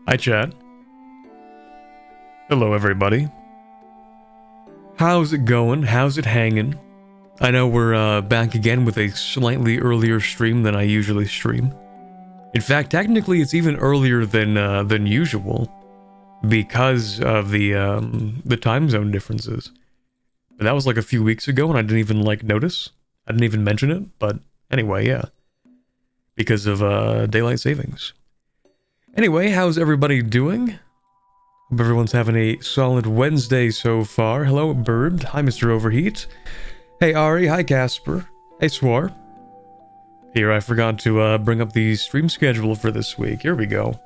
Hi, chat. Hello, everybody. How's it going? How's it hanging? I know we're back again with a slightly earlier stream than I usually stream. In fact, technically, it's even earlier than usual because of the time zone differences. But that was like a few weeks ago, and I didn't even notice. I didn't even mention it. But anyway, yeah, because of daylight savings. Anyway, how's everybody doing? Hope everyone's having a solid Wednesday so far. Hello, Bird. Hi, Mr. Overheat. Hey, Ari. Hi, Casper. Hey, Swar. Here, I forgot to bring up the stream schedule for this week. Here we go.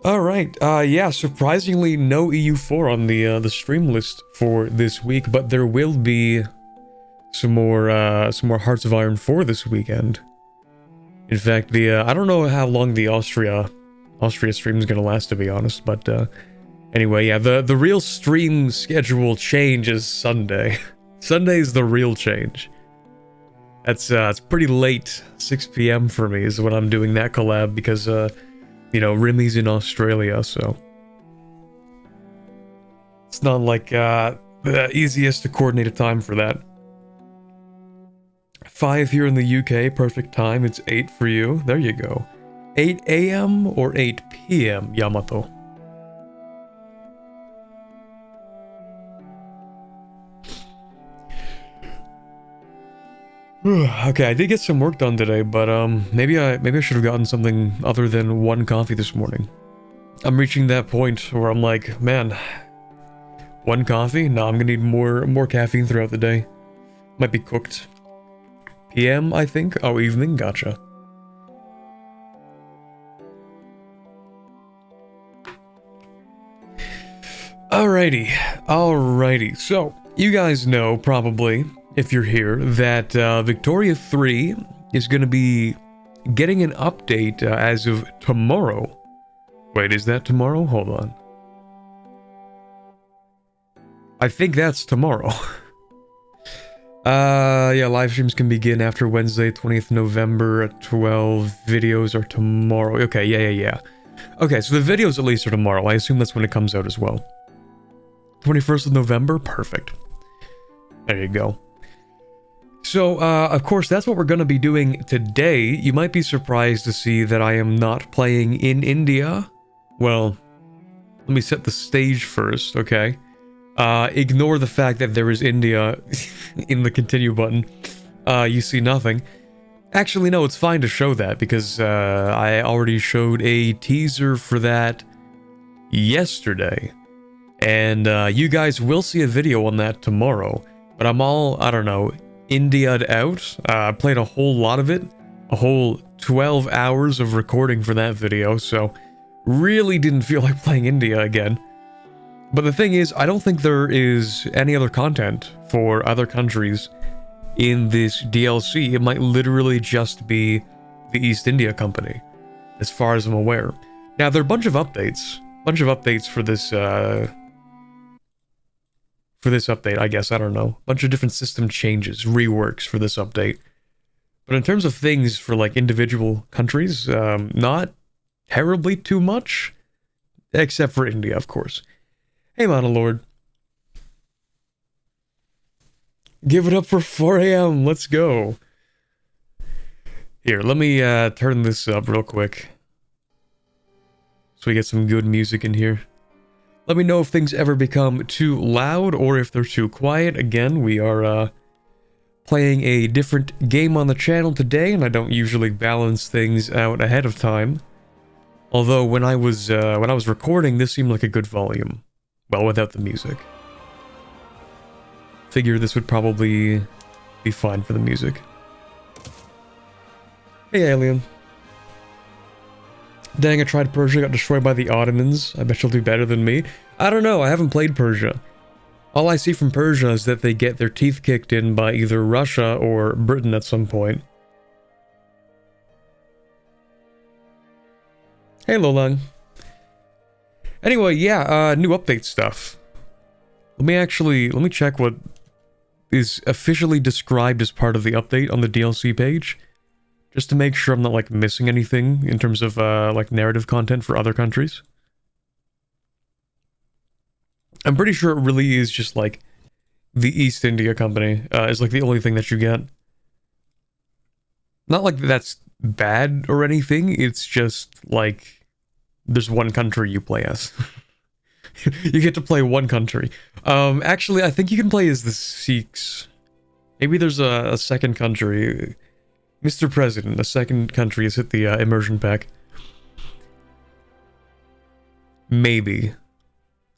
Alright, yeah, surprisingly no EU4 on the stream list for this week, but there will be some more Hearts of Iron 4 this weekend. In fact, I don't know how long the Austria stream is gonna last, to be honest, but anyway, yeah, the real stream schedule change is Sunday. Sunday's the real change. That's it's pretty late, 6 p.m. for me is when I'm doing that collab because you know, Rimmy's in Australia, so it's not like the easiest to coordinate a time for that. 5 here in the UK, perfect time. It's 8 for you. There you go. 8 a.m. or 8 p.m. Yamato. Okay, I did get some work done today, but maybe I should have gotten something other than one coffee this morning. I'm reaching that point where I'm like, man, one coffee? No, I'm gonna need more caffeine throughout the day. Might be cooked. PM, I think? Oh, evening? Gotcha. Alrighty. So, you guys know, probably, if you're here, that Victoria 3 is going to be getting an update as of tomorrow. Wait, is that tomorrow? Hold on. I think that's tomorrow. Yeah, live streams can begin after Wednesday, 20th November at 12. Videos are tomorrow. Okay, yeah. Okay, so the videos at least are tomorrow. I assume that's when it comes out as well. 21st of November? Perfect. There you go. So, of course, that's what we're going to be doing today. You might be surprised to see that I am not playing in India. Well, let me set the stage first, okay? Ignore the fact that there is India in the continue button. You see nothing. Actually, no, it's fine to show that because I already showed a teaser for that yesterday. And you guys will see a video on that tomorrow. But I'm all, I don't know, India'd out. I played a whole lot of it. A whole 12 hours of recording for that video, so really didn't feel like playing India again. But the thing is, I don't think there is any other content for other countries in this DLC. It might literally just be the East India Company, as far as I'm aware. Now, there are a bunch of updates. For this update, I guess, I don't know. Bunch of different system changes, reworks for this update. But in terms of things for, like, individual countries, not terribly too much. Except for India, of course. Hey, Monolord. Give it up for 4 a.m. Let's go. Here, let me turn this up real quick. So we get some good music in here. Let me know if things ever become too loud or if they're too quiet. Again, we are playing a different game on the channel today, and I don't usually balance things out ahead of time. Although when I was recording, this seemed like a good volume. Well, without the music. Figure this would probably be fine for the music. Hey, Alien. Dang, I tried Persia, got destroyed by the Ottomans. I bet you'll do better than me. I don't know, I haven't played Persia. All I see from Persia is that they get their teeth kicked in by either Russia or Britain at some point. Hey, Lolong. Anyway, yeah, new update stuff. Let me check what is officially described as part of the update on the DLC page. Just to make sure I'm not, like, missing anything in terms of, like, narrative content for other countries. I'm pretty sure it really is just, like, the East India Company is, like, the only thing that you get. Not like that's bad or anything, it's just, like, there's one country you play as. You get to play one country. Actually, I think you can play as the Sikhs. Maybe there's a second country. Mr. President, a second country has hit the immersion pack. Maybe.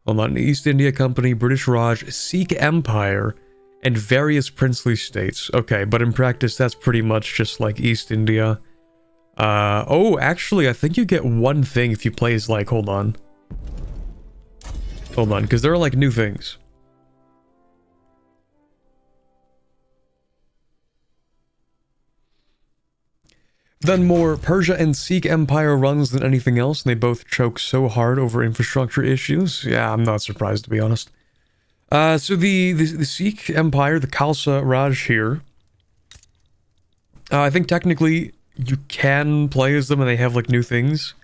Hold on. East India Company, British Raj, Sikh Empire, and various princely states. Okay, but in practice, that's pretty much just like East India. Oh, actually, I think you get one thing if you play as, like, hold on. Hold on, because there are, like, new things. Done more Persia and Sikh Empire runs than anything else, and they both choke so hard over infrastructure issues. Yeah, I'm not surprised, to be honest. So the Sikh Empire, the Khalsa Raj here, I think technically you can play as them and they have, like, new things.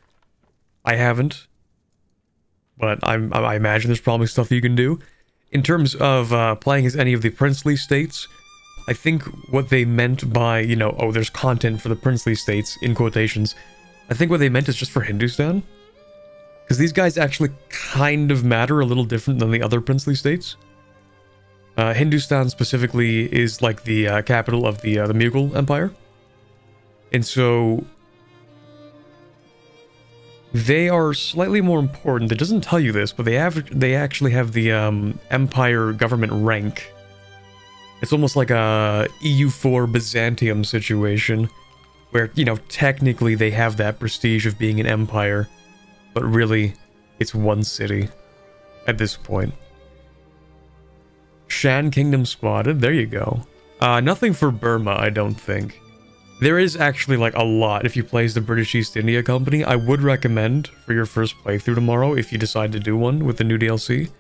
I haven't. But I imagine there's probably stuff you can do. In terms of playing as any of the princely states, I think what they meant by, you know, oh, there's content for the princely states, in quotations, I think what they meant is just for Hindustan. Because these guys actually kind of matter a little different than the other princely states. Hindustan specifically is, like, the capital of the Mughal Empire. And so they are slightly more important. It doesn't tell you this, but they actually have the empire government rank. It's almost like a EU4 Byzantium situation, where, you know, technically they have that prestige of being an empire, but really, it's one city at this point. Shan Kingdom spotted, there you go. Nothing for Burma, I don't think. There is actually, like, a lot if you play as the British East India Company. I would recommend for your first playthrough tomorrow, if you decide to do one with the new DLC.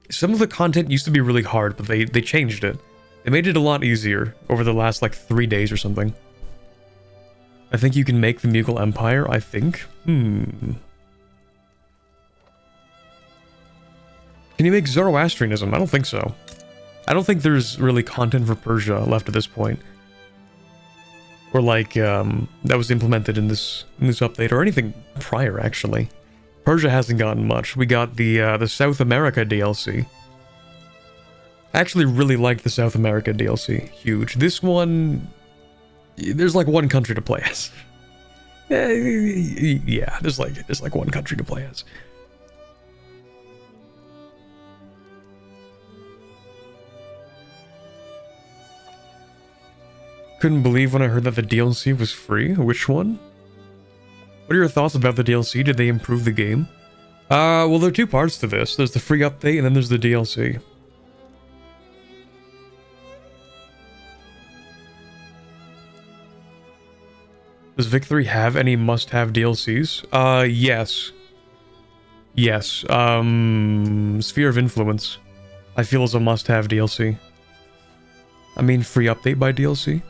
Some of the content used to be really hard, but they changed it. They made it a lot easier over the last, like, 3 days or something. I think you can make the Mughal Empire, I think. Can you make Zoroastrianism? I don't think so. I don't think there's really content for Persia left at this point. Or, like, that was implemented in this update, or anything prior, actually. Persia hasn't gotten much. We got the South America DLC. I actually really liked the South America DLC. Huge. This one, there's, like, one country to play as. Yeah, there's like one country to play as. Couldn't believe when I heard that the DLC was free. Which one? What are your thoughts about the DLC? Did they improve the game? Well, there are two parts to this. There's the free update, and then there's the DLC. Does Victory have any must-have DLCs? Yes. Yes. Sphere of Influence, I feel, is a must-have DLC. I mean, free update by DLC?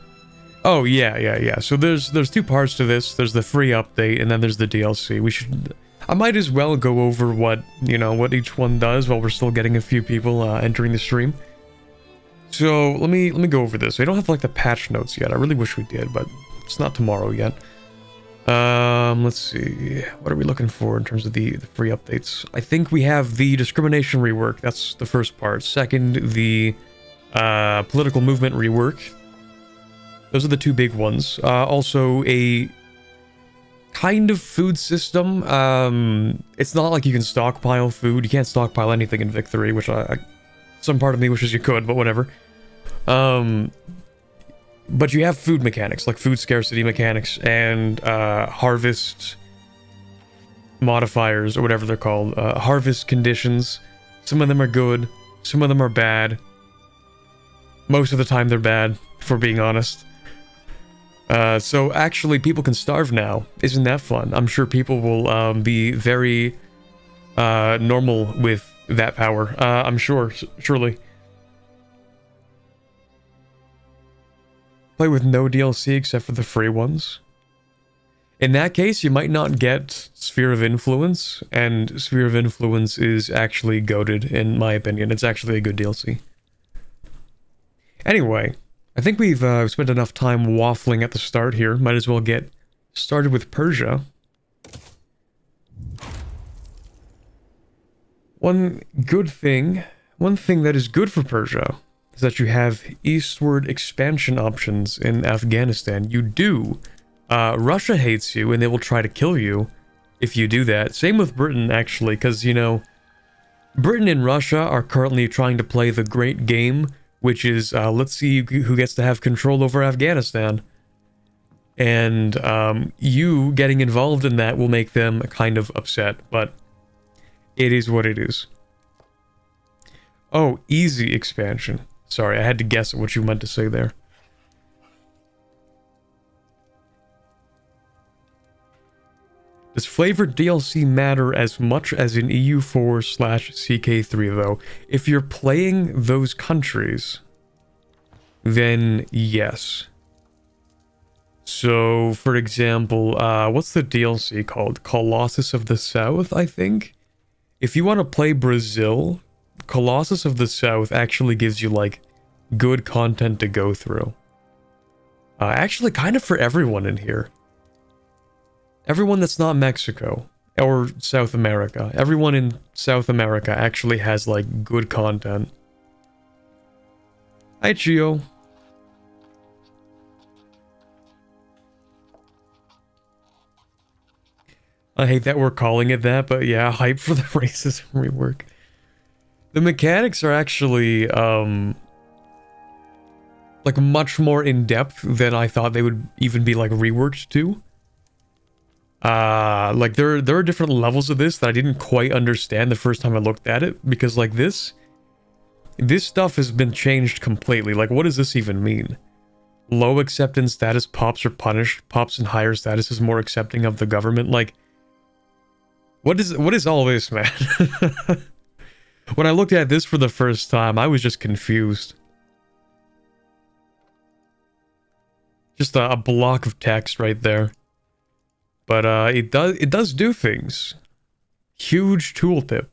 Oh, yeah. So there's two parts to this. There's the free update, and then there's the DLC. I might as well go over what each one does while we're still getting a few people entering the stream. So let me go over this. We don't have, like, the patch notes yet. I really wish we did, but it's not tomorrow yet. Let's see. What are we looking for in terms of the free updates? I think we have the discrimination rework. That's the first part. Second, the political movement rework. Those are the two big ones. Also, a kind of food system. It's not like you can stockpile food. You can't stockpile anything in Victory, which some part of me wishes you could, but whatever. But you have food mechanics, like food scarcity mechanics, and harvest modifiers, or whatever they're called. Harvest conditions. Some of them are good, some of them are bad. Most of the time they're bad, if we're being honest. So actually people can starve now. Isn't that fun? I'm sure people will be very normal with that power. I'm sure, surely. Play with no DLC except for the free ones. In that case, you might not get Sphere of Influence, and Sphere of Influence is actually goated, in my opinion. It's actually a good DLC. Anyway, I think we've spent enough time waffling at the start here. Might as well get started with Persia. One thing that is good for Persia is that you have eastward expansion options in Afghanistan. You do. Russia hates you, and they will try to kill you if you do that. Same with Britain, actually, because, you know, Britain and Russia are currently trying to play the great game, which is, let's see who gets to have control over Afghanistan. And you getting involved in that will make them kind of upset, but it is what it is. Oh, easy expansion. Sorry, I had to guess at what you meant to say there. Does flavored DLC matter as much as in EU4/CK3 though? If you're playing those countries, then yes. So, for example, what's the DLC called? Colossus of the South, I think? If you want to play Brazil, Colossus of the South actually gives you, like, good content to go through. Actually, kind of for everyone in here. Everyone that's not Mexico or South America. Everyone in South America actually has, like, good content. Hi, Chio. I hate that we're calling it that, but yeah, hype for the racism rework. The mechanics are actually, like, much more in-depth than I thought they would even be, like, reworked to. Like, there are different levels of this that I didn't quite understand the first time I looked at it, because, like, this stuff has been changed completely. Like, what does this even mean? Low acceptance status pops are punished. Pops in higher status is more accepting of the government. Like, what is all this, man? When I looked at this for the first time, I was just confused. Just a block of text right there. But it does do things. Huge tooltip.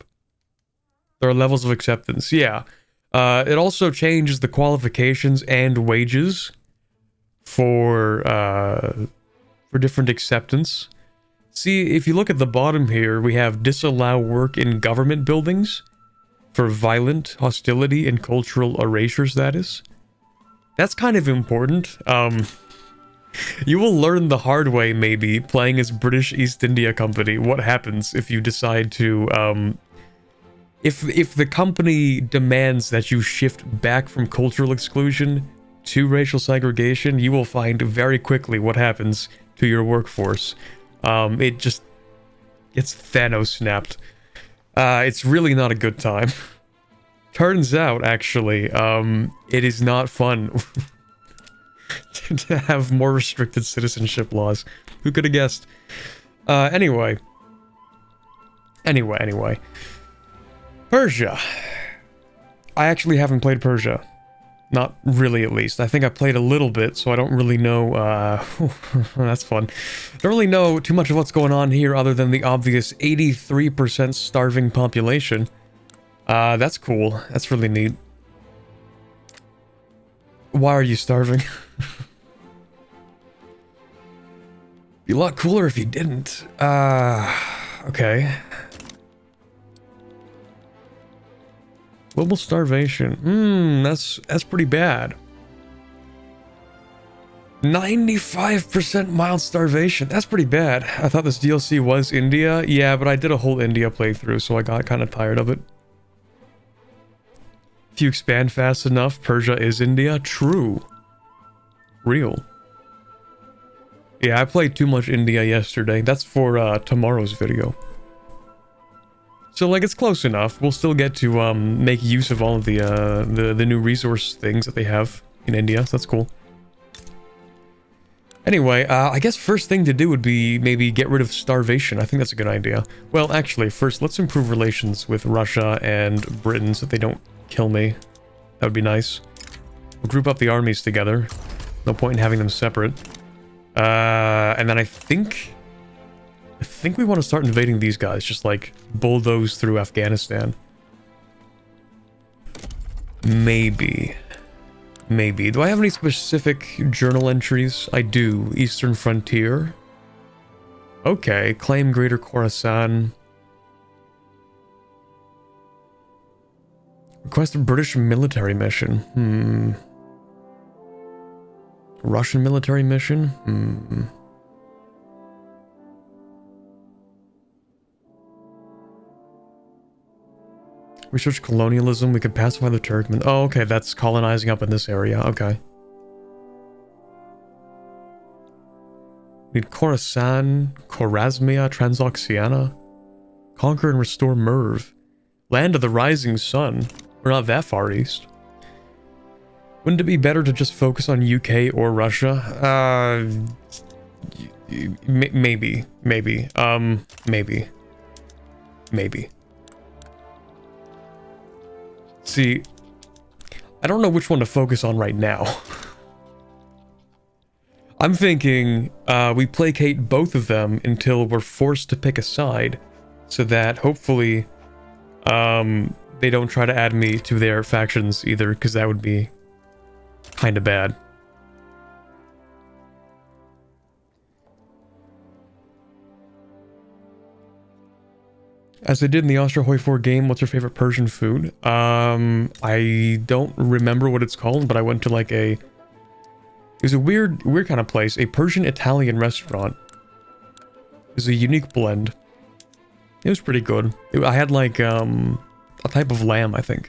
There are levels of acceptance. Yeah. It also changes the qualifications and wages for different acceptance. See, if you look at the bottom here, we have disallow work in government buildings for violent hostility and cultural erasure status. That's kind of important. You will learn the hard way, maybe, playing as British East India Company, what happens if you decide to, if the company demands that you shift back from cultural exclusion to racial segregation, you will find very quickly what happens to your workforce. It just gets Thanos snapped. It's really not a good time. Turns out, actually, it is not fun to have more restricted citizenship laws. Who could have guessed? Anyway. Persia. I actually haven't played Persia. Not really, at least. I think I played a little bit, so I don't really know, that's fun. Don't really know too much of what's going on here other than the obvious 83% starving population. That's cool. That's really neat. Why are you starving? Be a lot cooler if you didn't. Okay. Global starvation. That's pretty bad. 95% mild starvation. That's pretty bad. I thought this DLC was India. Yeah, but I did a whole India playthrough, so I got kind of tired of it. If you expand fast enough, Persia is India. True. Real. Yeah, I played too much India yesterday. That's for tomorrow's video. So, like, it's close enough. We'll still get to make use of all of the new resource things that they have in India. So that's cool. Anyway, I guess first thing to do would be maybe get rid of starvation. I think that's a good idea. Well, actually, first, let's improve relations with Russia and Britain so that they don't kill me. That would be nice. We'll group up the armies together. No point in having them separate. And then I think we want to start invading these guys. Just, like, bulldoze through Afghanistan. Maybe. Maybe. Do I have any specific journal entries? I do. Eastern Frontier. Okay. Claim Greater Khorasan. Request a British military mission. Russian military mission? Research colonialism. We could pacify the Turkmen. Oh, okay. That's colonizing up in this area. Okay. Need Khorasan, Khorasmia, Transoxiana. Conquer and restore Merv. Land of the rising sun. We're not that far east. Wouldn't it be better to just focus on UK or Russia? Maybe. Maybe. Maybe. See, I don't know which one to focus on right now. I'm thinking we placate both of them until we're forced to pick a side, so that hopefully they don't try to add me to their factions either, because that would be kind of bad. As they did in the Austro-Hoi 4 game, what's your favorite Persian food? I don't remember what it's called, but I went to like it was a weird kind of place. A Persian-Italian restaurant. It was a unique blend. It was pretty good. I had like, a type of lamb, I think.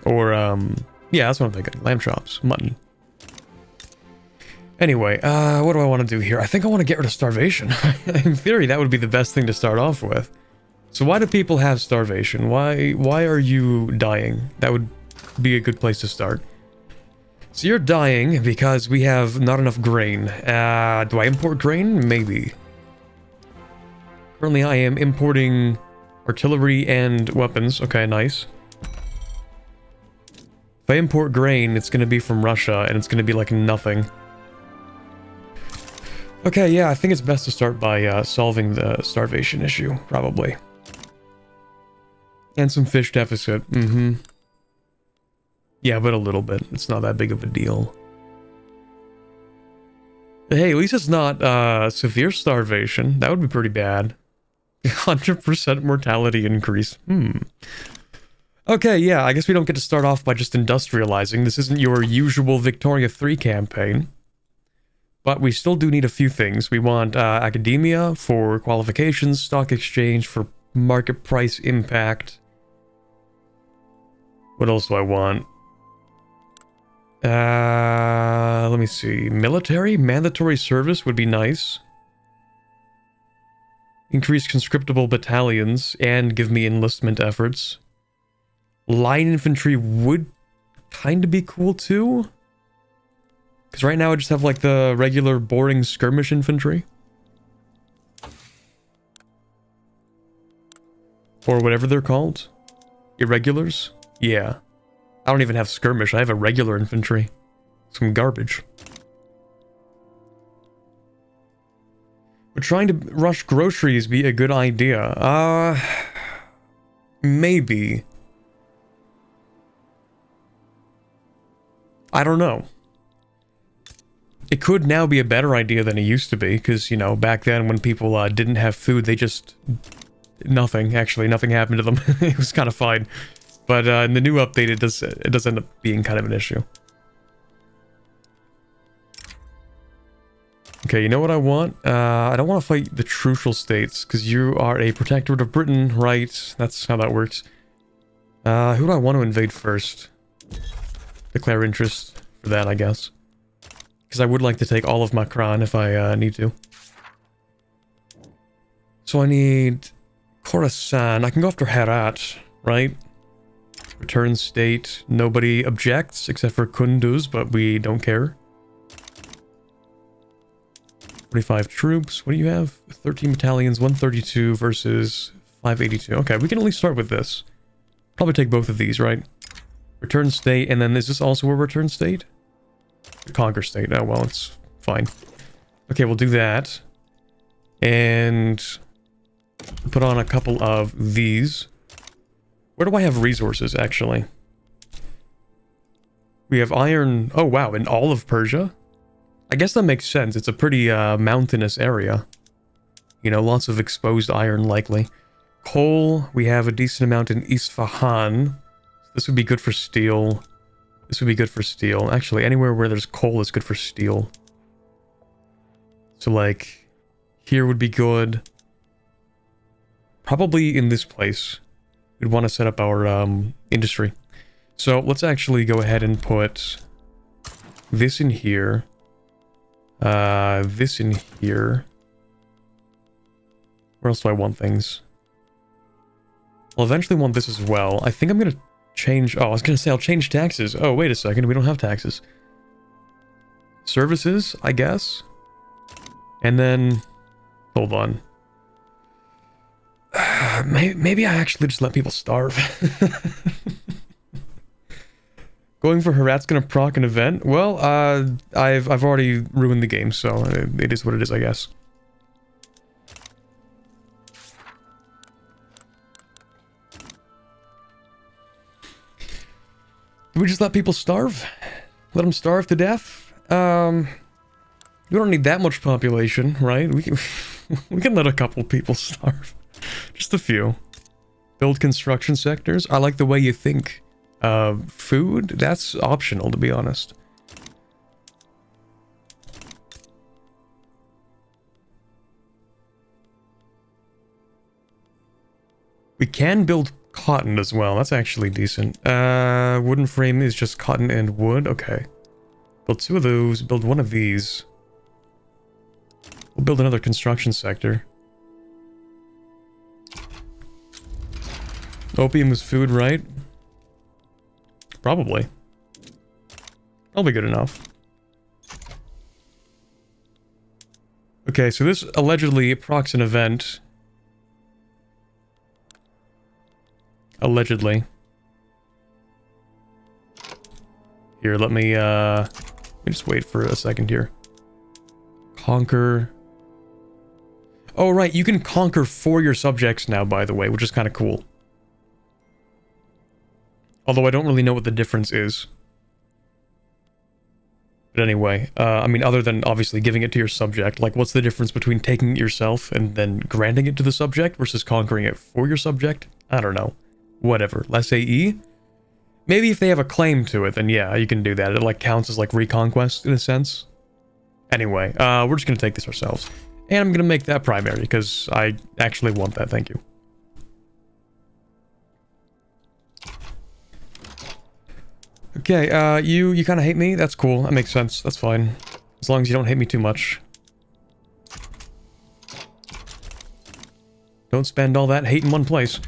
Or, yeah, that's what I'm thinking. Lamb chops. Mutton. Anyway, what do I want to do here? I think I want to get rid of starvation. In theory, that would be the best thing to start off with. So why do people have starvation? Why are you dying? That would be a good place to start. So you're dying because we have not enough grain. Do I import grain? Maybe. Currently, I am importing artillery and weapons. Okay, nice. If I import grain, it's going to be from Russia, and it's going to be like nothing. Okay, yeah, I think it's best to start by solving the starvation issue, probably. And some fish deficit, Yeah, but a little bit. It's not that big of a deal. But hey, at least it's not severe starvation. That would be pretty bad. 100% mortality increase. Okay, yeah, I guess we don't get to start off by just industrializing. This isn't your usual Victoria 3 campaign. But we still do need a few things. We want academia for qualifications, stock exchange for market price impact. What else do I want? Let me see. Military? Mandatory service would be nice. Increase conscriptable battalions and give me enlistment efforts. Line infantry would kind of be cool too. Because right now I just have like the regular boring skirmish infantry. Or whatever they're called. Irregulars? Yeah. I don't even have skirmish, I have a regular infantry. Some garbage. Would trying to rush groceries be a good idea? Maybe. I don't know. It could now be a better idea than it used to be, because, you know, back then when people didn't have food, they just... Nothing happened to them. It was kind of fine. But in the new update, it does end up being kind of an issue. Okay, you know what I want? I don't want to fight the Trucial States, because you are a protectorate of Britain, right? That's how that works. Who do I want to invade first? Declare interest for that, I guess. Because I would like to take all of Makran if I need to. So I need Khorasan. I can go after Herat, right? Return state. Nobody objects except for Kunduz, but we don't care. 25 troops. What do you have? 13 battalions, 132 versus 582. Okay, we can at least start with this. Probably take both of these, right? Return state, and then is this also a return state? Conquer state. Oh, well, it's fine. Okay, we'll do that. And put on a couple of these. Where do I have resources, actually? We have iron... Oh, wow, in all of Persia? I guess that makes sense. It's a pretty mountainous area. You know, lots of exposed iron, likely. Coal, we have a decent amount in Isfahan. This would be good for steel. This would be good for steel. Actually, anywhere where there's coal is good for steel. So, like, here would be good. Probably in this place. We'd want to set up our industry. So, let's actually go ahead and put this in here. This in here. Where else do I want things? I'll eventually want this as well. I think I'm gonna change... Oh, I was gonna say I'll change taxes. Oh, wait a second. We don't have taxes. Services, I guess. And then... Hold on. Maybe I actually just let people starve. Going for harass gonna proc an event? Well, I've already ruined the game, so it is what it is, I guess. Do we just let people starve? Let them starve to death? We don't need that much population, right? We can let a couple people starve. Just a few. Build construction sectors. I like the way you think. Food? That's optional, to be honest. We can build cotton as well. That's actually decent. Wooden frame is just cotton and wood. Okay. Build 2 of those. Build 1 of these. We'll build another construction sector. Opium is food, right? Probably. That'll be good enough. Okay, so this allegedly procs an event. Allegedly. Here, let me just wait for a second here. Conquer. Oh, right, you can conquer for your subjects now, by the way, which is kind of cool. Although I don't really know what the difference is. But anyway, I mean, other than obviously giving it to your subject, like, what's the difference between taking it yourself and then granting it to the subject versus conquering it for your subject? I don't know. Whatever. Let's AE? Maybe if they have a claim to it, then yeah, you can do that. It, like, counts as, like, reconquest, in a sense. Anyway, we're just gonna take this ourselves. And I'm gonna make that primary, because I actually want that, thank you. Okay, you kind of hate me? That's cool. That makes sense. That's fine. As long as you don't hate me too much. Don't spend all that hate in one place.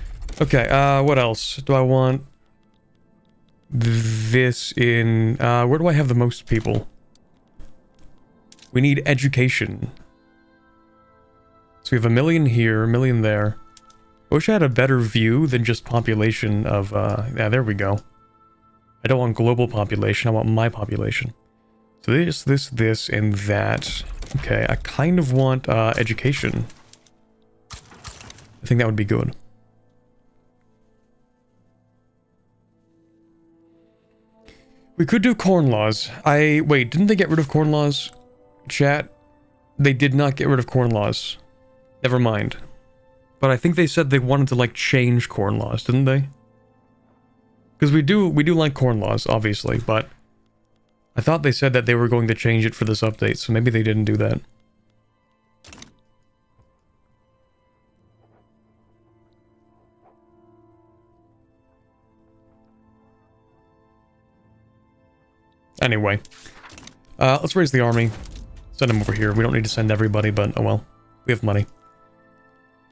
Okay, what else? Do I want this in... where do I have the most people? We need education. So we have 1 million here, 1 million there. I wish I had a better view than just population of... yeah, there we go. I don't want global population, I want my population. So this, and that. Okay, I kind of want education. I think that would be good. We could do corn laws. Wait, didn't they get rid of corn laws? Chat? They did not get rid of corn laws. Never mind. But I think they said they wanted to, like, change corn laws, didn't they? Because we do like corn laws, obviously, but I thought they said that they were going to change it for this update, so maybe they didn't do that. Anyway, let's raise the army. Send them over here. We don't need to send everybody, but oh well. We have money.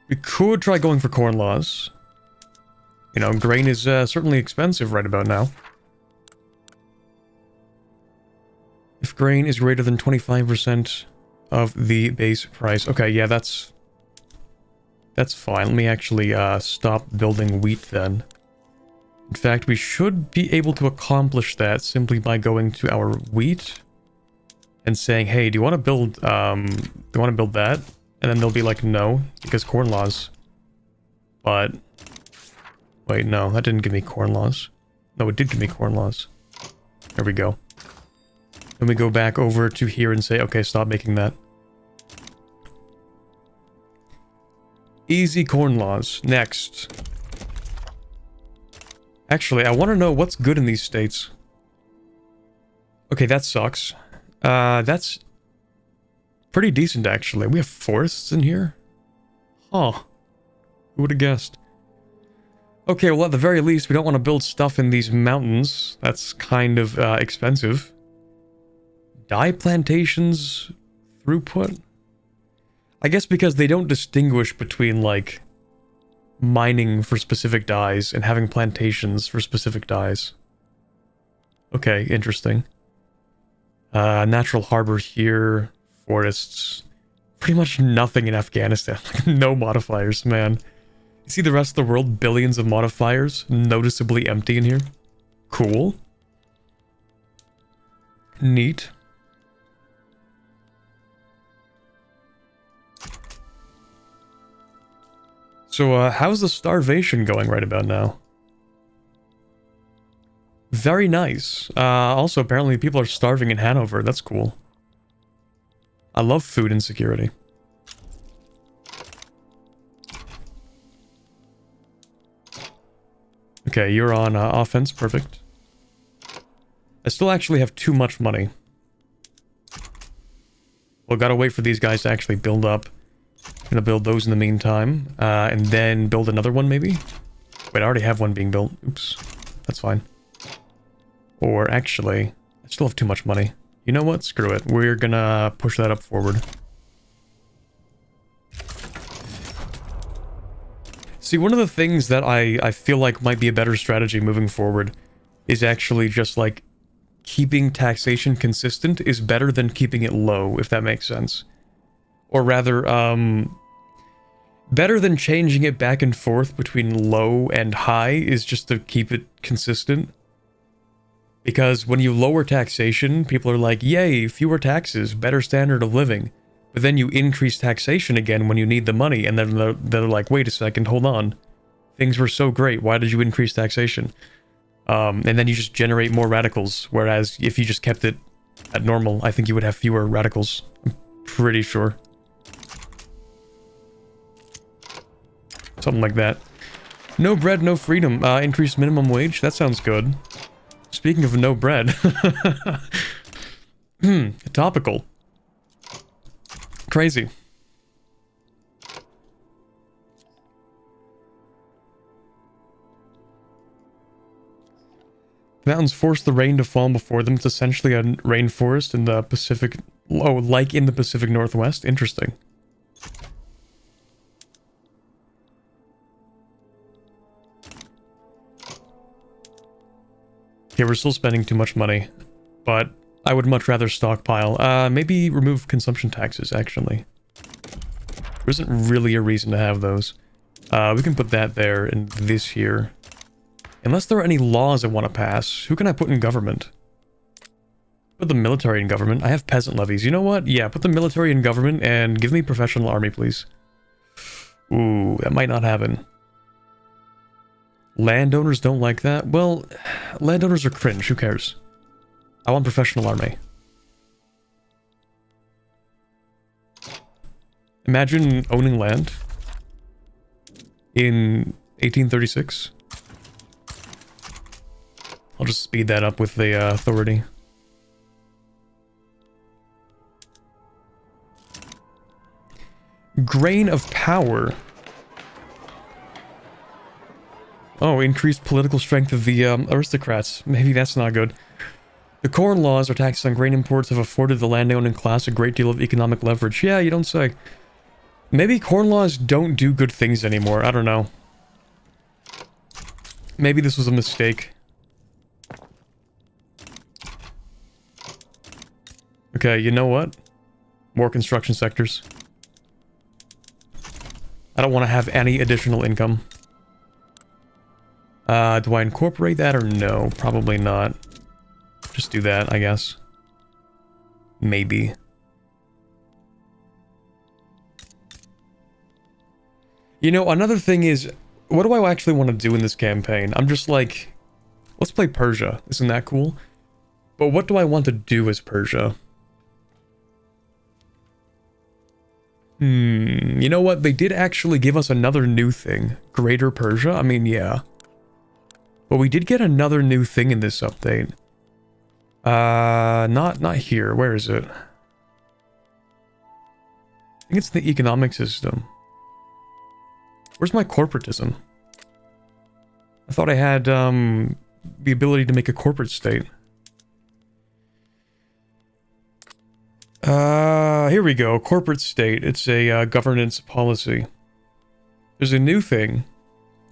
We could try going for corn laws. You know, grain is certainly expensive right about now. If grain is greater than 25% of the base price. Okay, yeah, that's fine. Let me actually stop building wheat then. In fact, we should be able to accomplish that simply by going to our wheat and saying, hey, do you want to build that? And then they'll be like, no, because corn laws. But wait, no, that didn't give me corn laws. No, it did give me corn laws. There we go. Then we go back over to here and say, okay, stop making that. Easy corn laws. Next. Actually, I want to know what's good in these states. Okay, that sucks. That's pretty decent, actually. We have forests in here? Huh. Who would have guessed? Okay, well, at the very least, we don't want to build stuff in these mountains. That's kind of expensive. Dye plantations throughput? I guess because they don't distinguish between, like, mining for specific dyes and having plantations for specific dyes. Okay, interesting. Natural harbor here, forests. Pretty much nothing in Afghanistan. No modifiers, man. You see the rest of the world, billions of modifiers, noticeably empty in here. Cool. Neat. So, how's the starvation going right about now? Very nice. Also, apparently people are starving in Hanover. That's cool. I love food insecurity. Okay, you're on offense. Perfect. I still actually have too much money. Well, gotta wait for these guys to actually build up. Gonna build those in the meantime. And then build another one, maybe? Wait, I already have one being built. Oops. That's fine. Or actually, I still have too much money. You know what? Screw it. We're gonna push that up forward. See, one of the things that I feel like might be a better strategy moving forward is actually just, like, keeping taxation consistent is better than keeping it low, if that makes sense. Or rather, better than changing it back and forth between low and high is just to keep it consistent. Because when you lower taxation, people are like, yay, fewer taxes, better standard of living. But then you increase taxation again when you need the money, and then they're like, wait a second, hold on. Things were so great, why did you increase taxation? And then you just generate more radicals, whereas if you just kept it at normal, I think you would have fewer radicals. I'm pretty sure. Something like that. No bread, no freedom. Increased minimum wage, that sounds good. Speaking of no bread. Topical. Crazy. The mountains force the rain to fall before them. It's essentially a rainforest in the Pacific... Oh, like in the Pacific Northwest? Interesting. Okay, we're still spending too much money. But I would much rather stockpile. Maybe remove consumption taxes, actually. There isn't really a reason to have those. We can put that there and this here. Unless there are any laws I want to pass, who can I put in government? Put the military in government. I have peasant levies. You know what? Yeah, put the military in government and give me professional army, please. Ooh, that might not happen. Landowners don't like that? Well, landowners are cringe. Who cares? I want professional army. Imagine owning land in 1836. I'll just speed that up with the authority. Grain of power. Oh, increased political strength of the aristocrats. Maybe that's not good. The corn laws or taxes on grain imports have afforded the landowning class a great deal of economic leverage. Yeah, you don't say. Maybe corn laws don't do good things anymore. I don't know. Maybe this was a mistake. Okay, you know what? More construction sectors. I don't want to have any additional income. Do I incorporate that or no? Probably not. Just do that, I guess. Maybe. You know, another thing is, what do I actually want to do in this campaign? I'm just like, let's play Persia. Isn't that cool? But what do I want to do as Persia? You know what? They did actually give us another new thing. Greater Persia? I mean, yeah. But we did get another new thing in this update. Not here. Where is it? I think it's the economic system. Where's my corporatism? I thought I had, the ability to make a corporate state. Here we go. Corporate state. It's a, governance policy. There's a new thing,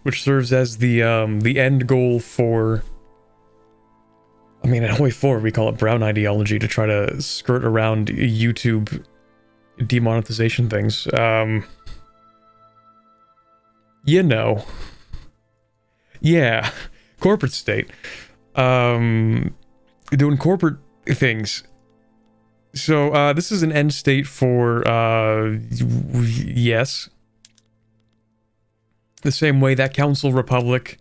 which serves as the end goal for... I mean, at Hoi 4, we call it brown ideology to try to skirt around YouTube demonetization things. You know. Yeah. Corporate state. Doing corporate things. So, this is an end state for, yes. The same way that Council Republic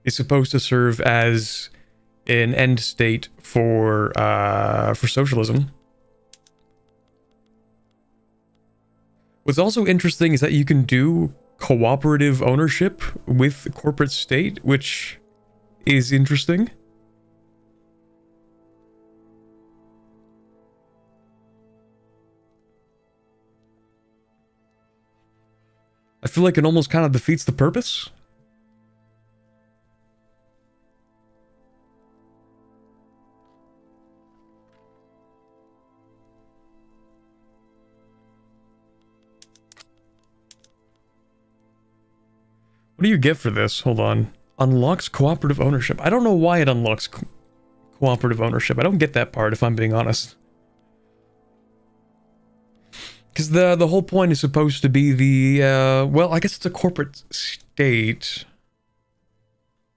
is supposed to serve as an end state for socialism. What's also interesting is that you can do cooperative ownership with corporate state, which is interesting. I feel like it almost kind of defeats the purpose. What do you get for this? Hold on. Unlocks cooperative ownership. I don't know why it unlocks cooperative ownership. I don't get that part, if I'm being honest. Because the whole point is supposed to be the, well, I guess it's a corporate state.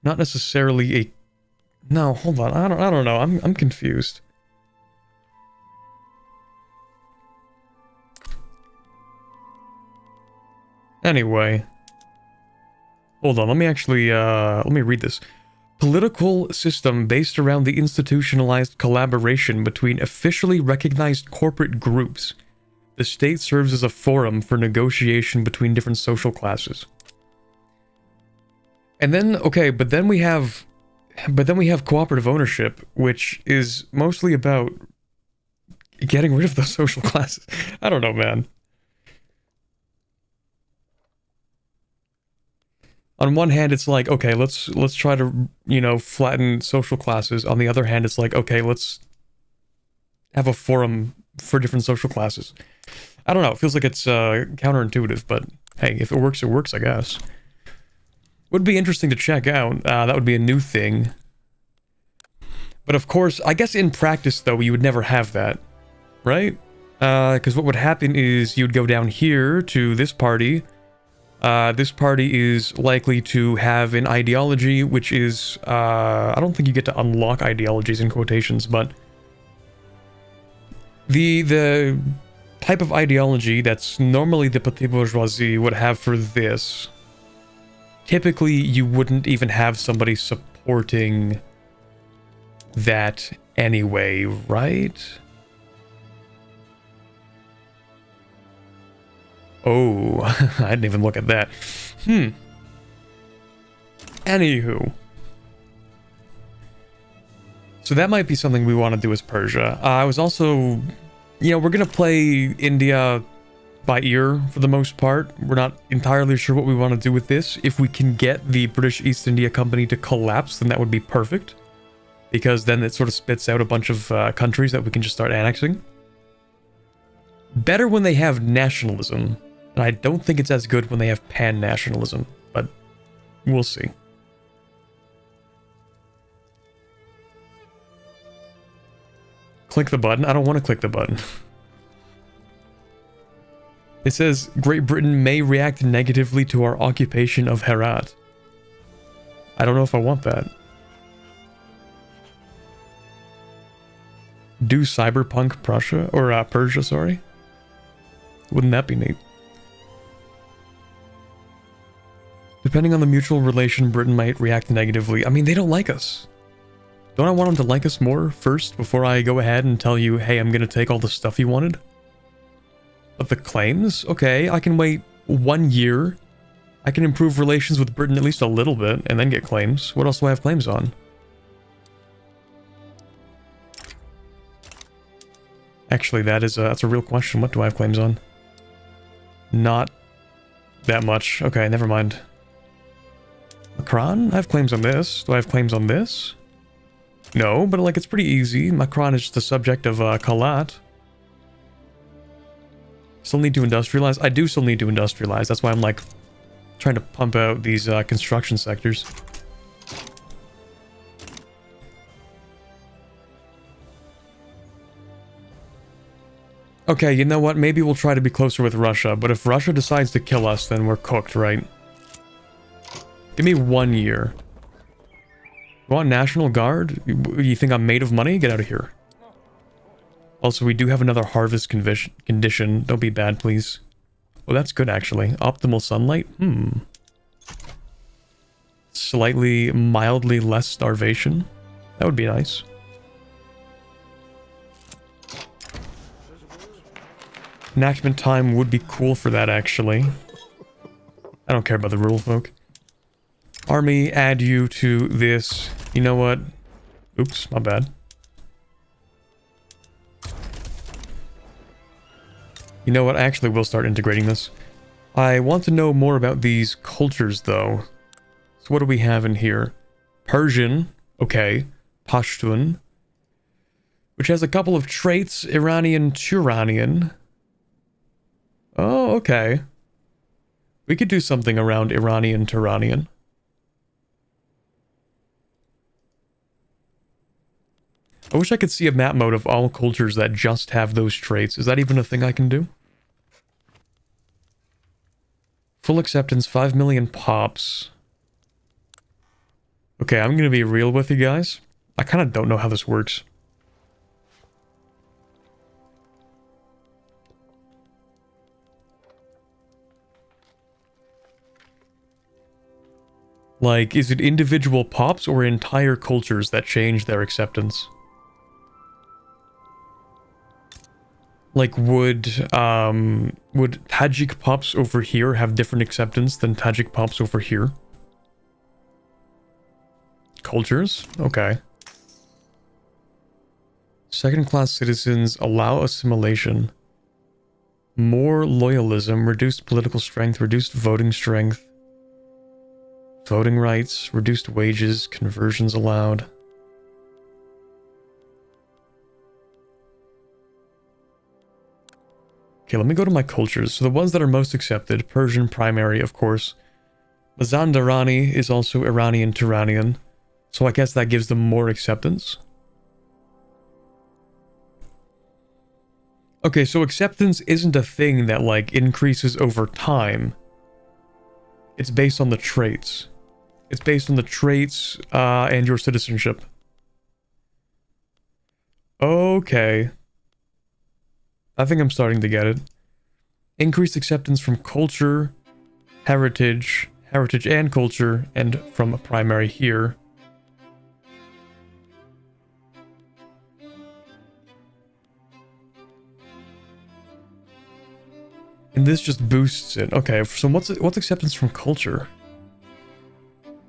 Not necessarily a... No, hold on. I don't know. I'm confused. Anyway. Hold on, let me actually, let me read this. Political system based around the institutionalized collaboration between officially recognized corporate groups. The state serves as a forum for negotiation between different social classes. And then, okay, but then we have cooperative ownership, which is mostly about getting rid of those social classes. I don't know, man. On one hand, it's like, okay, let's try to, you know, flatten social classes. On the other hand, it's like, okay, let's have a forum for different social classes. I don't know, it feels like it's counterintuitive, but hey, if it works, I guess. Would be interesting to check out. That would be a new thing. But of course, I guess in practice, though, you would never have that, right? Because what would happen is you'd go down here to this party. This party is likely to have an ideology, which is, I don't think you get to unlock ideologies in quotations, but the type of ideology that's normally the petit bourgeoisie would have for this, typically you wouldn't even have somebody supporting that anyway, right? Oh, I didn't even look at that. Anywho. So that might be something we want to do as Persia. I was also... You know, we're going to play India by ear for the most part. We're not entirely sure what we want to do with this. If we can get the British East India Company to collapse, then that would be perfect. Because then it sort of spits out a bunch of countries that we can just start annexing. Better when they have nationalism. And I don't think it's as good when they have pan-nationalism. But we'll see. Click the button? I don't want to click the button. It says Great Britain may react negatively to our occupation of Herat. I don't know if I want that. Do cyberpunk Prussia or Persia, sorry. Wouldn't that be neat? Depending on the mutual relation, Britain might react negatively. I mean, they don't like us. Don't I want them to like us more first before I go ahead and tell you, hey, I'm gonna take all the stuff you wanted? But the claims? Okay, I can wait 1 year. I can improve relations with Britain at least a little bit and then get claims. What else do I have claims on? Actually, that's a real question. What do I have claims on? Not that much. Okay, never mind. Macron? I have claims on this. Do I have claims on this? No, but like it's pretty easy. Macron is just the subject of Kalat. Still need to industrialize? I do still need to industrialize. That's why I'm like trying to pump out these construction sectors. Okay, you know what? Maybe we'll try to be closer with Russia, but if Russia decides to kill us, then we're cooked, right? Give me 1 year. You want National Guard? You think I'm made of money? Get out of here. Also, we do have another harvest condition. Don't be bad, please. Well, that's good, actually. Optimal sunlight? Slightly, mildly less starvation? That would be nice. Enactment time would be cool for that, actually. I don't care about the rural folk. Army, add you to this. You know what? Oops, my bad. You know what? I actually will start integrating this. I want to know more about these cultures, though. So what do we have in here? Persian. Okay. Pashtun. Which has a couple of traits. Iranian, Turanian. Oh, okay. We could do something around Iranian, Turanian. I wish I could see a map mode of all cultures that just have those traits. Is that even a thing I can do? Full acceptance, 5 million pops. Okay, I'm gonna be real with you guys. I kind of don't know how this works. Like, is it individual pops or entire cultures that change their acceptance? Like, would Tajik pops over here have different acceptance than Tajik pops over here? Cultures? Okay. Second-class citizens allow assimilation. More loyalism, reduced political strength, reduced voting strength. Voting rights, reduced wages, conversions allowed. Okay, let me go to my cultures. So the ones that are most accepted, Persian primary, of course. Mazandarani is also Iranian, Turanian. So I guess that gives them more acceptance. Okay, so acceptance isn't a thing that, like, increases over time. It's based on the traits. It's based on the traits, and your citizenship. Okay. I think I'm starting to get it. Increased acceptance from culture, heritage and culture, and from a primary here. And this just boosts it. Okay, so what's acceptance from culture?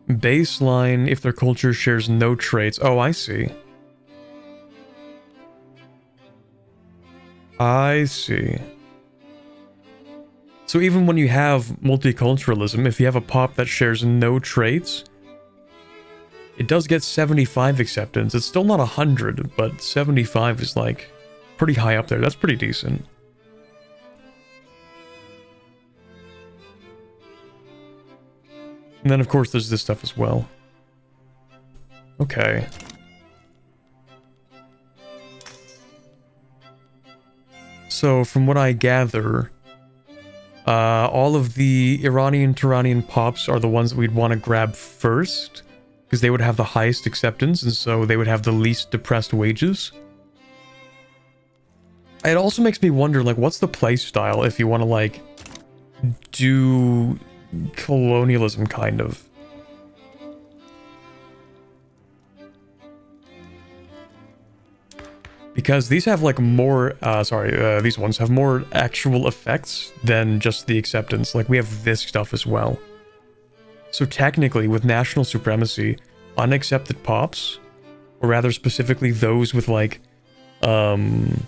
Baseline if their culture shares no traits. Oh, I see. I see. So even when you have multiculturalism, if you have a pop that shares no traits, it does get 75 acceptance. It's still not 100, but 75 is like pretty high up there. That's pretty decent. And then of course there's this stuff as well. Okay. So from what I gather, All of the Iranian pops are the ones that we'd want to grab first, because they would have the highest acceptance, and so they would have the least depressed wages. It also makes me wonder, like, what's the play style if you want to, like, do colonialism, kind of? Because these have, like, more, these ones have more actual effects than just the acceptance. Like, we have this stuff as well. So technically, with national supremacy, unaccepted pops, or rather specifically those with, like, let's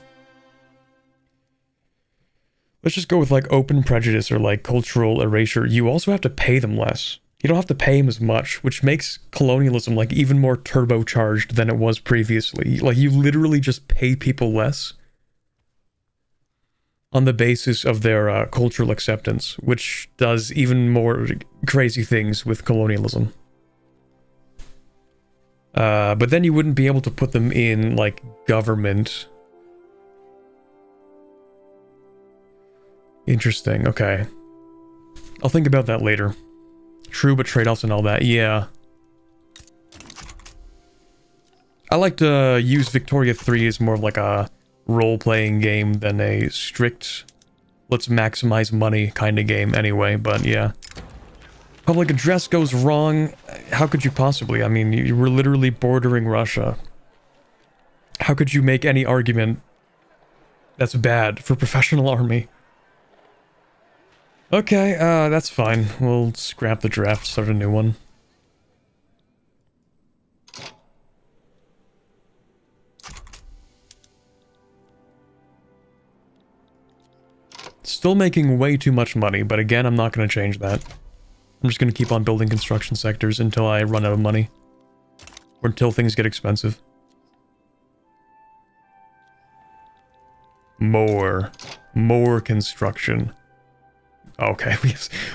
just go with, like, open prejudice or, like, cultural erasure, you also have to pay them less. You don't have to pay them as much, which makes colonialism, like, even more turbocharged than it was previously. Like, you literally just pay people less on the basis of their cultural acceptance, which does even more crazy things with colonialism. But then you wouldn't be able to put them in, like, government. Interesting, okay. I'll think about that later. True, but trade-offs and all that, yeah. I like to use Victoria 3 as more of like a role-playing game than a strict, let's maximize money kind of game anyway, but yeah. Public address goes wrong, how could you possibly? I mean, you were literally bordering Russia. How could you make any argument that's bad for professional army? Okay, that's fine. We'll scrap the draft, start a new one. Still making way too much money, but again, I'm not going to change that. I'm just going to keep on building construction sectors until I run out of money. Or until things get expensive. More construction. Okay, we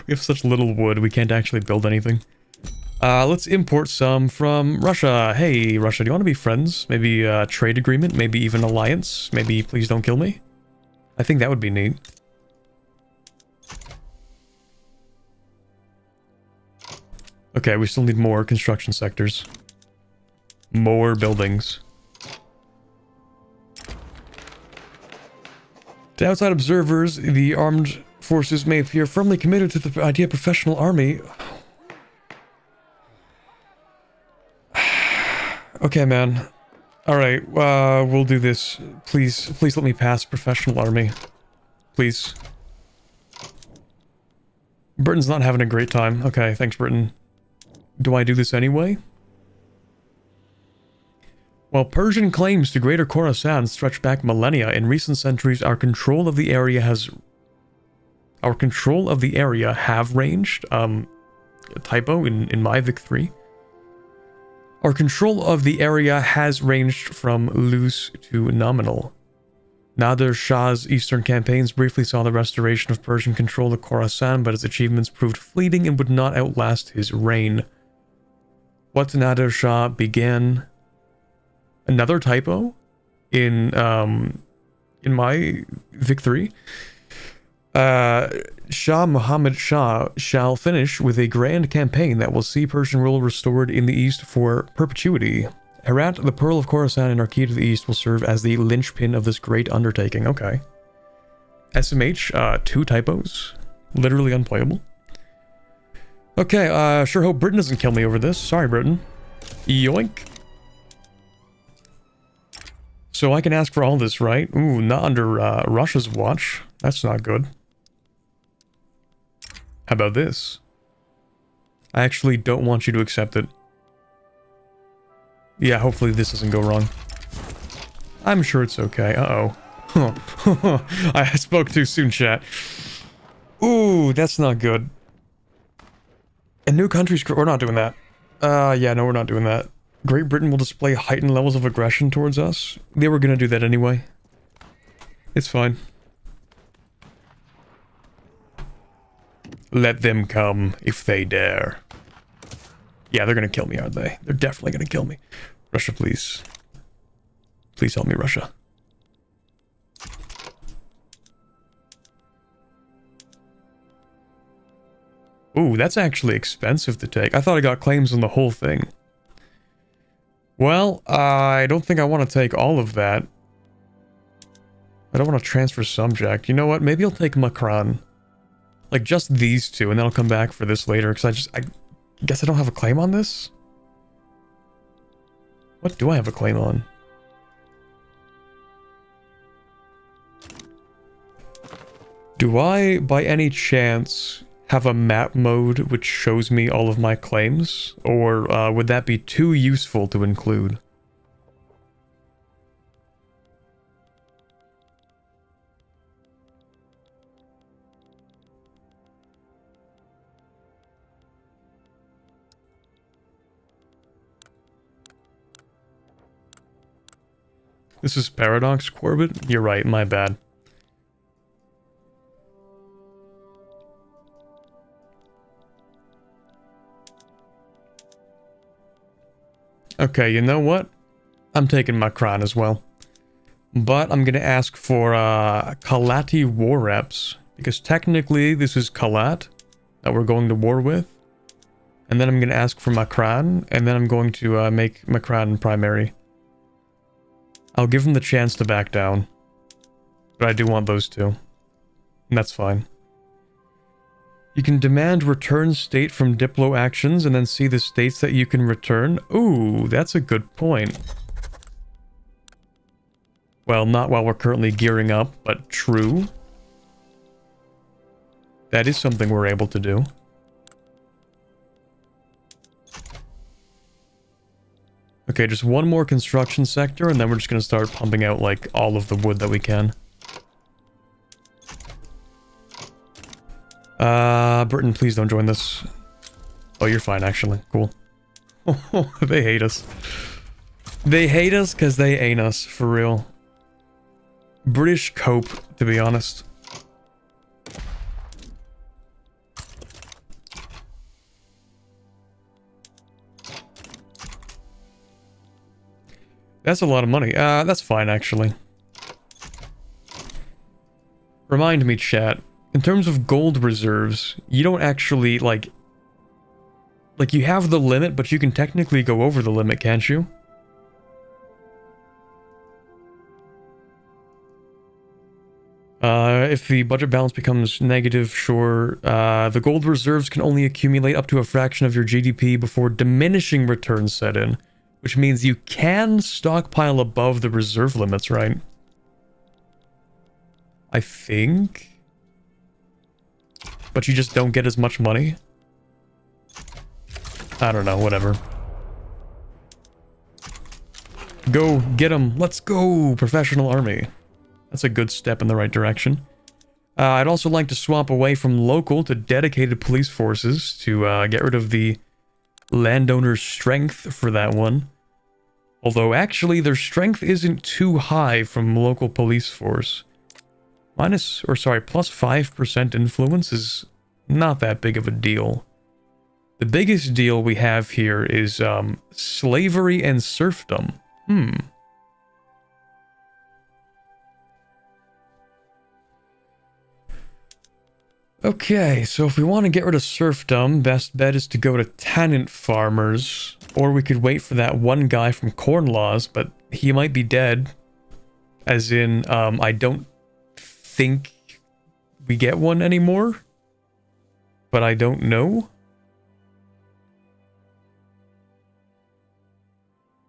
have such little wood, we can't actually build anything. Let's import some from Russia. Hey, Russia, do you want to be friends? Maybe a trade agreement, maybe even alliance? Maybe please don't kill me? I think that would be neat. Okay, we still need more construction sectors. More buildings. To outside observers, the armed forces may appear firmly committed to the idea of professional army. Okay, man. Alright, we'll do this. Please let me pass professional army. Please. Britain's not having a great time. Okay, thanks, Britain. Do I do this anyway? While Persian claims to Greater Khorasan stretch back millennia, in recent centuries our control of the area have ranged. A typo in my Vic 3. Our control of the area has ranged from loose to nominal. Nader Shah's eastern campaigns briefly saw the restoration of Persian control of Khorasan, but his achievements proved fleeting and would not outlast his reign. What Nader Shah began... Another typo in my Vic 3. Shah Muhammad Shah shall finish with a grand campaign that will see Persian rule restored in the east for perpetuity. Herat, the Pearl of Khorasan and our key to the east, will serve as the linchpin of this great undertaking. Okay. SMH, 2 typos. Literally unplayable. Okay, sure hope Britain doesn't kill me over this. Sorry, Britain. Yoink. So I can ask for all this, right? Ooh, not under Russia's watch. That's not good. How about this? I actually don't want you to accept it. Yeah, hopefully this doesn't go wrong. I'm sure it's okay. Uh-oh. I spoke too soon, chat. Ooh, that's not good. And new countries... We're not doing that. Yeah, no, we're not doing that. Great Britain will display heightened levels of aggression towards us. They were gonna do that anyway. It's fine. Let them come, if they dare. Yeah, they're gonna kill me, aren't they? They're definitely gonna kill me. Russia, please. Please help me, Russia. Ooh, that's actually expensive to take. I thought I got claims on the whole thing. Well, I don't think I want to take all of that. I don't want to transfer subject. You know what? Maybe I'll take Macron. Like, just these two, and then I'll come back for this later, because I guess I don't have a claim on this? What do I have a claim on? Do I, by any chance, have a map mode which shows me all of my claims? Or would that be too useful to include? This is Paradox, Corbett? You're right, my bad. Okay, you know what? I'm taking Macron as well. But I'm gonna ask for Kalati war reps, because technically this is Kalat that we're going to war with. And then I'm gonna ask for Macron, and then I'm going to make Macron primary. I'll give him the chance to back down. But I do want those two. And that's fine. You can demand return state from Diplo actions and then see the states that you can return. Ooh, that's a good point. Well, not while we're currently gearing up, but true. That is something we're able to do. Okay, just one more construction sector, and then we're just gonna start pumping out, like, all of the wood that we can. Britain, please don't join this. Oh, you're fine, actually. Cool. They hate us. They hate us because they ain't us, for real. British cope, to be honest. That's a lot of money. That's fine, actually. Remind me, chat. In terms of gold reserves, you don't actually, like, you have the limit, but you can technically go over the limit, can't you? If the budget balance becomes negative, sure. The gold reserves can only accumulate up to a fraction of your GDP before diminishing returns set in. Which means you can stockpile above the reserve limits, right? I think? But you just don't get as much money? I don't know, whatever. Go, get them. Let's go, professional army. That's a good step in the right direction. I'd also like to swap away from local to dedicated police forces to get rid of the landowner's strength for that one. Although, actually, their strength isn't too high from local police force. Plus 5% influence is not that big of a deal. The biggest deal we have here is, slavery and serfdom. Okay, so if we want to get rid of serfdom, best bet is to go to tenant farmers. Or we could wait for that one guy from Corn Laws, but he might be dead. As in, I don't think we get one anymore. But I don't know.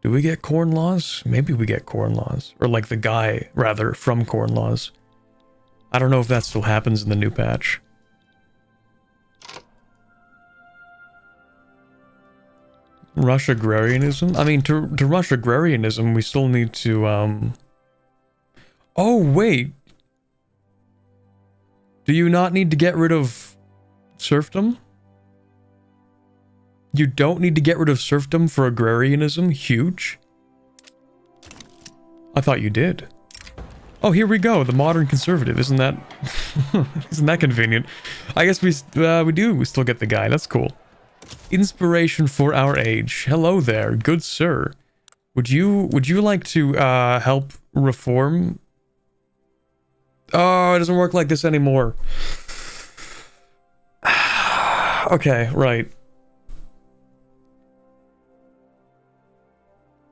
Do we get Corn Laws? Maybe we get Corn Laws. Or like the guy, rather, from Corn Laws. I don't know if that still happens in the new patch. Rush agrarianism? I mean, to rush agrarianism, we still need to, Oh, wait! Do you not need to get rid of serfdom? You don't need to get rid of serfdom for agrarianism? Huge? I thought you did. Oh, here we go, the modern conservative. Isn't that... isn't that convenient? I guess we still get the guy. That's cool. Inspiration for our age. Hello there, good sir. Would you like to help reform? Oh, it doesn't work like this anymore. Okay, right.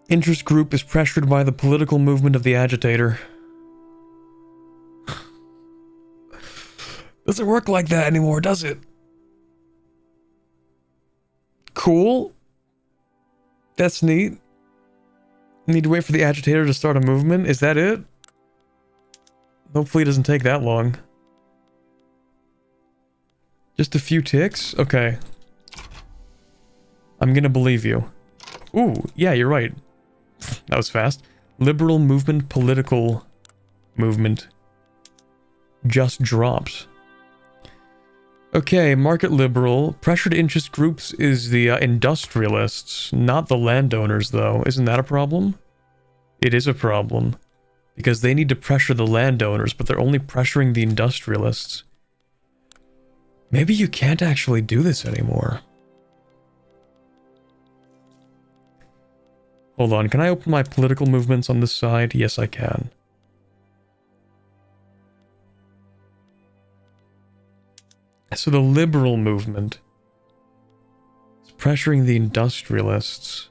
Interest group is pressured by the political movement of the agitator. Doesn't work like that anymore, does it? Cool. That's neat. Need to wait for the agitator to start a movement? Is that it? Hopefully it doesn't take that long. Just a few ticks? Okay. I'm gonna believe you. Ooh, yeah, you're right. That was fast. Liberal movement, political movement. Just dropped. Okay, market liberal. Pressured interest groups is the industrialists, not the landowners, though. Isn't that a problem? It is a problem. Because they need to pressure the landowners, but they're only pressuring the industrialists. Maybe you can't actually do this anymore. Hold on, can I open my political movements on this side? Yes, I can. So the liberal movement is pressuring the industrialists.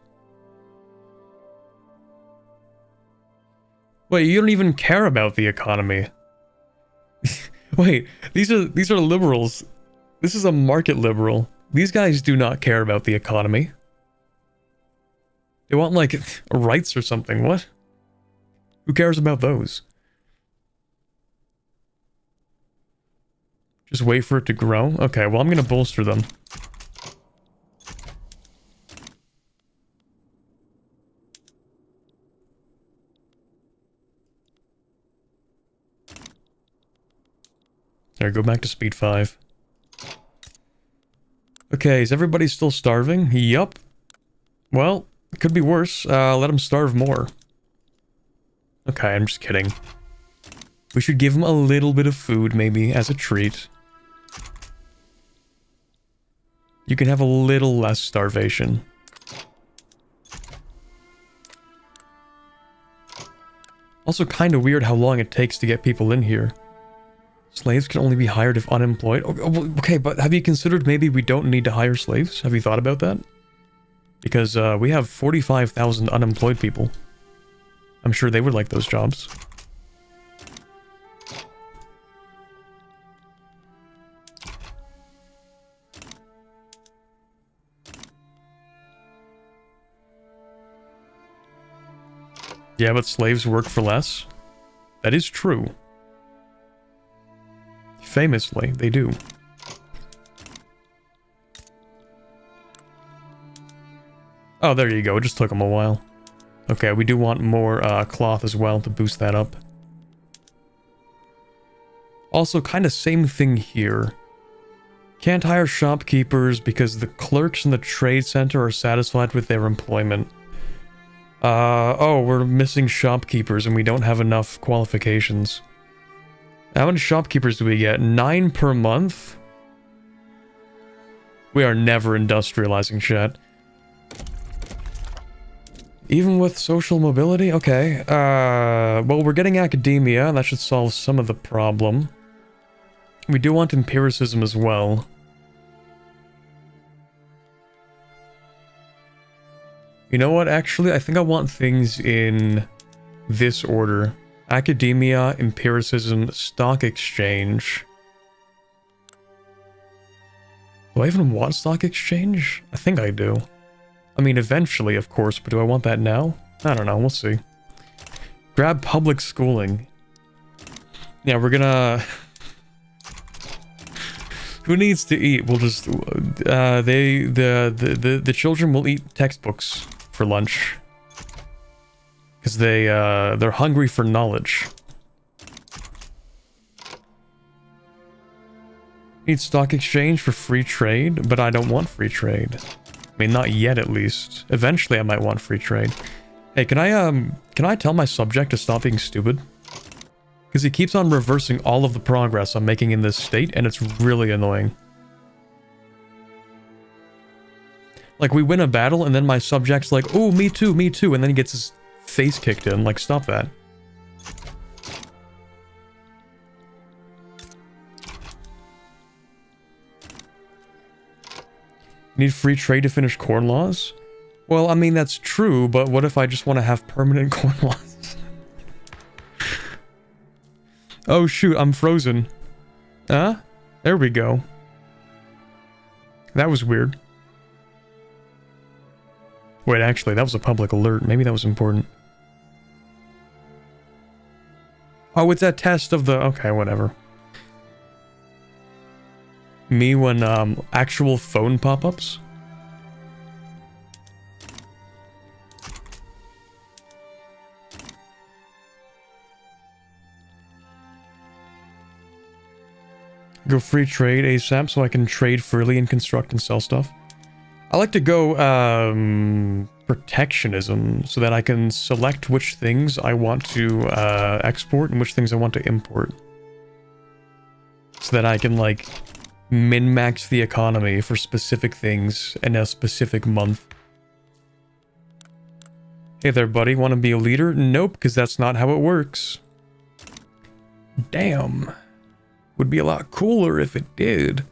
Wait, you don't even care about the economy. Wait, these are liberals. This is a market liberal. These guys do not care about the economy. They want, like, rights or something. What? Who cares about those? Just wait for it to grow? Okay, well, I'm gonna bolster them. There, go back to speed 5. Okay, is everybody still starving? Yup. Well, it could be worse. Let them starve more. Okay, I'm just kidding. We should give them a little bit of food, maybe, as a treat. You can have a little less starvation. Also kind of weird how long it takes to get people in here. Slaves can only be hired if unemployed. Okay, but have you considered maybe we don't need to hire slaves? Have you thought about that? Because we have 45,000 unemployed people. I'm sure they would like those jobs. Yeah, but slaves work for less. That is true. Famously, they do. Oh, there you go. It just took them a while. Okay, we do want more cloth as well to boost that up. Also, kind of same thing here. Can't hire shopkeepers because the clerks in the trade center are satisfied with their employment. Oh, we're missing shopkeepers and we don't have enough qualifications. How many shopkeepers do we get? 9 per month? We are never industrializing shit. Even with social mobility? Okay. Well, we're getting academia, and that should solve some of the problem. We do want empiricism as well. You know what, actually? I think I want things in this order. Academia, empiricism, stock exchange. Do I even want stock exchange? I think I do. I mean, eventually, of course, but do I want that now? I don't know, we'll see. Grab public schooling. Yeah, we're gonna... Who needs to eat? We'll just... the children will eat textbooks for lunch. Because they're hungry for knowledge. Need stock exchange for free trade, but I don't want free trade. I mean, not yet at least. Eventually I might want free trade. Hey, can I tell my subject to stop being stupid? Because he keeps on reversing all of the progress I'm making in this state, and it's really annoying. Like, we win a battle, and then my subject's like, oh, me too, and then he gets his face kicked in. Like, stop that. Need free trade to finish corn laws? Well, I mean, that's true, but what if I just want to have permanent corn laws? Oh shoot, I'm frozen. Huh? There we go. That was weird. Wait, actually, that was a public alert. Maybe that was important. Oh, it's that test of the... Okay, whatever. Me when, actual phone pop-ups? Go free trade ASAP so I can trade freely and construct and sell stuff. I like to go, protectionism so that I can select which things I want to, export and which things I want to import. So that I can, like, min-max the economy for specific things in a specific month. Hey there, buddy. Want to be a leader? Nope, because that's not how it works. Damn. Would be a lot cooler if it did.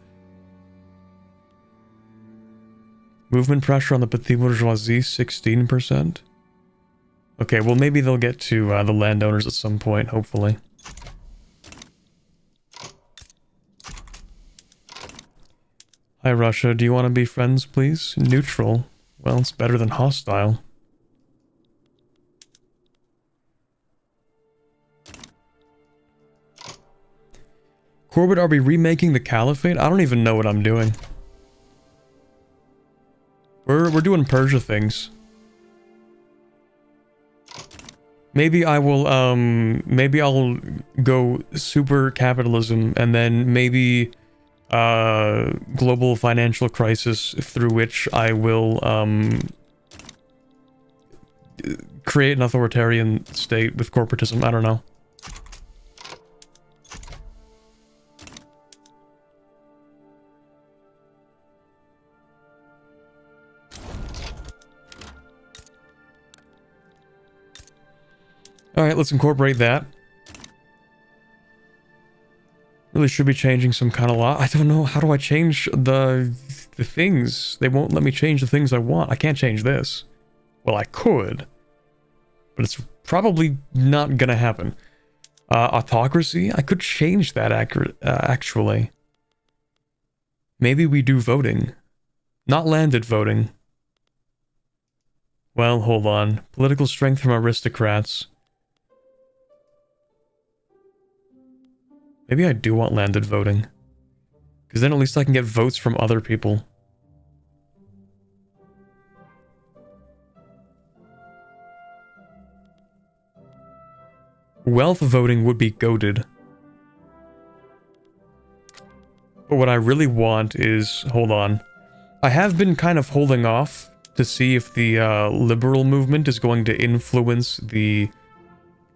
Movement pressure on the Petit Bourgeoisie, 16%. Okay, well maybe they'll get to the landowners at some point, hopefully. Hi Russia, do you want to be friends, please? Neutral. Well, it's better than hostile. Corbett, are we remaking the Caliphate? I don't even know what I'm doing. We're doing Persia things. Maybe I will, maybe I'll go super capitalism and then maybe, global financial crisis through which I will, create an authoritarian state with corporatism. I don't know. Alright, let's incorporate that. Really should be changing some kind of law. I don't know, how do I change the things? They won't let me change the things I want. I can't change this. Well, I could. But it's probably not gonna happen. Autocracy? I could change that actually. Maybe we do voting. Not landed voting. Well, hold on. Political strength from aristocrats. Maybe I do want landed voting. Because then at least I can get votes from other people. Wealth voting would be goated. But what I really want is... Hold on. I have been kind of holding off to see if the liberal movement is going to influence the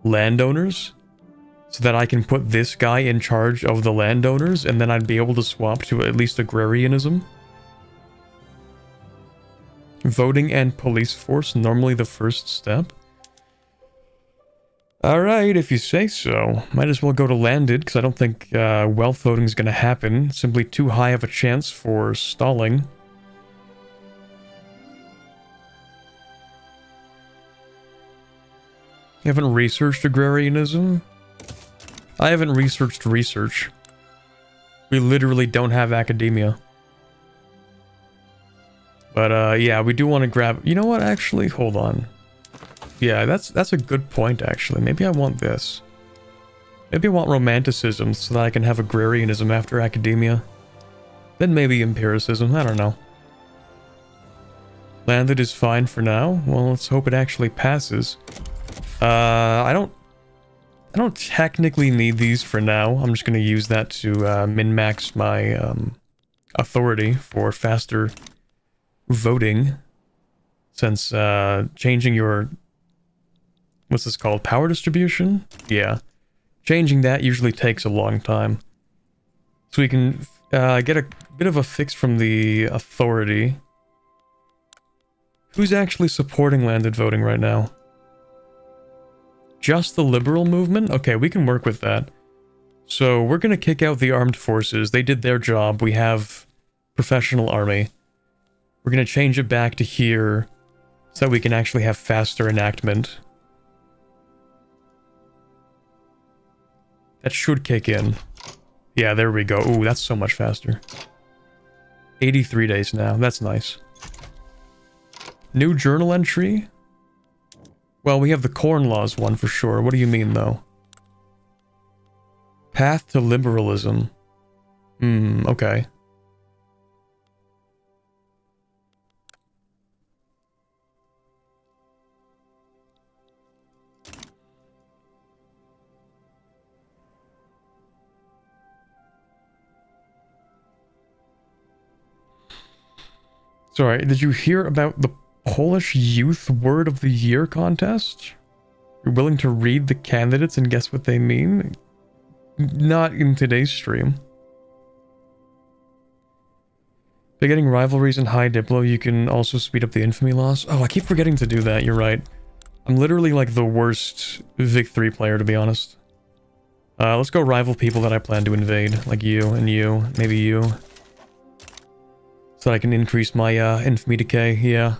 landowners. So that I can put this guy in charge of the landowners, and then I'd be able to swap to at least agrarianism. Voting and police force, normally the first step. Alright, if you say so. Might as well go to landed, because I don't think wealth voting is going to happen. Simply too high of a chance for stalling. You haven't researched agrarianism? I haven't researched research. We literally don't have academia. But, yeah, we do want to grab... You know what, actually? Hold on. Yeah, that's a good point, actually. Maybe I want this. Maybe I want romanticism so that I can have agrarianism after academia. Then maybe empiricism, I don't know. Landed is fine for now. Well, let's hope it actually passes. I don't technically need these for now. I'm just going to use that to min-max my authority for faster voting. Since changing your... What's this called? Power distribution? Yeah. Changing that usually takes a long time. So we can get a bit of a fix from the authority. Who's actually supporting landed voting right now? Just the liberal movement? Okay, we can work with that. So we're gonna kick out the armed forces. They did their job. We have professional army. We're going to change it back to here so that we can actually have faster enactment. That should kick in. Yeah, there we go. Ooh, that's so much faster. 83 days now. That's nice. New journal entry? Well, we have the Corn Laws one for sure. What do you mean, though? Path to liberalism. Okay. Sorry, did you hear about the Polish Youth Word of the Year contest? You're willing to read the candidates and guess what they mean? Not in today's stream. By getting rivalries and high diplo, you can also speed up the infamy loss. Oh, I keep forgetting to do that, you're right. I'm literally like the worst Vic 3 player, to be honest. Let's go rival people that I plan to invade, like you, maybe you. So that I can increase my infamy decay, yeah.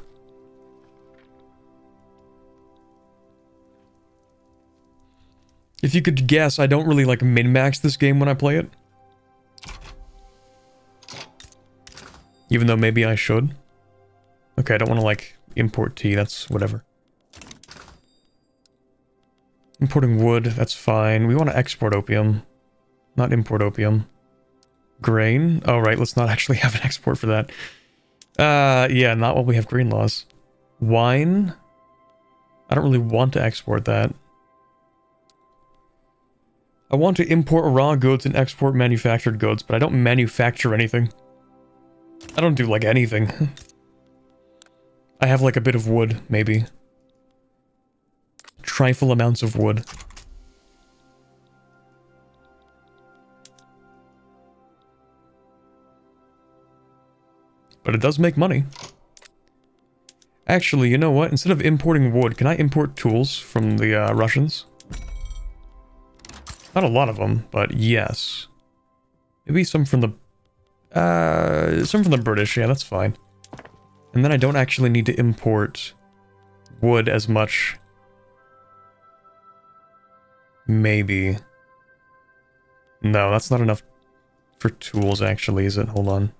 If you could guess, I don't really like min-max this game when I play it. Even though maybe I should. Okay, I don't want to like import tea, that's whatever. Importing wood, that's fine. We want to export opium, not import opium. Grain? Oh, right, let's not actually have an export for that. Yeah, not while we have green laws. Wine? I don't really want to export that. I want to import raw goods and export manufactured goods, but I don't manufacture anything. I don't do, like, anything. I have, like, a bit of wood, maybe. Trifle amounts of wood. But it does make money. Actually, you know what? Instead of importing wood, can I import tools from the Russians? Not a lot of them, but yes. Maybe some from the British, yeah, that's fine. And then I don't actually need to import wood as much. Maybe. No, that's not enough for tools, actually, is it? Hold on.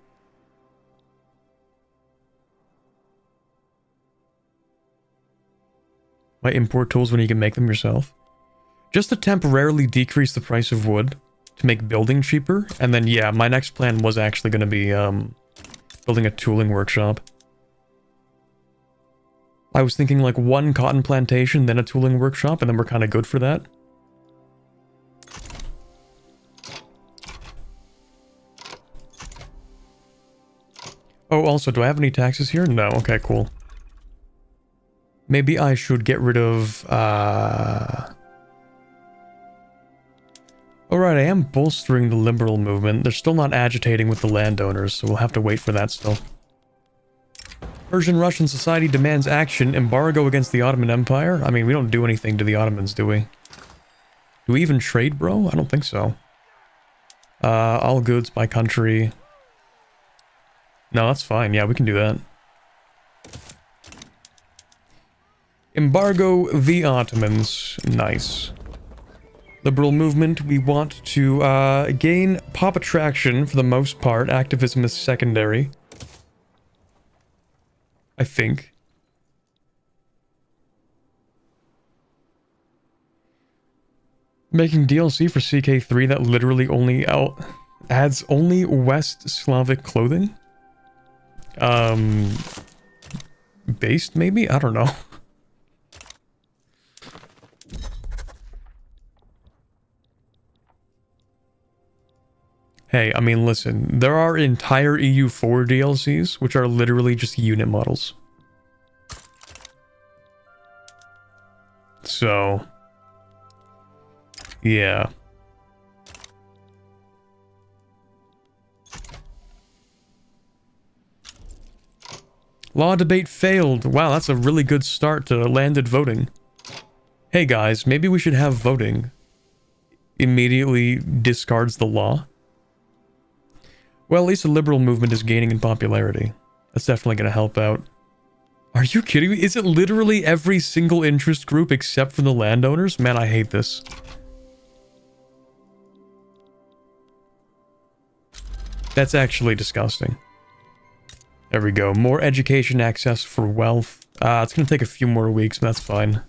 Why import tools when you can make them yourself? Just to temporarily decrease the price of wood to make building cheaper. And then, yeah, my next plan was actually going to be building a tooling workshop. I was thinking like one cotton plantation, then a tooling workshop, and then we're kind of good for that. Oh, also, do I have any taxes here? No. Okay, cool. Maybe I should get rid of, Alright, I am bolstering the liberal movement. They're still not agitating with the landowners, so we'll have to wait for that still. Persian-Russian society demands action. Embargo against the Ottoman Empire? I mean, we don't do anything to the Ottomans, do we? Do we even trade, bro? I don't think so. All goods by country. No, that's fine. Yeah, we can do that. Embargo the Ottomans. Nice. Liberal movement, we want to gain pop attraction for the most part. Activism is secondary. I think. Making DLC for CK3 that literally only adds only West Slavic clothing? Based maybe? I don't know. Hey, I mean, listen, there are entire EU4 DLCs, which are literally just unit models. So, yeah. Law debate failed. Wow, that's a really good start to landed voting. Hey guys, maybe we should have voting. Immediately discards the law. Well, at least the liberal movement is gaining in popularity. That's definitely going to help out. Are you kidding me? Is it literally every single interest group except for the landowners? Man, I hate this. That's actually disgusting. There we go. More education access for wealth. It's going to take a few more weeks, but that's fine.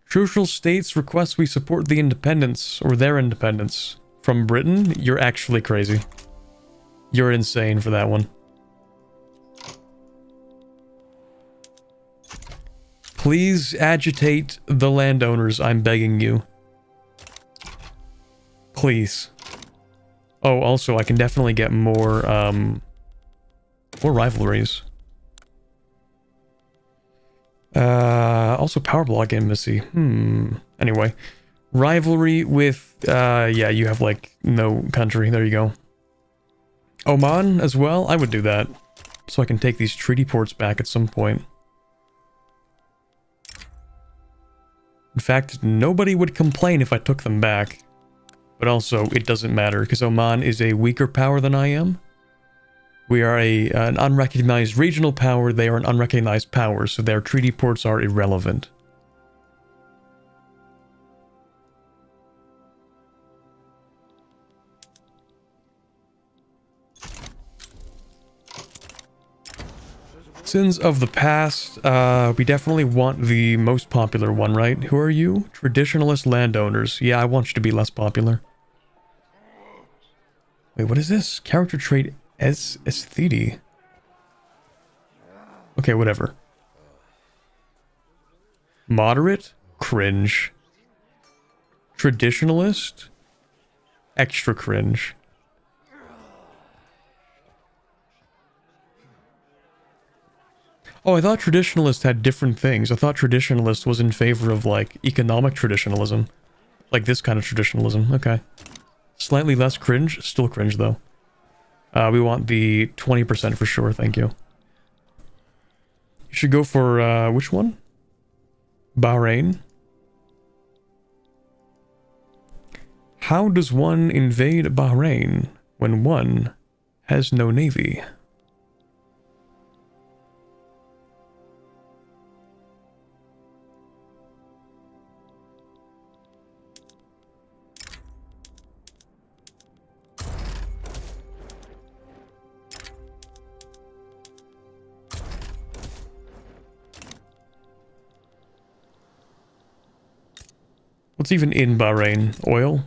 Crucial states request we support the independence, or their independence. From Britain? You're actually crazy. You're insane for that one. Please agitate the landowners, I'm begging you. Please. Oh, also, I can definitely get more rivalries. Also power block embassy. Anyway. Rivalry with, yeah, you have, like, no country. There you go. Oman as well? I would do that. So I can take these treaty ports back at some point. In fact, nobody would complain if I took them back. But also, it doesn't matter, because Oman is a weaker power than I am. We are an unrecognized regional power, they are an unrecognized power, so their treaty ports are irrelevant. Sins of the past, we definitely want the most popular one, right? Who are you? Traditionalist landowners. Yeah, I want you to be less popular. Wait, what is this? Character trait aesthete. Okay, whatever. Moderate? Cringe. Traditionalist? Extra cringe. Oh, I thought traditionalist had different things. I thought traditionalist was in favor of, like, economic traditionalism. Like this kind of traditionalism. Okay. Slightly less cringe. Still cringe, though. We want the 20% for sure, thank you. You should go for, which one? Bahrain. How does one invade Bahrain when one has no navy? What's even in Bahrain? Oil?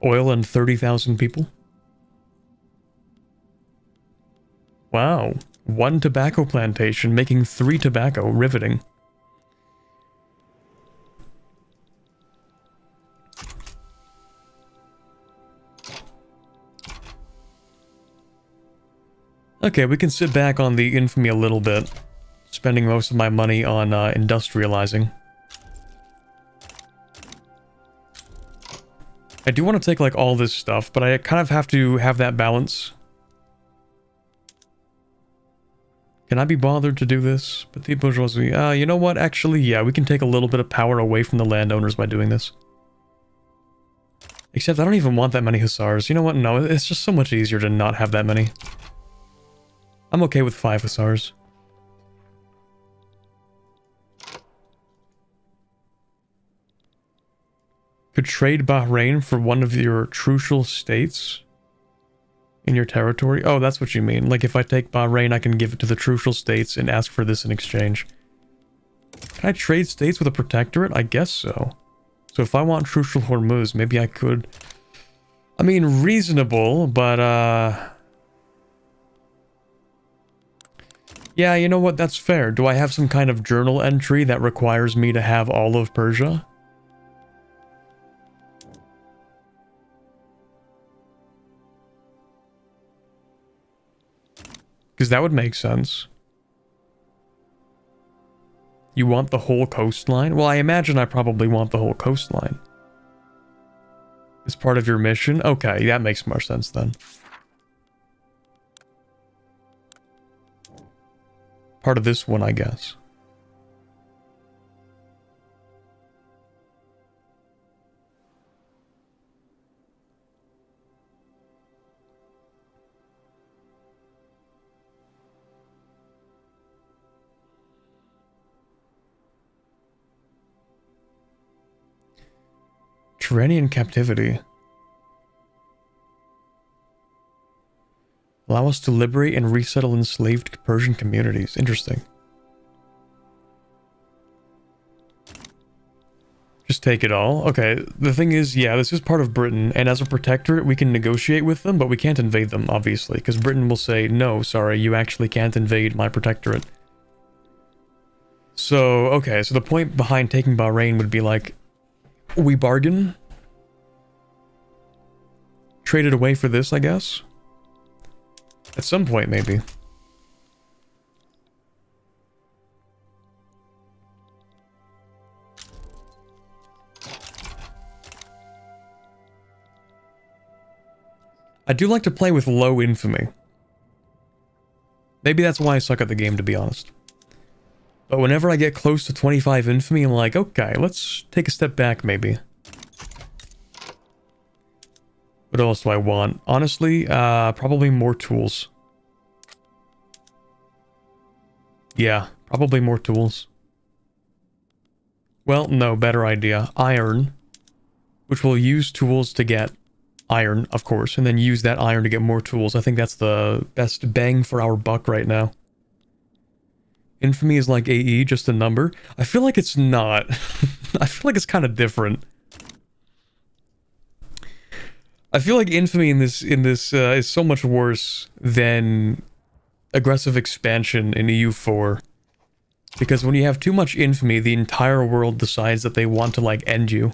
Oil and 30,000 people? Wow. One tobacco plantation making 3 tobacco. Riveting. Okay, we can sit back on the infamy a little bit. Spending most of my money on industrializing. I do want to take like all this stuff, but I kind of have to have that balance. Can I be bothered to do this? Petite bourgeoisie. You know what? Actually, yeah, we can take a little bit of power away from the landowners by doing this. Except I don't even want that many hussars. You know what? No, it's just so much easier to not have that many. I'm okay with 5 hussars. Could trade Bahrain for one of your crucial states in your territory? Oh, that's what you mean. Like if I take Bahrain, I can give it to the crucial states and ask for this in exchange. Can I trade states with a protectorate? I guess so. So if I want crucial Hormuz, maybe I could. I mean, reasonable, but yeah, you know what? That's fair. Do I have some kind of journal entry that requires me to have all of Persia? Because that would make sense. You want the whole coastline? Well, I imagine I probably want the whole coastline. It's part of your mission? Okay, that makes more sense then. Part of this one, I guess. Mediterranean captivity. Allow us to liberate and resettle enslaved Persian communities. Interesting. Just take it all. Okay, the thing is, yeah, this is part of Britain, and as a protectorate, we can negotiate with them, but we can't invade them, obviously, because Britain will say, no, sorry, you actually can't invade my protectorate. So, okay, so the point behind taking Bahrain would be like, we bargain, trade it away for this, I guess? At some point, maybe. I do like to play with low infamy. Maybe that's why I suck at the game, to be honest. But whenever I get close to 25 infamy, I'm like, okay, let's take a step back, maybe. What else do I want? Honestly, probably more tools. Yeah, probably more tools. Well, no, better idea. Iron, which we'll use tools to get iron, of course, and then use that iron to get more tools. I think that's the best bang for our buck right now. Infamy is like AE, just a number. I feel like it's not. I feel like it's kind of different. I feel like infamy in this is so much worse than aggressive expansion in EU4. Because when you have too much infamy, the entire world decides that they want to, like, end you.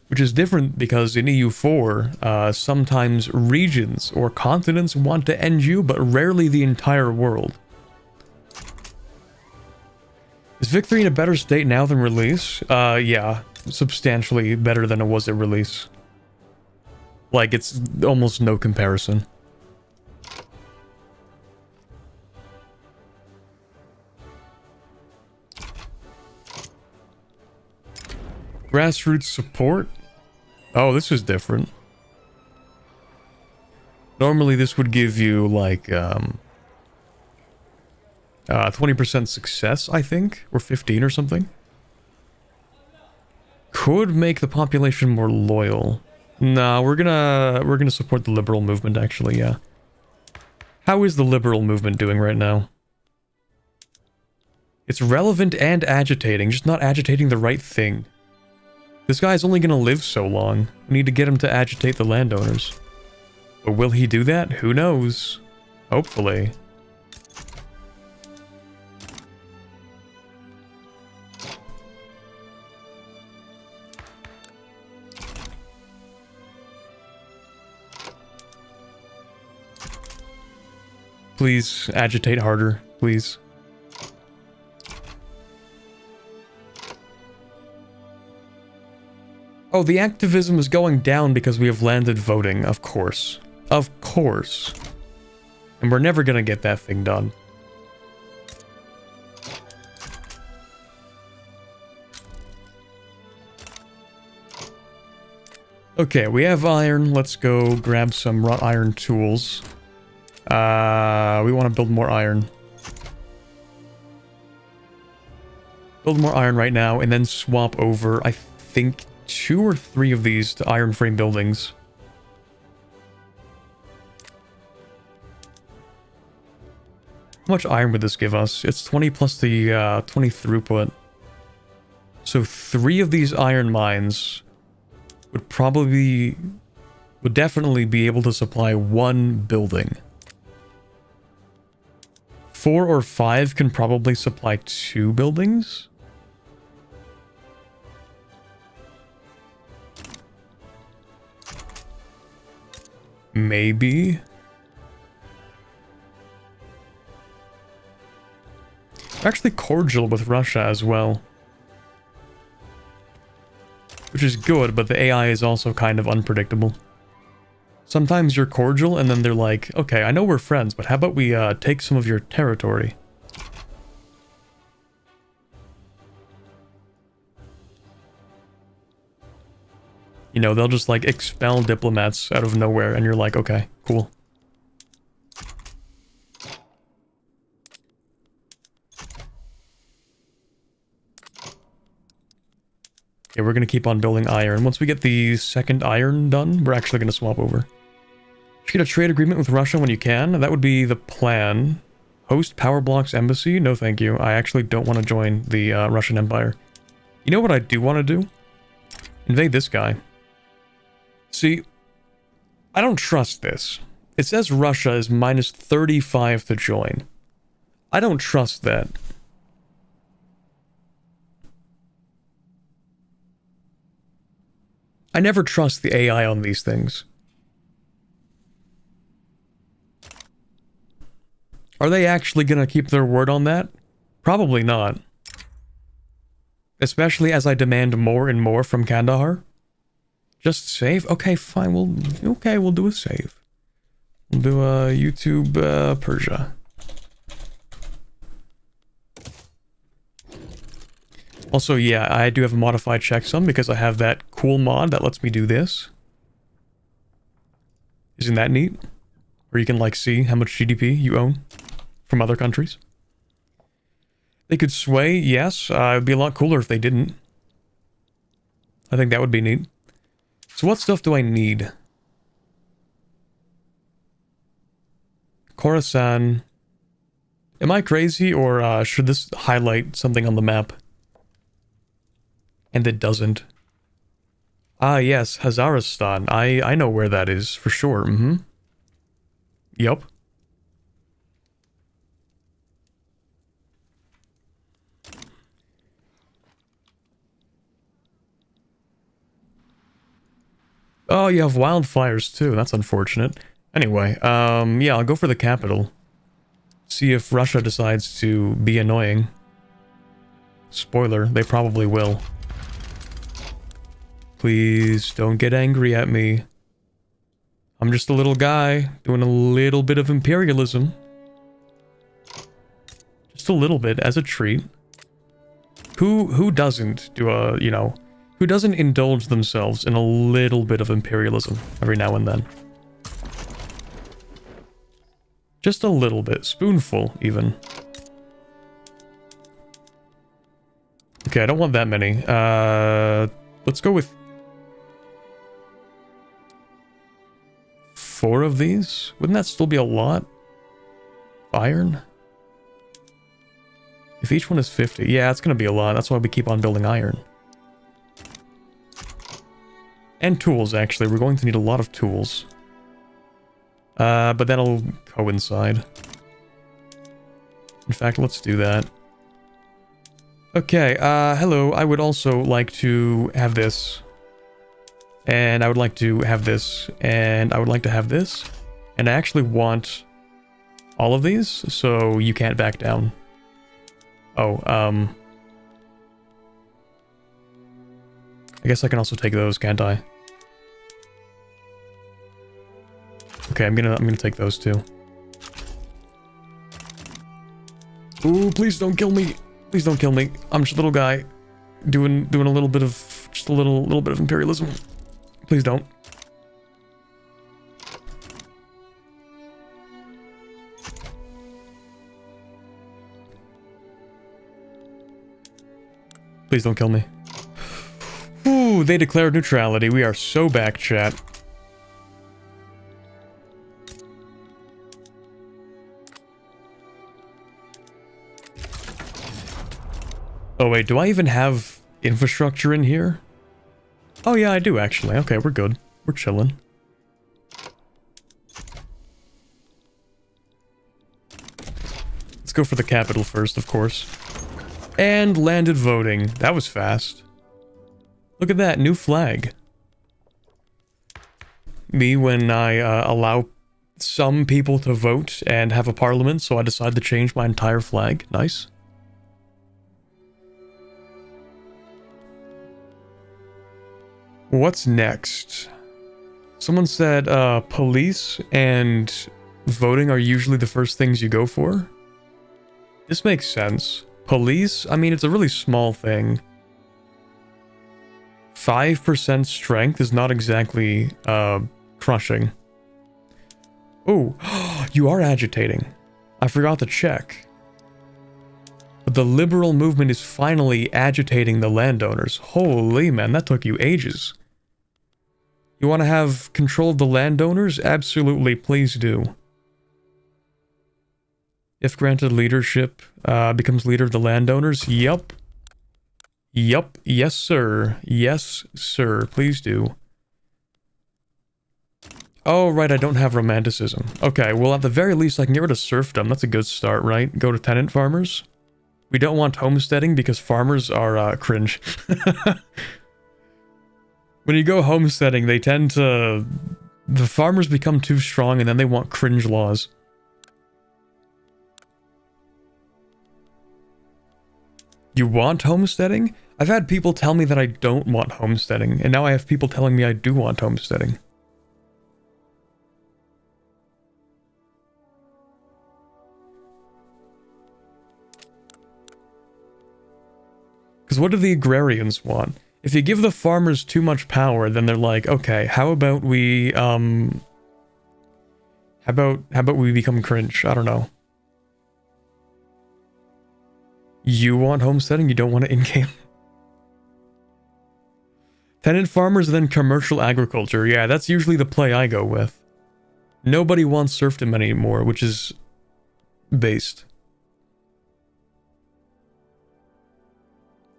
Which is different because in EU4, sometimes regions or continents want to end you, but rarely the entire world. Is victory in a better state now than release? Yeah, substantially better than it was at release. Like, it's almost no comparison. Grassroots support? Oh, this is different. Normally this would give you, like, 20% success, I think? Or 15 or something? Could make the population more loyal. Nah, we're gonna support the liberal movement, actually, yeah. How is the liberal movement doing right now? It's relevant and agitating, just not agitating the right thing. This guy's only gonna live so long. We need to get him to agitate the landowners. But will he do that? Who knows? Hopefully. Please agitate harder, please. Oh, the activism is going down because we have landed voting, of course. Of course. And we're never gonna get that thing done. Okay, we have iron. Let's go grab some wrought iron tools. We want to build more iron. Build more iron right now, and then swap over, I think, 2 or 3 of these to iron frame buildings. How much iron would this give us? It's 20 plus the 20 throughput. So 3 of these iron mines would definitely be able to supply 1 building. 4 or 5 can probably supply 2 buildings. Maybe. We're actually cordial with Russia as well. Which is good, but the AI is also kind of unpredictable. Sometimes you're cordial, and then they're like, okay, I know we're friends, but how about we take some of your territory? You know, they'll just, like, expel diplomats out of nowhere, and you're like, okay, cool. Yeah, we're going to keep on building iron. Once we get the second iron done, we're actually going to swap over. You get a trade agreement with Russia when you can. That would be the plan. Host Power Block's embassy? No, thank you. I actually don't want to join the Russian Empire. You know what I do want to do? Invade this guy. See, I don't trust this. It says Russia is minus 35 to join. I don't trust that. I never trust the AI on these things. Are they actually gonna keep their word on that? Probably not. Especially as I demand more and more from Kandahar. Just save? Okay, fine. We'll do a save. We'll do a YouTube Persia. Also, yeah, I do have a modified checksum because I have that cool mod that lets me do this. Isn't that neat? Where you can, like, see how much GDP you own from other countries. They could sway, yes. It'd be a lot cooler if they didn't. I think that would be neat. So what stuff do I need? Khorasan. Am I crazy, or should this highlight something on the map? And it doesn't. Ah, yes, Hazaristan. I know where that is, for sure. Mm-hmm. Yup. Oh, you have wildfires too. That's unfortunate. Anyway, yeah, I'll go for the capital. See if Russia decides to be annoying. Spoiler, they probably will. Please don't get angry at me. I'm just a little guy doing a little bit of imperialism. Just a little bit as a treat. Who doesn't do a, you know, who doesn't indulge themselves in a little bit of imperialism every now and then? Just a little bit. Spoonful, even. Okay, I don't want that many. Let's go with 4 of these. Wouldn't that still be a lot? Iron? If each one is 50. Yeah, it's gonna be a lot. That's why we keep on building iron. And tools, actually. We're going to need a lot of tools. But that'll coincide. In fact, let's do that. Okay, hello. I would also like to have this. And I would like to have this. And I would like to have this. And I actually want all of these, so you can't back down. Oh, I guess I can also take those, can't I? Okay, I'm gonna take those too. Ooh, please don't kill me. Please don't kill me. I'm just a little guy doing a little bit of just a little bit of imperialism. Please don't. Please don't kill me. Ooh, they declared neutrality. We are so back, chat. Oh wait, do I even have infrastructure in here? Oh yeah, I do actually. Okay, we're good. We're chilling. Let's go for the capital first, of course. And landed voting. That was fast. Look at that, new flag. Me when I allow some people to vote and have a parliament, so I decide to change my entire flag. Nice. What's next? Someone said police and voting are usually the first things you go for. This makes sense. Police, I mean, it's a really small thing. 5% strength is not exactly crushing. Oh, you are agitating. I forgot to check. But the liberal movement is finally agitating the landowners. Holy man, that took you ages. You want to have control of the landowners? Absolutely, please do. If granted leadership, becomes leader of the landowners? Yup. Yup. Yes, sir. Yes, sir. Please do. Oh, right, I don't have romanticism. Okay, well, at the very least, I can get rid of serfdom. That's a good start, right? Go to tenant farmers. We don't want homesteading because farmers are, cringe. When you go homesteading, they tend to... The farmers become too strong and then they want cringe laws. You want homesteading? I've had people tell me that I don't want homesteading, and now I have people telling me I do want homesteading. Because what do the agrarians want? If you give the farmers too much power, then they're like, okay, how about we, how about we become cringe? I don't know. You want homesteading? You don't want it in-game? Tenant farmers, then commercial agriculture. Yeah, that's usually the play I go with. Nobody wants serfdom anymore, which is based.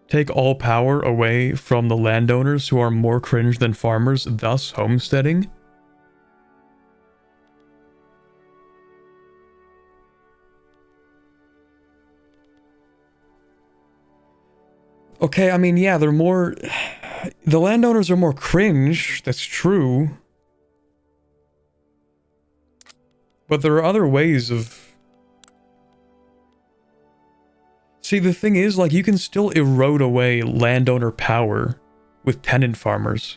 Take all power away from the landowners who are more cringe than farmers, thus homesteading. Okay, I mean, yeah, they're more... The landowners are more cringe, that's true. But there are other ways of... See, the thing is, like, you can still erode away landowner power with tenant farmers.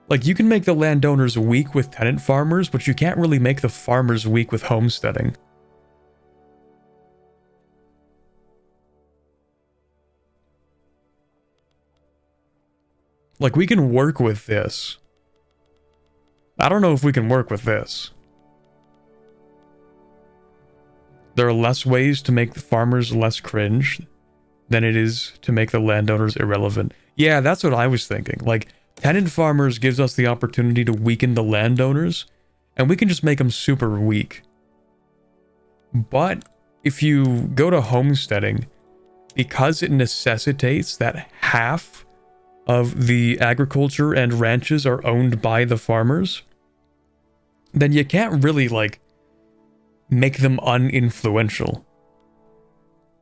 Like, you can make the landowners weak with tenant farmers, but you can't really make the farmers weak with homesteading. Like, we can work with this. I don't know if we can work with this. There are less ways to make the farmers less cringe than it is to make the landowners irrelevant. Yeah, that's what I was thinking. Like, tenant farmers gives us the opportunity to weaken the landowners, and we can just make them super weak. But if you go to homesteading, because it necessitates that half of the agriculture and ranches are owned by the farmers, then you can't really, like, make them uninfluential.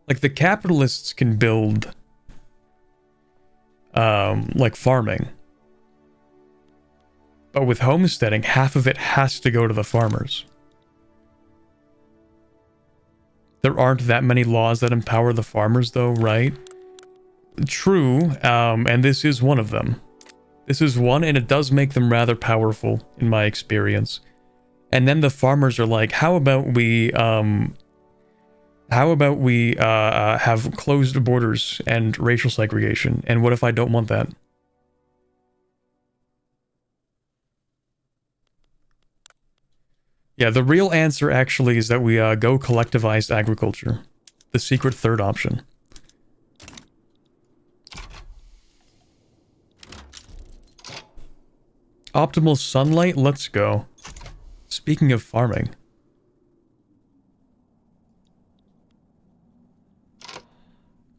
Like, the capitalists can build, like, farming. But with homesteading, half of it has to go to the farmers. There aren't that many laws that empower the farmers, though, right? True, and this is one of them. This is one, and it does make them rather powerful, in my experience. And then the farmers are like, how about we have closed borders and racial segregation? And what if I don't want that? Yeah, the real answer actually is that we go collectivized agriculture. The secret third option. Optimal sunlight? Let's go. Speaking of farming.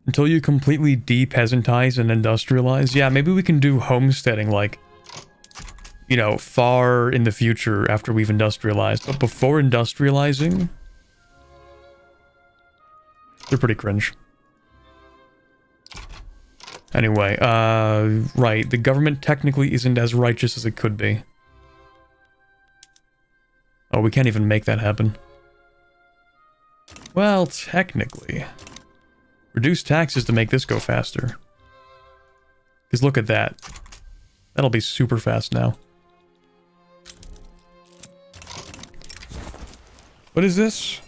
Until you completely de-peasantize and industrialize? Yeah, maybe we can do homesteading, like, you know, far in the future after we've industrialized. But before industrializing, they're pretty cringe. Anyway, right, the government technically isn't as righteous as it could be. Oh, we can't even make that happen. Well, technically. Reduce taxes to make this go faster. Because look at that. That'll be super fast now. What is this?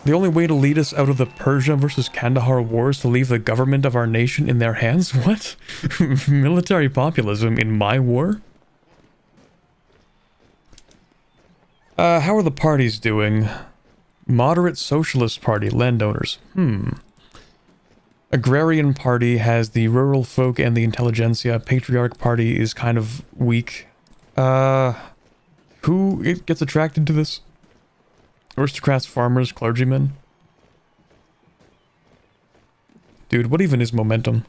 The only way to lead us out of the Persia versus Kandahar war is to leave the government of our nation in their hands? What? Military populism in my war? How are the parties doing? Moderate Socialist Party, landowners. Agrarian Party has the rural folk and the intelligentsia. Patriarch Party is kind of weak. Who gets attracted to this? Aristocrats, farmers, clergymen. Dude, what even is momentum?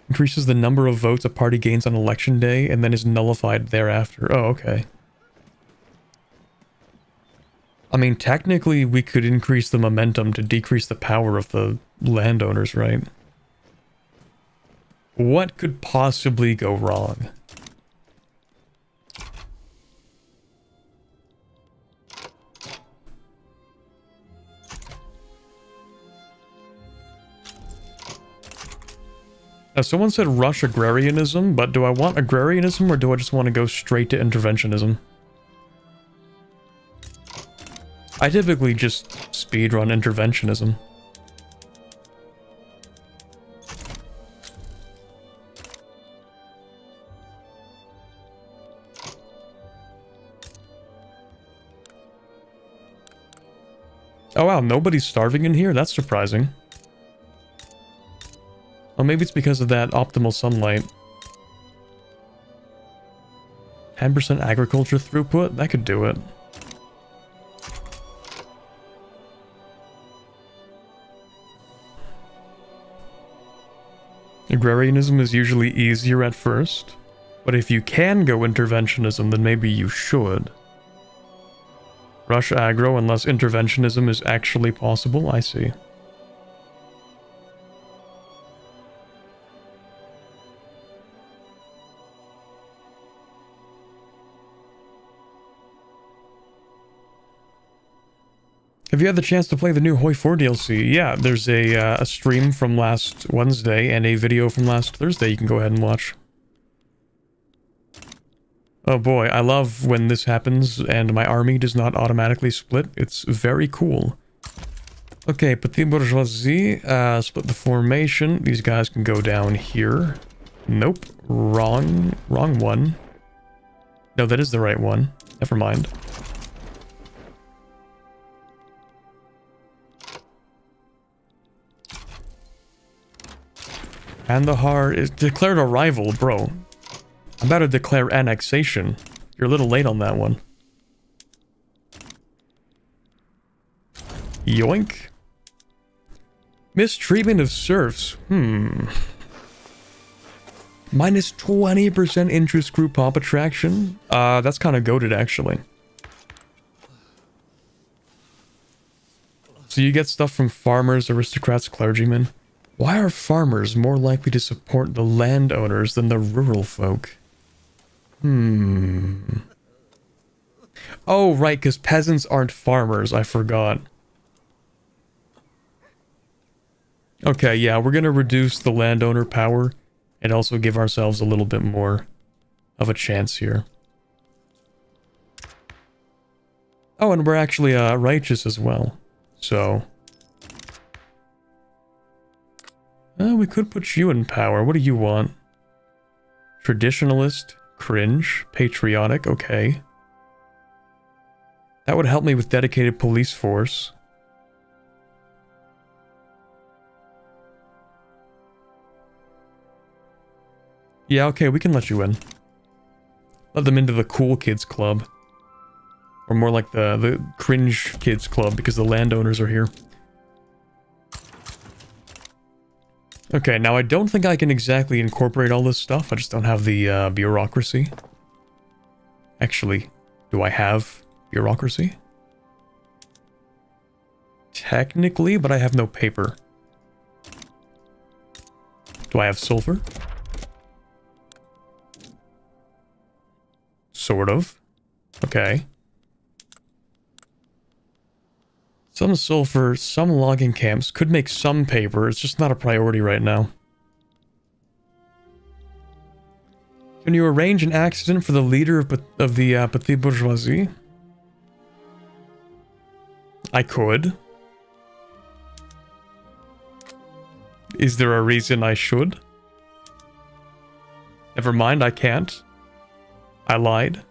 Increases the number of votes a party gains on election day and then is nullified thereafter. Oh, okay. I mean, technically we could increase the momentum to decrease the power of the landowners, right? What could possibly go wrong? Now, someone said rush agrarianism, but do I want agrarianism or do I just want to go straight to interventionism? I typically just speedrun interventionism. Oh wow, nobody's starving in here? That's surprising. Oh, maybe it's because of that optimal sunlight. 10% agriculture throughput? That could do it. Agrarianism is usually easier at first, but if you can go interventionism, then maybe you should. Rush aggro unless interventionism is actually possible? I see. Have you had the chance to play the new Hoi 4 DLC? Yeah, there's a stream from last Wednesday and a video from last Thursday you can go ahead and watch. Oh boy, I love when this happens and my army does not automatically split. It's very cool. Okay, Petit Bourgeoisie, split the formation. These guys can go down here. Nope, wrong one. No, that is the right one. Never mind. Kandahar is declared a rival, bro. I'm about to declare annexation. You're a little late on that one. Yoink. Mistreatment of serfs. Minus 20% interest group pop attraction. That's kind of goated, actually. So you get stuff from farmers, aristocrats, clergymen. Why are farmers more likely to support the landowners than the rural folk? Oh, right, because peasants aren't farmers. I forgot. Okay, yeah, we're going to reduce the landowner power and also give ourselves a little bit more of a chance here. Oh, and we're actually righteous as well. So... we could put you in power. What do you want? Traditionalist? Cringe? Patriotic? Okay. That would help me with dedicated police force. Yeah, okay, we can let you in. Let them into the cool kids club. Or more like the cringe kids club, because the landowners are here. Okay, now I don't think I can exactly incorporate all this stuff. I just don't have the bureaucracy. Actually, do I have bureaucracy? Technically, but I have no paper. Do I have sulfur? Sort of. Okay. Some sulfur, some logging camps. Could make some paper, it's just not a priority right now. Can you arrange an accident for the leader of the Petit Bourgeoisie? I could. Is there a reason I should? Never mind, I can't. I lied.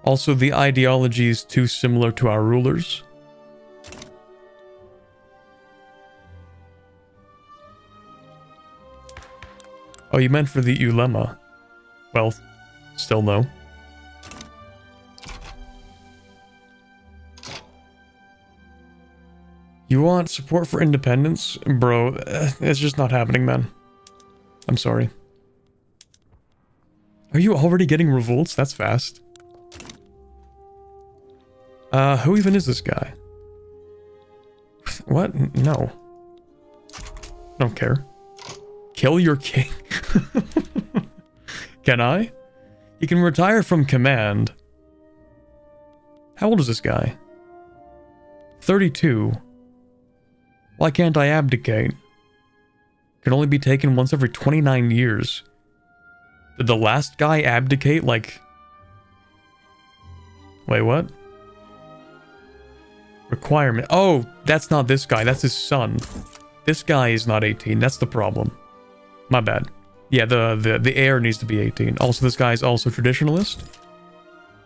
Also, the ideology is too similar to our rulers. Oh, you meant for the ulema. Well, still no. You want support for independence? Bro, it's just not happening, man. I'm sorry. Are you already getting revolts? That's fast. Who even is this guy? What? No. Don't care. Kill your king. Can I? He can retire from command. How old is this guy? 32. Why can't I abdicate? Can only be taken once every 29 years. Did the last guy abdicate, like... Wait, what? Requirement. Oh, that's not this guy. That's his son. This guy is not 18. That's the problem. My bad. Yeah, the heir needs to be 18. Also, this guy is also traditionalist.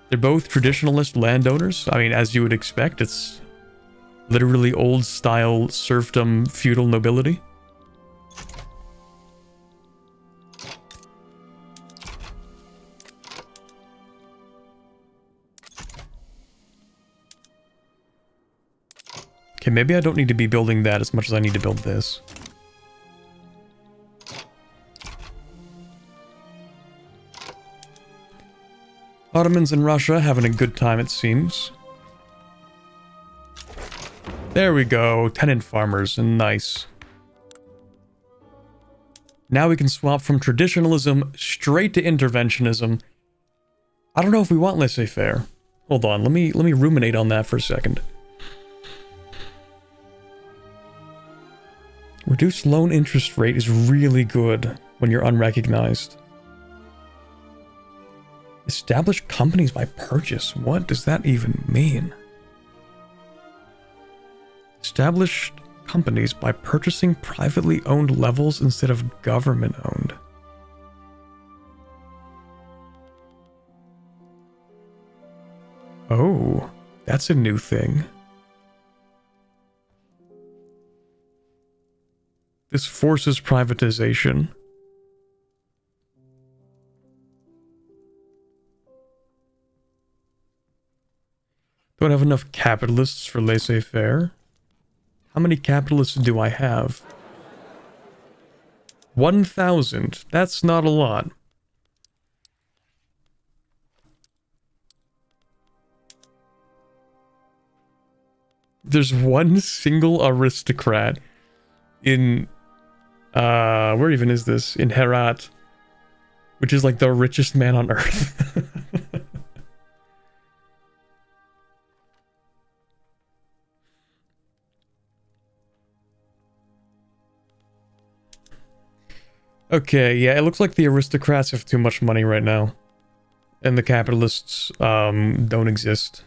They're both traditionalist landowners. I mean, as you would expect, it's literally old-style serfdom feudal nobility. Okay, maybe I don't need to be building that as much as I need to build this. Ottomans in Russia having a good time, it seems. There we go, tenant farmers, nice. Now we can swap from traditionalism straight to interventionism. I don't know if we want laissez-faire. Hold on, let me ruminate on that for a second. Reduced loan interest rate is really good when you're unrecognized. Establish companies by purchase. What does that even mean? Established companies by purchasing privately owned levels instead of government owned. Oh, that's a new thing. This forces privatization. Don't have enough capitalists for laissez-faire. How many capitalists do I have? 1,000. That's not a lot. There's one single aristocrat in... where even is this? In Herat. Which is like the richest man on earth. Okay, yeah, it looks like the aristocrats have too much money right now. And the capitalists, don't exist.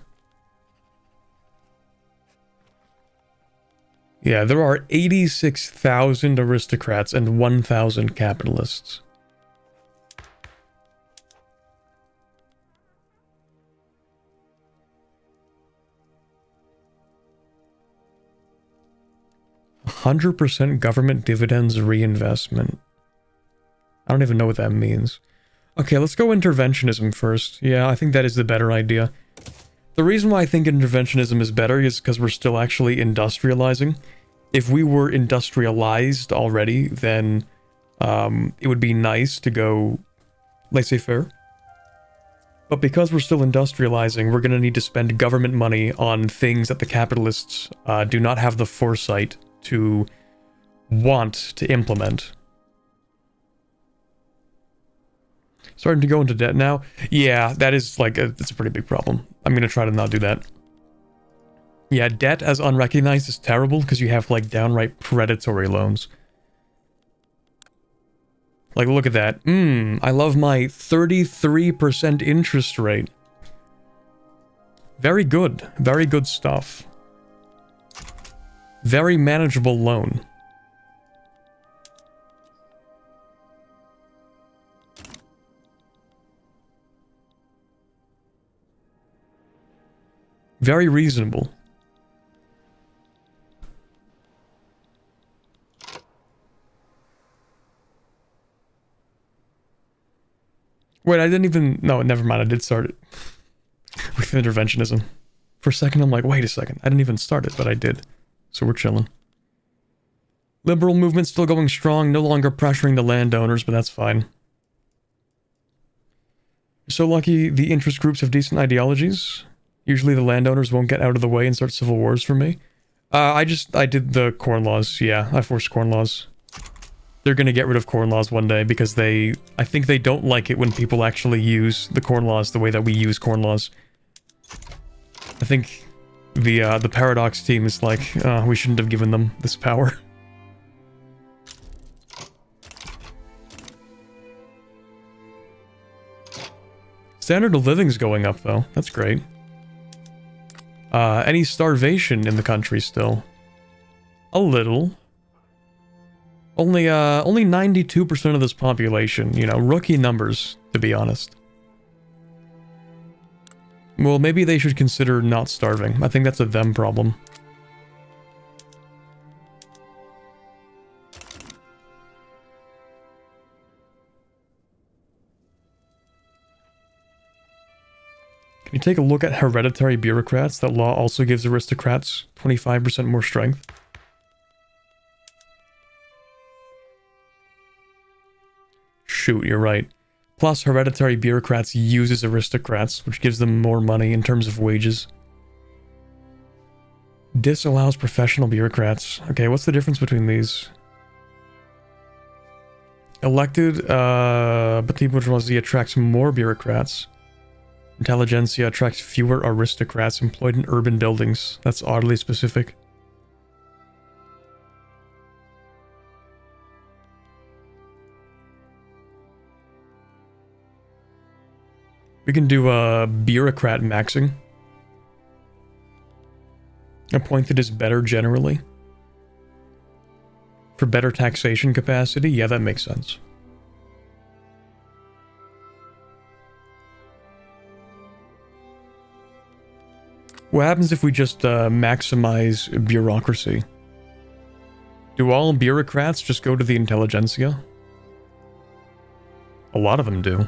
Yeah, there are 86,000 aristocrats and 1,000 capitalists. %100% government dividends reinvestment. I don't even know what that means. Okay, let's go interventionism first. Yeah, I think that is the better idea. The reason why I think interventionism is better is because we're still actually industrializing. If we were industrialized already, then it would be nice to go laissez-faire. But because we're still industrializing, we're going to need to spend government money on things that the capitalists do not have the foresight to want to implement. Starting to go into debt now? Yeah, that is like, it's a pretty big problem. I'm going to try to not do that. Yeah, debt as unrecognized is terrible because you have like downright predatory loans. Like, look at that. I love my 33% interest rate. Very good. Very good stuff. Very manageable loan. Very reasonable. Wait, I didn't even... No, never mind. I did start it. With interventionism. For a second, I'm like, wait a second. I didn't even start it, but I did. So we're chilling. Liberal movement still going strong. No longer pressuring the landowners, but that's fine. So lucky the interest groups have decent ideologies. Usually the landowners won't get out of the way and start civil wars for me. I did the corn laws. Yeah, I forced corn laws. They're gonna get rid of corn laws one day because I think they don't like it when people actually use the corn laws the way that we use corn laws. I think the Paradox team is like, we shouldn't have given them this power. Standard of living's going up though. That's great. Any starvation in the country still? A little. Only 92% of this population, you know, rookie numbers, to be honest. Well, maybe they should consider not starving. I think that's a them problem. Can you take a look at hereditary bureaucrats? That law also gives aristocrats 25% more strength. Shoot, you're right. Plus, hereditary bureaucrats uses aristocrats, which gives them more money in terms of wages. Disallows professional bureaucrats. Okay, what's the difference between these? Elected, petit bourgeoisie attracts more bureaucrats. Intelligentsia attracts fewer aristocrats employed in urban buildings. That's oddly specific. We can do bureaucrat maxing. A point that is better generally. For better taxation capacity? Yeah, that makes sense. What happens if we just maximize bureaucracy? Do all bureaucrats just go to the intelligentsia? A lot of them do.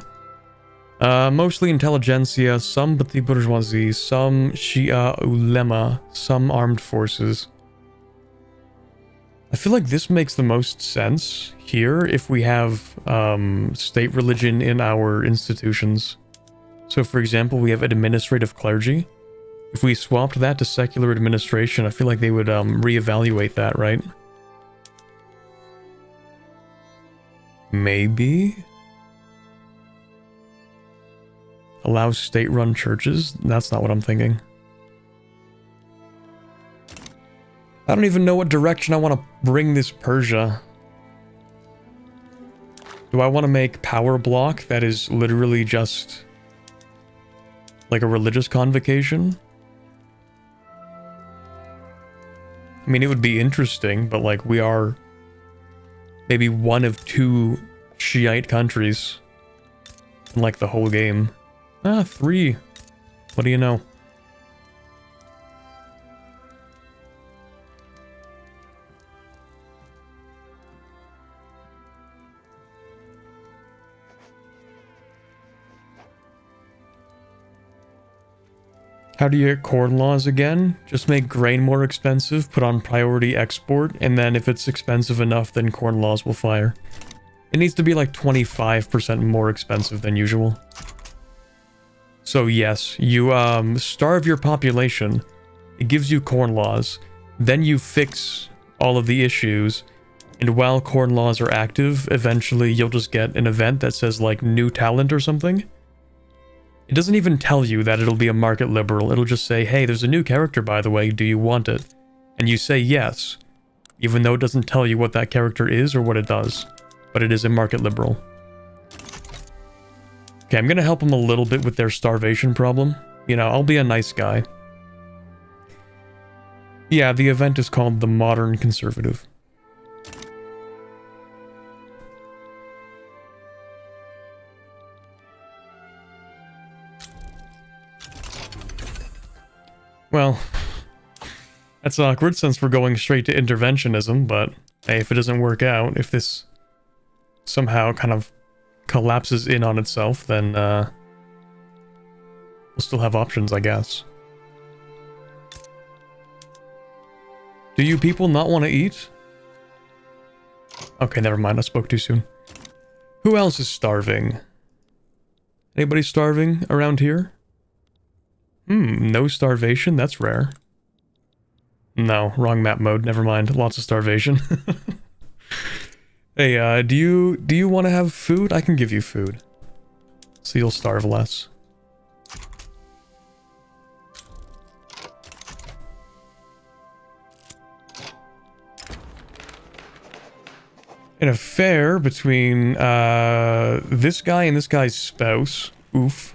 Mostly intelligentsia, some petit bourgeoisie, some Shia ulema, some armed forces. I feel like this makes the most sense here if we have state religion in our institutions. So for example, we have administrative clergy. If we swapped that to secular administration, I feel like they would reevaluate that, right? Maybe? Allows state-run churches? That's not what I'm thinking. I don't even know what direction I want to bring this Persia. Do I want to make power block that is literally just like a religious convocation? I mean, it would be interesting, but like we are maybe one of 2 Shiite countries in like the whole game. 3. What do you know? How do you get corn laws again? Just make grain more expensive, put on priority export, and then if it's expensive enough, then corn laws will fire. It needs to be like 25% more expensive than usual. So yes, you starve your population, it gives you corn laws, then you fix all of the issues, and while corn laws are active, eventually you'll just get an event that says like new talent or something. It doesn't even tell you that it'll be a market liberal, it'll just say, hey, there's a new character by the way, do you want it? And you say yes, even though it doesn't tell you what that character is or what it does, but it is a market liberal. Okay, I'm gonna help them a little bit with their starvation problem. You know, I'll be a nice guy. Yeah, the event is called the Modern Conservative. Well, that's awkward since we're going straight to interventionism, but hey, if it doesn't work out, if this somehow kind of collapses in on itself, then we'll still have options, I guess. Do you people not want to eat? Okay, never mind, I spoke too soon. Who else is starving? Anybody starving around here? No starvation, that's rare. No, wrong map mode, never mind, lots of starvation. Hey, do you want to have food? I can give you food. So you'll starve less. An affair between this guy and this guy's spouse. Oof.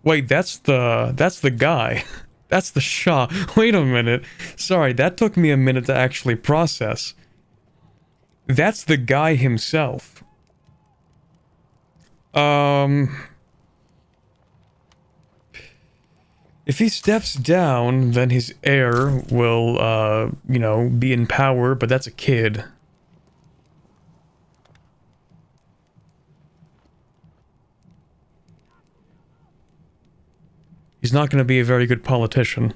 Wait, that's the guy. That's the Shah. Wait a minute. Sorry, that took me a minute to actually process. That's the guy himself. If he steps down, then his heir will, you know, be in power, but that's a kid. He's not going to be a very good politician.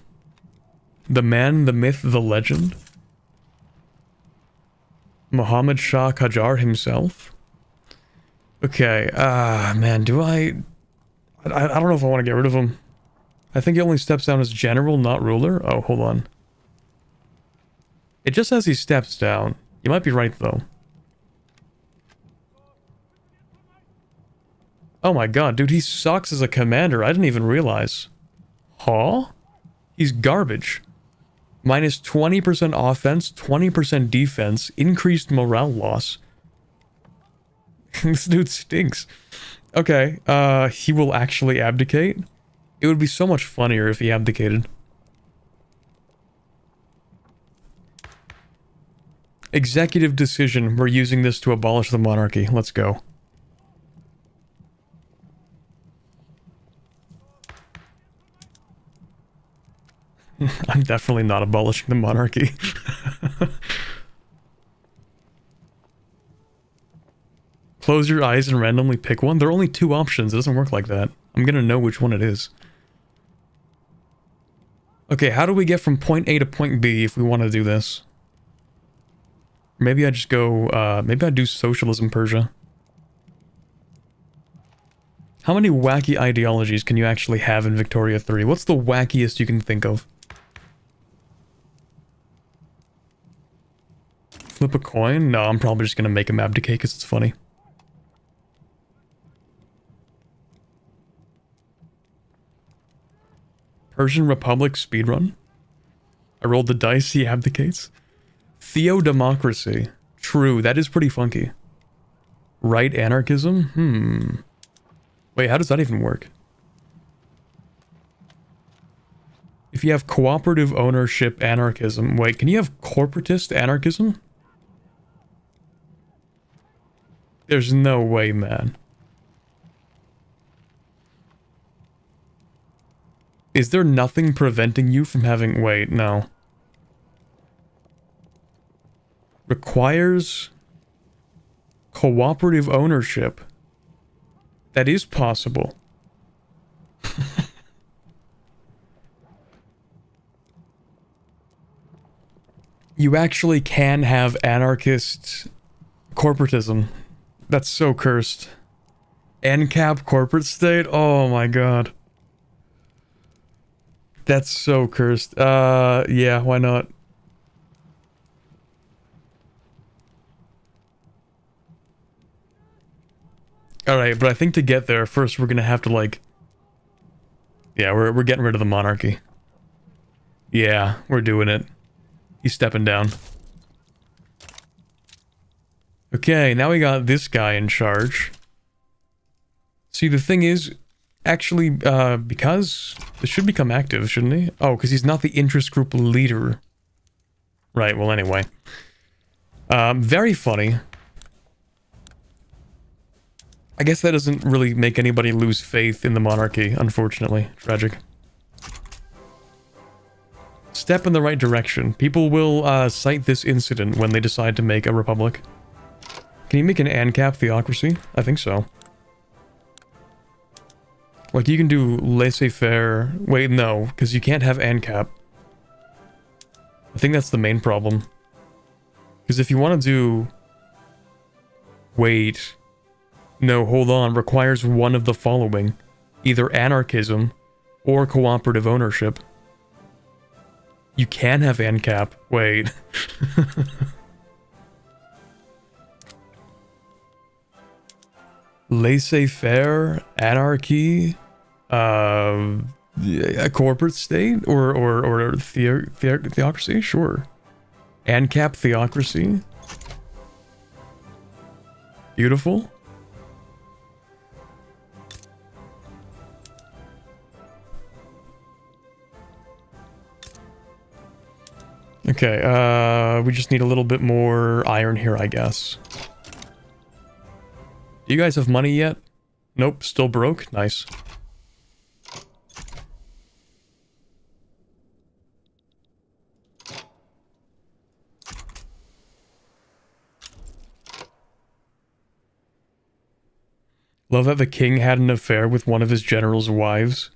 The man, the myth, the legend? Muhammad Shah Qajar himself? Okay, man, I don't know if I want to get rid of him. I think he only steps down as general, not ruler. Oh, hold on. It just says he steps down. You might be right, though. Oh my god, dude, he sucks as a commander. I didn't even realize. Huh? He's garbage. Minus 20% offense, 20% defense, increased morale loss. This dude stinks. Okay, he will actually abdicate? It would be so much funnier if he abdicated. Executive decision. We're using this to abolish the monarchy. Let's go. I'm definitely not abolishing the monarchy. Close your eyes and randomly pick one. There are only two options. It doesn't work like that. I'm gonna know which one it is. Okay, how do we get from point A to point B if we want to do this? Maybe I just go, maybe I do socialism Persia. How many wacky ideologies can you actually have in Victoria 3? What's the wackiest you can think of? Flip a coin? No, I'm probably just gonna make him abdicate because it's funny. Persian Republic speedrun? I rolled the dice, he abdicates. Theodemocracy. True, that is pretty funky. Right anarchism? Wait, how does that even work? If you have cooperative ownership anarchism... Wait, can you have corporatist anarchism? There's no way, man. Is there nothing preventing you from having... Wait, no. Requires cooperative ownership. That is possible. You actually can have anarchist corporatism. That's so cursed. NCAP corporate state? Oh my god. That's so cursed. Yeah, why not? Alright, but I think to get there, first we're gonna have to, like... Yeah, we're getting rid of the monarchy. Yeah, we're doing it. He's stepping down. Okay, now we got this guy in charge. See, the thing is... Actually, because... This should become active, shouldn't he? Oh, because he's not the interest group leader. Right, well anyway. Very funny. I guess that doesn't really make anybody lose faith in the monarchy, unfortunately. Tragic. Step in the right direction. People will cite this incident when they decide to make a republic. Can you make an ANCAP theocracy? I think so. Like, you can do laissez-faire... Wait, no, because you can't have ANCAP. I think that's the main problem. Because if you want to do... Wait... No, hold on. Requires one of the following. Either anarchism or cooperative ownership. You can have ANCAP. Wait. Laissez-faire, anarchy, a corporate state, or theocracy? Sure. ANCAP theocracy. Beautiful. Okay, we just need a little bit more iron here, I guess. Do you guys have money yet? Nope, still broke? Nice. Love that the king had an affair with one of his general's wives.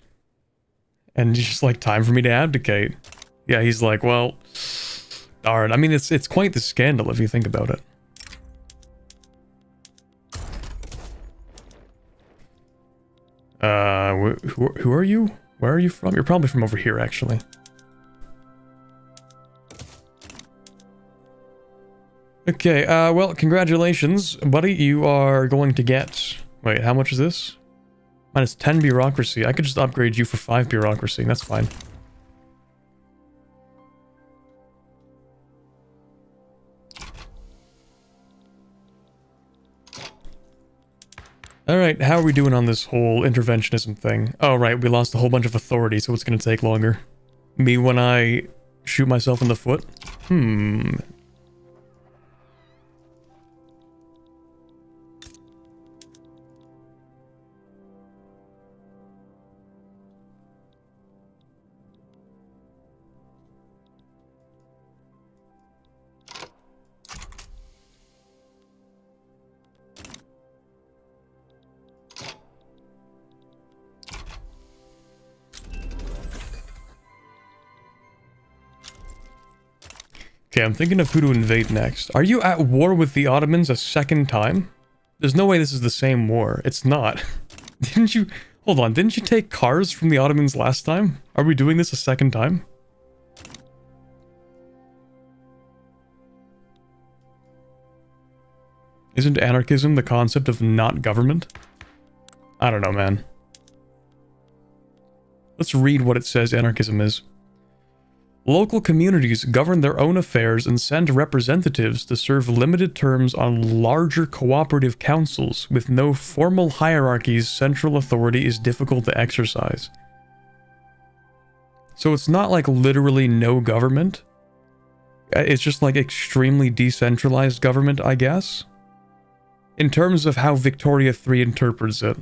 And he's just like, time for me to abdicate. Yeah, he's like, well... Darn, I mean, it's quite the scandal if you think about it. Who are you? Where are you from? You're probably from over here, actually. Okay, well, congratulations, buddy. You are going to get... Wait, how much is this? Minus 10 bureaucracy. I could just upgrade you for 5 bureaucracy. That's fine. Alright, how are we doing on this whole interventionism thing? Oh, right, we lost a whole bunch of authority, so it's gonna take longer. Me when I shoot myself in the foot? Okay, I'm thinking of who to invade next. Are you at war with the Ottomans a second time? There's no way this is the same war. It's not. Didn't you... Hold on, didn't you take cars from the Ottomans last time? Are we doing this a second time? Isn't anarchism the concept of not government? I don't know, man. Let's read what it says anarchism is. Local communities govern their own affairs and send representatives to serve limited terms on larger cooperative councils. With no formal hierarchies, central authority is difficult to exercise. So it's not like literally no government. It's just like extremely decentralized government, I guess. In terms of how Victoria 3 interprets it.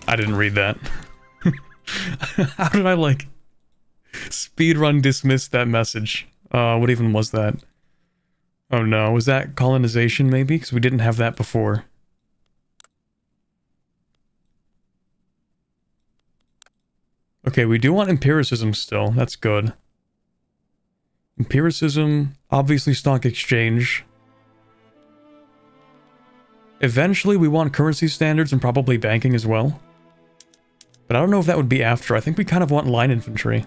I didn't read that. How did I, like, speedrun dismiss that message? What even was that? Oh no, was that colonization maybe? Because we didn't have that before. Okay, we do want empiricism still. That's good. Empiricism, obviously stock exchange. Eventually we want currency standards and probably banking as well. But I don't know if that would be after. I think we kind of want line infantry.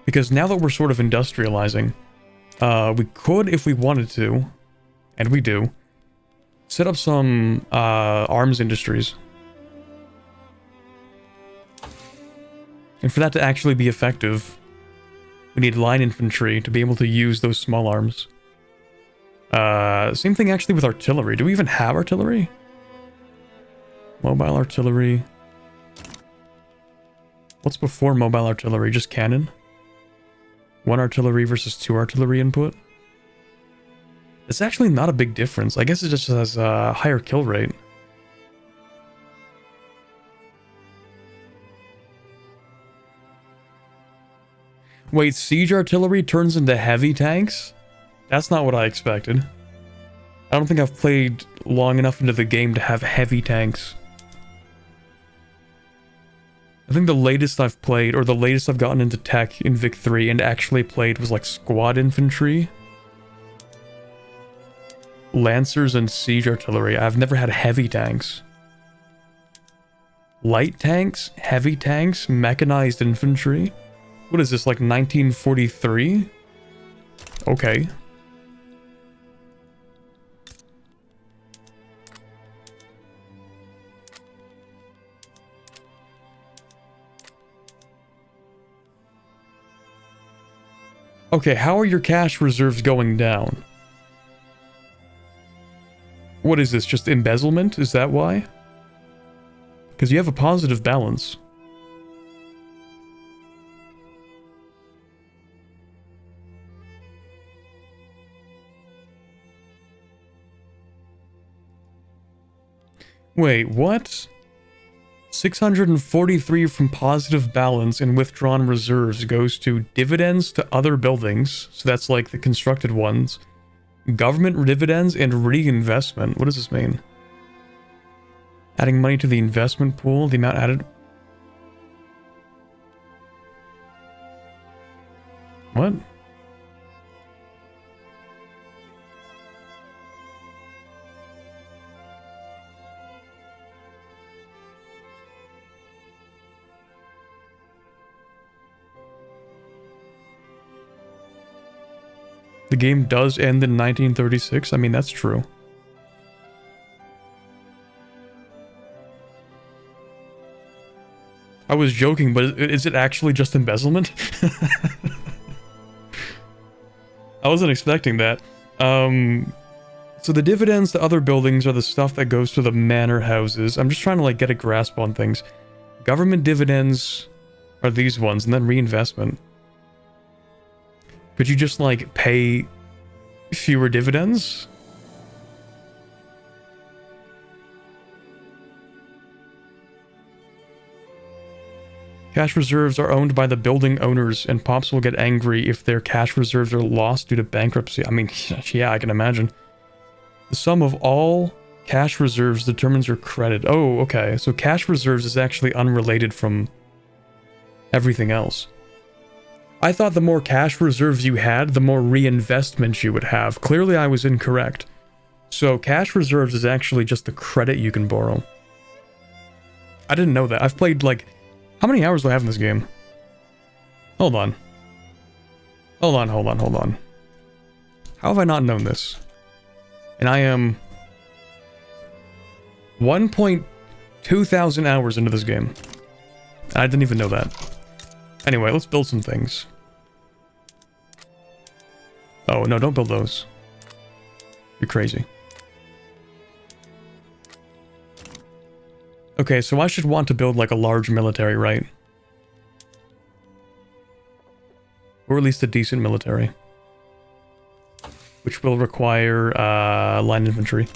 Because now that we're sort of industrializing, we could, if we wanted to, and we do, set up some arms industries. And for that to actually be effective, we need line infantry to be able to use those small arms. Same thing actually with artillery. Do we even have artillery? Mobile artillery. What's before mobile artillery? Just cannon? 1 artillery versus 2 artillery input? It's actually not a big difference. I guess it just has a higher kill rate. Wait, siege artillery turns into heavy tanks? That's not what I expected. I don't think I've played long enough into the game to have heavy tanks. I think the latest I've played, or the latest I've gotten into tech in Vic 3 and actually played was like squad infantry, lancers, and siege artillery. I've never had heavy tanks. Light tanks, heavy tanks, mechanized infantry. What is this, like 1943? Okay. Okay, how are your cash reserves going down? What is this, just embezzlement? Is that why? Because you have a positive balance. Wait, what? 643 from positive balance and withdrawn reserves goes to dividends to other buildings, so that's like the constructed ones, government dividends, and reinvestment. What does this mean? Adding money to the investment pool, the amount added... What? The game does end in 1936. I mean, that's true. I was joking, but is it actually just embezzlement? I wasn't expecting that. So the dividends to other buildings are the stuff that goes to the manor houses. I'm just trying to like get a grasp on things. Government dividends are these ones, and then reinvestment. Could you just, like, pay fewer dividends? Cash reserves are owned by the building owners, and Pops will get angry if their cash reserves are lost due to bankruptcy. I mean, yeah, I can imagine. The sum of all cash reserves determines your credit. Oh, okay. So cash reserves is actually unrelated from everything else. I thought the more cash reserves you had, the more reinvestment you would have. Clearly, I was incorrect. So, cash reserves is actually just the credit you can borrow. I didn't know that. I've played, like... How many hours do I have in this game? Hold on. Hold on. How have I not known this? And I am... 1.2 thousand hours into this game. I didn't even know that. Anyway, let's build some things. Oh, no, don't build those. You're crazy. Okay, so I should want to build like a large military, right? Or at least a decent military. Which will require line infantry.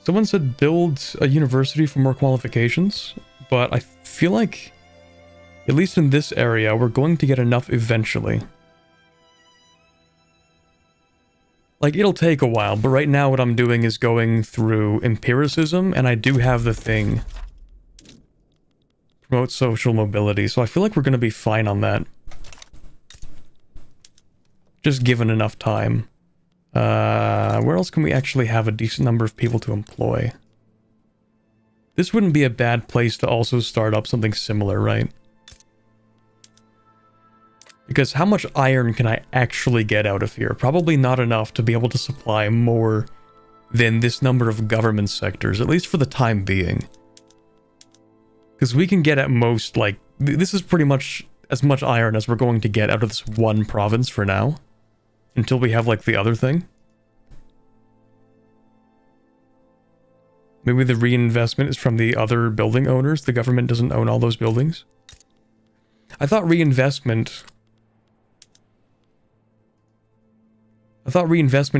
Someone said build a university for more qualifications, but I feel like... At least in this area, we're going to get enough eventually. Like, it'll take a while, but right now what I'm doing is going through empiricism, and I do have the thing. Promote social mobility, so I feel like we're going to be fine on that. Just given enough time. Where else can we actually have a decent number of people to employ? This wouldn't be a bad place to also start up something similar, right? Because how much iron can I actually get out of here? Probably not enough to be able to supply more than this number of government sectors, at least for the time being. Because we can get at most, like, this is pretty much as much iron as we're going to get out of this one province for now. Until we have, like, the other thing. Maybe the reinvestment is from the other building owners. The government doesn't own all those buildings. I thought reinvestment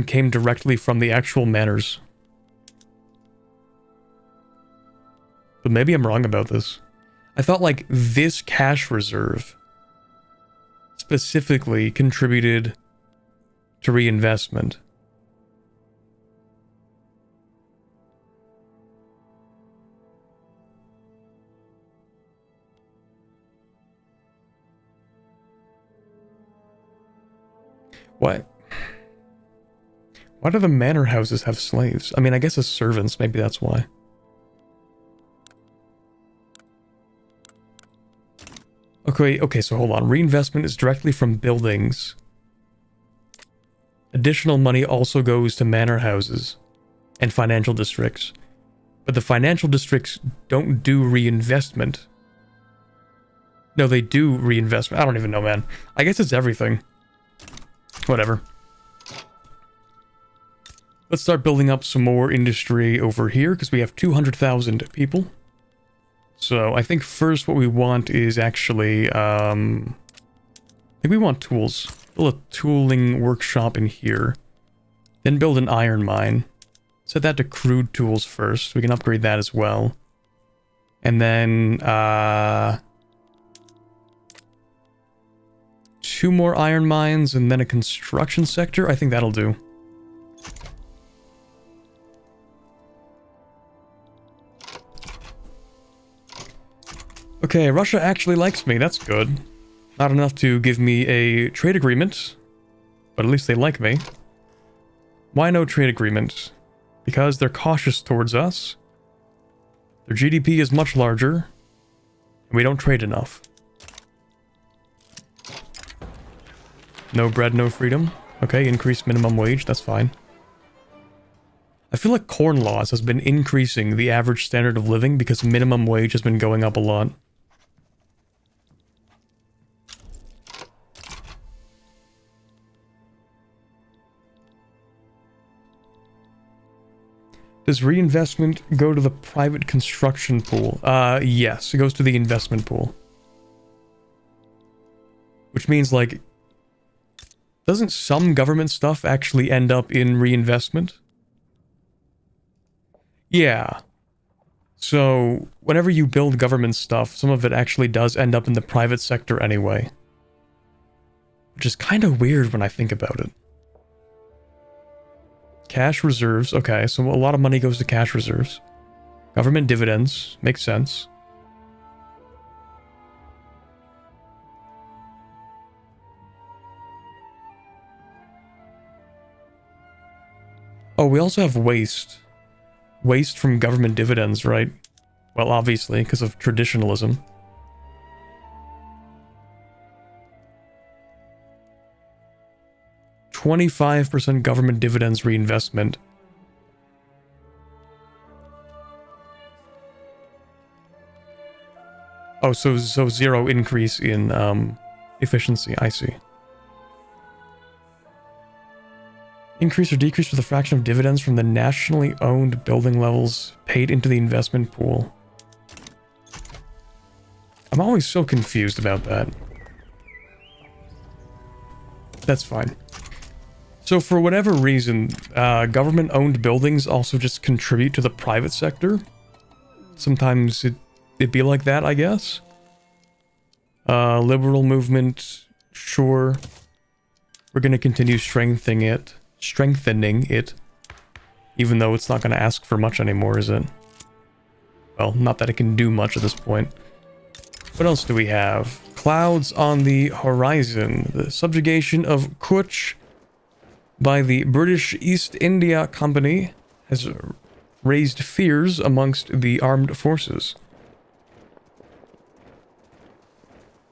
came directly from the actual manors. But maybe I'm wrong about this. I thought, like, this cash reserve specifically contributed to reinvestment. What? Why do the manor houses have slaves? I mean, I guess as servants, maybe that's why. Okay, so hold on. Reinvestment is directly from buildings. Additional money also goes to manor houses and financial districts. But the financial districts don't do reinvestment. No, they do reinvestment. I don't even know, man. I guess it's everything. Whatever. Let's start building up some more industry over here, because we have 200,000 people. So I think first what we want is actually, I think we want tools. Build a tooling workshop in here. Then build an iron mine. Set that to crude tools first. We can upgrade that as well. And then, 2 more iron mines and then a construction sector. I think that'll do. Okay, Russia actually likes me. That's good. Not enough to give me a trade agreement, but at least they like me. Why no trade agreement? Because they're cautious towards us. Their GDP is much larger, and we don't trade enough. No bread, no freedom. Okay, increase minimum wage, that's fine. I feel like corn laws has been increasing the average standard of living because minimum wage has been going up a lot. Does reinvestment go to the private construction pool? Yes, it goes to the investment pool. Which means, like, doesn't some government stuff actually end up in reinvestment? Yeah. So, whenever you build government stuff, some of it actually does end up in the private sector anyway. Which is kind of weird when I think about it. Cash reserves. Okay, so a lot of money goes to cash reserves. Government dividends. Makes sense. Oh, we also have waste. Waste from government dividends, right? Well, obviously, because of traditionalism. %25 government dividends reinvestment. Oh, so 0 increase in efficiency. I see. Increase or decrease with a fraction of dividends from the nationally owned building levels paid into the investment pool. I'm always so confused about that. That's fine. So for whatever reason, government-owned buildings also just contribute to the private sector. Sometimes it'd be like that, I guess. Liberal movement, sure. We're gonna continue strengthening it. Even though it's not gonna ask for much anymore, is it? Well, not that it can do much at this point. What else do we have? Clouds on the horizon. The subjugation of Kutch by the British East India Company has raised fears amongst the armed forces.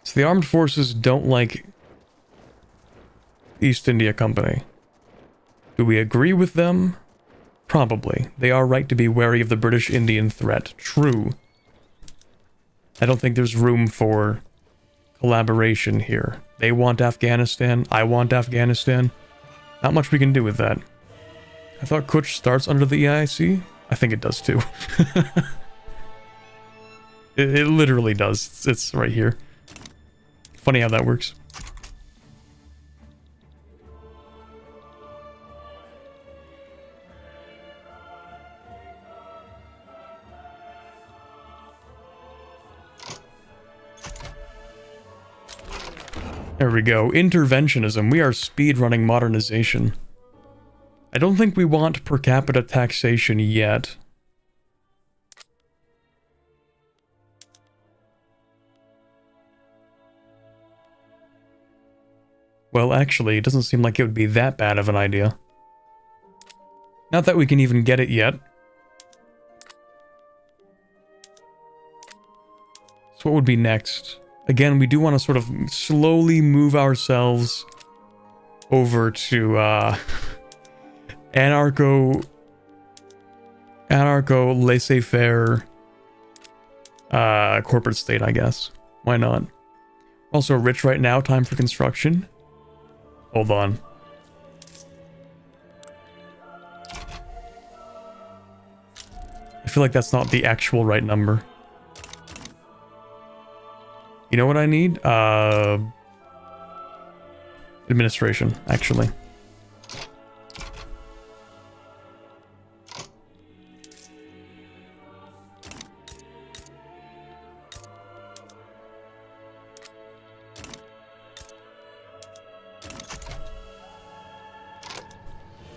So the armed forces don't like East India Company. Do we agree with them? Probably. They are right to be wary of the British Indian threat. True. I don't think there's room for collaboration here. They want Afghanistan, I want Afghanistan. Not much we can do with that. I thought Kutch starts under the EIC? I think it does too. it literally does. It's right here. Funny how that works. There we go. Interventionism. We are speedrunning modernization. I don't think we want per capita taxation yet. Well, actually, it doesn't seem like it would be that bad of an idea. Not that we can even get it yet. So what would be next? Again, we do want to sort of slowly move ourselves over to anarcho laissez-faire corporate state, I guess. Why not? Also rich right now, time for construction. Hold on. I feel like that's not the actual right number. You know what I need? Administration, actually.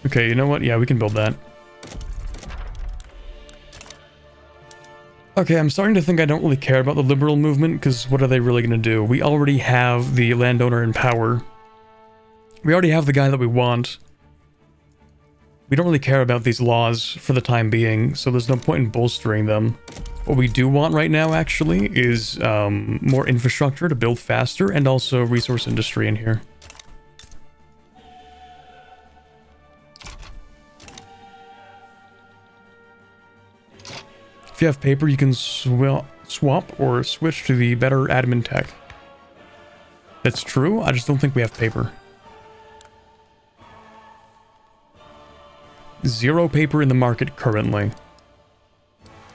Okay, you know what? Yeah, we can build that. Okay, I'm starting to think I don't really care about the liberal movement, because what are they really going to do? We already have the landowner in power. We already have the guy that we want. We don't really care about these laws for the time being, so there's no point in bolstering them. What we do want right now, actually, is more infrastructure to build faster, and also resource industry in here. If you have paper, you can swap or switch to the better admin tech. That's true, I just don't think we have paper. 0 paper in the market currently.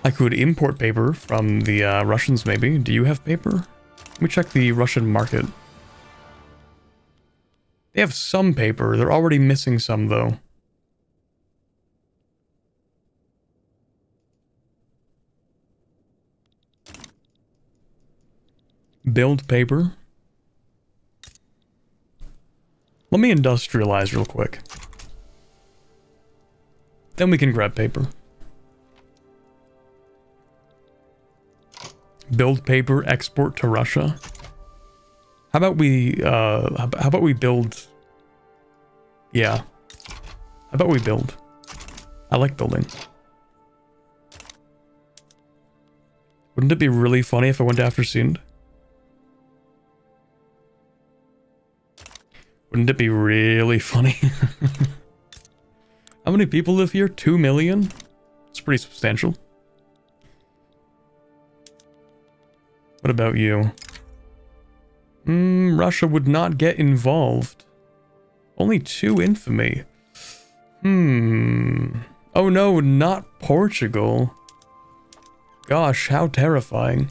I could import paper from the Russians maybe. Do you have paper? Let me check the Russian market. They have some paper, they're already missing some though. Build paper. Let me industrialize real quick. Then we can grab paper. Build paper, export to Russia. How about we build? Yeah. How about we build? I like building. Wouldn't it be really funny if I went after Sind? Wouldn't it be really funny? How many people live here? 2 million? It's pretty substantial. What about you? Russia would not get involved. Only 2 infamy. Oh no, not Portugal. Gosh, how terrifying.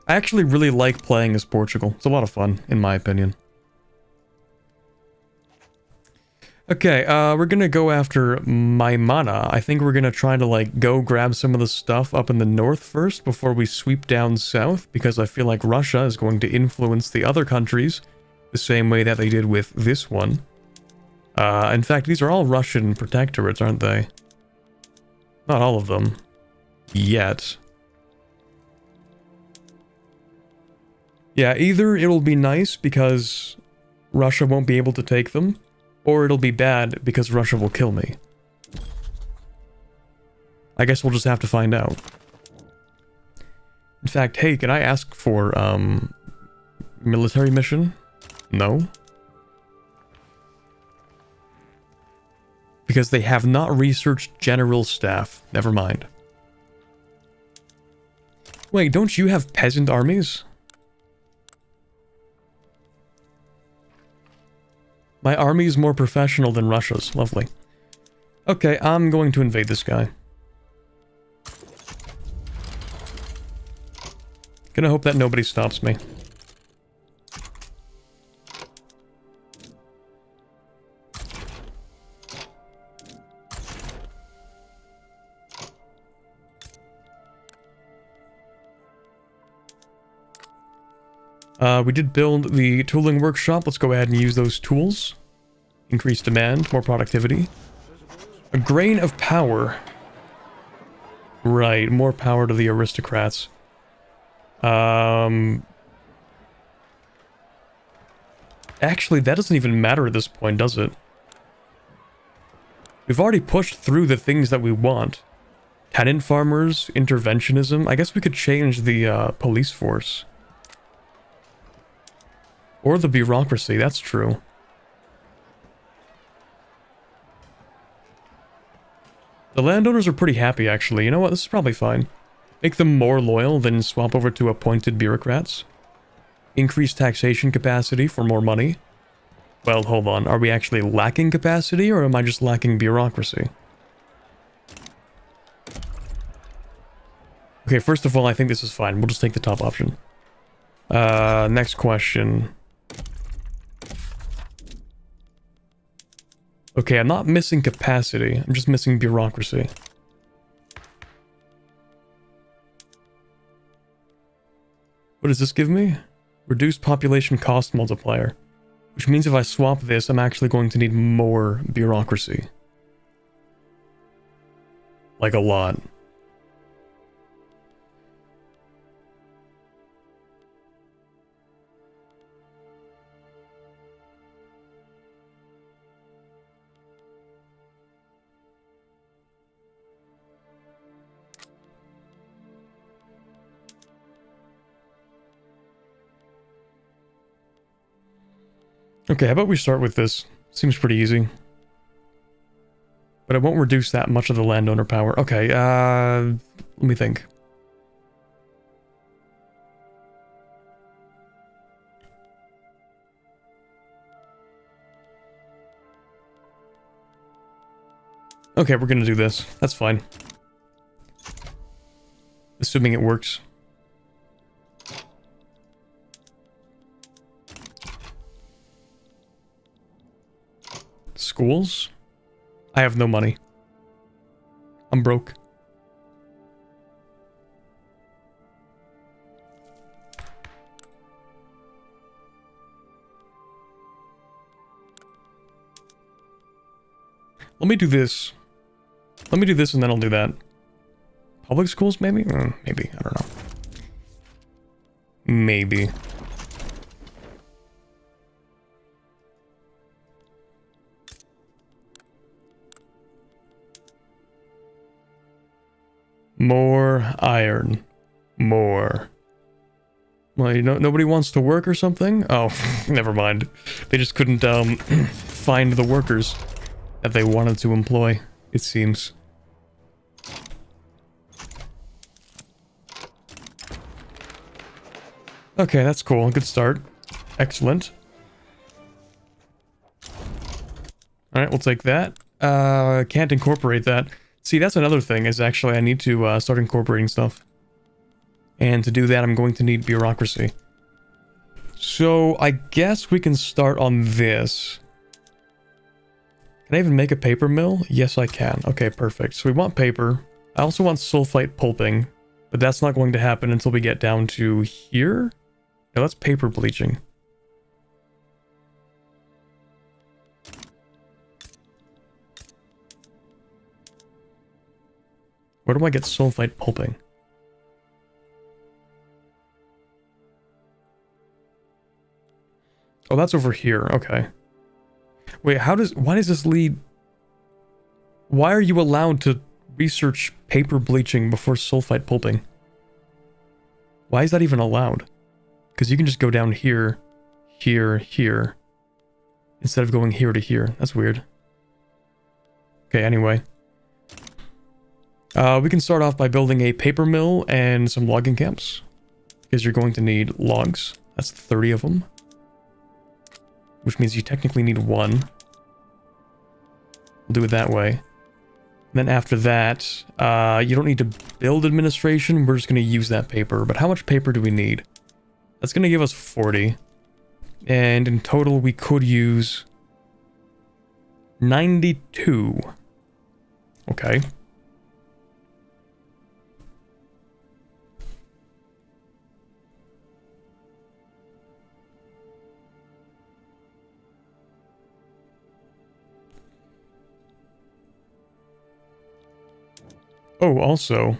I actually really like playing as Portugal. It's a lot of fun, in my opinion. Okay, we're gonna go after Maimana. I think we're gonna try to, like, go grab some of the stuff up in the north first before we sweep down south, because I feel like Russia is going to influence the other countries the same way that they did with this one. In fact, these are all Russian protectorates, aren't they? Not all of them. Yet. Yeah, either it'll be nice because Russia won't be able to take them, or it'll be bad because Russia will kill me. I guess we'll just have to find out. In fact, hey, can I ask for, military mission? No? Because they have not researched general staff. Never mind. Wait, don't you have peasant armies? My army is more professional than Russia's. Lovely. Okay, I'm going to invade this guy. Gonna hope that nobody stops me. We did build the tooling workshop. Let's go ahead and use those tools. Increased demand, more productivity. A grain of power. Right, more power to the aristocrats. Actually, that doesn't even matter at this point, does it? We've already pushed through the things that we want. Tenant farmers, interventionism. I guess we could change the police force. Or the bureaucracy, that's true. The landowners are pretty happy, actually. You know what? This is probably fine. Make them more loyal, then swap over to appointed bureaucrats. Increase taxation capacity for more money. Well, hold on. Are we actually lacking capacity, or am I just lacking bureaucracy? Okay, first of all, I think this is fine. We'll just take the top option. Next question. Okay, I'm not missing capacity. I'm just missing bureaucracy. What does this give me? Reduced population cost multiplier. Which means if I swap this, I'm actually going to need more bureaucracy. Like a lot. Okay, how about we start with this? Seems pretty easy. But it won't reduce that much of the landowner power. Okay, let me think. Okay, we're gonna do this. That's fine. Assuming it works. Schools? I have no money. I'm broke. Let me do this. Let me do this and then I'll do that. Public schools, maybe? Maybe. I don't know. Maybe. More iron. More. Well, you know, nobody wants to work or something? Oh, never mind. They just couldn't, find the workers that they wanted to employ, it seems. Okay, that's cool. Good start. Excellent. Alright, we'll take that. Can't incorporate that. See, that's another thing, is actually I need to start incorporating stuff. And to do that, I'm going to need bureaucracy. So, I guess we can start on this. Can I even make a paper mill? Yes, I can. Okay, perfect. So we want paper. I also want sulfite pulping, but that's not going to happen until we get down to here? No, that's paper bleaching. Where do I get sulfite pulping? Oh, that's over here. Okay. Wait, why does this lead... Why are you allowed to research paper bleaching before sulfite pulping? Why is that even allowed? Because you can just go down here, here, here, instead of going here to here. That's weird. Okay, anyway. We can start off by building a paper mill and some logging camps. Because you're going to need logs. That's 30 of them. which means you technically need 1. We'll do it that way. And then after that, you don't need to build administration. We're just going to use that paper. But how much paper do we need? That's going to give us 40. And in total, we could use 92. Okay. Oh, also,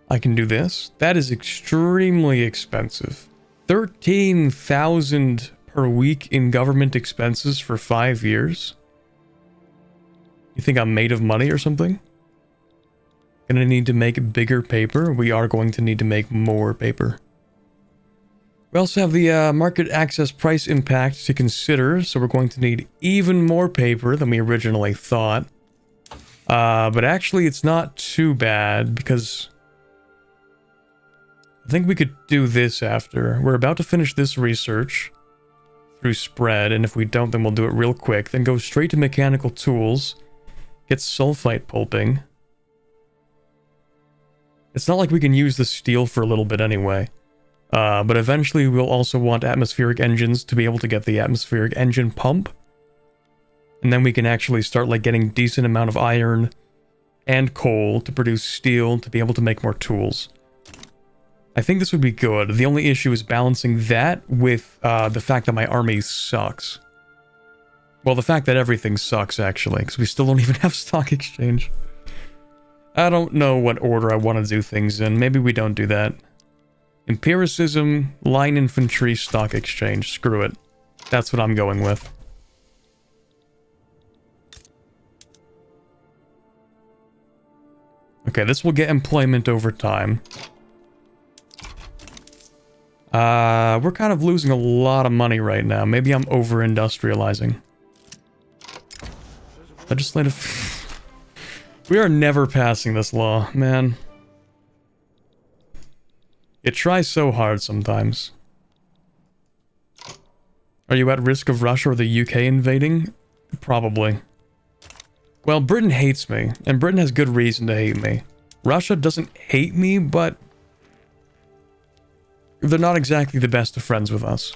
I can do this. That is extremely expensive. 13,000 per week in government expenses for 5 years. You think I'm made of money or something? Gonna need to make bigger paper. We are going to need to make more paper. We also have the market access price impact to consider, so we're going to need even more paper than we originally thought. But actually it's not too bad because I think we could do this after. We're about to finish this research through spread, and if we don't, then we'll do it real quick. Then go straight to mechanical tools, get sulfite pulping. It's not like we can use the steel for a little bit anyway. But eventually we'll also want atmospheric engines to be able to get the atmospheric engine pump. And then we can actually start like getting decent amount of iron and coal to produce steel to be able to make more tools. I think this would be good. The only issue is balancing that with the fact that my army sucks. Well, the fact that everything sucks actually, because we still don't even have stock exchange. I don't know what order I want to do things in. Maybe we don't do that. Empiricism, line infantry, stock exchange. Screw it. That's what I'm going with. Okay, this will get employment over time. We're kind of losing a lot of money right now. Maybe I'm over-industrializing. Legislative... We are never passing this law, man. It tries so hard sometimes. Are you at risk of Russia or the UK invading? Probably. Well, Britain hates me, and Britain has good reason to hate me. Russia doesn't hate me, but they're not exactly the best of friends with us.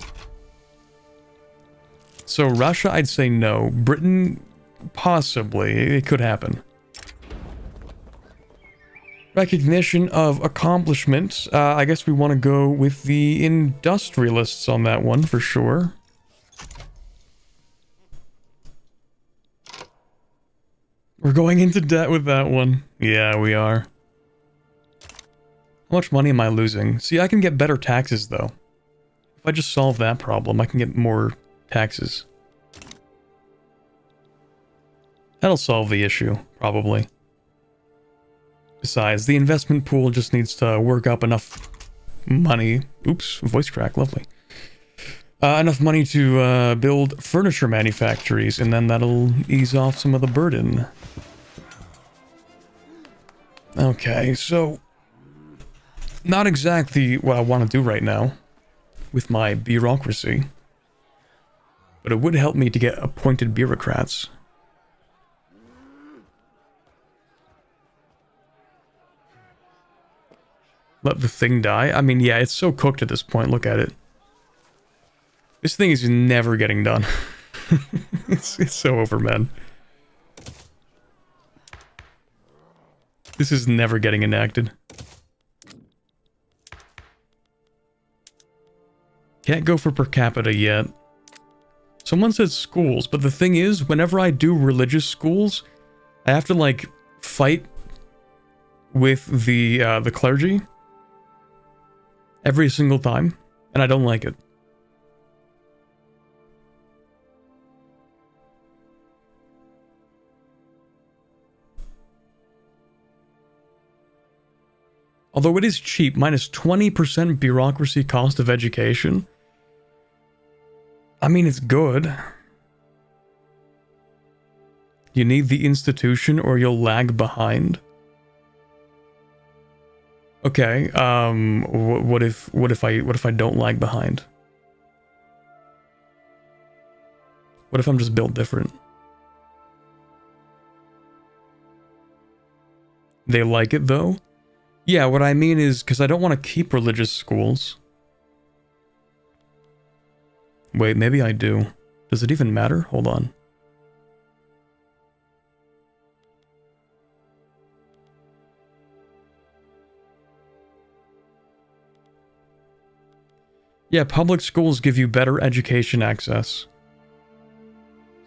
So Russia, I'd say no. Britain, possibly. It could happen. Recognition of accomplishments. I guess we want to go with the industrialists on that one, for sure. We're going into debt with that one. Yeah, we are. How much money am I losing? See, I can get better taxes, though. If I just solve that problem, I can get more taxes. That'll solve the issue, probably. Besides, the investment pool just needs to work up enough money. Oops, voice crack, lovely. Enough money to build furniture manufactories, and then that'll ease off some of the burden. Okay, so... not exactly what I want to do right now with my bureaucracy. But it would help me to get appointed bureaucrats. Let the thing die? I mean, yeah, it's so cooked at this point. Look at it. This thing is never getting done. It's so over, man. This is never getting enacted. Can't go for per capita yet. Someone said schools, but the thing is, whenever I do religious schools, I have to, like, fight with the clergy every single time, and I don't like it. Although it is cheap, minus 20% bureaucracy cost of education. I mean, it's good. You need the institution or you'll lag behind. Okay, what if I don't lag behind? What if I'm just built different? They like it though? Yeah, what I mean is, because I don't want to keep religious schools. Wait, maybe I do. Does it even matter? Hold on. Yeah, public schools give you better education access.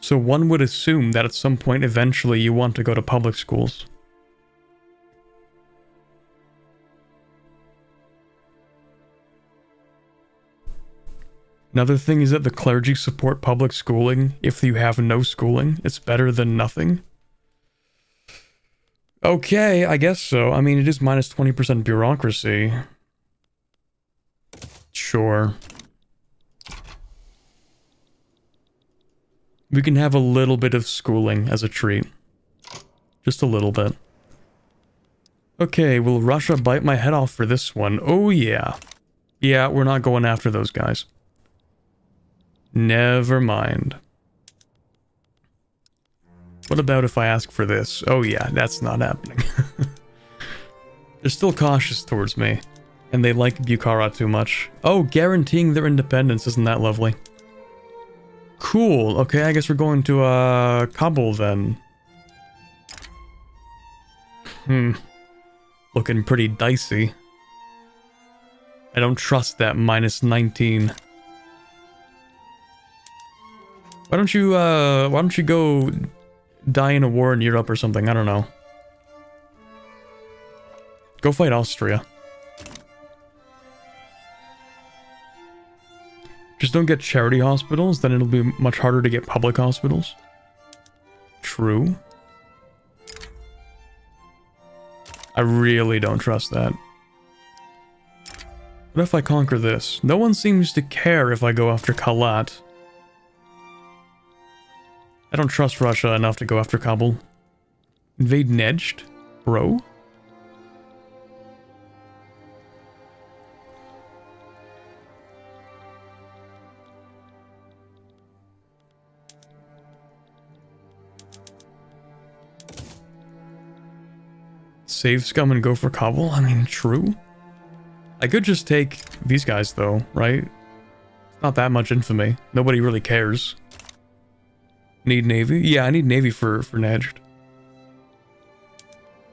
So one would assume that at some point eventually you want to go to public schools. Another thing is that the clergy support public schooling. If you have no schooling, it's better than nothing. Okay, I guess so. I mean, it is minus 20% bureaucracy. Sure. We can have a little bit of schooling as a treat. Just a little bit. Okay, will Russia bite my head off for this one? Oh yeah. Yeah, we're not going after those guys. Never mind. What about if I ask for this? Oh yeah, that's not happening. They're still cautious towards me. And they like Bukhara too much. Oh, guaranteeing their independence, isn't that lovely? Cool, okay, I guess we're going to, Kabul then. Looking pretty dicey. I don't trust that minus 19. Why don't you go die in a war in Europe or something? I don't know. Go fight Austria. Just don't get charity hospitals, then it'll be much harder to get public hospitals. True. I really don't trust that. What if I conquer this? No one seems to care if I go after Kalat. I don't trust Russia enough to go after Kabul. Invade Nejd? Bro? Save scum and go for Kabul? I mean, true. I could just take these guys though, right? It's not that much infamy. Nobody really cares. Need navy? Yeah, I need navy for Nejd.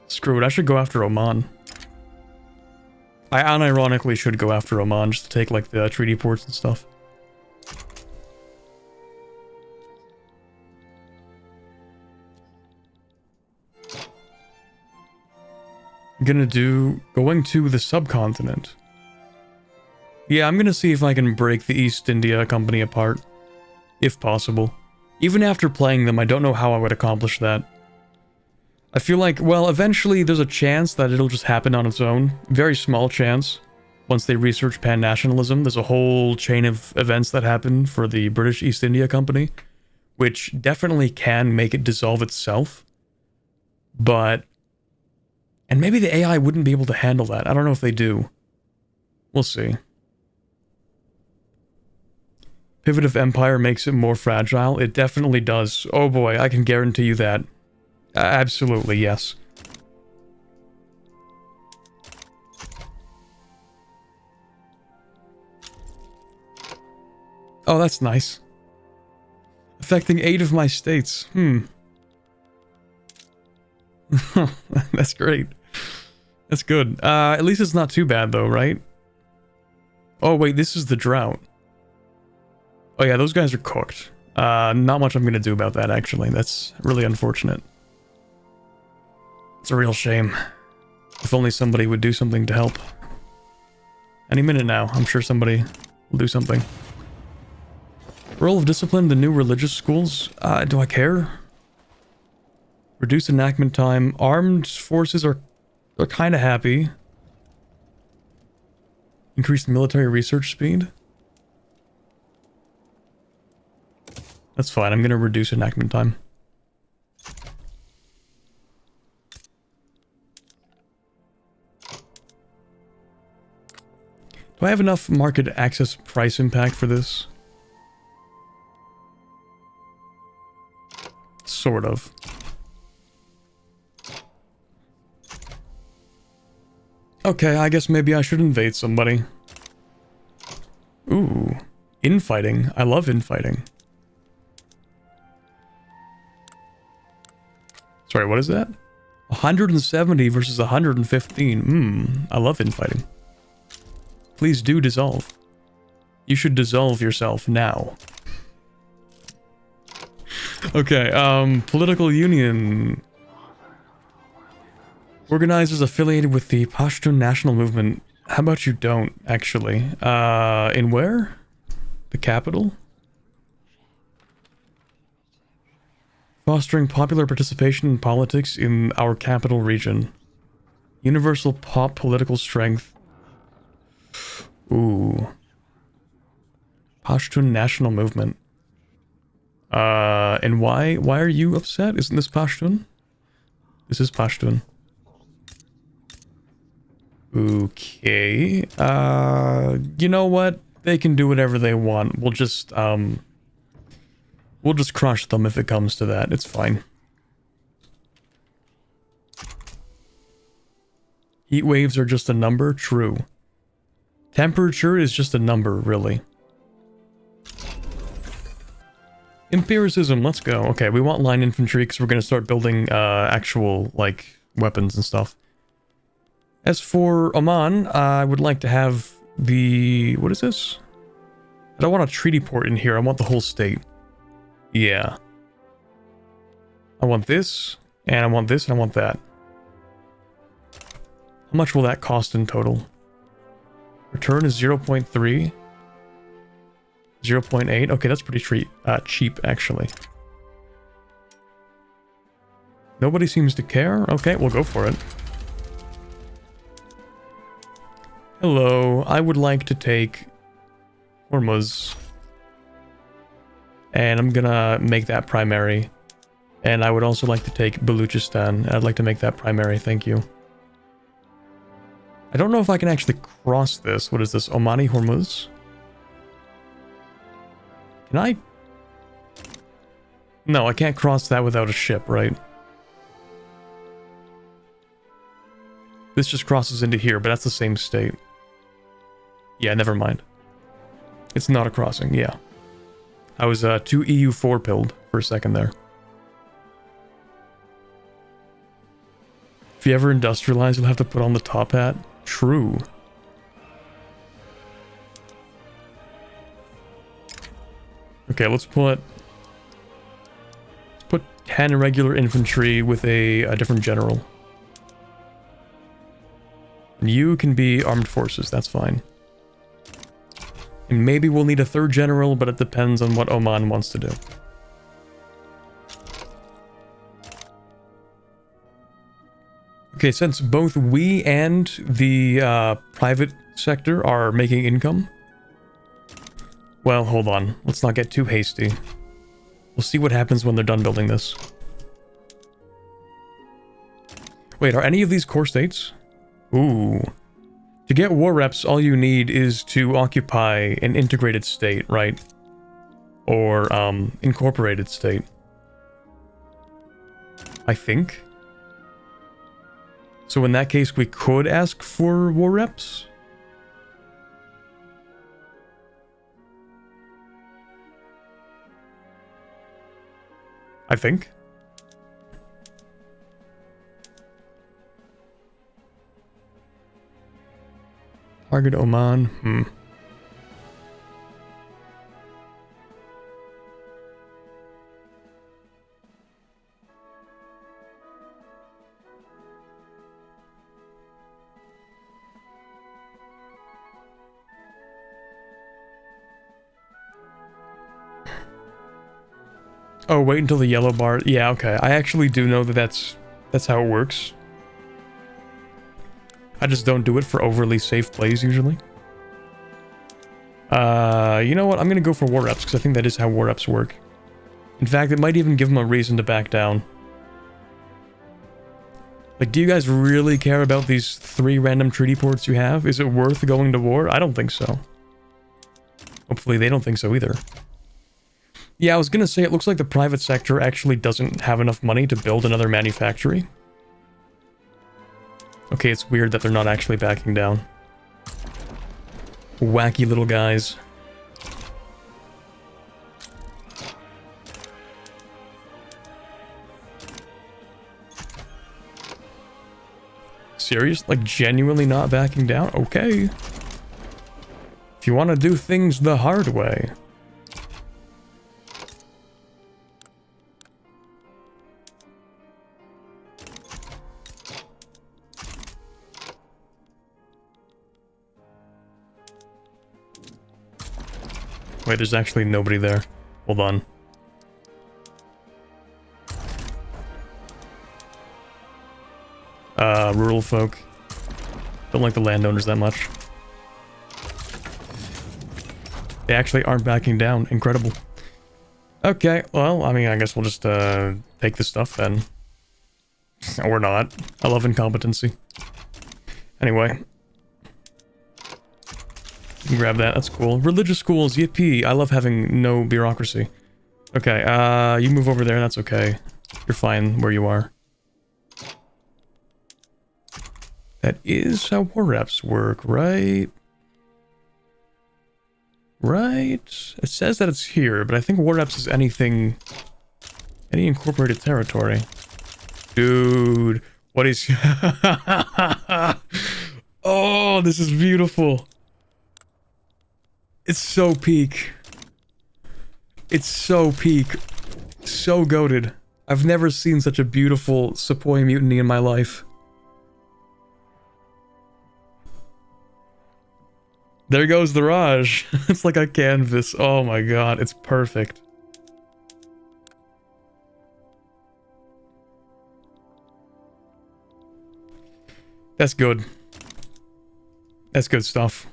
Screw it, I should go after Oman. I unironically should go after Oman just to take like the treaty ports and stuff. Going to the subcontinent. Yeah, I'm gonna see if I can break the East India Company apart. If possible. Even after playing them, I don't know how I would accomplish that. I feel like, well, eventually there's a chance that it'll just happen on its own. Very small chance. Once they research pan-nationalism, there's a whole chain of events that happen for the British East India Company, which definitely can make it dissolve itself. But... and maybe the AI wouldn't be able to handle that. I don't know if they do. We'll see. Pivot of Empire makes it more fragile. It definitely does. Oh boy, I can guarantee you that. Absolutely, yes. Oh, that's nice. Affecting 8 of my states. That's great. That's good. At least it's not too bad though, right? Oh wait, this is the drought. Oh yeah, those guys are cooked. Not much I'm gonna do about that actually. That's really unfortunate. It's a real shame. If only somebody would do something to help. Any minute now, I'm sure somebody will do something. Role of discipline, the new religious schools. Do I care? Reduce enactment time. Armed forces are kind of happy. Increased military research speed. That's fine. I'm going to reduce enactment time. Do I have enough market access price impact for this? Sort of. Okay, I guess maybe I should invade somebody. Ooh. Infighting. I love infighting. Sorry, what is that? 170 versus 115. I love infighting. Please do dissolve. You should dissolve yourself now. Okay, political union. Organizers affiliated with the Pashtun National Movement. How about you don't, actually? In where? The capital? Fostering popular participation in politics in our capital region. Universal political strength. Ooh. Pashtun National Movement. And why are you upset? Isn't this Pashtun? This is Pashtun. Okay. You know what? They can do whatever they want. We'll just crush them if it comes to that. It's fine. Heat waves are just a number? True. Temperature is just a number, really. Empiricism, let's go. Okay, we want line infantry because we're going to start building actual, like, weapons and stuff. As for Oman, I would like to have the... What is this? I don't want a treaty port in here. I want the whole state. Yeah. I want this, and I want this, and I want that. How much will that cost in total? Return is 0.3. 0.8. Okay, that's pretty cheap, actually. Nobody seems to care. Okay, we'll go for it. Hello, I would like to take Hormuz. And I'm gonna make that primary. And I would also like to take Baluchistan. I'd like to make that primary, thank you. I don't know if I can actually cross this. What is this? Omani Hormuz? Can I? No, I can't cross that without a ship, right? This just crosses into here, but that's the same state. Yeah, never mind. It's not a crossing, yeah. I was too EU4 pilled for a second there. If you ever industrialize, you'll have to put on the top hat. True. Okay, let's put 10 regular infantry with a different general. And you can be armed forces, that's fine. And maybe we'll need a third general, but it depends on what Oman wants to do. Okay, since both we and the private sector are making income... Well, hold on. Let's not get too hasty. We'll see what happens when they're done building this. Wait, are any of these core states? Ooh. To get war reps, all you need is to occupy an integrated state, right? Or, incorporated state. I think. So in that case, we could ask for war reps? I think. Target Oman. Oh, wait until the yellow bar. Yeah, okay. I actually do know that that's how it works. I just don't do it for overly safe plays usually. You know what? I'm gonna go for war reps because I think that is how war reps work. In fact, it might even give them a reason to back down. Like, do you guys really care about these 3 random treaty ports you have? Is it worth going to war? I don't think so. Hopefully they don't think so either. Yeah, I was gonna say, it looks like the private sector actually doesn't have enough money to build another manufactory. Okay, it's weird that they're not actually backing down. Wacky little guys. Serious? Like, genuinely not backing down? Okay. If you want to do things the hard way. Wait, there's actually nobody there. Hold on. Rural folk. Don't like the landowners that much. They actually aren't backing down. Incredible. Okay, well, I mean, I guess we'll just, take the stuff then. Or not. I love incompetency. Anyway. You can grab that, that's cool. Religious schools, yippee. I love having no bureaucracy. Okay, you move over there, that's okay. You're fine where you are. That is how war reps work, right? Right? It says that it's here, but I think war reps is anything... any incorporated territory. Dude, what is... Oh, this is beautiful. It's so peak. It's so peak. So goated. I've never seen such a beautiful Sepoy mutiny in my life. There goes the Raj. It's like a canvas. Oh my god, it's perfect. That's good. That's good stuff.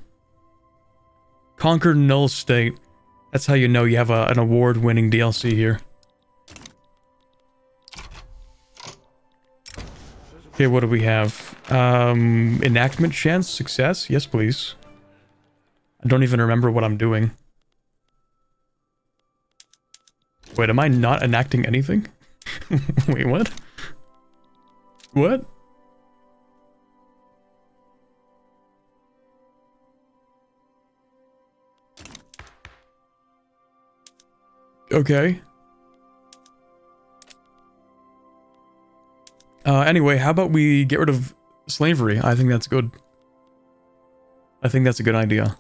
Conquer Null State. That's how you know you have an award-winning DLC here. Okay, what do we have? Enactment chance? Success? Yes, please. I don't even remember what I'm doing. Wait, am I not enacting anything? Wait, what? What? Okay. Anyway, how about we get rid of slavery? I think that's good. I think that's a good idea.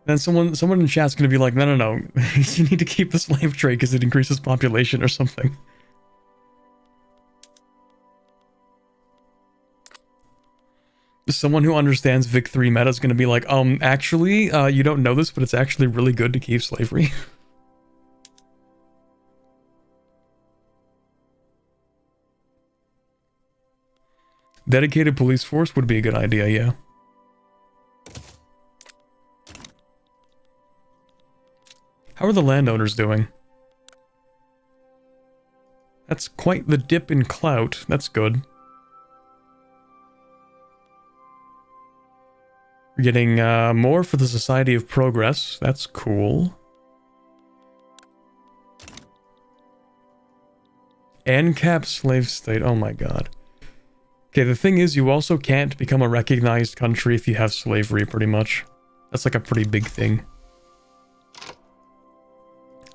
Then someone in chat's gonna be like, no, no, no. You need to keep the slave trade because it increases population or something. Someone who understands Vic 3 meta is gonna be like, actually, you don't know this, but it's actually really good to keep slavery. Dedicated police force would be a good idea, yeah. How are the landowners doing? That's quite the dip in clout. That's good. We're getting more for the Society of Progress. That's cool. ANCAP slave state. Oh my god. Okay, the thing is, you also can't become a recognized country if you have slavery, pretty much. That's like a pretty big thing.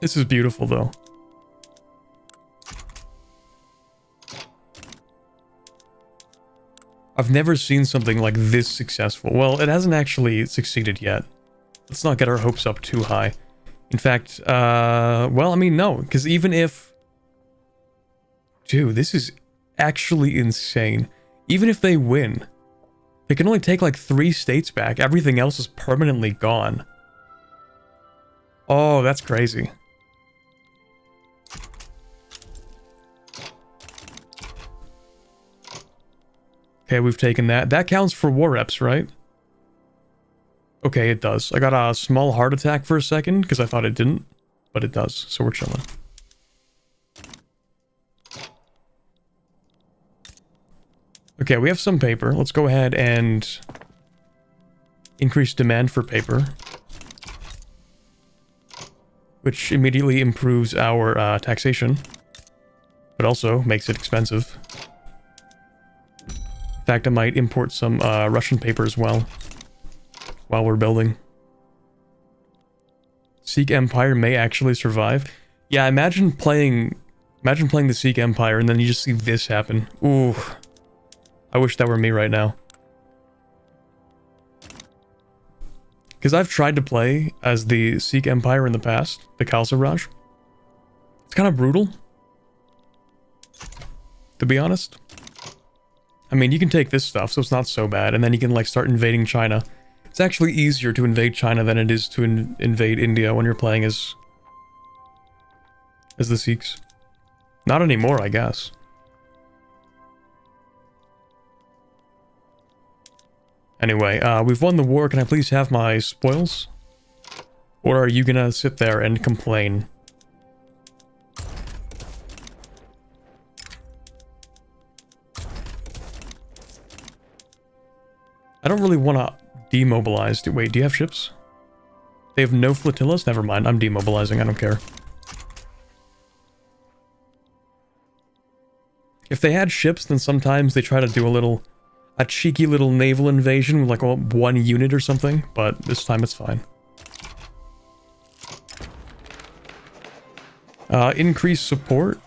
This is beautiful, though. I've never seen something like this successful. Well, it hasn't actually succeeded yet. Let's not get our hopes up too high. In fact, well, I mean, no, because even if... Dude, this is actually insane. Even if they win, they can only take like 3 states back. Everything else is permanently gone. Oh, that's crazy. Okay, we've taken that. That counts for war reps, right? Okay, it does. I got a small heart attack for a second because I thought it didn't, but it does, so we're chilling. Okay, we have some paper. Let's go ahead and increase demand for paper. which immediately improves our taxation, but also makes it expensive. In fact, I might import some Russian paper as well while we're building. Sikh Empire may actually survive. Yeah, imagine playing the Sikh Empire and then you just see this happen. Ooh. I wish that were me right now. Because I've tried to play as the Sikh Empire in the past, the Khalsa Raj. It's kind of brutal, to be honest. I mean, you can take this stuff, so it's not so bad, and then you can, like, start invading China. It's actually easier to invade China than it is to invade India when you're playing as the Sikhs. Not anymore, I guess. Anyway, we've won the war. Can I please have my spoils? Or are you gonna sit there and complain? I don't really want to demobilize. Wait, do you have ships? They have no flotillas? Never mind, I'm demobilizing, I don't care. If they had ships, then sometimes they try to do a cheeky little naval invasion with like one unit or something, but this time it's fine. Increase support?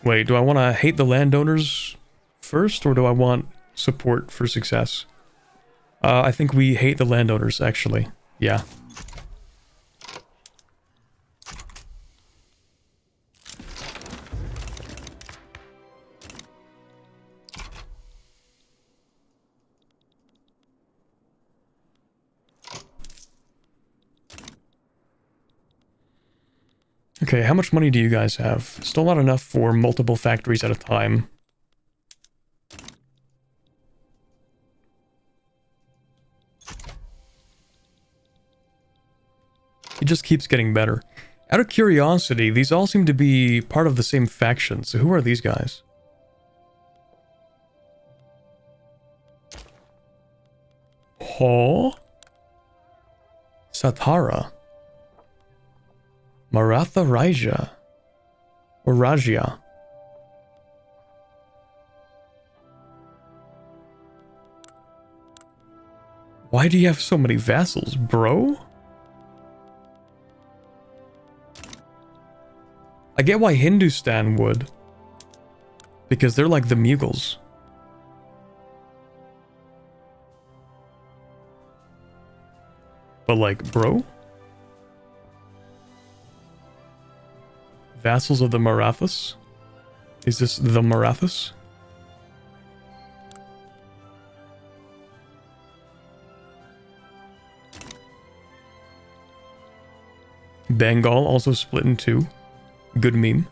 Wait, do I want to hate the landowners first, or do I want support for success? I think we hate the landowners, actually. Yeah. Okay, how much money do you guys have? Still not enough for multiple factories at a time. It just keeps getting better. Out of curiosity, these all seem to be part of the same faction, so who are these guys? Huh? Satara. Maratha Raja. Or Rajya. Why do you have so many vassals, bro? I get why Hindustan would. Because they're like the Mughals. But like, bro? Vassals of the Marathas? Is this the Marathas? Bengal also split in two. Good meme.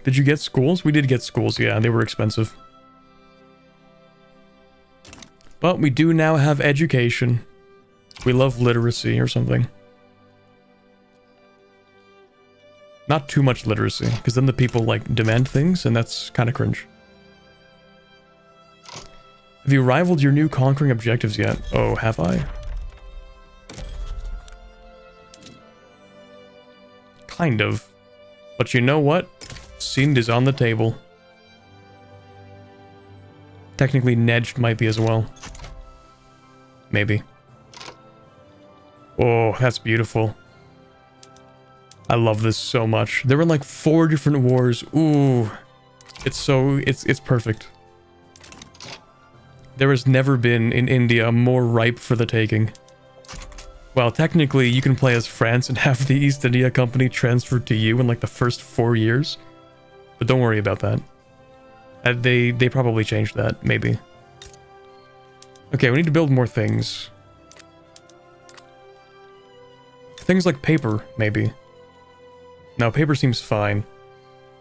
Did you get schools? We did get schools, yeah, they were expensive. But we do now have education. We love literacy or something. Not too much literacy, because then the people, like, demand things, and that's kind of cringe. Have you rivaled your new conquering objectives yet? Oh, have I? Kind of. But you know what? Sind is on the table. Technically, Nejd might be as well. Maybe. Oh, that's beautiful. I love this so much. There were like 4 different wars. Ooh. It's perfect. There has never been in India more ripe for the taking. Well, technically, you can play as France and have the East India Company transferred to you in like the first 4 years. But don't worry about that. They probably changed that, maybe. Okay, we need to build more things. Things like paper, maybe. No, paper seems fine.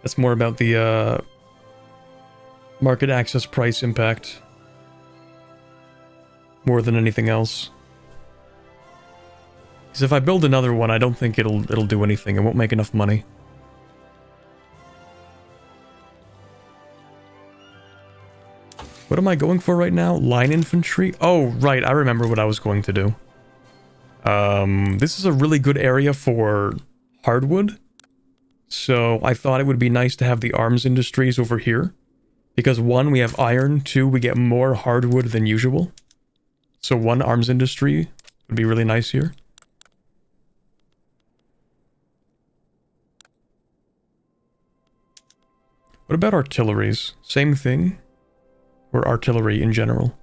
That's more about the market access price impact. More than anything else. Because if I build another one, I don't think it'll do anything. It won't make enough money. What am I going for right now? Line infantry? Oh, right, I remember what I was going to do. This is a really good area for hardwood. So I thought it would be nice to have the arms industries over here. Because 1, we have iron, 2, we get more hardwood than usual. So 1 arms industry would be really nice here. What about artilleries? Same thing? Or artillery in general?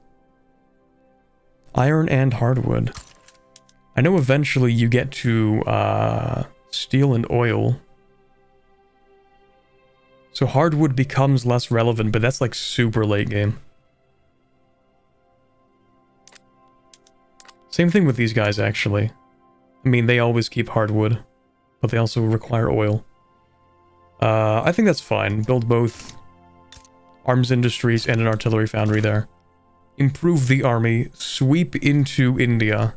Iron and hardwood. I know eventually you get to steel and oil. So hardwood becomes less relevant, but that's like super late game. Same thing with these guys, actually. I mean, they always keep hardwood, but they also require oil. I think that's fine. Build both arms industries and an artillery foundry there. Improve the army. Sweep into India.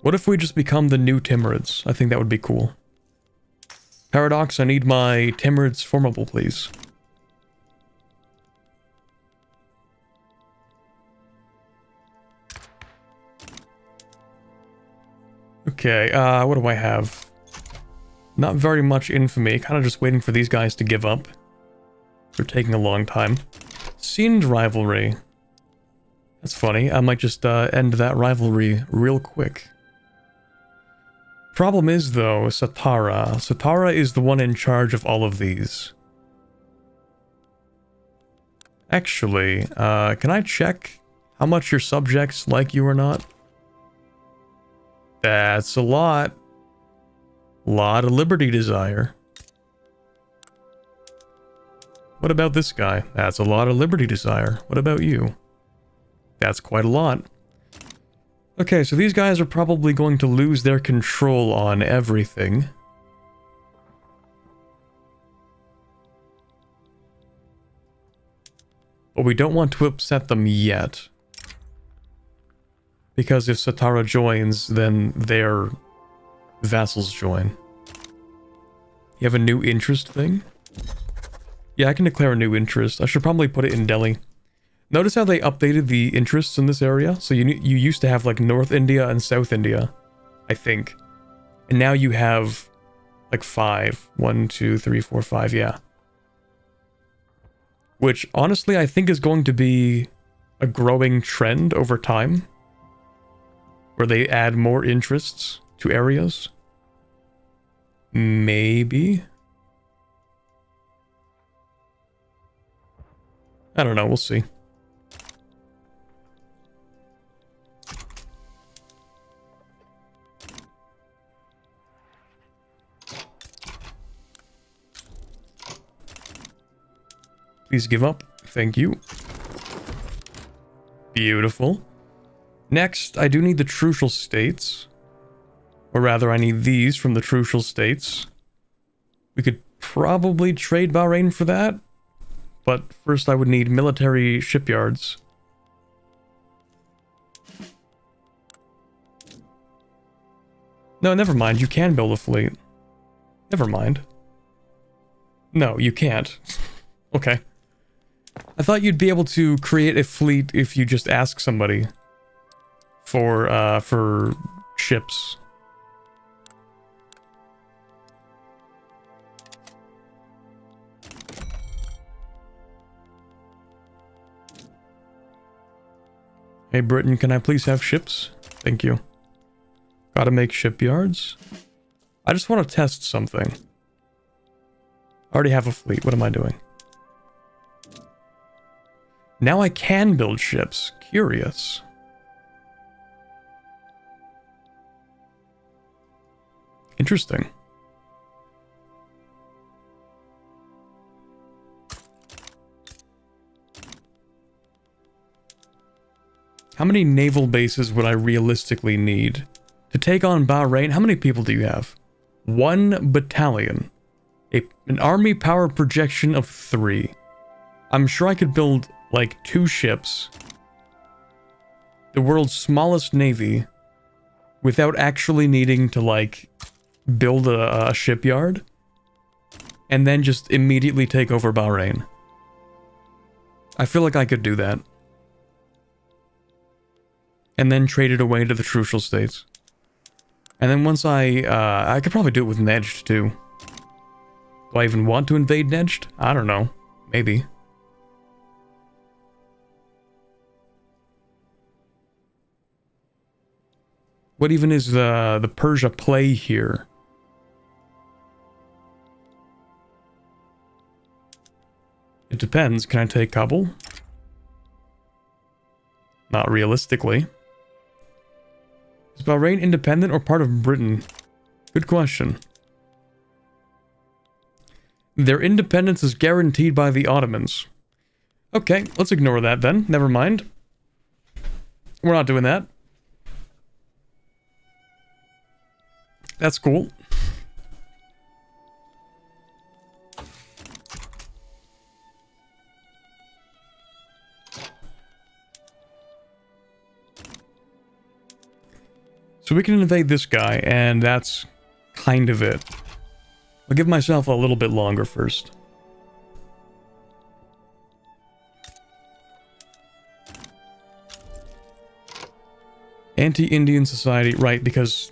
What if we just become the new Timurids? I think that would be cool. Paradox, I need my Timurids formable, please. Okay, what do I have? Not very much infamy, kind of just waiting for these guys to give up. They're taking a long time. Seemed rivalry. That's funny, I might just end that rivalry real quick. Problem is, though, Satara. Satara is the one in charge of all of these. Actually, can I check how much your subjects like you or not? That's a lot. Lot of liberty desire. What about this guy? That's a lot of liberty desire. What about you? That's quite a lot. Okay, so these guys are probably going to lose their control on everything. But we don't want to upset them yet. Because if Satara joins, then their vassals join. You have a new interest thing? Yeah, I can declare a new interest. I should probably put it in Delhi. Notice how they updated the interests in this area? So you used to have like North India and South India, I think. And now you have like 5. 1, 2, 3, 4, 5, yeah. Which honestly I think is going to be a growing trend over time. Where they add more interests to areas. Maybe. I don't know, we'll see. Please give up. Thank you. Beautiful. Next, I do need the Trucial States. Or rather, I need these from the Trucial States. We could probably trade Bahrain for that. But first I would need military shipyards. No, never mind. You can build a fleet. Never mind. No, you can't. Okay. I thought you'd be able to create a fleet if you just ask somebody for ships. Hey Britain, can I please have ships? Thank you. Gotta make shipyards. I just want to test something. I already have a fleet. What am I doing? Now I can build ships. Curious. Interesting. How many naval bases would I realistically need? To take on Bahrain, how many people do you have? 1 battalion. An army power projection of 3. I'm sure I could build, like, 2 ships. The world's smallest navy. Without actually needing to, like, build a shipyard. and then just immediately take over Bahrain. I feel like I could do that. And then trade it away to the Trucial States. And then once I could probably do it with Nejd too. Do I even want to invade Nejd? I don't know. Maybe. What even is the Persia play here? It depends. Can I take Kabul? Not realistically. Is Bahrain independent or part of Britain? Good question. Their independence is guaranteed by the Ottomans. Okay, let's ignore that then. Never mind. We're not doing that. That's cool. So we can invade this guy, and that's kind of it. I'll give myself a little bit longer first. Anti-Indian society, right, because...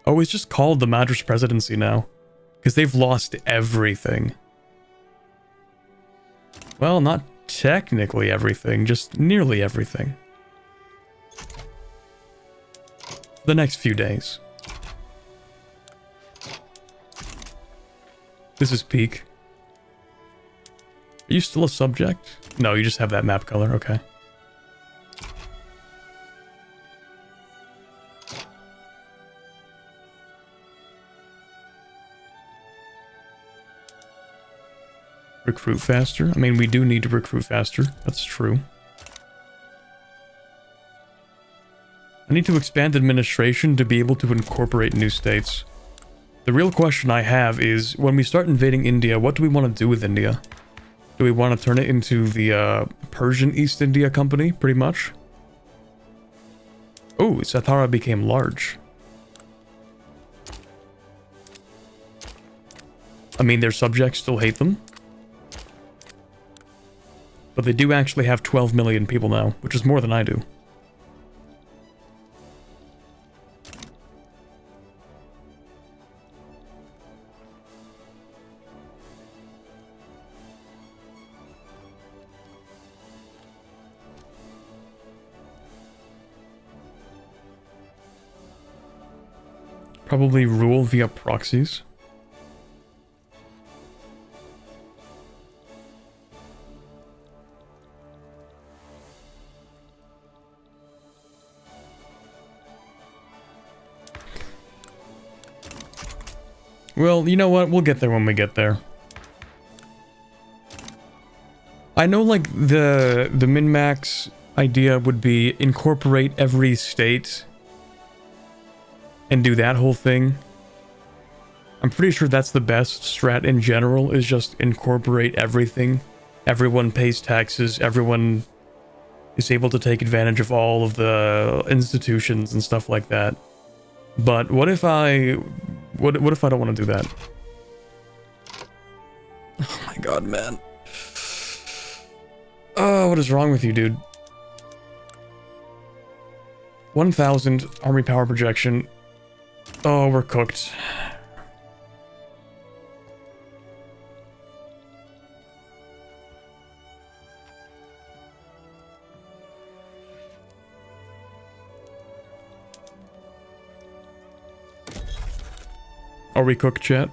Oh, it's just called the Madras Presidency now. Because they've lost everything. Well, not technically everything, just nearly everything. The next few days. This is peak. Are you still a subject? No, you just have that map color, okay. Recruit faster? I mean, we do need to recruit faster. That's true. I need to expand administration to be able to incorporate new states. The real question I have is, when we start invading India, what do we want to do with India? Do we want to turn it into the Persian East India Company, pretty much? Oh, Satara became large. I mean, their subjects still hate them. But they do actually have 12 million people now, which is more than I do. Probably rule via proxies. Well, you know what? We'll get there when we get there. I know, like, the min-max idea would be incorporate every state and do that whole thing. I'm pretty sure that's the best strat in general, is just incorporate everything. Everyone pays taxes, everyone is able to take advantage of all of the institutions and stuff like that. But what if I... What if I don't want to do that? Oh my god, man. Oh, what is wrong with you, dude? 1,000 army power projection. Oh, we're cooked. Are we cooked, chat?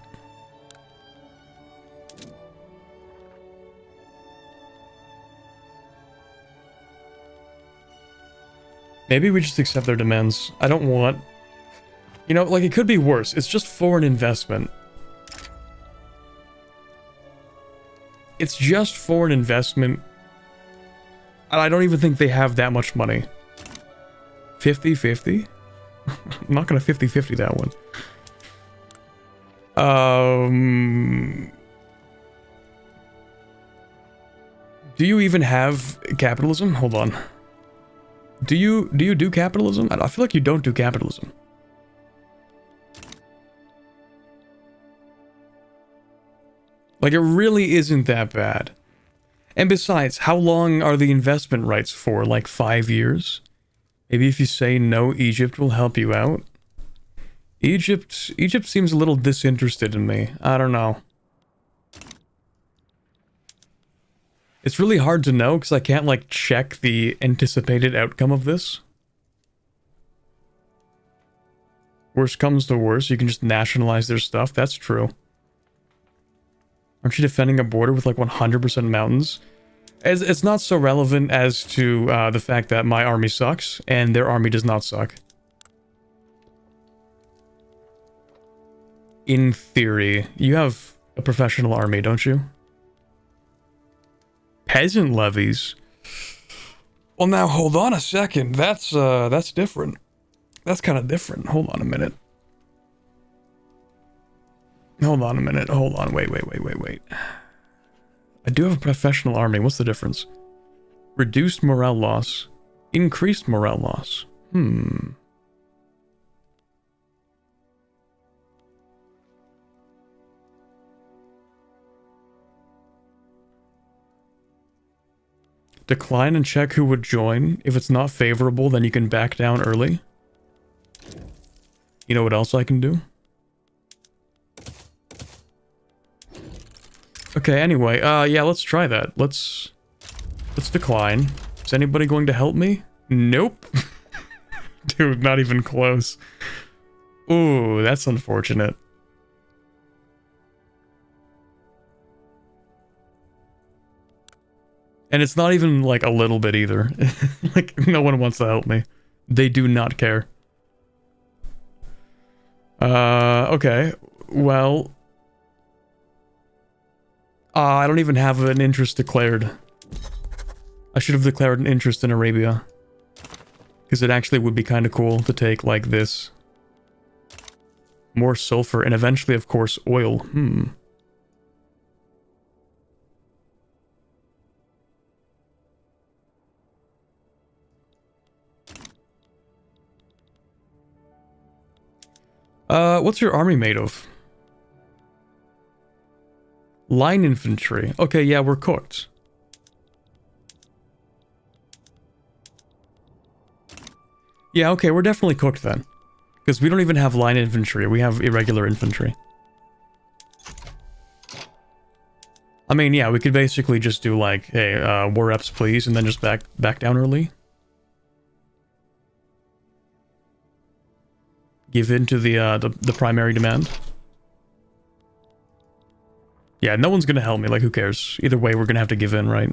Maybe we just accept their demands. I don't want... You know, like, it could be worse. It's just foreign investment. It's just foreign investment. And I don't even think they have that much money. 50-50? I'm not gonna 50-50 that one. Do you even have capitalism? Hold on. Do you do capitalism? I feel like you don't do capitalism. Like, it really isn't that bad. And besides, how long are the investment rights for? Like 5 years? Maybe if you say no, Egypt will help you out. Egypt seems a little disinterested in me. I don't know. It's really hard to know because I can't, like, check the anticipated outcome of this. Worst comes to worst, you can just nationalize their stuff. That's true. Aren't you defending a border with, like, 100% mountains? It's not so relevant as to the fact that my army sucks, and their army does not suck. In theory. You have a professional army, don't you? Peasant levies? Well, now, hold on a second. That's different. That's kind of different. Hold on a minute. Hold on a minute. Hold on. Wait. I do have a professional army. What's the difference? Reduced morale loss. Increased morale loss. Decline and check who would join. If it's not favorable, then you can back down early. You know what else I can do? Okay, anyway, yeah, let's try that. Let's decline. Is anybody going to help me? Nope. Dude, not even close. Ooh, that's unfortunate. And it's not even, like, a little bit either. Like, no one wants to help me. They do not care. Okay. Well... I don't even have an interest declared. I should have declared an interest in Arabia. Because it actually would be kind of cool to take, like, this. More sulfur, and eventually, of course, oil. What's your army made of? Line infantry. Okay, yeah, we're cooked. Yeah, okay, we're definitely cooked then. Because we don't even have line infantry, we have irregular infantry. I mean, yeah, we could basically just do like, hey, war reps please, and then just back down early. Give in to the primary demand. Yeah, no one's gonna help me, like, who cares? Either way, we're gonna have to give in, right?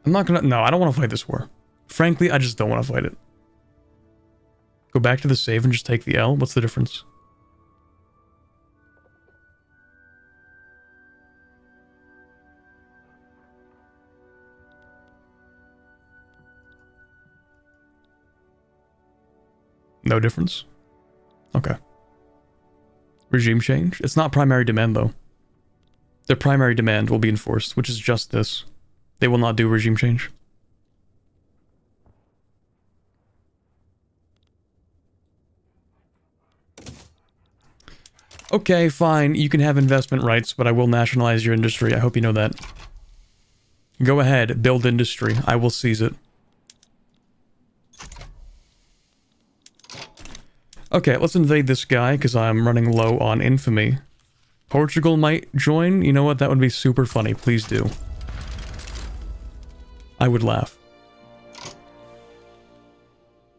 I'm not gonna... No, I don't want to fight this war. Frankly, I just don't want to fight it. Go back to the save and just take the L? What's the difference? No difference? Okay. Regime change? It's not primary demand, though. Their primary demand will be enforced, which is just this. They will not do regime change. Okay, fine. You can have investment rights, but I will nationalize your industry. I hope you know that. Go ahead, build industry. I will seize it. Okay, let's invade this guy, because I'm running low on infamy. Portugal might join? You know what? That would be super funny. Please do. I would laugh.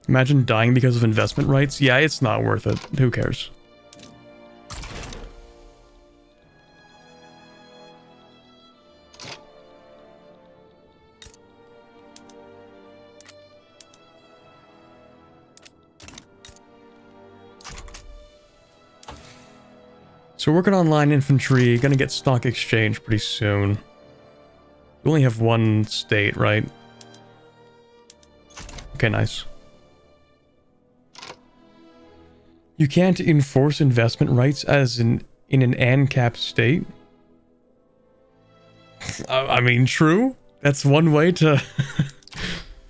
Imagine dying because of investment rights? Yeah, it's not worth it. Who cares? So we're working on line infantry, gonna get stock exchange pretty soon. We only have one state, right? Okay, nice. You can't enforce investment rights as in an ANCAP state? I mean, true. That's one way to...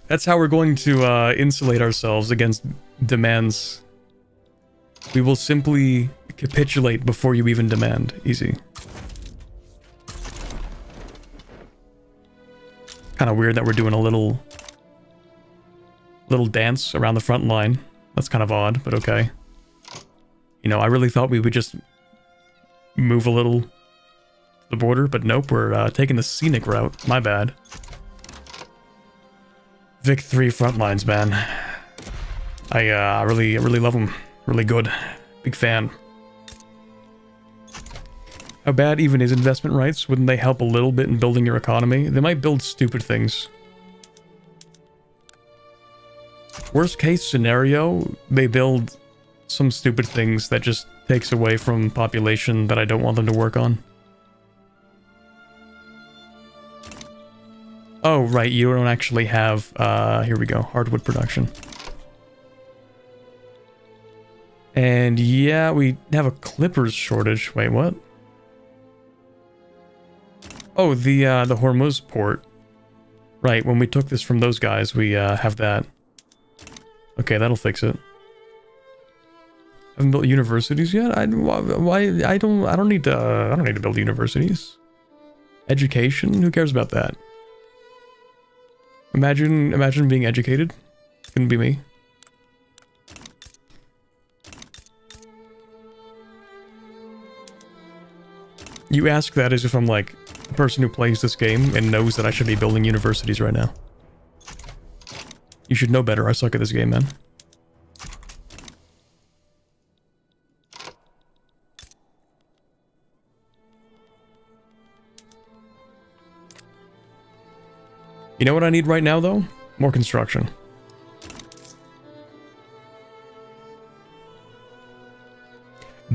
That's how we're going to insulate ourselves against demands We will simply capitulate before you even demand. Easy. Kind of weird that we're doing a little dance around the front line. That's kind of odd, but okay. You know, I really thought we would just move a little to the border, but nope, we're taking the scenic route. My bad. Vic 3 front lines, man. I really love them. Really good. Big fan. How bad even is investment rights? Wouldn't they help a little bit in building your economy? They might build stupid things. Worst case scenario, they build some stupid things that just takes away from population that I don't want them to work on. Oh, right, you don't actually have, here we go, hardwood production. And yeah, we have a clippers shortage. Wait, what? Oh, the Hormuz port. Right, when we took this from those guys, we have that. Okay, that'll fix it. Haven't built universities yet? I don't need to build universities. Education? Who cares about that? Imagine being educated. Couldn't be me. You ask that as if I'm like a person who plays this game and knows that I should be building universities right now. You should know better. I suck at this game, man. You know what I need right now, though? More construction.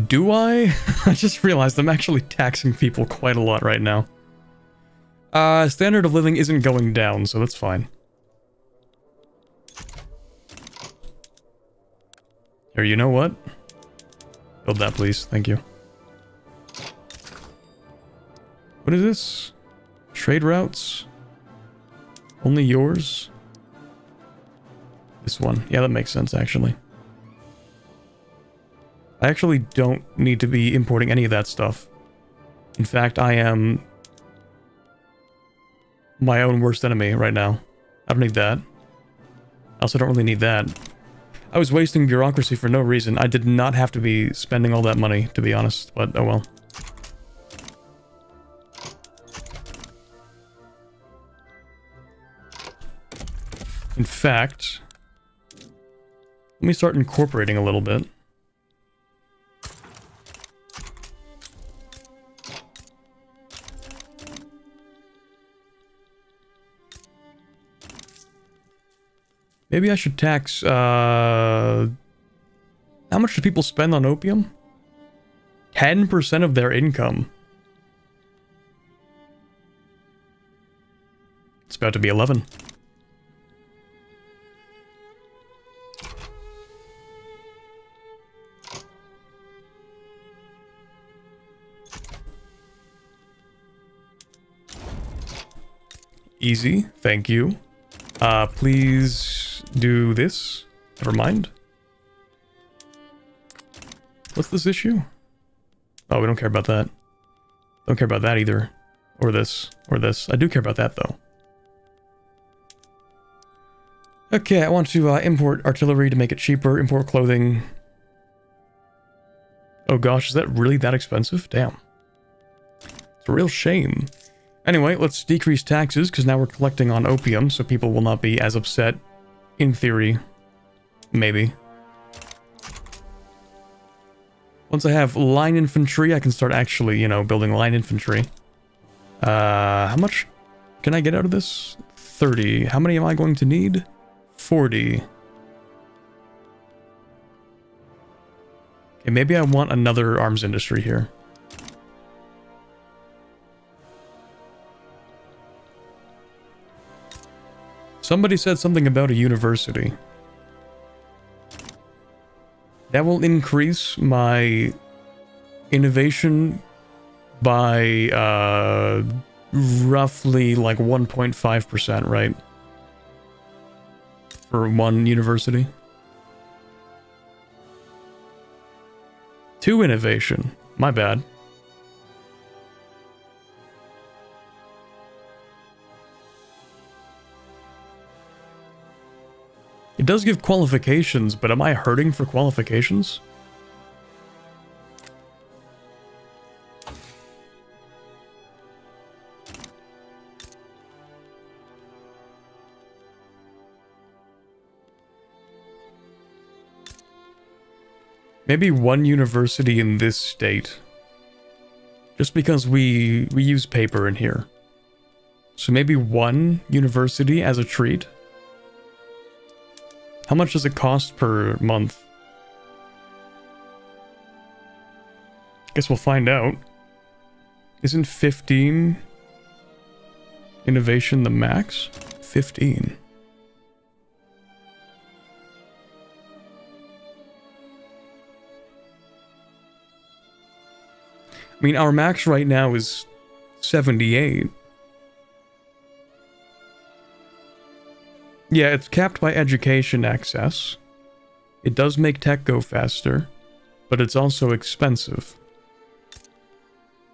Do I? I just realized I'm actually taxing people quite a lot right now. Standard of living isn't going down, so that's fine. Here, you know what? Build that, please. Thank you. What is this? Trade routes? Only yours? This one. Yeah, that makes sense, actually. I actually don't need to be importing any of that stuff. In fact, I am my own worst enemy right now. I don't need that. I also don't really need that. I was wasting bureaucracy for no reason. I did not have to be spending all that money, to be honest, but oh well. In fact, let me start incorporating a little bit. Maybe I should tax, how much do people spend on opium? 10% of their income. It's about to be 11. Easy, thank you. Please do this. Never mind. What's this issue? Oh, we don't care about that. Don't care about that either. Or this. Or this. I do care about that, though. Okay, I want to import artillery to make it cheaper. Import clothing. Oh gosh, is that really that expensive? Damn. It's a real shame. Anyway, let's decrease taxes, because now we're collecting on opium, so people will not be as upset. In theory. Maybe. Once I have line infantry, I can start actually, you know, building line infantry. How much can I get out of this? 30. How many am I going to need? 40. Okay, maybe I want another arms industry here. Somebody said something about a university. That will increase my innovation by roughly like 1.5%, right? For one university. 2 innovation. My bad. It does give qualifications, but am I hurting for qualifications? Maybe 1 university in this state. Just because we use paper in here. So maybe 1 university as a treat. How much does it cost per month? Guess we'll find out. Isn't 15 innovation the max? 15. I mean, our max right now is 78. Yeah, it's capped by education access. It does make tech go faster, but it's also expensive.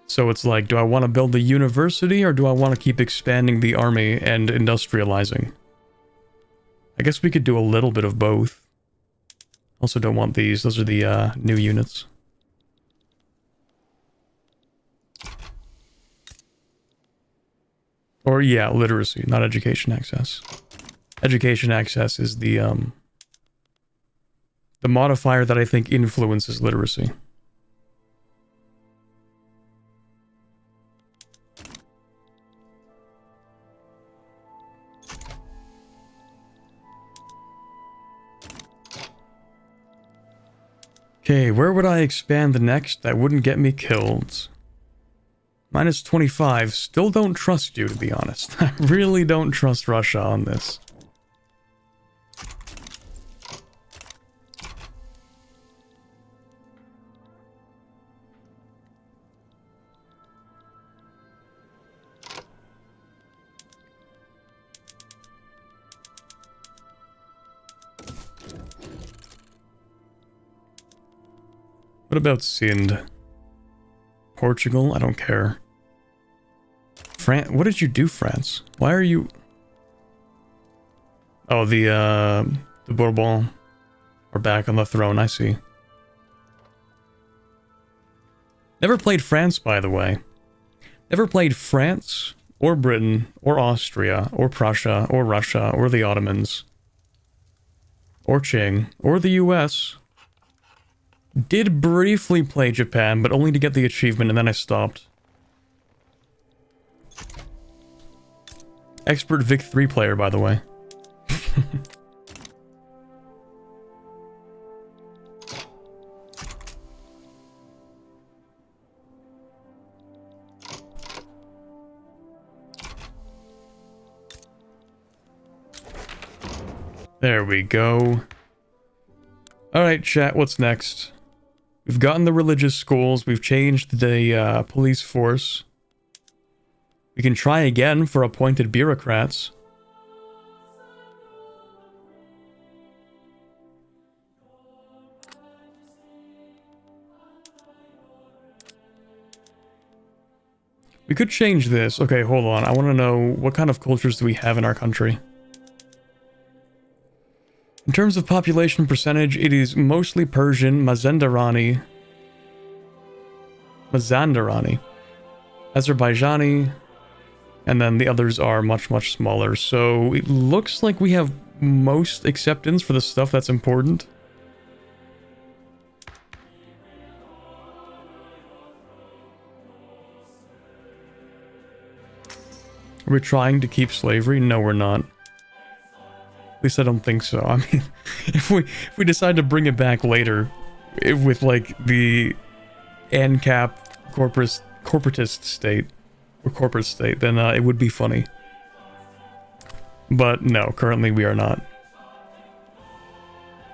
So it's like, do I want to build a university or do I want to keep expanding the army and industrializing? I guess we could do a little bit of both. Also don't want these. Those are the new units. Or yeah, literacy, not education access. Education access is the modifier that I think influences literacy. Okay, where would I expand the next that wouldn't get me killed? Minus 25. Still don't trust you, to be honest. I really don't trust Russia on this. What about Sind? Portugal? I don't care. France? What did you do, France? Why are you... Oh, the Bourbon are back on the throne, I see. Never played France, by the way. Never played France, or Britain, or Austria, or Prussia, or Russia, or the Ottomans. Or Qing, or the US. Did briefly play Japan, but only to get the achievement, and then I stopped. Expert Vic 3 player, by the way. There we go. Alright, chat, what's next? We've gotten the religious schools, we've changed the police force. We can try again for appointed bureaucrats. We could change this. Okay, hold on. I want to know what kind of cultures do we have in our country. In terms of population percentage, it is mostly Persian, Mazandarani, Azerbaijani, and then the others are much, much smaller. So it looks like we have most acceptance for the stuff that's important. Are we trying to keep slavery? No, we're not. At least I don't think so. I mean, if we decide to bring it back later, with like the ANCAP corporatist state, or corporate state, then it would be funny. But no, currently we are not.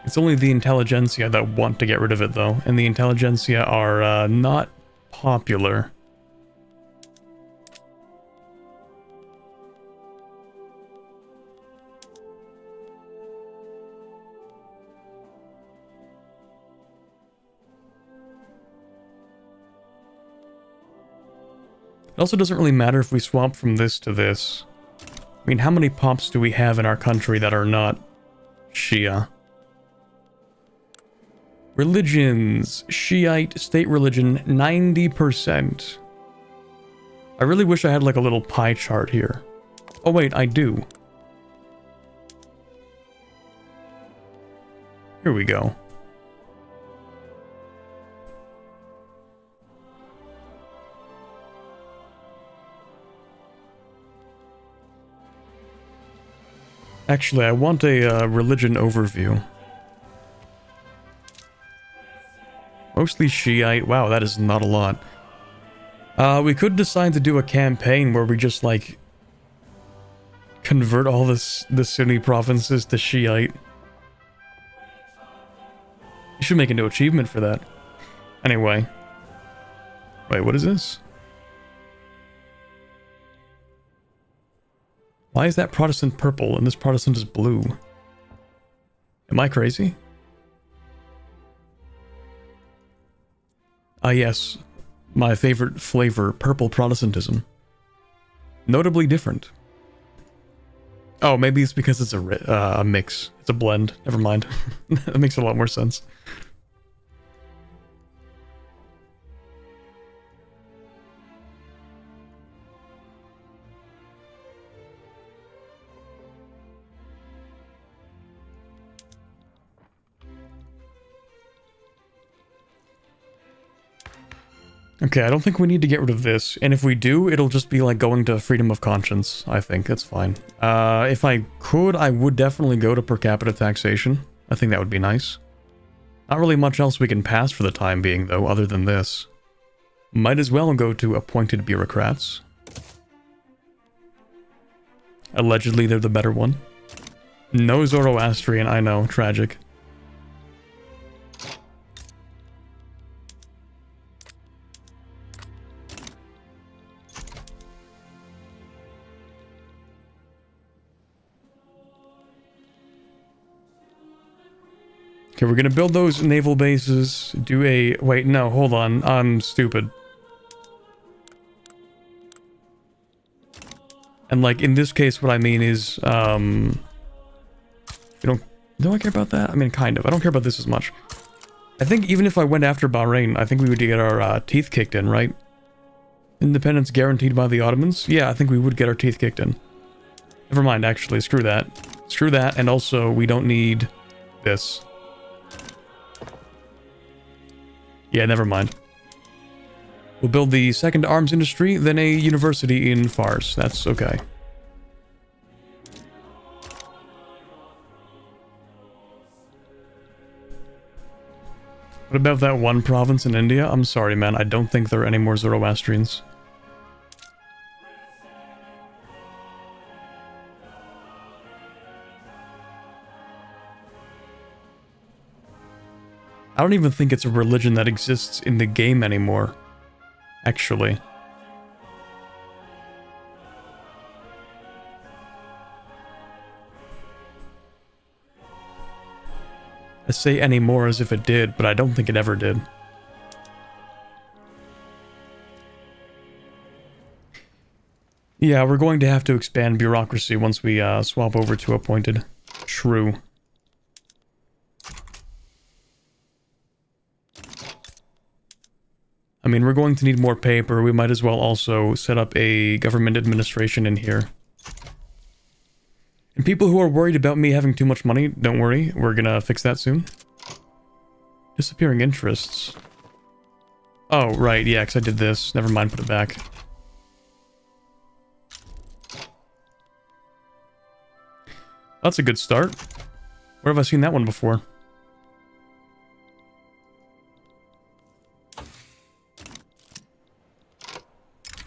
It's only the intelligentsia that want to get rid of it, though, and the intelligentsia are not popular. It also doesn't really matter if we swap from this to this. I mean, how many pops do we have in our country that are not Shia? Religions. Shiite state religion, 90%. I really wish I had like a little pie chart here. Oh wait, I do. Here we go. Actually, I want a religion overview. Mostly Shiite. Wow, that is not a lot. We could decide to do a campaign where we just, like, convert all the Sunni provinces to Shiite. You should make a new achievement for that. Anyway. Wait, what is this? Why is that Protestant purple and this Protestant is blue? Am I crazy? Ah yes, my favorite flavor, purple Protestantism. Notably different. Oh, maybe it's because it's a mix. It's a blend. Never mind. That makes a lot more sense. Okay, I don't think we need to get rid of this, and if we do, it'll just be like going to freedom of conscience, I think. That's fine. If I could, I would definitely go to per capita taxation. I think that would be nice. Not really much else we can pass for the time being, though, other than this. Might as well go to appointed bureaucrats. Allegedly, they're the better one. No Zoroastrian, I know, tragic. Okay, we're gonna build those naval bases, do a... Wait, no, hold on, I'm stupid. And, like, in this case, what I mean is, you don't... Do I care about that? I mean, kind of. I don't care about this as much. I think even if I went after Bahrain, I think we would get our teeth kicked in, right? Independence guaranteed by the Ottomans? Yeah, I think we would get our teeth kicked in. Never mind, actually, screw that. Screw that, and also, we don't need this. Yeah, never mind. We'll build the second arms industry, then a university in Fars. That's okay. What about that one province in India? I'm sorry, man. I don't think there are any more Zoroastrians. I don't even think it's a religion that exists in the game anymore, actually. I say anymore as if it did, but I don't think it ever did. Yeah, we're going to have to expand bureaucracy once we swap over to appointed. True. I mean, we're going to need more paper. We might as well also set up a government administration in here. And people who are worried about me having too much money, don't worry. We're gonna fix that soon. Disappearing interests. Oh, right, yeah, because I did this. Never mind, put it back. That's a good start. Where have I seen that one before?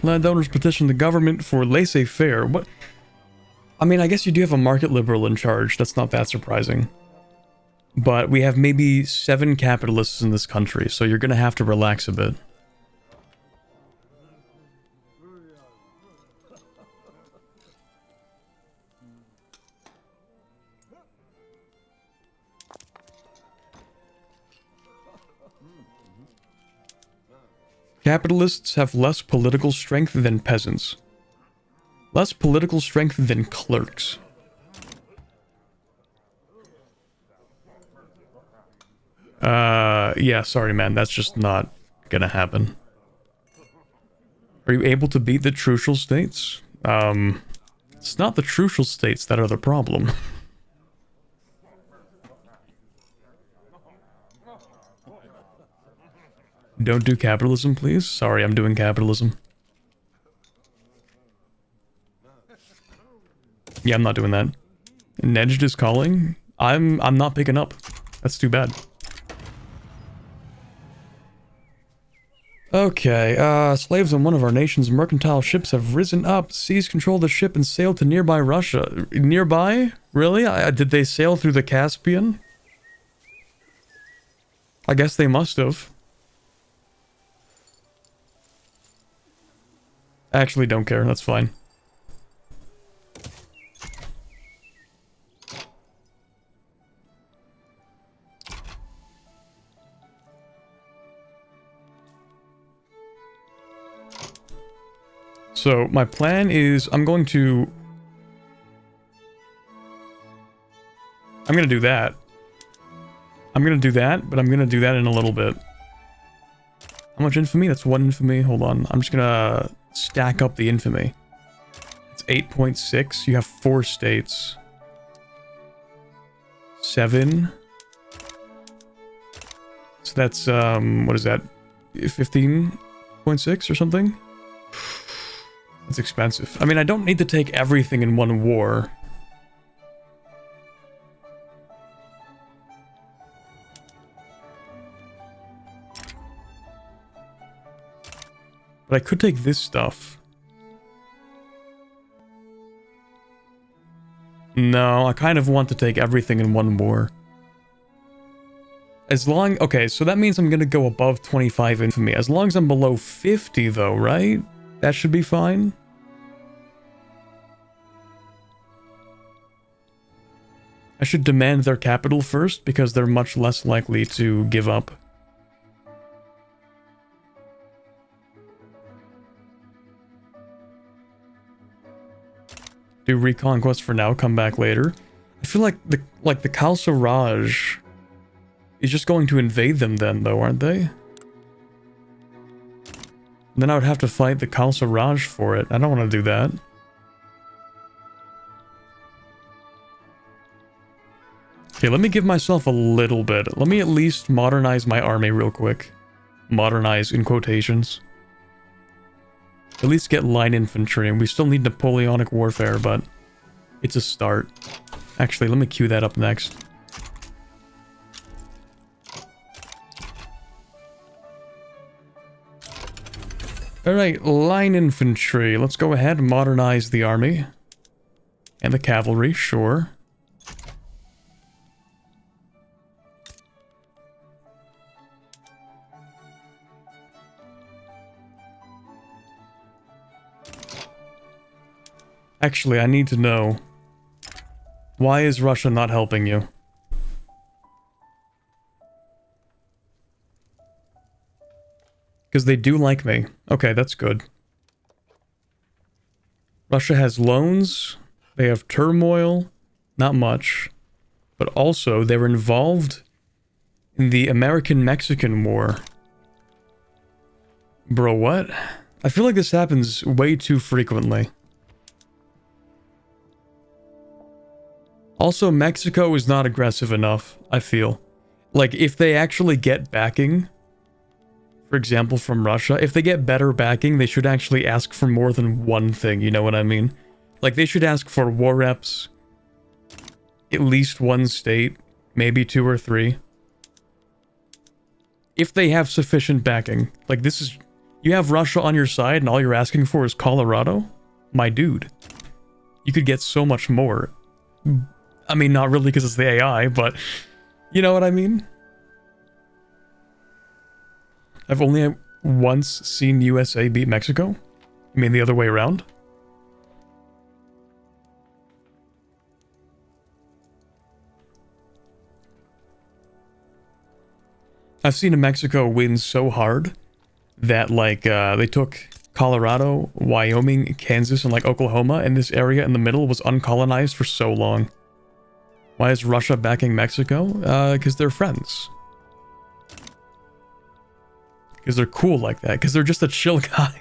Landowners petition the government for laissez-faire. What? I mean, I guess you do have a market liberal in charge. That's not that surprising. But we have maybe 7 capitalists in this country, so you're gonna have to relax a bit. Capitalists have less political strength than peasants. Less political strength than clerks. Yeah, sorry man, that's just not gonna happen. Are you able to beat the trucial states? It's not the trucial states that are the problem. Don't do capitalism, please. Sorry, I'm doing capitalism. Yeah, I'm not doing that. Nejd is calling. I'm not picking up. That's too bad. Okay, slaves on one of our nation's mercantile ships have risen up, seized control of the ship, and sailed to nearby Russia. Nearby? Really? Did they sail through the Caspian? I guess they must have. I actually don't care, that's fine. So, my plan is, I'm gonna do that. I'm gonna do that, but I'm gonna do that in a little bit. How much infamy? That's 1 infamy. Hold on. I'm just gonna stack up the infamy. It's 8.6. You have 4 states. 7. So that's, what is that? 15.6 or something? That's expensive. I mean, I don't need to take everything in one war. But I could take this stuff. No, I kind of want to take everything in one war. As long... Okay, so that means I'm gonna go above 25 infamy. As long as I'm below 50, though, right? That should be fine. I should demand their capital first, because they're much less likely to give up. Do reconquest for now, come back later. I feel like the Khalsa Raj is just going to invade them then, though, aren't they? Then I would have to fight the Khalsa Raj for it. I don't want to do that. Okay, let me give myself a little bit. Let me at least modernize my army real quick. Modernize in quotations. At least get line infantry, and we still need Napoleonic warfare, but it's a start. Actually, let me queue that up next. Alright, line infantry. Let's go ahead and modernize the army. And the cavalry, sure. Actually, I need to know. Why is Russia not helping you? Because they do like me. Okay, that's good. Russia has loans. They have turmoil. Not much. But also, they're involved in the American-Mexican War. Bro, what? I feel like this happens way too frequently. Also, Mexico is not aggressive enough, I feel. Like, if they actually get backing, for example, from Russia, if they get better backing, they should actually ask for more than one thing, you know what I mean? Like, they should ask for war reps, at least one state, maybe 2 or 3. If they have sufficient backing. Like, this is... You have Russia on your side and all you're asking for is Colorado? My dude. You could get so much more. I mean, not really because it's the AI, but you know what I mean? I've only once seen USA beat Mexico. You mean the other way around? I've seen a Mexico win so hard that, like, they took Colorado, Wyoming, Kansas, and, like, Oklahoma, and this area in the middle was uncolonized for so long. Why is Russia backing Mexico? Because they're friends. Because they're cool like that. Because they're just a chill guy.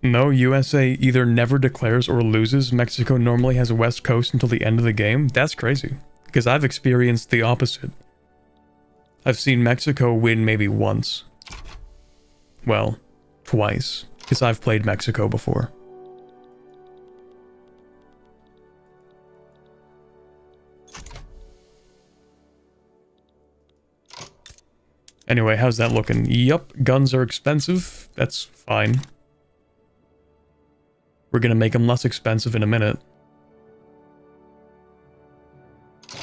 No, USA either never declares or loses. Mexico normally has a West Coast until the end of the game. That's crazy. Because I've experienced the opposite. I've seen Mexico win maybe once. Well, twice. Because I've played Mexico before. Anyway, how's that looking? Yup, guns are expensive. That's fine. We're gonna make them less expensive in a minute.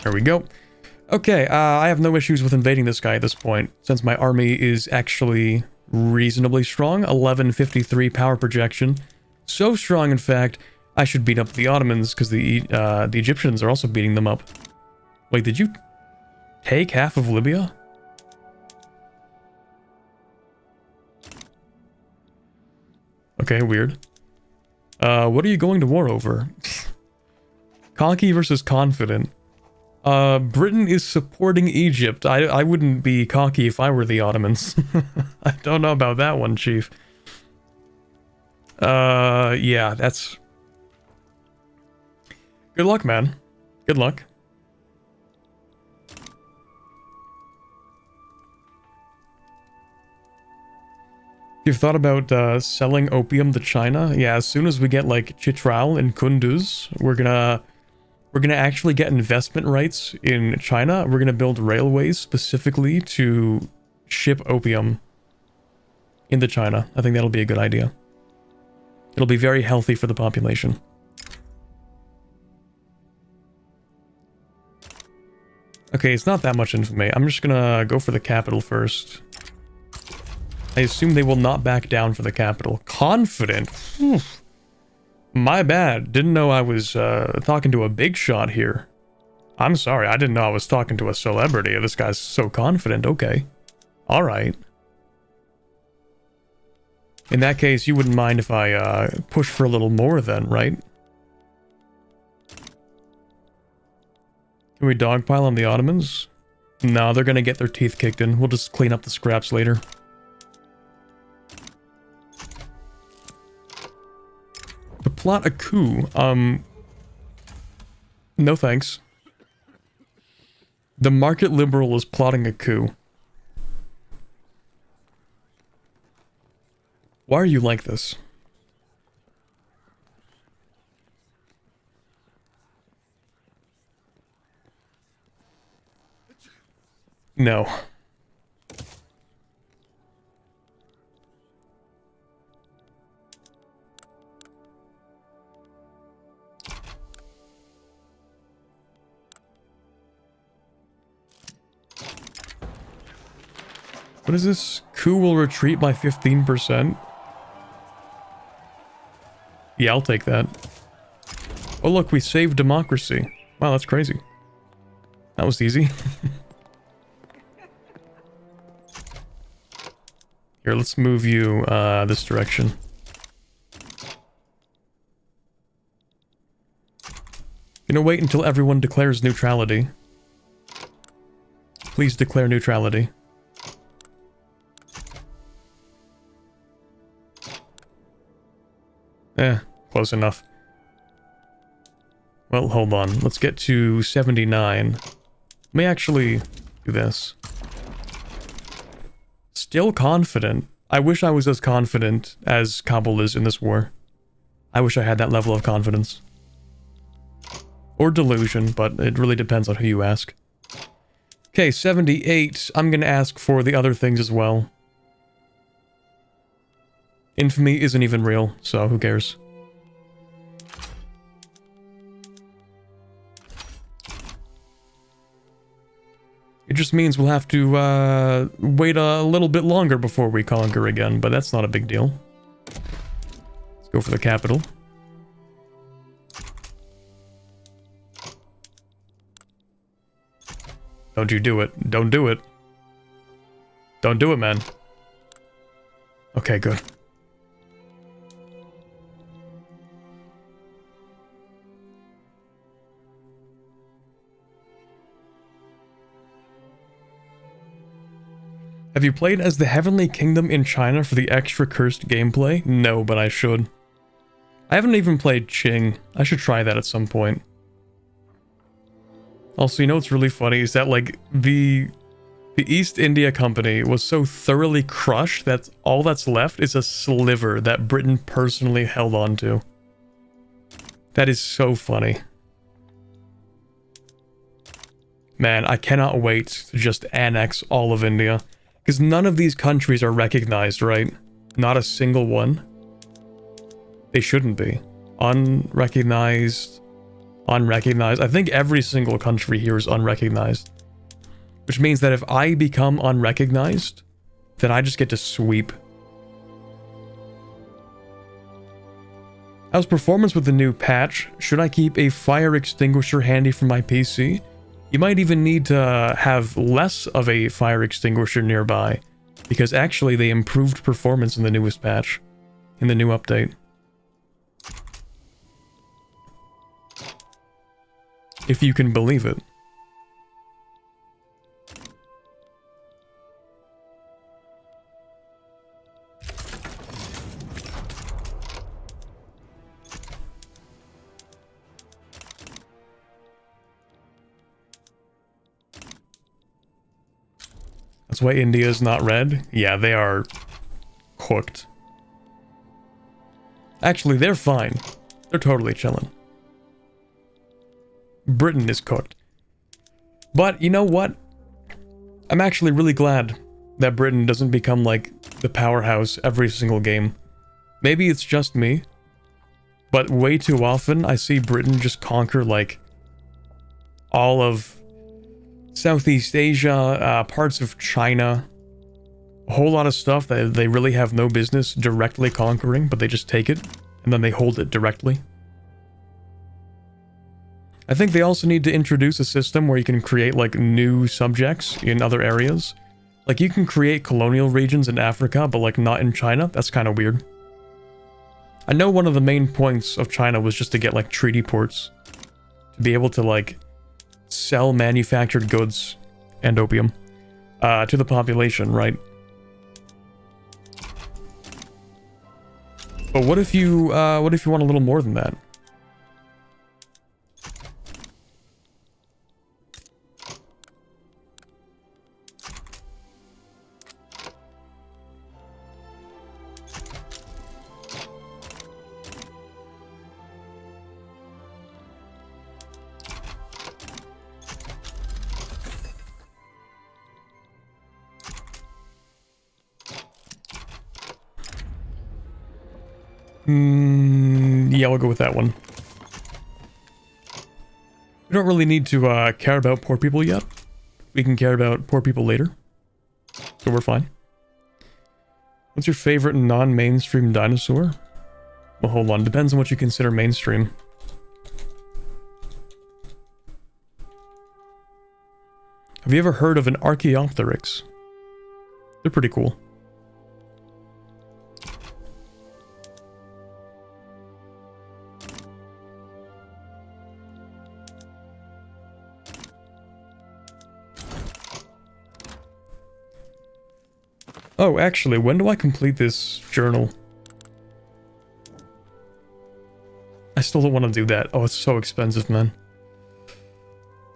There we go. Okay, I have no issues with invading this guy at this point, since my army is actually reasonably strong. 1153 power projection. So strong, in fact, I should beat up the Ottomans, because the Egyptians are also beating them up. Wait, did you take half of Libya? Okay, weird. What are you going to war over? Cocky versus confident. Britain is supporting Egypt. I wouldn't be cocky if I were the Ottomans. I don't know about that one, Chief. Yeah, that's... Good luck, man. Good luck. You've thought about selling opium to China? Yeah, as soon as we get like Chitral and Kunduz, we're gonna actually get investment rights in China. We're gonna build railways specifically to ship opium into China. I think that'll be a good idea. It'll be very healthy for the population. Okay, it's not that much infamy. I'm just gonna go for the capital first. I assume they will not back down for the capital. Confident? Oof. My bad. Didn't know I was talking to a big shot here. I'm sorry, I didn't know I was talking to a celebrity. This guy's so confident. Okay. Alright. In that case, you wouldn't mind if I push for a little more then, right? Can we dogpile on the Ottomans? No, they're gonna get their teeth kicked in. We'll just clean up the scraps later. To plot a coup, no thanks. The market liberal is plotting a coup. Why are you like this? No. What is this? Coup will retreat by 15%? Yeah, I'll take that. Oh look, we saved democracy. Wow, that's crazy. That was easy. Here, let's move you this direction. Gonna wait until everyone declares neutrality. Please declare neutrality. Close enough. Well, hold on. Let's get to 79. Let me actually do this. Still confident. I wish I was as confident as Kabul is in this war. I wish I had that level of confidence. Or delusion, but it really depends on who you ask. Okay, 78. I'm gonna ask for the other things as well. Infamy isn't even real, so who cares? It just means we'll have to wait a little bit longer before we conquer again, but that's not a big deal. Let's go for the capital. Don't you do it. Don't do it. Don't do it, man. Okay, good. Have you played as the Heavenly Kingdom in China for the extra cursed gameplay? No, but I should. I haven't even played Qing. I should try that at some point. Also, you know what's really funny is that, like, the East India Company was so thoroughly crushed that all that's left is a sliver that Britain personally held on to. That is so funny. Man, I cannot wait to just annex all of India. Because none of these countries are recognized, right? Not a single one. They shouldn't be. Unrecognized. Unrecognized. I think every single country here is unrecognized. Which means that if I become unrecognized, then I just get to sweep. How's performance with the new patch? Should I keep a fire extinguisher handy for my PC? You might even need to have less of a fire extinguisher nearby, because actually they improved performance in the newest patch, in the new update. If you can believe it. That's why India is not red? Yeah, they are cooked. Actually, they're fine. They're totally chilling. Britain is cooked. But you know what? I'm actually really glad that Britain doesn't become like the powerhouse every single game. Maybe it's just me, but way too often I see Britain just conquer like all of Southeast Asia, parts of China, a whole lot of stuff that they really have no business directly conquering, but they just take it, and then they hold it directly. I think they also need to introduce a system where you can create, like, new subjects in other areas. Like, you can create colonial regions in Africa, but, like, not in China. That's kind of weird. I know one of the main points of China was just to get, like, treaty ports. To be able to, like, sell manufactured goods and opium to the population, right? But what if you want a little more than that? Yeah, we'll go with that one. We don't really need to care about poor people yet. We can care about poor people later. So we're fine. What's your favorite non-mainstream dinosaur? Well, hold on. Depends on what you consider mainstream. Have you ever heard of an Archaeopteryx? They're pretty cool. Oh, actually, when do I complete this journal? I still don't want to do that. Oh, it's so expensive, man.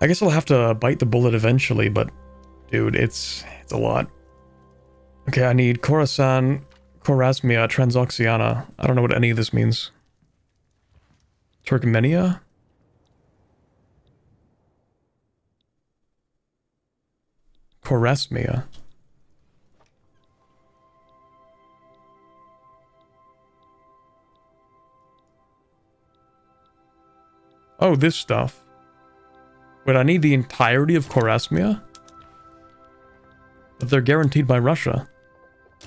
I guess I'll have to bite the bullet eventually, but dude, it's a lot. Okay, I need Khorasan, Khorasmia, Transoxiana. I don't know what any of this means. Turkmenia? Khorasmia. Oh, this stuff. Wait, I need the entirety of Khorasmia? But they're guaranteed by Russia.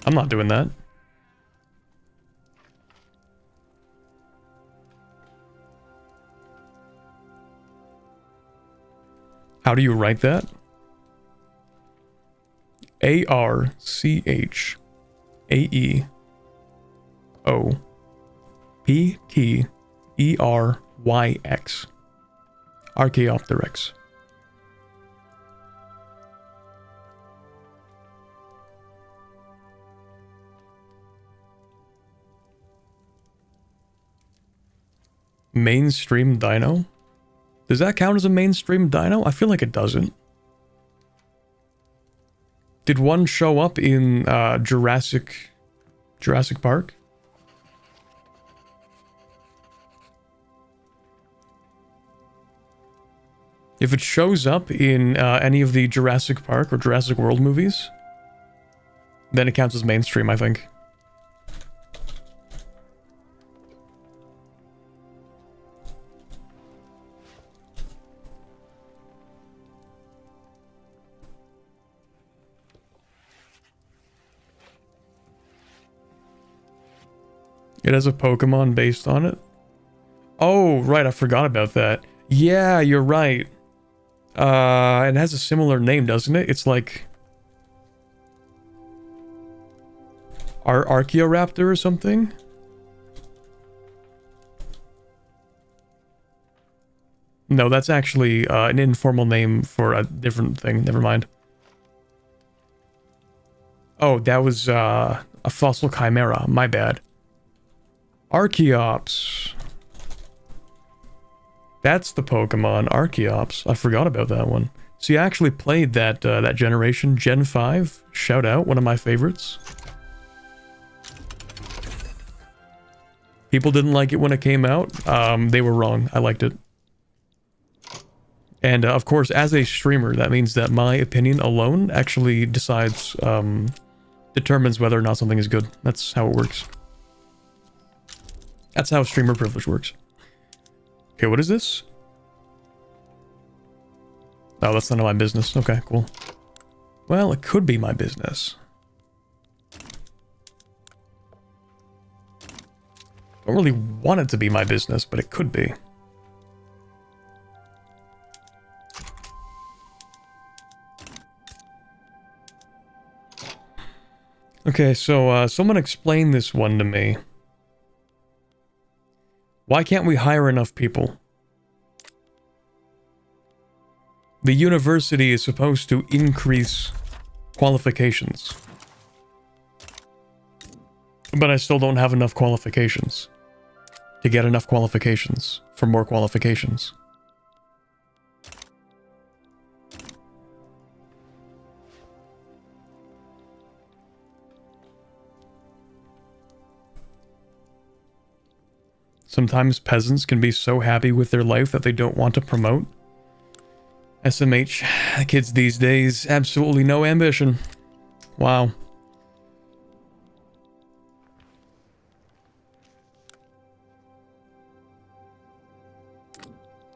I'm not doing that. How do you write that? Archaeopteryx. Archaeopteryx. Mainstream dino? Does that count as a mainstream dino? I feel like it doesn't. Did one show up in Jurassic Park? If it shows up in any of the Jurassic Park or Jurassic World movies, then it counts as mainstream, I think. It has a Pokemon based on it? Oh, right, I forgot about that. Yeah, you're right. It has a similar name, doesn't it? It's like... Archaeoraptor or something? No, that's actually an informal name for a different thing. Never mind. Oh, that was a fossil chimera. My bad. Archaeops. That's the Pokemon, Archaeops. I forgot about that one. See, I actually played that that generation, Gen 5. Shout out, one of my favorites. People didn't like it when it came out. They were wrong. I liked it. And of course, as a streamer, that means that my opinion alone actually decides, determines whether or not something is good. That's how it works. That's how streamer privilege works. Okay, what is this? Oh, that's none of my business. Okay, cool. Well, it could be my business. Don't really want it to be my business, but it could be. Okay, so someone explain this one to me. Why can't we hire enough people? The university is supposed to increase qualifications. But I still don't have enough qualifications to get enough qualifications for more qualifications. Sometimes peasants can be so happy with their life that they don't want to promote. SMH, kids these days, absolutely no ambition. Wow.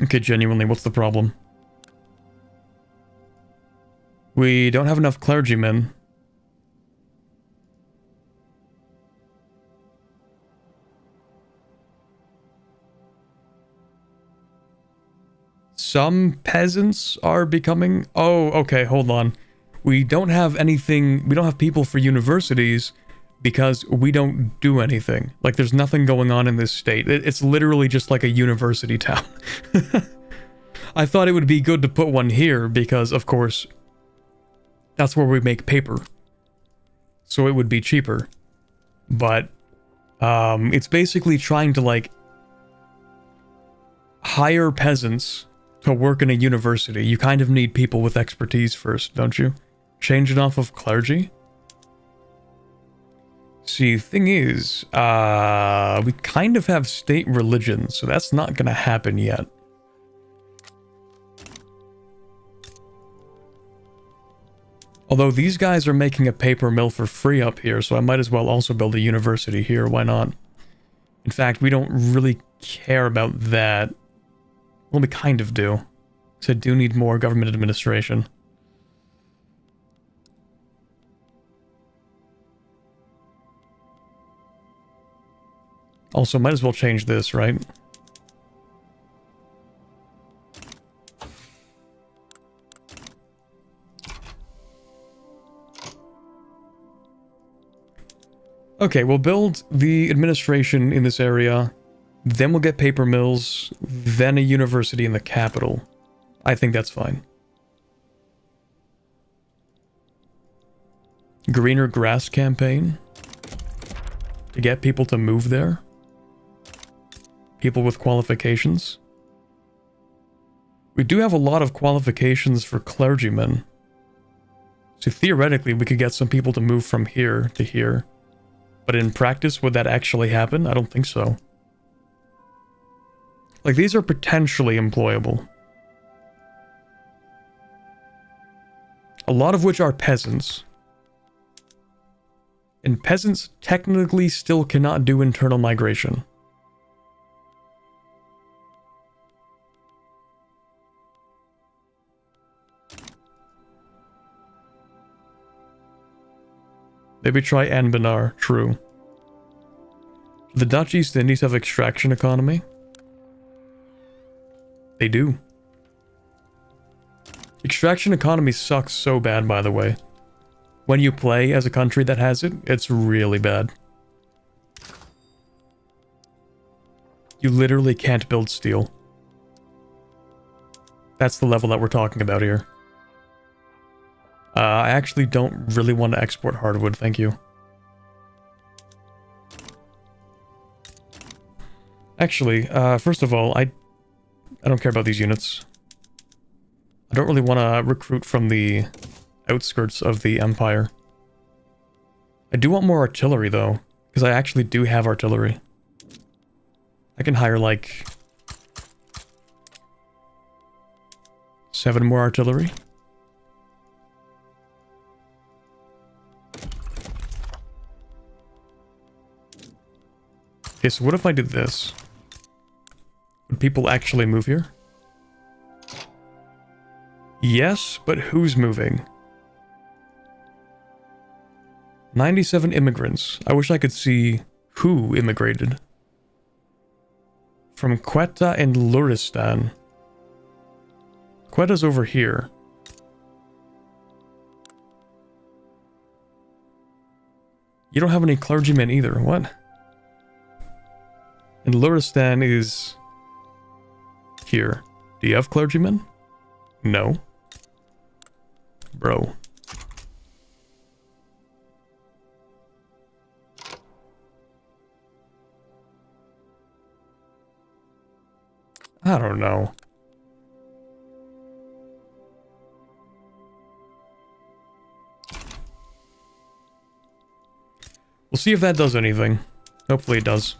Okay, genuinely, what's the problem? We don't have enough clergymen. Some peasants are becoming... Oh, okay, hold on. We don't have anything... We don't have people for universities because we don't do anything. Like, there's nothing going on in this state. It's literally just like a university town. I thought it would be good to put one here because, of course, that's where we make paper. So it would be cheaper. But, it's basically trying to, like, hire peasants to work in a university. You kind of need people with expertise first, don't you? Change it off of clergy? See, thing is, we kind of have state religion, so that's not gonna happen yet. Although these guys are making a paper mill for free up here, so I might as well also build a university here, why not? In fact, we don't really care about that. Well, we kind of do. Because I do need more government administration. Also, might as well change this, right? Okay, we'll build the administration in this area, then we'll get paper mills, then a university in the capital. I think that's fine. Greener grass campaign. To get people to move there. People with qualifications. We do have a lot of qualifications for clergymen. So theoretically, we could get some people to move from here to here. But in practice, would that actually happen? I don't think so. Like, these are potentially employable. A lot of which are peasants. And peasants technically still cannot do internal migration. Maybe try Anbanar, true. The Dutch East Indies have extraction economy. They do. Extraction economy sucks so bad, by the way. When you play as a country that has it, it's really bad. You literally can't build steel. That's the level that we're talking about here. I actually don't really want to export hardwood, thank you. Actually, first of all, I don't care about these units. I don't really want to recruit from the outskirts of the Empire. I do want more artillery, though, because I actually do have artillery. I can hire, like, 7 more artillery. Okay, so what if I did this? Would people actually move here? Yes, but who's moving? 97 immigrants. I wish I could see who immigrated. From Quetta and Luristan. Quetta's over here. You don't have any clergymen either. What? And Luristan is here. Do you have clergymen? No. Bro. I don't know. We'll see if that does anything. Hopefully it does.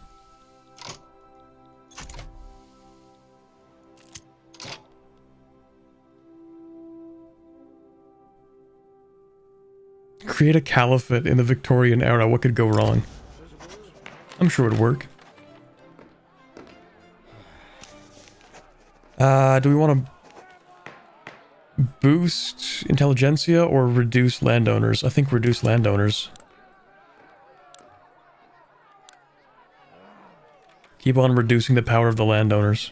Create a caliphate in the Victorian era. What could go wrong? I'm sure it'd work. Do we want to boost intelligentsia or reduce landowners? I think reduce landowners. Keep on reducing the power of the landowners.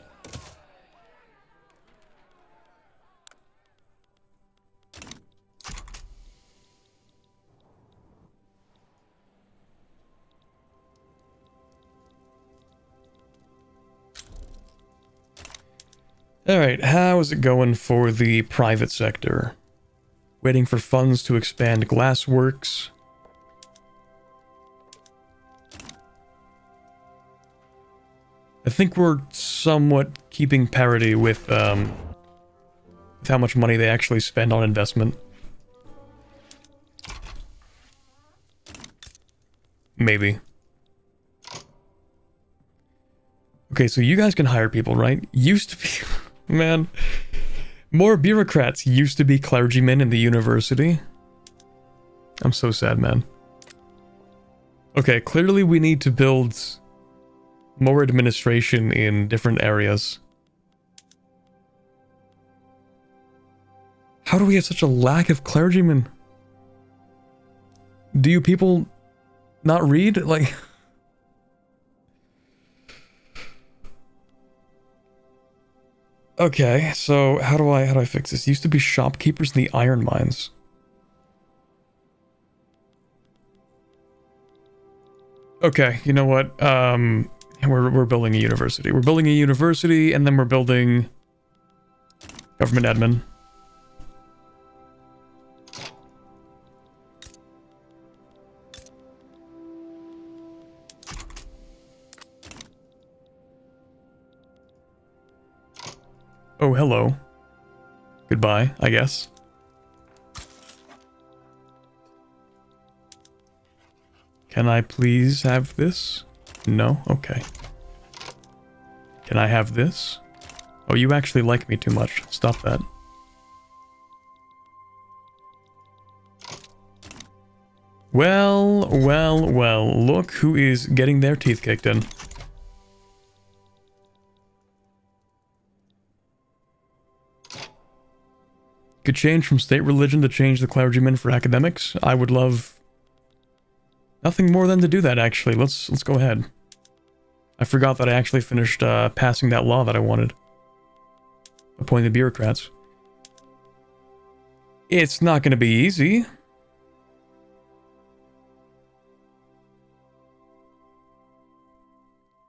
Alright, how is it going for the private sector? Waiting for funds to expand glassworks. I think we're somewhat keeping parity with how much money they actually spend on investment. Maybe. Okay, so you guys can hire people, right? Used to be... Man. More bureaucrats used to be clergymen in the university. I'm so sad, man. Okay, clearly we need to build more administration in different areas. How do we have such a lack of clergymen? Do you people not read? Like... Okay, so how do I fix this? Used to be shopkeepers in the iron mines. Okay, you know what? We're building a university. We're building a university, and then we're building government admin. Oh, hello. Goodbye, I guess. Can I please have this? No? Okay. Can I have this? Oh, you actually like me too much. Stop that. Well, well, well. Look who is getting their teeth kicked in. Could change from state religion to change the clergyman for academics. I would love nothing more than to do that, actually. Let's go ahead. I forgot that I actually finished passing that law that I wanted. Appointing the bureaucrats. It's not going to be easy.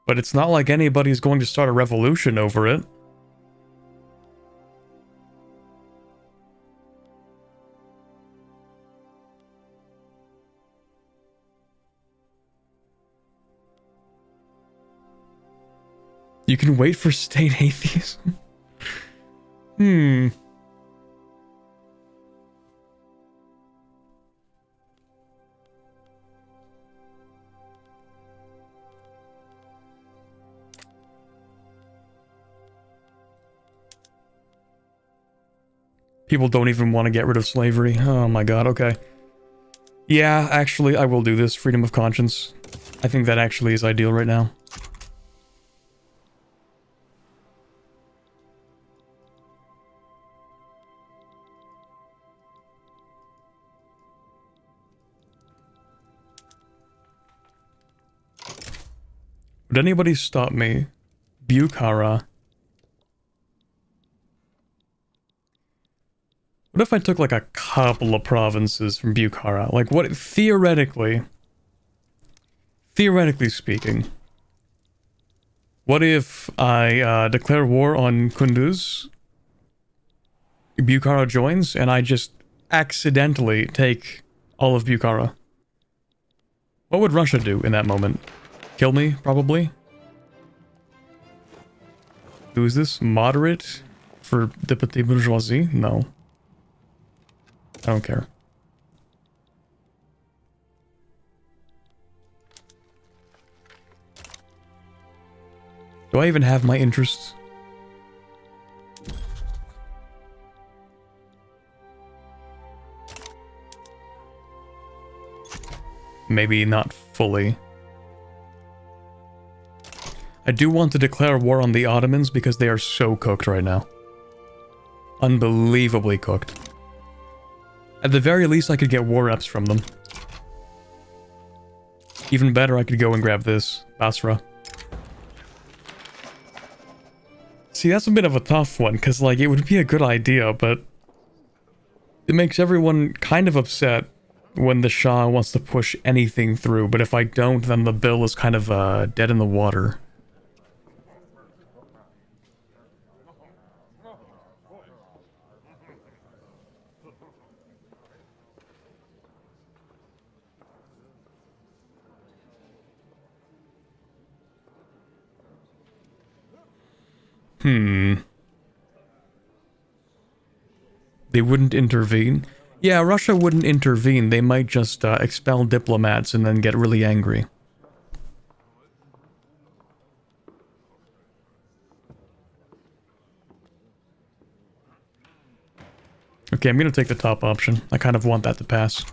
But it's not like anybody's going to start a revolution over it. You can wait for state atheism? People don't even want to get rid of slavery. Oh my god, okay. Yeah, actually, I will do this. Freedom of conscience. I think that actually is ideal right now. Would anybody stop me? Bukhara. What if I took like a couple of provinces from Bukhara? Like what, theoretically speaking, what if I declare war on Kunduz, Bukhara joins, and I just accidentally take all of Bukhara? What would Russia do in that moment? Kill me, probably? Who is this? Moderate for député bourgeoisie? No. I don't care. Do I even have my interests? Maybe not fully. I do want to declare war on the Ottomans because they are so cooked right now. Unbelievably cooked. At the very least, I could get war reps from them. Even better, I could go and grab this. Basra. See, that's a bit of a tough one, because, like, it would be a good idea, but it makes everyone kind of upset when the Shah wants to push anything through, but if I don't, then the bill is kind of, dead in the water. They wouldn't intervene? Yeah, Russia wouldn't intervene. They might just expel diplomats and then get really angry. Okay, I'm gonna take the top option. I kind of want that to pass.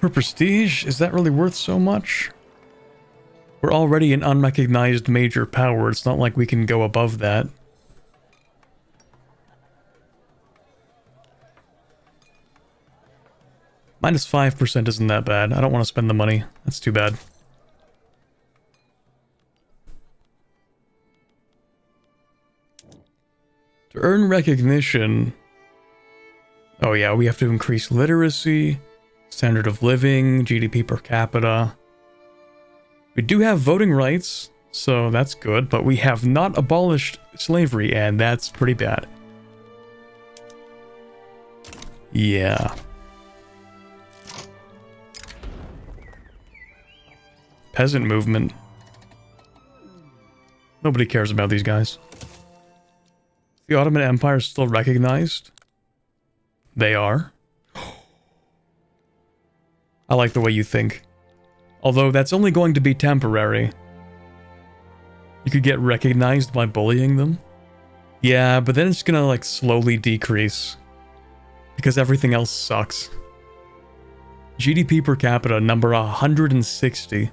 For prestige, is that really worth so much? We're already an unrecognized major power. It's not like we can go above that. Minus 5% isn't that bad. I don't want to spend the money. That's too bad. To earn recognition... Oh yeah, we have to increase literacy, standard of living, GDP per capita. We do have voting rights, so that's good, but we have not abolished slavery, and that's pretty bad. Yeah. Peasant movement. Nobody cares about these guys. The Ottoman Empire is still recognized. They are. I like the way you think. Although that's only going to be temporary. You could get recognized by bullying them. Yeah, but then it's gonna like slowly decrease. Because everything else sucks. GDP per capita, number 160.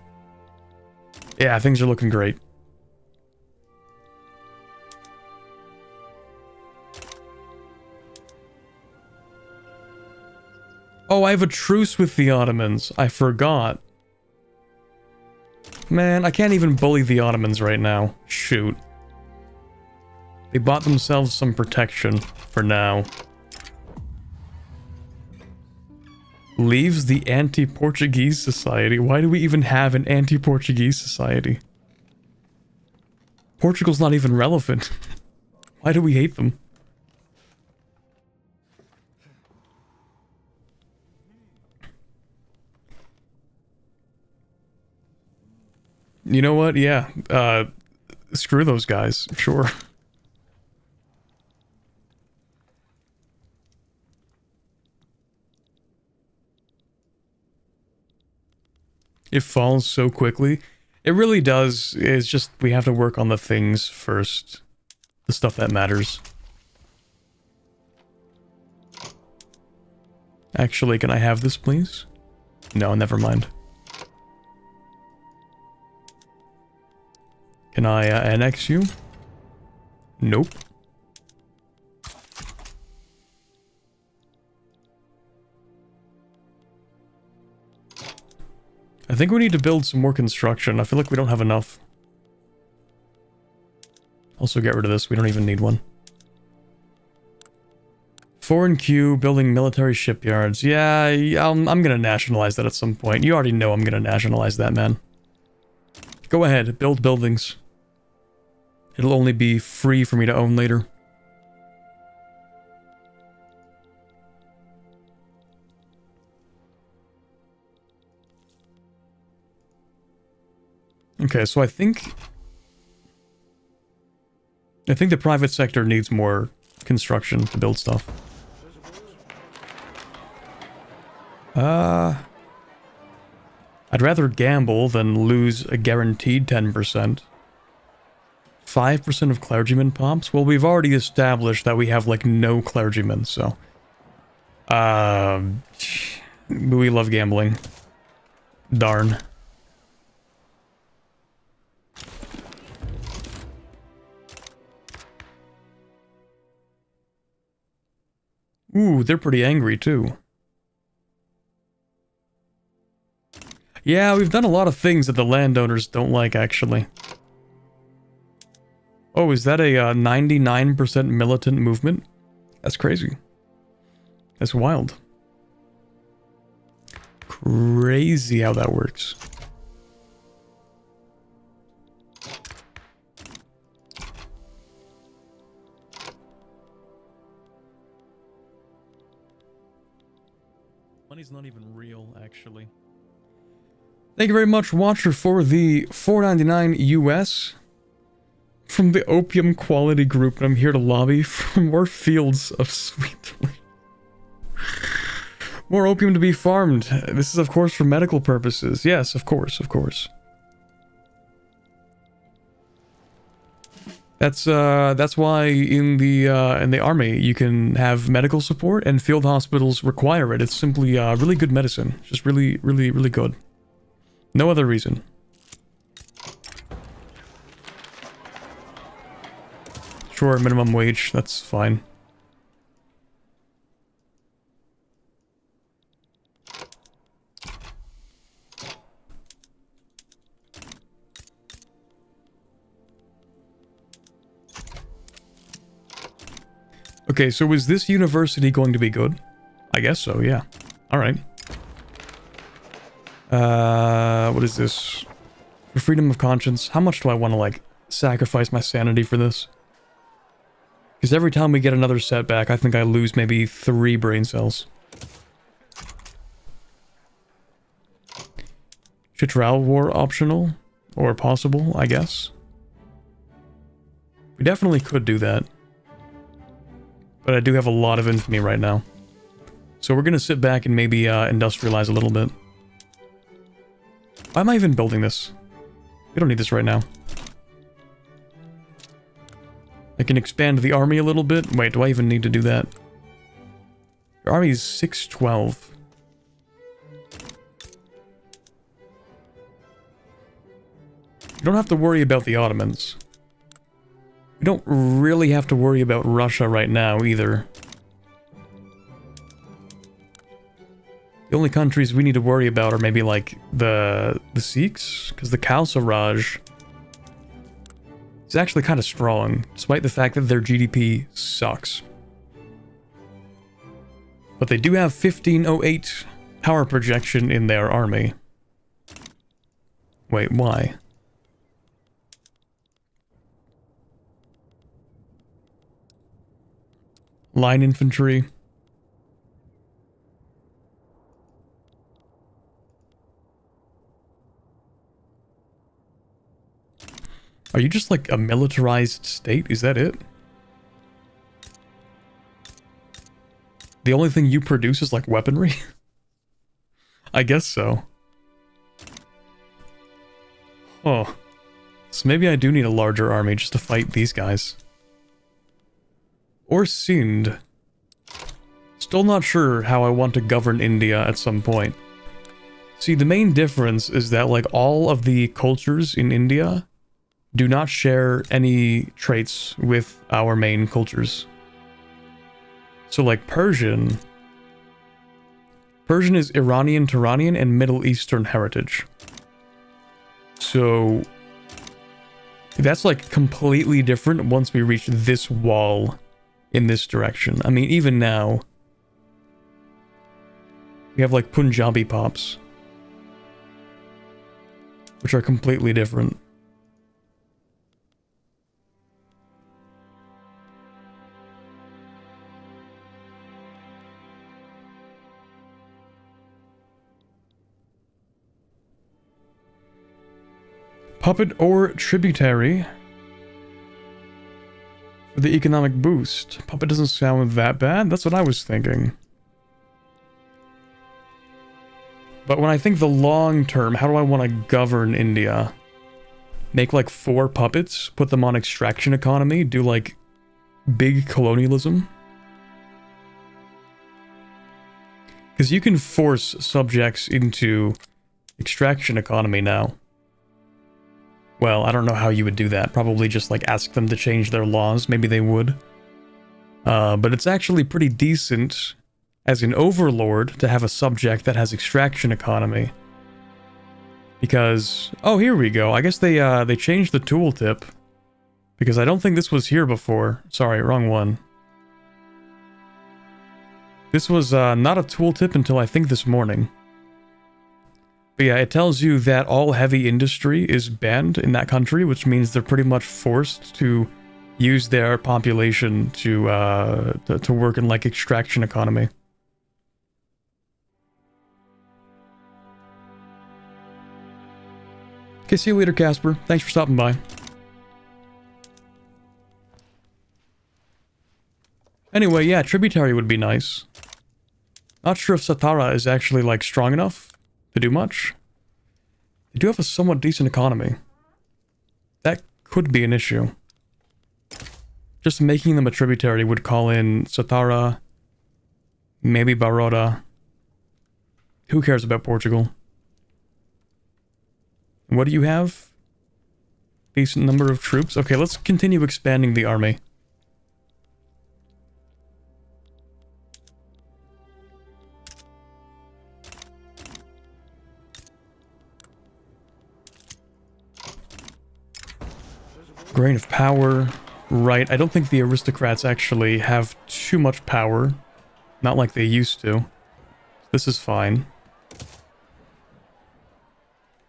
Yeah, things are looking great. Oh, I have a truce with the Ottomans. I forgot. Man, I can't even bully the Ottomans right now. Shoot. They bought themselves some protection for now. Leaves the anti-Portuguese society. Why do we even have an anti-Portuguese society? Portugal's not even relevant. Why do we hate them? You know what? Yeah. Screw those guys. Sure. It falls so quickly. It really does. It's just we have to work on the things first. The stuff that matters. Actually, can I have this, please? No, never mind. Can I annex you? Nope. I think we need to build some more construction. I feel like we don't have enough. Also get rid of this. We don't even need one. Foreign queue, building military shipyards. Yeah, I'm gonna nationalize that at some point. You already know I'm gonna nationalize that, man. Go ahead, build buildings. It'll only be free for me to own later. Okay, so I think the private sector needs more construction to build stuff. I'd rather gamble than lose a guaranteed 10%. 5% of clergymen pops? Well, we've already established that we have, like, no clergymen, so... we love gambling. Darn. Ooh, they're pretty angry, too. Yeah, we've done a lot of things that the landowners don't like, actually. Oh, is that a 99% militant movement? That's crazy. That's wild. Crazy how that works. Money's not even real, actually. Thank you very much, Watcher, for the $4.99 US. From the Opium Quality Group, and I'm here to lobby for more fields of sweet... more opium to be farmed. This is, of course, for medical purposes. Yes, of course, of course. That's why in the army you can have medical support, and field hospitals require it. It's simply really good medicine. Just really, really, really good. No other reason. Sure, minimum wage, that's fine. Okay, so is this university going to be good? I guess so, yeah. Alright. What is this? For freedom of conscience, how much do I want to, like, sacrifice my sanity for this? Because every time we get another setback, I think I lose maybe 3 brain cells. Chitral War optional? Or possible, I guess. We definitely could do that. But I do have a lot of infamy right now. So we're gonna sit back and maybe industrialize a little bit. Why am I even building this? We don't need this right now. I can expand the army a little bit. Wait, do I even need to do that? Your army is 612. You don't have to worry about the Ottomans. We don't really have to worry about Russia right now, either. The only countries we need to worry about are maybe, like, the Sikhs, because the Khalsa Raj is actually kind of strong, despite the fact that their GDP sucks. But they do have 1508 power projection in their army. Wait, why? Line infantry. Are you just like a militarized state? Is that it? The only thing you produce is like weaponry? I guess so. Oh. So maybe I do need a larger army just to fight these guys. Or Sind. Still not sure how I want to govern India at some point. See, the main difference is that like all of the cultures in India do not share any traits with our main cultures. So like Persian is Iranian, Turanian, and Middle Eastern heritage. So that's like completely different once we reach this wall in this direction. I mean, even now, we have like Punjabi pops, which are completely different. Puppet or tributary for the economic boost. Puppet doesn't sound that bad. That's what I was thinking. But when I think the long term, how do I want to govern India? Make like 4 puppets, put them on extraction economy, do like big colonialism? Because you can force subjects into extraction economy now. Well, I don't know how you would do that. Probably just like ask them to change their laws. Maybe they would. But it's actually pretty decent as an overlord to have a subject that has extraction economy. Because, oh, here we go. I guess they changed the tooltip. Because I don't think this was here before. Sorry, wrong one. This was not a tooltip until I think this morning. But yeah, it tells you that all heavy industry is banned in that country, which means they're pretty much forced to use their population to work in like extraction economy. Okay, see you later, Casper. Thanks for stopping by. Anyway, yeah, tributary would be nice. Not sure if Satara is actually like strong enough to do much. They do have a somewhat decent economy. That could be an issue. Just making them a tributary would call in Satara, maybe Baroda. Who cares about Portugal? What do you have? Decent number of troops. Okay, let's continue expanding the army. Grain of power. Right, I don't think the aristocrats actually have too much power. Not like they used to. This is fine.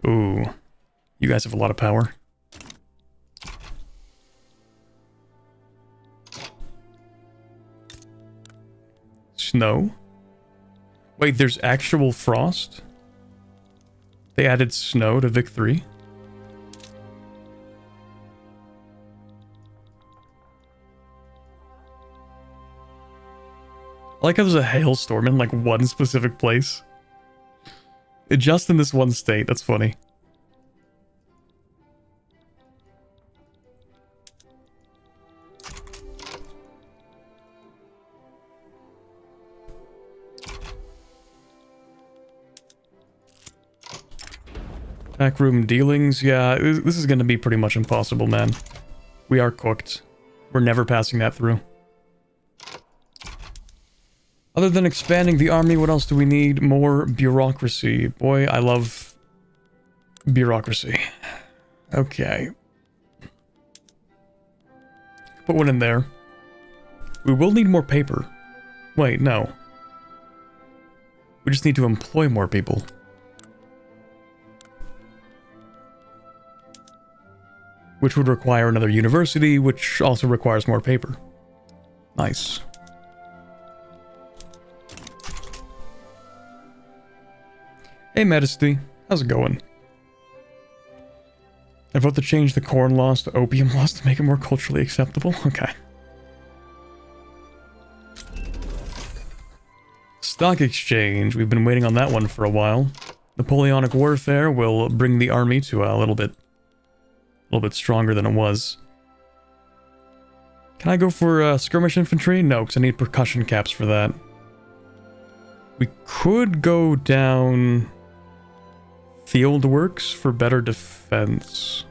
Ooh. You guys have a lot of power. Snow? Wait, there's actual frost? They added snow to Vic 3? I like how there's a hailstorm in like one specific place. Just in this one state, that's funny. Backroom dealings, yeah, this is gonna be pretty much impossible, man. We are cooked. We're never passing that through. Other than expanding the army, what else do we need? More bureaucracy. Boy, I love bureaucracy. Okay. Put one in there. We will need more paper. Wait, no. We just need to employ more people. Which would require another university, which also requires more paper. Nice. Hey, Majesty. How's it going? I vote to change the corn laws to opium laws to make it more culturally acceptable. Okay. Stock exchange. We've been waiting on that one for a while. Napoleonic warfare will bring the army to a little bit stronger than it was. Can I go for skirmish infantry? No, because I need percussion caps for that. We could go down field works for better defense.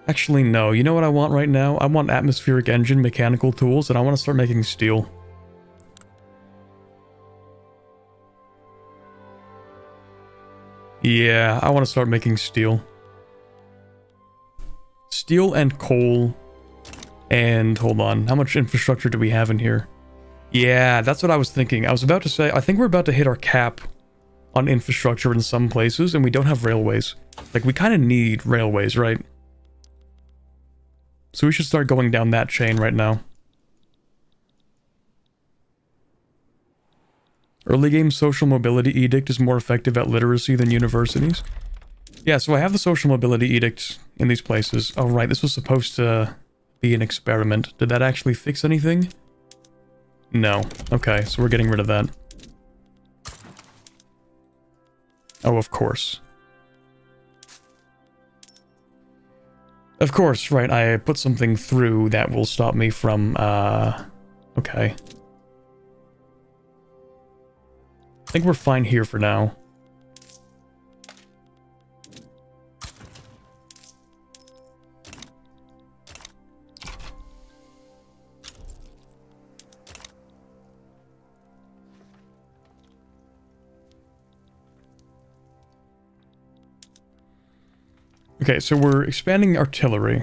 Actually, no. You know what I want right now? I want atmospheric engine mechanical tools, and I want to start making steel. Yeah, I want to start making steel. Steel and coal. And hold on, how much infrastructure do we have in here? Yeah, that's what I was thinking. I was about to say, I think we're about to hit our cap on infrastructure in some places, and we don't have railways. Like, we kind of need railways, right? So we should start going down that chain right now. Early game social mobility edict is more effective at literacy than universities. Yeah, so I have the social mobility edict in these places. Oh, right, this was supposed to be an experiment. Did that actually fix anything? No. Okay, so we're getting rid of that. Oh, of course. Of course, right, I put something through that will stop me from, okay. I think we're fine here for now. Okay, so we're expanding artillery.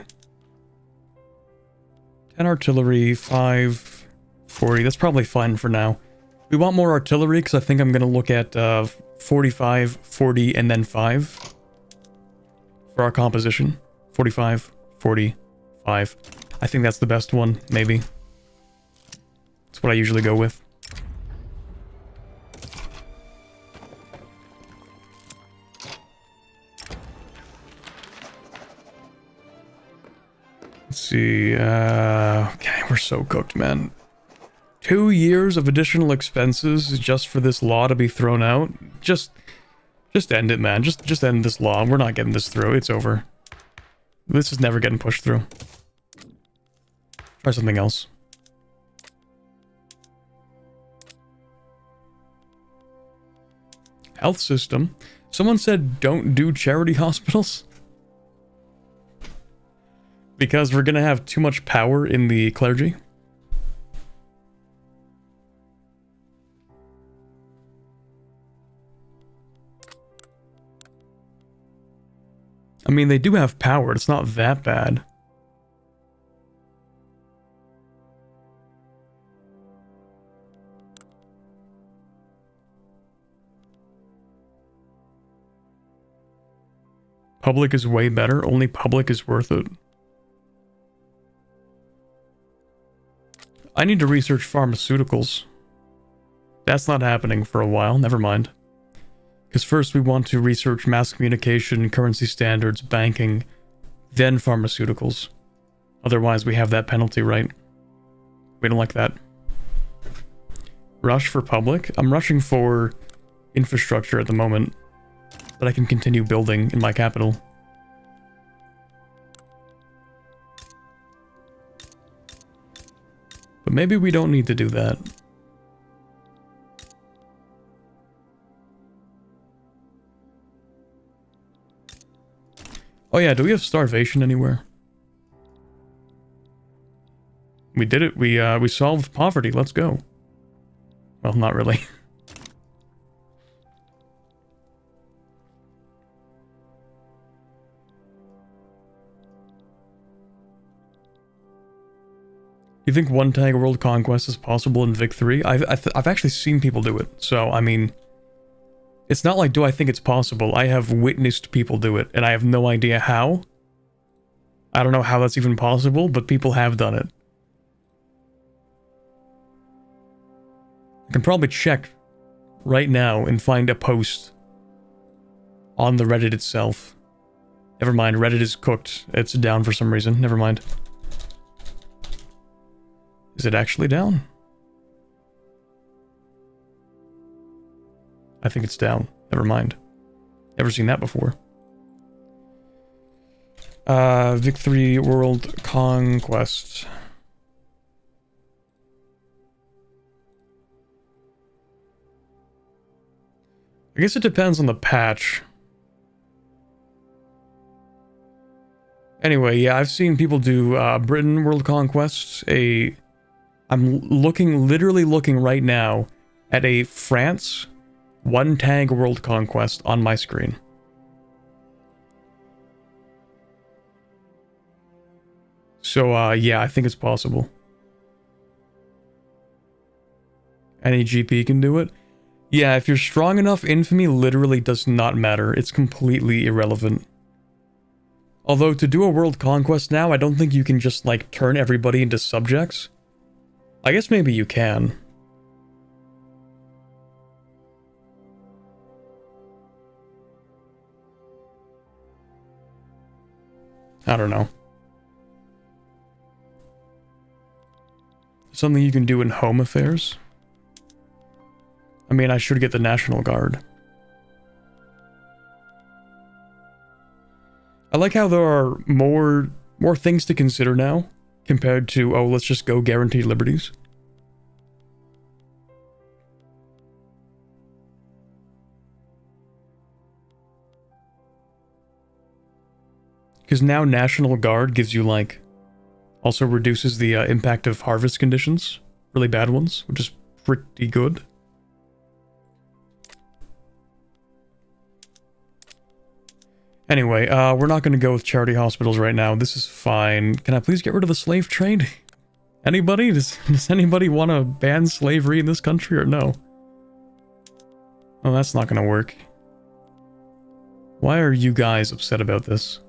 10 artillery, 5, 40. That's probably fine for now. We want more artillery because I think I'm going to look at 45, 40, and then 5 for our composition. 45, 40, 5. I think that's the best one, maybe. That's what I usually go with. Let's see, okay, we're so cooked, man. 2 years of additional expenses just for this law to be thrown out? Just end it, man. Just end this law. We're not getting this through. It's over. This is never getting pushed through. Try something else. Health system. Someone said don't do charity hospitals. Because we're gonna have too much power in the clergy. I mean, they do have power. It's not that bad. Public is way better. Only public is worth it. I need to research pharmaceuticals. That's not happening for a while. Never mind. Because first we want to research mass communication, currency standards, banking, then pharmaceuticals. Otherwise we have that penalty, right? We don't like that. Rush for public? I'm rushing for infrastructure at the moment that I can continue building in my capital. But maybe we don't need to do that. Oh yeah, do we have starvation anywhere? We did it. We solved poverty. Let's go. Well, not really. You think one tag world conquest is possible in Vic 3? I've actually seen people do it. So, I mean, it's not like, do I think it's possible? I have witnessed people do it, and I have no idea how. I don't know how that's even possible, but people have done it. I can probably check right now and find a post on the Reddit itself. Never mind, Reddit is cooked. It's down for some reason. Never mind. Is it actually down? I think it's down. Never mind. Never seen that before. Vic 3 World Conquest. I guess it depends on the patch. Anyway, yeah, I've seen people do Britain World Conquest. I'm literally looking right now at a France one tag world conquest on my screen. So, yeah, I think it's possible. Any GP can do it? Yeah, if you're strong enough, infamy literally does not matter. It's completely irrelevant. Although, to do a world conquest now, I don't think you can just, like, turn everybody into subjects. I guess maybe you can. I don't know. Something you can do in home affairs? I mean, I should get the National Guard. I like how there are more things to consider now, compared to, oh, let's just go guaranteed liberties. Because now National Guard gives you, like, also reduces the impact of harvest conditions, really bad ones, which is pretty good. Anyway, we're not going to go with charity hospitals right now. This is fine. Can I please get rid of the slave trade? Anybody? Does anybody want to ban slavery in this country or no? Oh, that's not going to work. Why are you guys upset about this?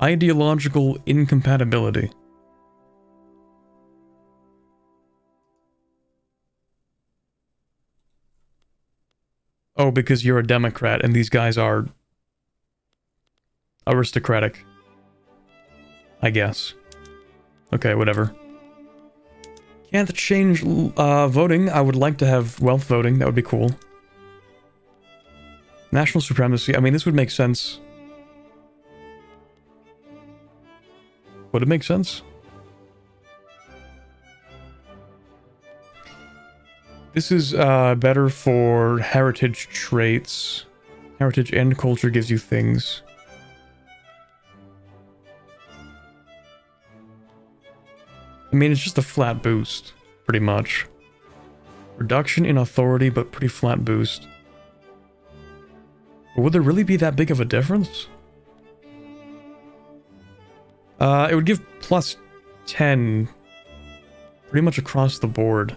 Ideological incompatibility. Oh, because you're a Democrat and these guys are aristocratic. I guess. Okay, whatever. Can't change voting. I would like to have wealth voting. That would be cool. National supremacy. I mean, this would make sense. Would it make sense? This is better for heritage traits. Heritage and culture gives you things. I mean, it's just a flat boost, pretty much. Reduction in authority, but pretty flat boost. But would there really be that big of a difference? It would give plus 10 pretty much across the board.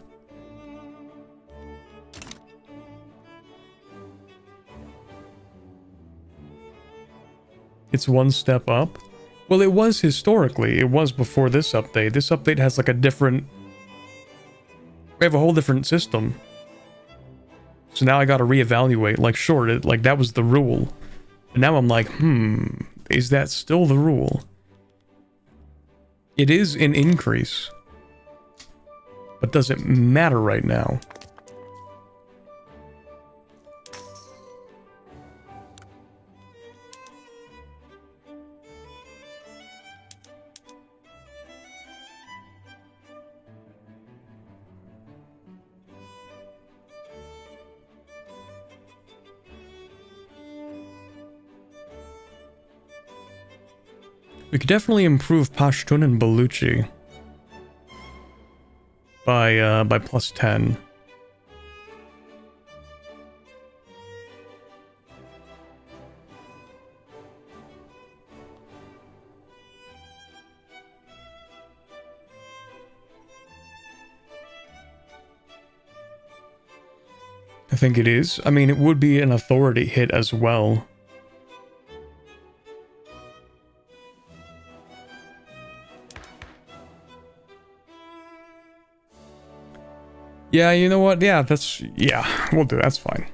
It's one step up. Well, it was historically. It was before this update. This update has like a different... We have a whole different system. So now I gotta reevaluate. Like, sure, like that was the rule. And now I'm like, is that still the rule? It is an increase. But does it matter right now? We could definitely improve Pashtun and Baluchi by plus 10. I think it is. I mean, it would be an authority hit as well. Yeah, you know what? Yeah, we'll do. That's fine.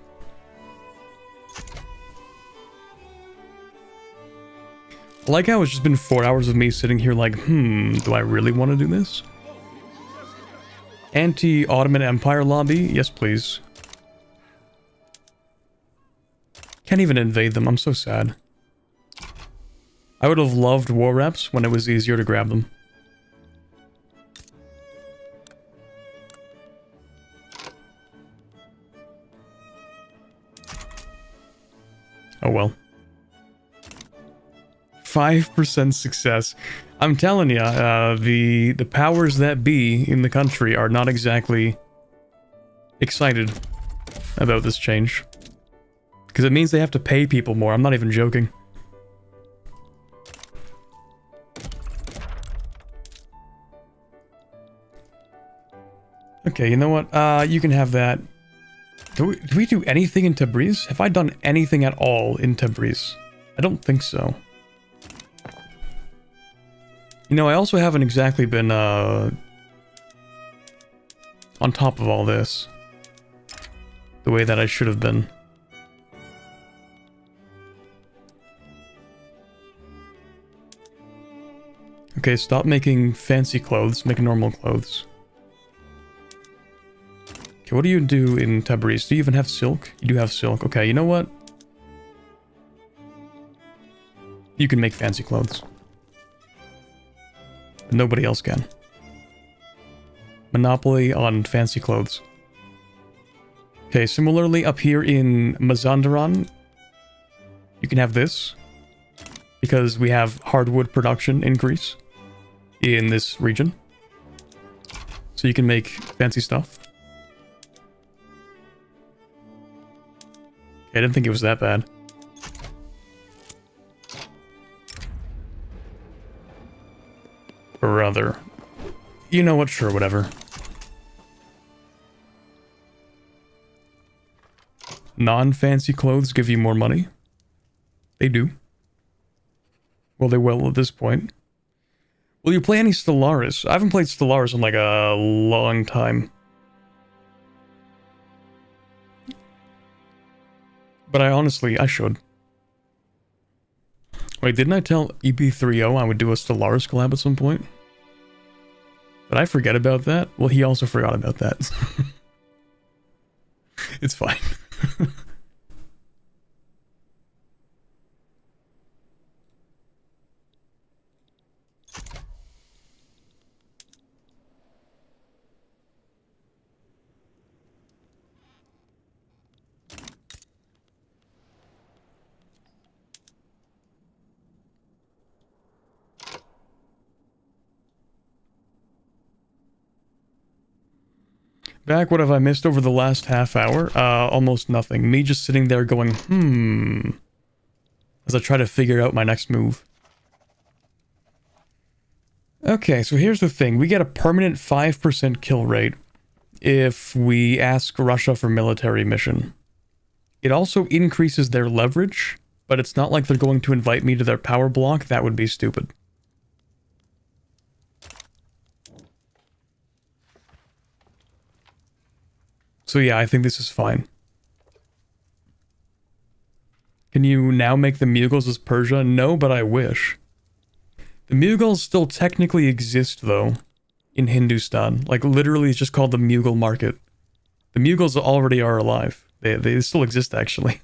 I like how it's just been 4 hours of me sitting here like, do I really want to do this? Anti-Ottoman Empire lobby? Yes, please. Can't even invade them. I'm so sad. I would have loved war reps when it was easier to grab them. Oh well. 5% success. I'm telling ya, the powers that be in the country are not exactly excited about this change. Because it means they have to pay people more. I'm not even joking. Okay, you know what? You can have that. Do we do anything in Tabriz? Have I done anything at all in Tabriz? I don't think so. You know, I also haven't exactly been, on top of all this. The way that I should have been. Okay, stop making fancy clothes, make normal clothes. Okay, what do you do in Tabriz? Do you even have silk? You do have silk. Okay, you know what? You can make fancy clothes. But nobody else can. Monopoly on fancy clothes. Okay, similarly up here in Mazandaran, you can have this. Because we have hardwood production increase in this region. So you can make fancy stuff. Okay, I didn't think it was that bad. Brother. You know what? Sure, whatever. Non-fancy clothes give you more money. They do. Well, they will at this point. Will you play any Stellaris? I haven't played Stellaris in like a long time. But I should. Wait, didn't I tell EP30 I would do a Stellaris collab at some point? Did I forget about that? Well, he also forgot about that. It's fine. Back, what have I missed over the last half hour? Almost nothing. Me just sitting there going, as I try to figure out my next move. Okay, so here's the thing. We get a permanent 5% kill rate if we ask Russia for military mission. It also increases their leverage But it's not like they're going to invite me to their power block. That would be stupid. So yeah, I think this is fine. Can you now make the Mughals as Persia? No, but I wish. The Mughals still technically exist, though, in Hindustan. Like, literally, it's just called the Mughal market. The Mughals already are alive. They still exist, actually.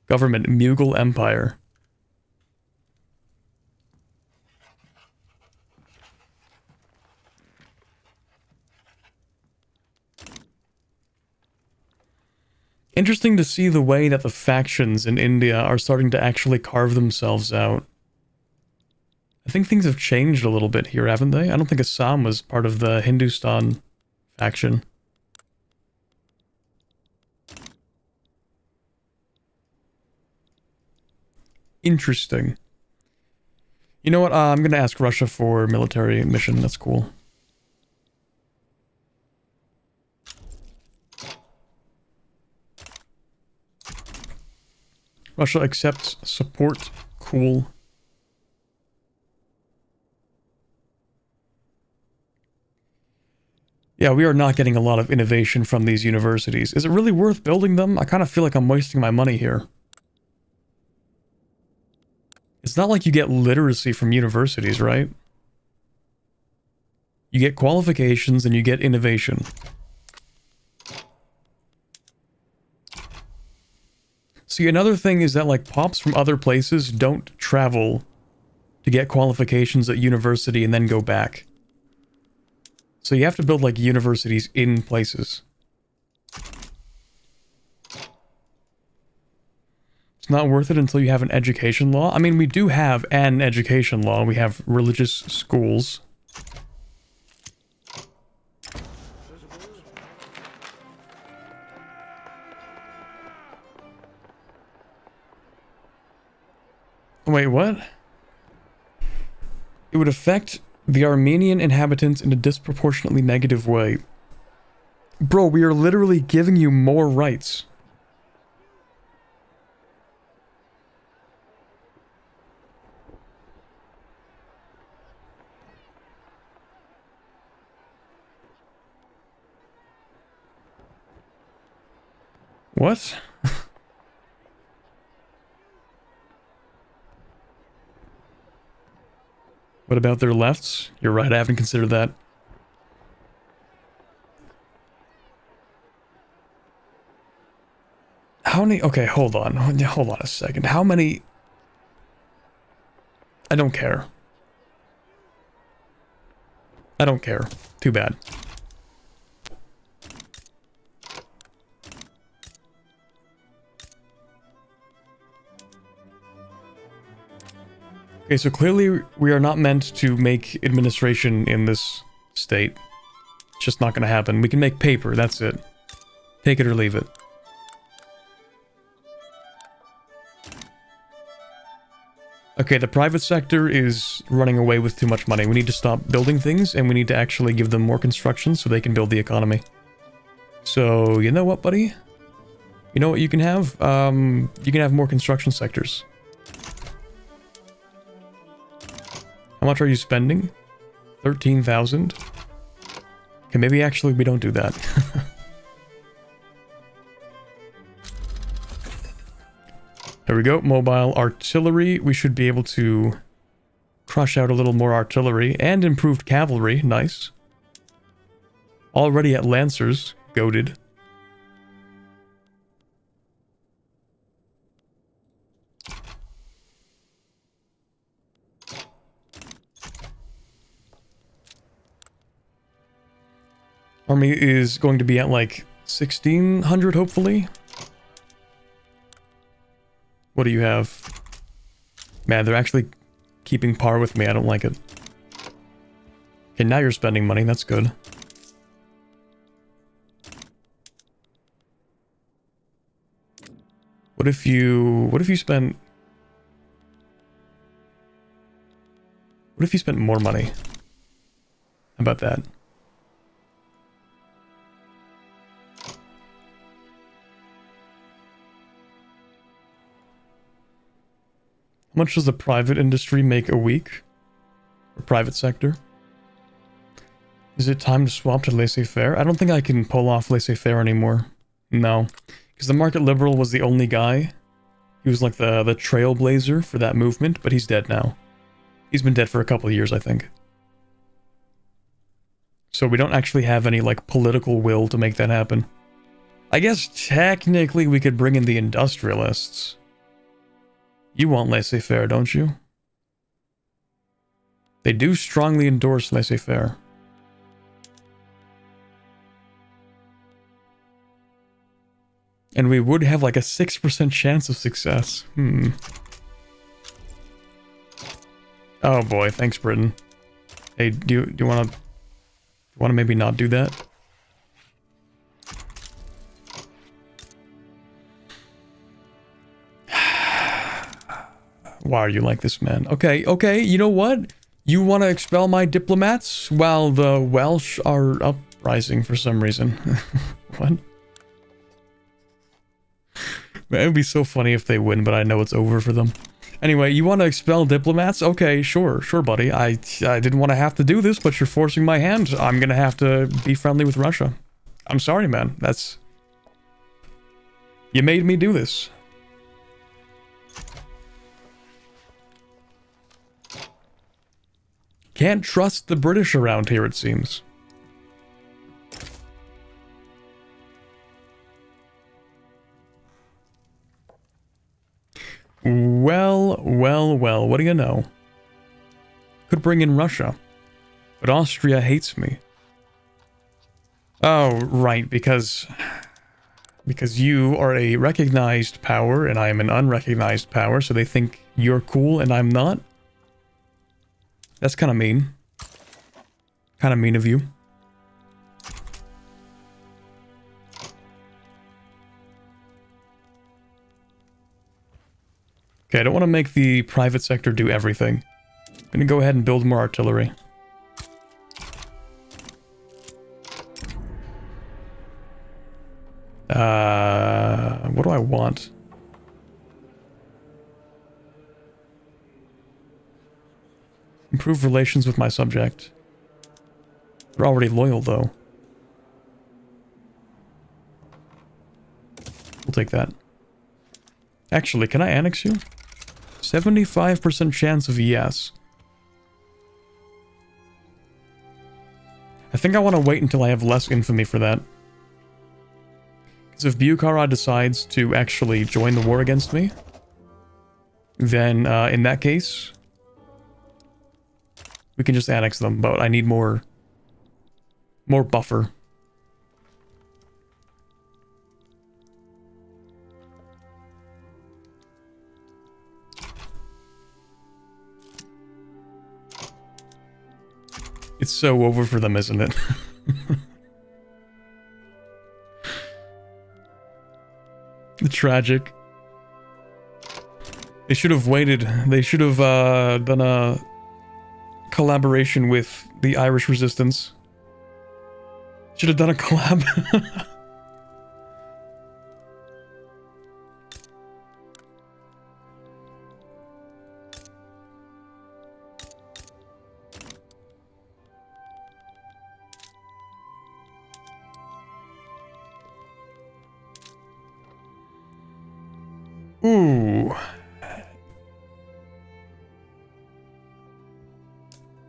Government, Mughal Empire. Interesting to see the way that the factions in India are starting to actually carve themselves out. I think things have changed a little bit here, haven't they? I don't think Assam was part of the Hindustan faction. Interesting. You know what? I'm going to ask Russia for military mission. That's cool. Russia accepts support. Cool. Yeah, we are not getting a lot of innovation from these universities. Is it really worth building them? I kind of feel like I'm wasting my money here. It's not like you get literacy from universities, right? You get qualifications and you get innovation. See, another thing is that, like, pops from other places don't travel to get qualifications at university and then go back. So you have to build, like, universities in places. It's not worth it until you have an education law. I mean, we do have an education law. We have religious schools. Wait, what? It would affect the Armenian inhabitants in a disproportionately negative way. Bro, we are literally giving you more rights. What? What about their lefts? You're right, I haven't considered that. How many... Okay, hold on. Hold on a second. How many... I don't care. I don't care. Too bad. Okay, so clearly we are not meant to make administration in this state. It's just not going to happen. We can make paper, that's it. Take it or leave it. Okay, the private sector is running away with too much money. We need to stop building things, and we need to actually give them more construction so they can build the economy. So, you know what, buddy? You know what you can have? You can have more construction sectors. How much are you spending? 13,000? Okay, maybe actually we don't do that. There we go, mobile artillery. We should be able to crush out a little more artillery and improved cavalry. Nice. Already at lancers. Goated. Army is going to be at like 1,600, hopefully. What do you have? Man, they're actually keeping par with me. I don't like it. Okay, now you're spending money. That's good. What if you spent... What if you spent more money? How about that? much does the private industry make a week? Or private sector? Is it time to swap to laissez-faire? I don't think I can pull off laissez-faire anymore. No. Because the market liberal was the only guy. He was like the trailblazer for that movement, but he's dead now. He's been dead for a couple of years, I think. So we don't actually have any, like, political will to make that happen. I guess technically we could bring in the industrialists. You want laissez-faire, don't you? They do strongly endorse laissez-faire. And we would have like a 6% chance of success. Oh boy, thanks Britain. Hey, do you want to maybe not do that? Why are you like this, man? Okay, you know what? You want to expel my diplomats while the Welsh are uprising for some reason. What? Man, it would be so funny if they win, but I know it's over for them. Anyway, you want to expel diplomats? Okay, sure, buddy. I didn't want to have to do this, but you're forcing my hand. I'm gonna have to be friendly with Russia. I'm sorry, man. That's... You made me do this. Can't trust the British around here, it seems. Well, what do you know? Could bring in Russia, but Austria hates me. Oh, right, because you are a recognized power and I am an unrecognized power, so they think you're cool and I'm not? That's kind of mean. Kind of mean of you. Okay, I don't want to make the private sector do everything. I'm gonna go ahead and build more artillery. What do I want? Improve relations with my subject. They're already loyal, though. We'll take that. Actually, can I annex you? 75% chance of yes. I think I want to wait until I have less infamy for that. Because if Bukhara decides to actually join the war against me, then in that case, we can just annex them, but I need more buffer. It's so over for them, isn't it? Tragic. They should have waited. They should have done a collaboration with the Irish resistance. Should have done a collab. Ooh.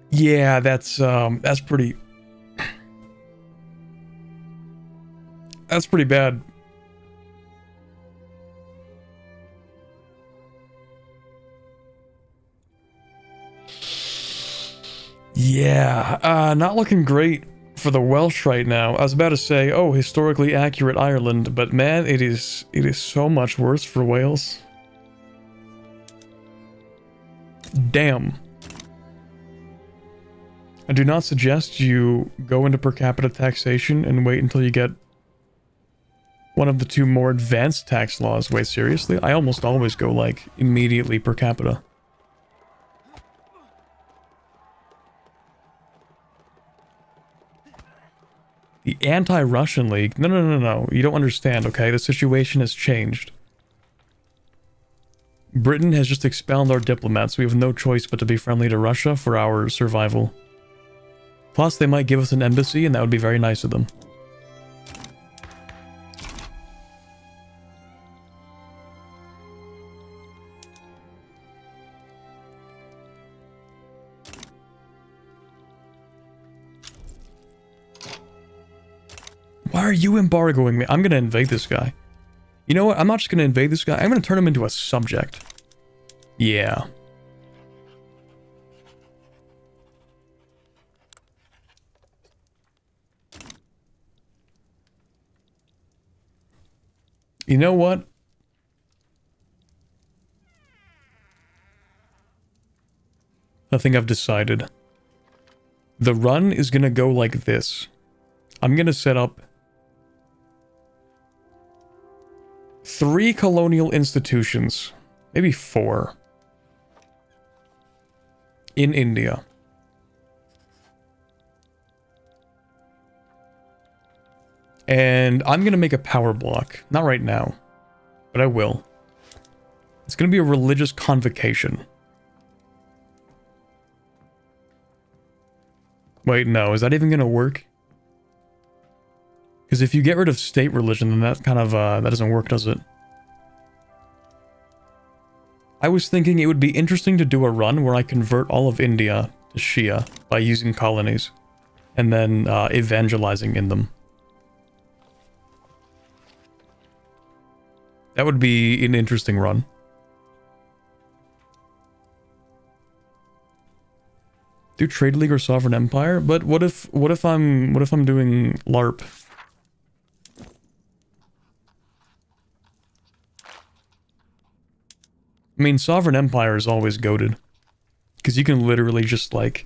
Yeah, that's pretty... That's pretty bad. Yeah, not looking great for the Welsh right now. I was about to say, oh, historically accurate Ireland, but man, it is so much worse for Wales. Damn. I do not suggest you go into per capita taxation and wait until you get one of the two more advanced tax laws. Wait, seriously? I almost always go, like, immediately per capita. The Anti-Russian League? No. You don't understand, okay? The situation has changed. Britain has just expelled our diplomats. We have no choice but to be friendly to Russia for our survival. Plus, they might give us an embassy, and that would be very nice of them. Why are you embargoing me? I'm gonna invade this guy. You know what? I'm not just gonna invade this guy. I'm gonna turn him into a subject. Yeah. You know what? I think I've decided. The run is gonna go like this. I'm gonna set up 3 colonial institutions, maybe 4, in India. And I'm gonna make a power block. Not right now, but I will. It's gonna be a religious convocation. Wait, no, is that even gonna work? Because if you get rid of state religion, then that kind of, that doesn't work, does it? I was thinking it would be interesting to do a run where I convert all of India to Shia by using colonies, and then evangelizing in them. That would be an interesting run. Do Trade League or Sovereign Empire? But what if I'm doing LARP? I mean, Sovereign Empire is always goated. Because you can literally just, like,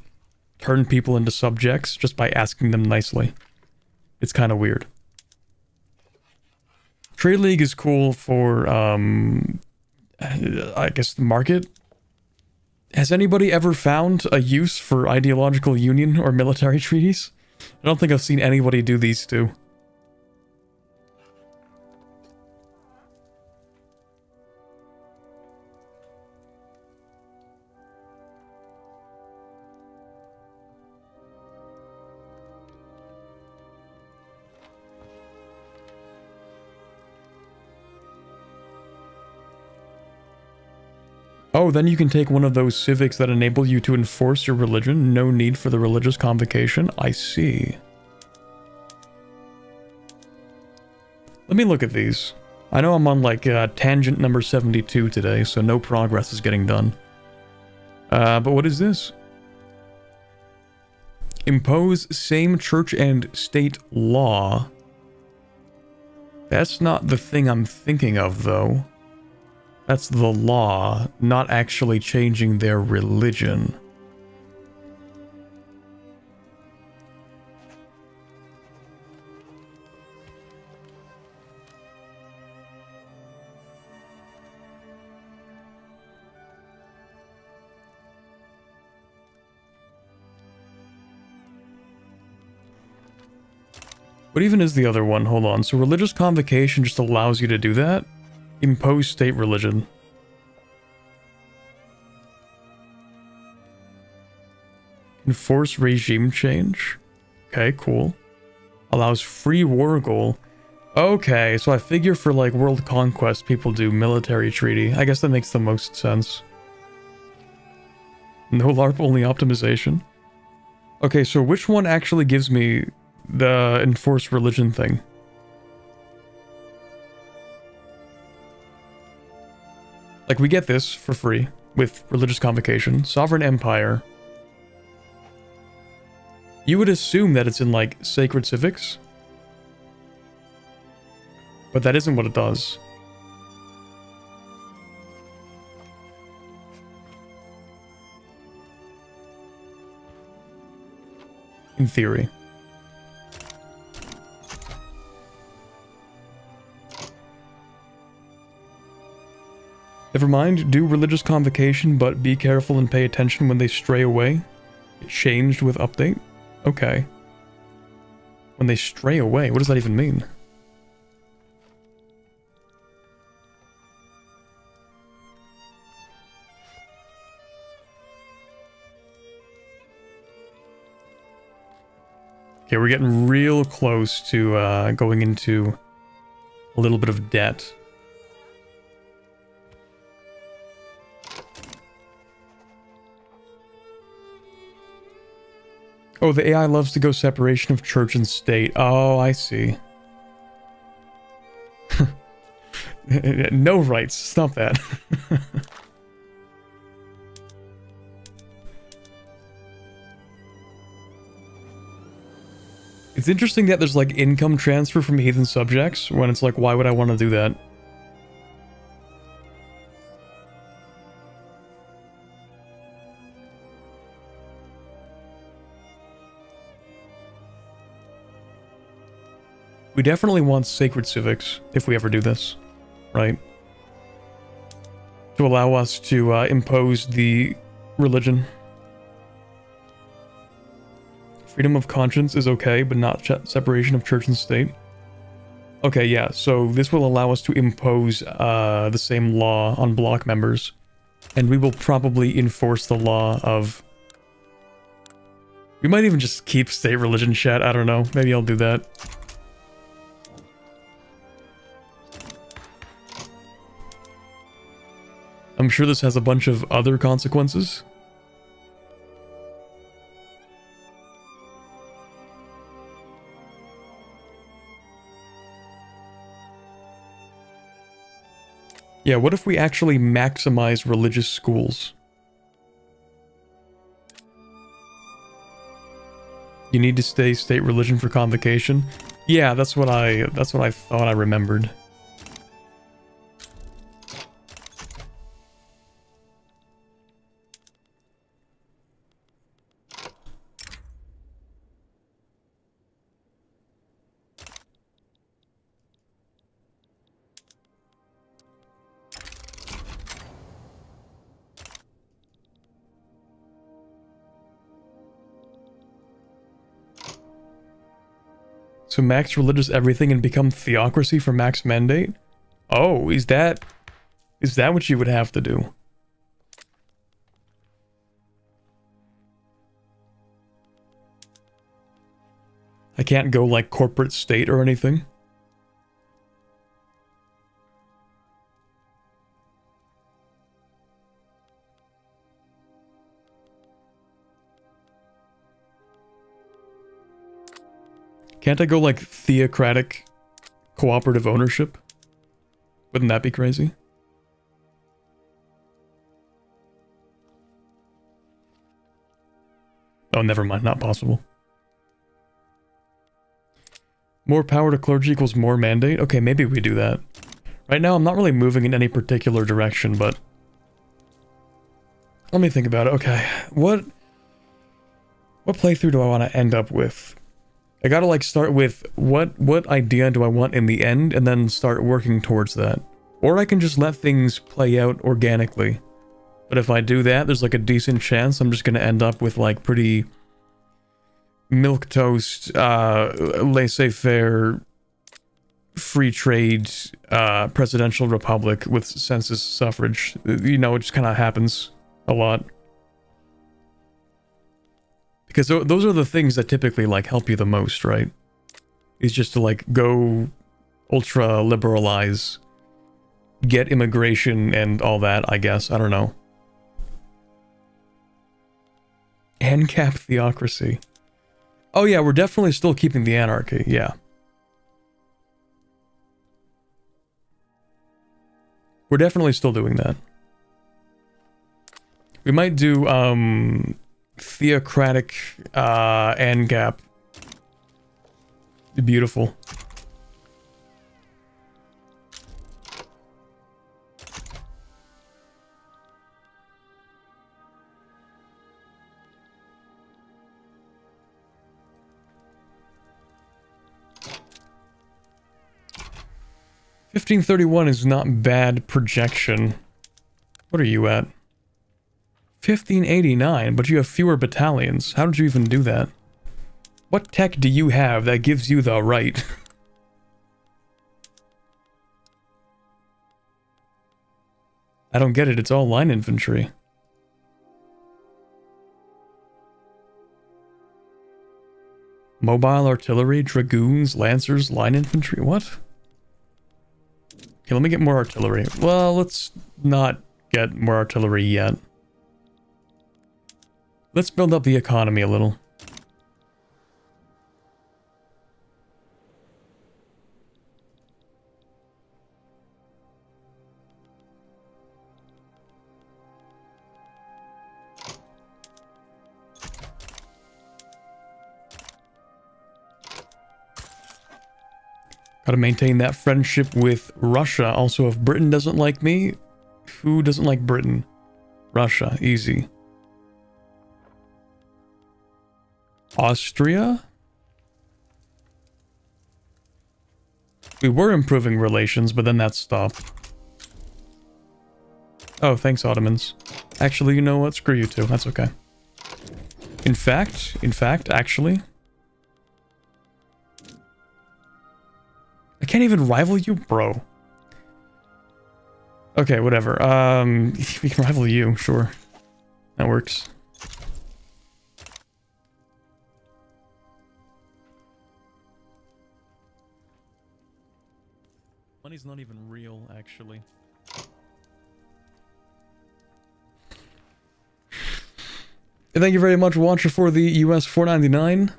turn people into subjects just by asking them nicely. It's kind of weird. Trade League is cool for, I guess, the market. Has anybody ever found a use for ideological union or military treaties? I don't think I've seen anybody do these two. Oh, then you can take one of those civics that enable you to enforce your religion. No need for the religious convocation. I see. Let me look at these. I know I'm on, like, tangent number 72 today, so no progress is getting done. But what is this? Impose same church and state law. That's not the thing I'm thinking of, though. That's the law, not actually changing their religion. What even is the other one? Hold on. So religious convocation just allows you to do that? Impose state religion. Enforce regime change. Okay, cool. Allows free war goal. Okay, so I figure for like world conquest, people do military treaty. I guess that makes the most sense. No LARP, only optimization. Okay, so which one actually gives me the enforce religion thing? Like, we get this for free with religious convocation. Sovereign Empire. You would assume that it's in, like, sacred civics. But that isn't what it does. In theory. Never mind, do religious convocation, but be careful and pay attention when they stray away. It changed with update? Okay. When they stray away, what does that even mean? Okay, we're getting real close to going into a little bit of debt. Oh, the AI loves to go separation of church and state. Oh, I see. No rights. Stop that. It's interesting that there's like income transfer from heathen subjects when it's like, why would I want to do that? We definitely want sacred civics if we ever do this, right? To allow us to impose the religion. Freedom of conscience is okay, but not separation of church and state. Okay, yeah, so this will allow us to impose the same law on block members. And we will probably enforce the law of... We might even just keep state religion chat, I don't know. Maybe I'll do that. I'm sure this has a bunch of other consequences. Yeah, what if we actually maximize religious schools? You need to stay state religion for convocation? Yeah, that's what I thought I remembered. So max religious everything and become theocracy for max mandate? Oh, is that what you would have to do? I can't go like corporate state or anything? Can't I go like theocratic cooperative ownership? Wouldn't that be crazy? Oh, never mind, not possible. More power to clergy equals more mandate? Okay, maybe we do that. Right now, I'm not really moving in any particular direction, but... Let me think about it. Okay, what playthrough do I want to end up with? I gotta like start with what idea do I want in the end and then start working towards that. Or I can just let things play out organically. But if I do that, there's like a decent chance I'm just gonna end up with like pretty milquetoast, laissez-faire, free trade, presidential republic with census suffrage. You know, it just kind of happens a lot. Because those are the things that typically, like, help you the most, right? Is just to, like, go ultra-liberalize, get immigration and all that, I guess. I don't know. ANCAP theocracy. Oh yeah, we're definitely still keeping the anarchy, yeah. We're definitely still doing that. We might do, theocratic ANCAP. Beautiful. $1531 is not bad projection. What are you at? 1589, but you have fewer battalions. How did you even do that? What tech do you have that gives you the right? I don't get it, it's all line infantry. Mobile artillery, dragoons, lancers, line infantry. What? Okay, let me get more artillery. Well, let's not get more artillery yet. Let's build up the economy a little. Gotta maintain that friendship with Russia. Also, if Britain doesn't like me, who doesn't like Britain? Russia, easy. Austria? We were improving relations, but then that stopped. Oh, thanks, Ottomans. Actually, you know what? Screw you too. That's okay. In fact, actually... I can't even rival you, bro. Okay, whatever. We can rival you, sure. That works. Money's not even real, actually. Thank you very much, Watcher, for the US $4.99.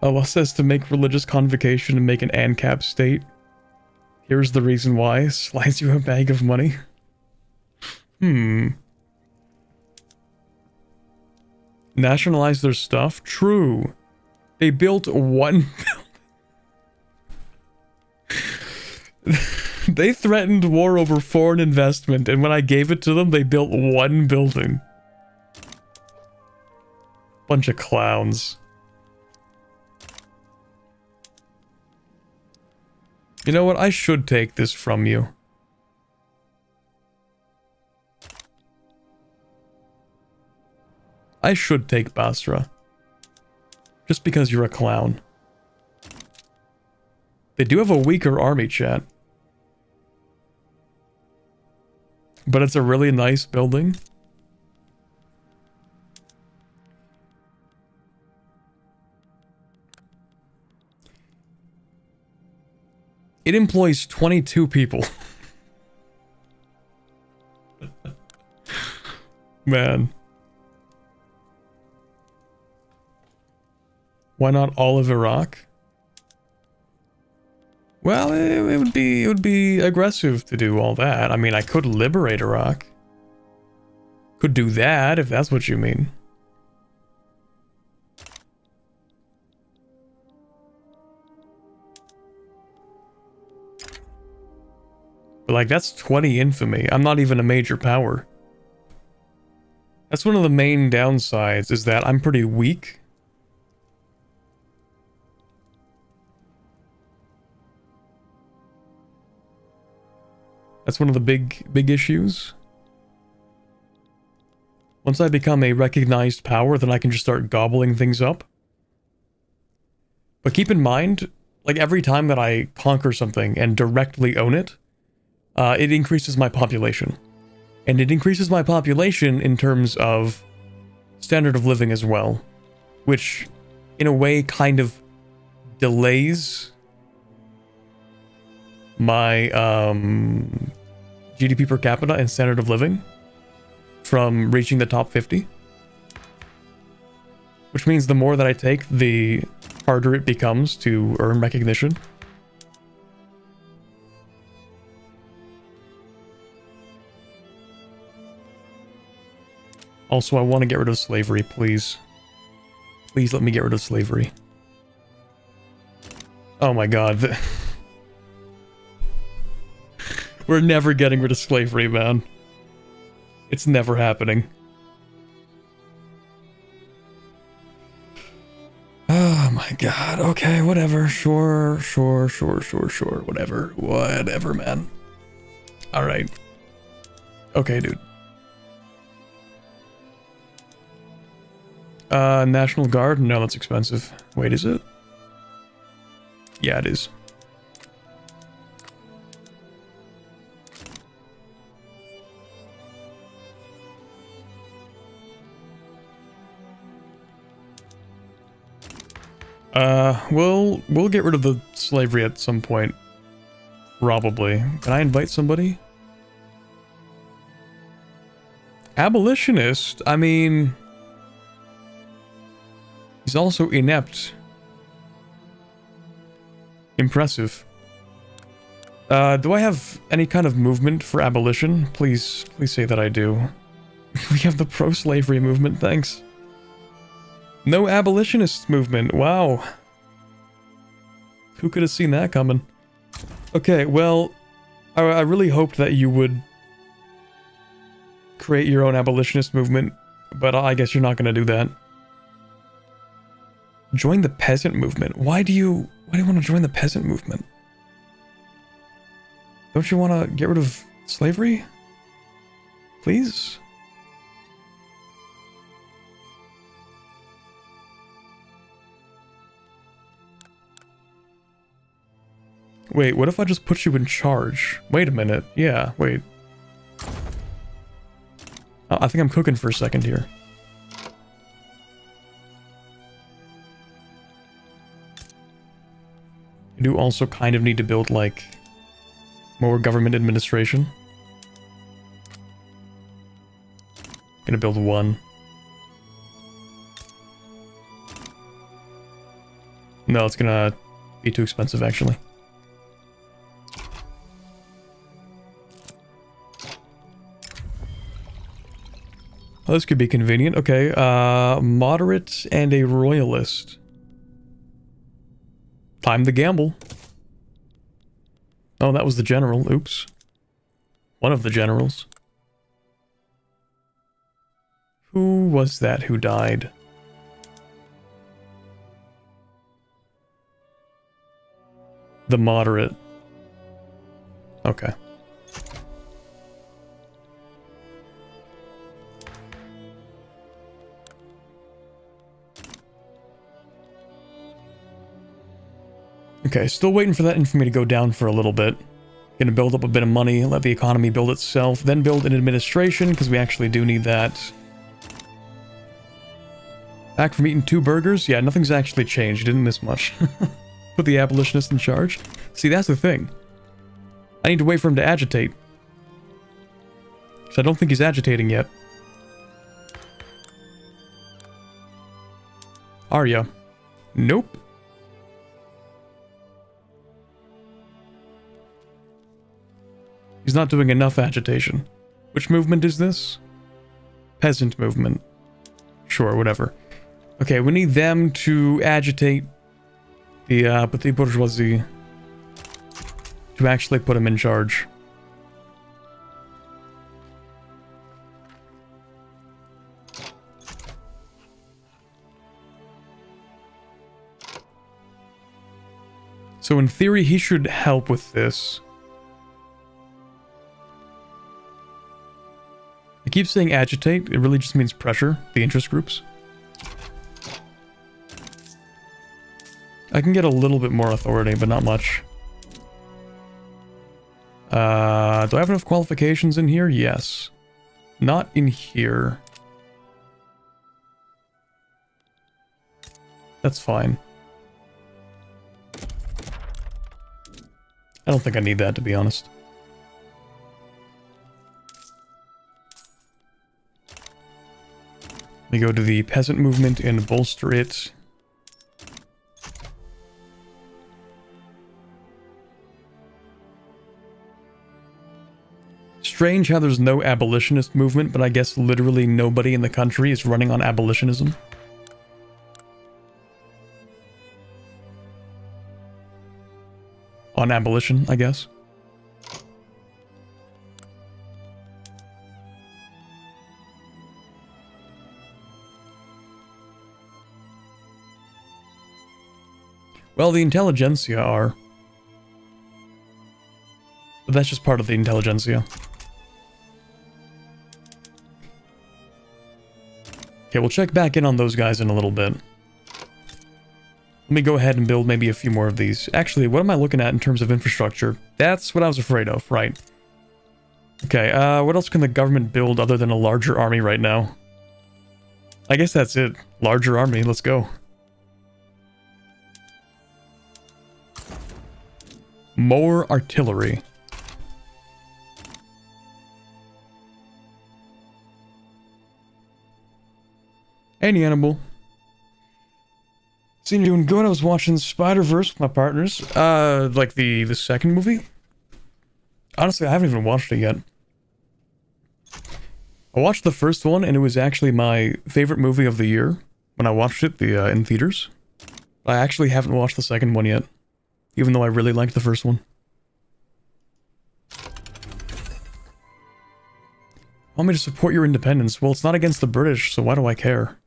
Allah says to make religious convocation and make an ANCAP state. Here's the reason why. Slides you a bag of money. Nationalize their stuff? True. They built one building. They threatened war over foreign investment, and when I gave it to them, they built one building. Bunch of clowns. You know what? I should take this from you. I should take Basra. Just because you're a clown. They do have a weaker army, chat. But it's a really nice building. It employs 22 people. Man. Why not all of Iraq? Well, it would be aggressive to do all that. I mean, I could liberate Iraq. Could do that if that's what you mean. But like, that's 20 infamy. I'm not even a major power. That's one of the main downsides, is that I'm pretty weak. That's one of the big issues. Once I become a recognized power, then I can just start gobbling things up. But keep in mind, like every time that I conquer something and directly own it, it increases my population. And it increases my population in terms of standard of living as well. Which, in a way, kind of delays my GDP per capita and standard of living from reaching the top 50. Which means the more that I take, the harder it becomes to earn recognition. Also, I want to get rid of slavery, please. Please let me get rid of slavery. Oh my god. We're never getting rid of slavery, man. It's never happening. Oh my god. Okay, whatever. Sure. Whatever, man. Alright. Okay, dude. National Guard? No, that's expensive. Wait, is it? Yeah, it is. We'll get rid of the slavery at some point. Probably. Can I invite somebody? Abolitionist? I mean... He's also inept. Impressive. Do I have any kind of movement for abolition? Please say that I do. We have the pro-slavery movement, thanks. No abolitionist movement, wow. Who could have seen that coming? Okay, well, I really hoped that you would create your own abolitionist movement, but I guess you're not going to do that. Join the peasant movement. Why do you want to join the peasant movement? Don't you want to get rid of slavery? Please? Wait, what if I just put you in charge? Wait a minute. Yeah, wait. I think I'm cooking for a second here. I do also kind of need to build, like, more government administration. Gonna build one. No, it's gonna be too expensive, actually. Oh, this could be convenient. Okay, moderate and a royalist. Time to gamble. Oh, that was the general. Oops. One of the generals. Who was that who died? The moderate. Okay. Okay, still waiting for that infamy to go down for a little bit. Gonna build up a bit of money, let the economy build itself, then build an administration, because we actually do need that. Back from eating 2 burgers? Yeah, nothing's actually changed. You didn't miss much. Put the abolitionist in charge. See, that's the thing. I need to wait for him to agitate. Because I don't think he's agitating yet. Are ya? Nope. He's not doing enough agitation. Which movement is this? Peasant movement. Sure, whatever. Okay, we need them to agitate the petit bourgeoisie to actually put him in charge. So in theory, he should help with this. I keep saying agitate, it really just means pressure the interest groups. I can get a little bit more authority, but not much. Do I have enough qualifications in here? Yes. Not in here. That's fine. I don't think I need that, to be honest. Let me go to the peasant movement and bolster it. Strange how there's no abolitionist movement, but I guess literally nobody in the country is running on abolitionism. On abolition, I guess. Well, the intelligentsia are. But that's just part of the intelligentsia. Okay, we'll check back in on those guys in a little bit. Let me go ahead and build maybe a few more of these. Actually, what am I looking at in terms of infrastructure? That's what I was afraid of, right. Okay, what else can the government build other than a larger army right now? I guess that's it. Larger army, let's go. More artillery. Hey, animal. Seen you doing good. I was watching Spider-Verse with my partners. Like the second movie. Honestly, I haven't even watched it yet. I watched the first one, and it was actually my favorite movie of the year when I watched it in theaters. I actually haven't watched the second one yet, even though I really liked the first one. Want me to support your independence? Well, it's not against the British, so why do I care?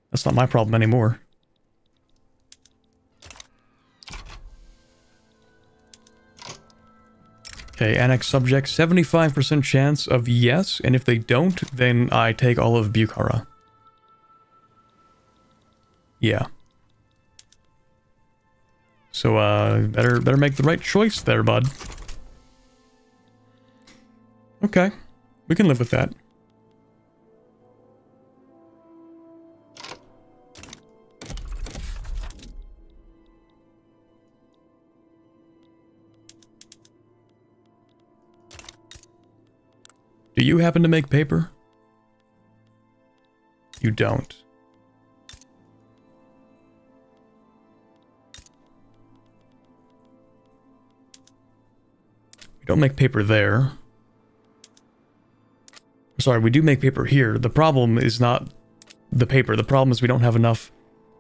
That's not my problem anymore. Okay, annex subject, 75% chance of yes, and if they don't, then I take all of Bukhara. Yeah. So, better make the right choice there, bud. Okay, we can live with that. Do you happen to make paper? You don't. We don't make paper there. Sorry, we do make paper here. The problem is not the paper. The problem is we don't have enough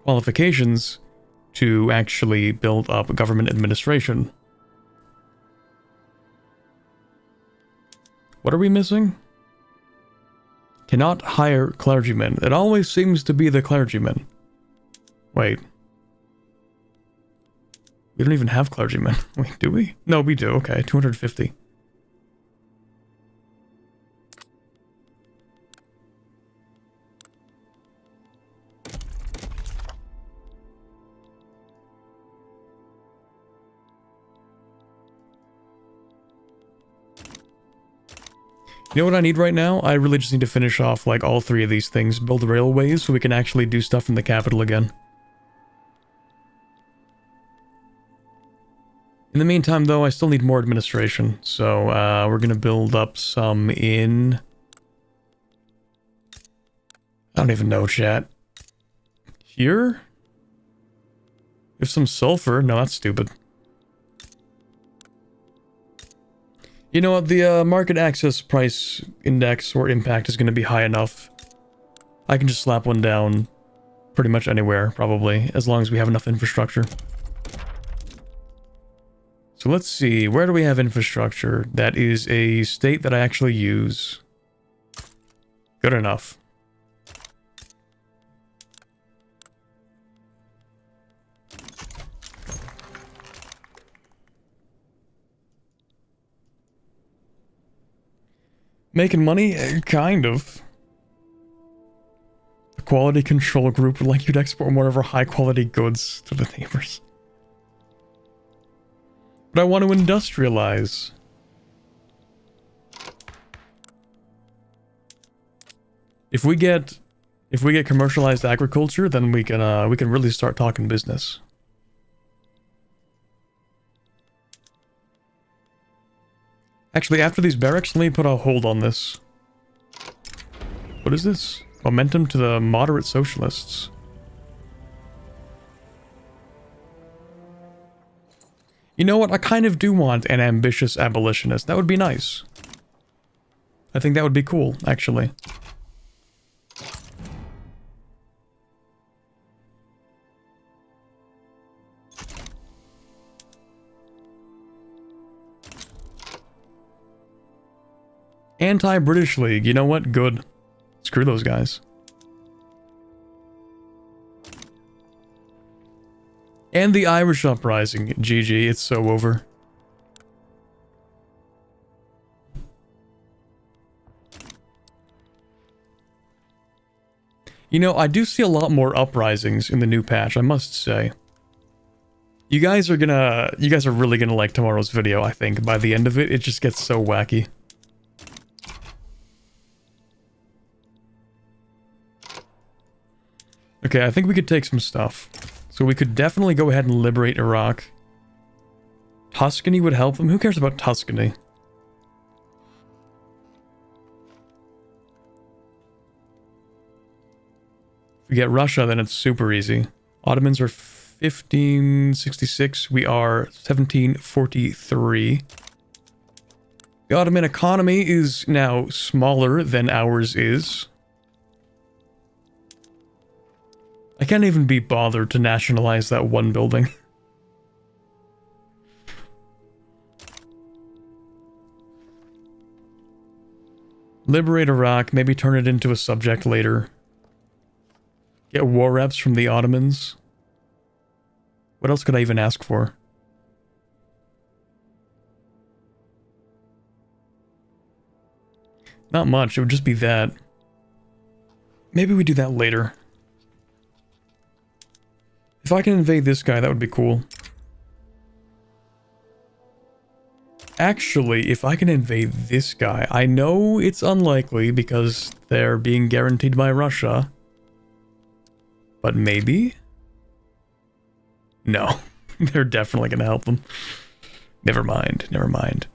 qualifications to actually build up a government administration. What are we missing? Cannot hire clergymen. It always seems to be the clergymen. Wait. We don't even have clergymen. Wait, do we? No, we do. Okay, 250. You know what I need right now? I really just need to finish off, like, all three of these things. Build railways so we can actually do stuff in the capital again. In the meantime, though, I still need more administration. So, we're gonna build up some in... I don't even know, chat. Here? If some sulfur? No, that's stupid. You know what, the market access price index or impact is going to be high enough. I can just slap one down pretty much anywhere, probably, as long as we have enough infrastructure. So let's see, where do we have infrastructure? That is a state that I actually use. Good enough. Making money? Kind of. The quality control group would like you to export more of our high quality goods to the neighbors. But I want to industrialize. If we get commercialized agriculture, then we can really start talking business. Actually, after these barracks, let me put a hold on this. What is this? Momentum to the moderate socialists. You know what? I kind of do want an ambitious abolitionist. That would be nice. I think that would be cool, actually. Anti-British League. You know what? Good. Screw those guys. And the Irish Uprising. GG. It's so over. You know, I do see a lot more uprisings in the new patch, I must say. You guys are really gonna like tomorrow's video, I think. By the end of it, it just gets so wacky. Okay, I think we could take some stuff. So we could definitely go ahead and liberate Iraq. Tuscany would help them. Who cares about Tuscany? If we get Russia, then it's super easy. Ottomans are 1566. We are 1743. The Ottoman economy is now smaller than ours is. I can't even be bothered to nationalize that one building. Liberate Iraq, maybe turn it into a subject later. Get war reps from the Ottomans. What else could I even ask for? Not much, it would just be that. Maybe we do that later. If I can invade this guy, that would be cool. Actually, if I can invade this guy, I know it's unlikely because they're being guaranteed by Russia. But maybe? No, they're definitely gonna help them. Never mind, never mind.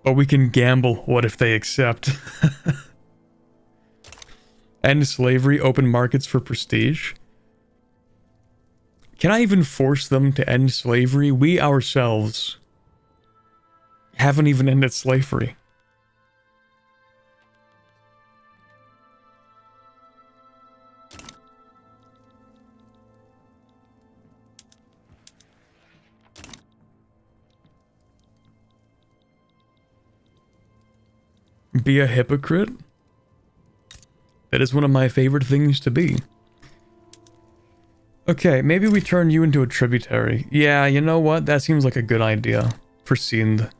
But we can gamble, what if they accept? End slavery, open markets for prestige. Can I even force them to end slavery? We ourselves haven't even ended slavery. Be a hypocrite? That is one of my favorite things to be. Okay, maybe we turn you into a tributary. Yeah, you know what? That seems like a good idea for Sindh.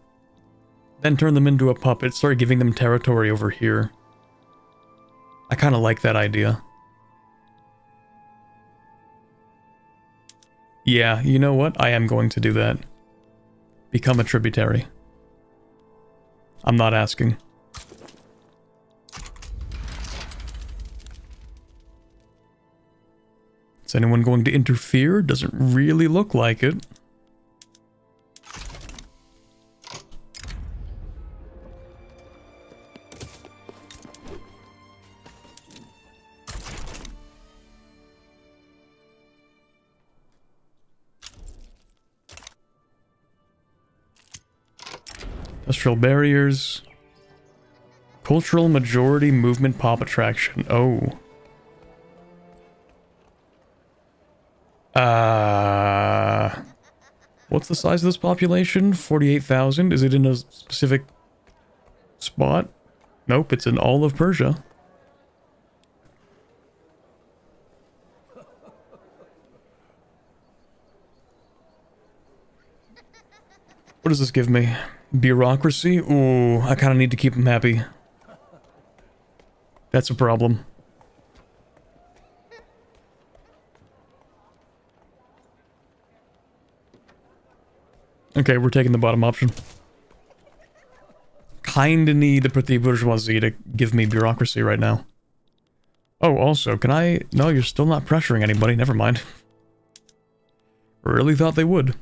Then turn them into a puppet, start giving them territory over here. I kind of like that idea. Yeah, you know what? I am going to do that. Become a tributary. I'm not asking. Is anyone going to interfere? Doesn't really look like it. Industrial barriers. Cultural majority movement pop attraction. Oh. What's the size of this population? 48,000? Is it in a specific spot? Nope, it's in all of Persia. What does this give me? Bureaucracy? Ooh, I kind of need to keep them happy. That's a problem. Okay, we're taking the bottom option. Kinda need the petite bourgeoisie to give me bureaucracy right now. Oh, also, can I... No, you're still not pressuring anybody. Never mind. Really thought they would.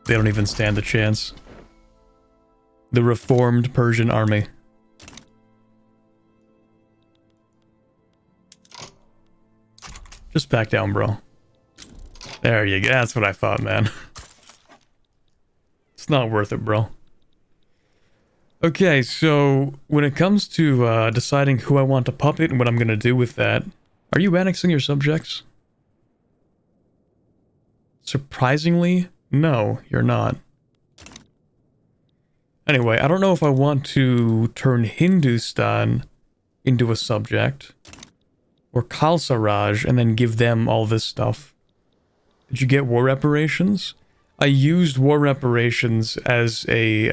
They don't even stand a chance. The reformed Persian army. Just back down, bro. There you go. That's what I thought, man. It's not worth it, bro. Okay, so when it comes to deciding who I want to puppet and what I'm going to do with that, are you annexing your subjects? Surprisingly, no, you're not. Anyway, I don't know if I want to turn Hindustan into a subject or Khalsa and then give them all this stuff. Did you get war reparations? I used war reparations as a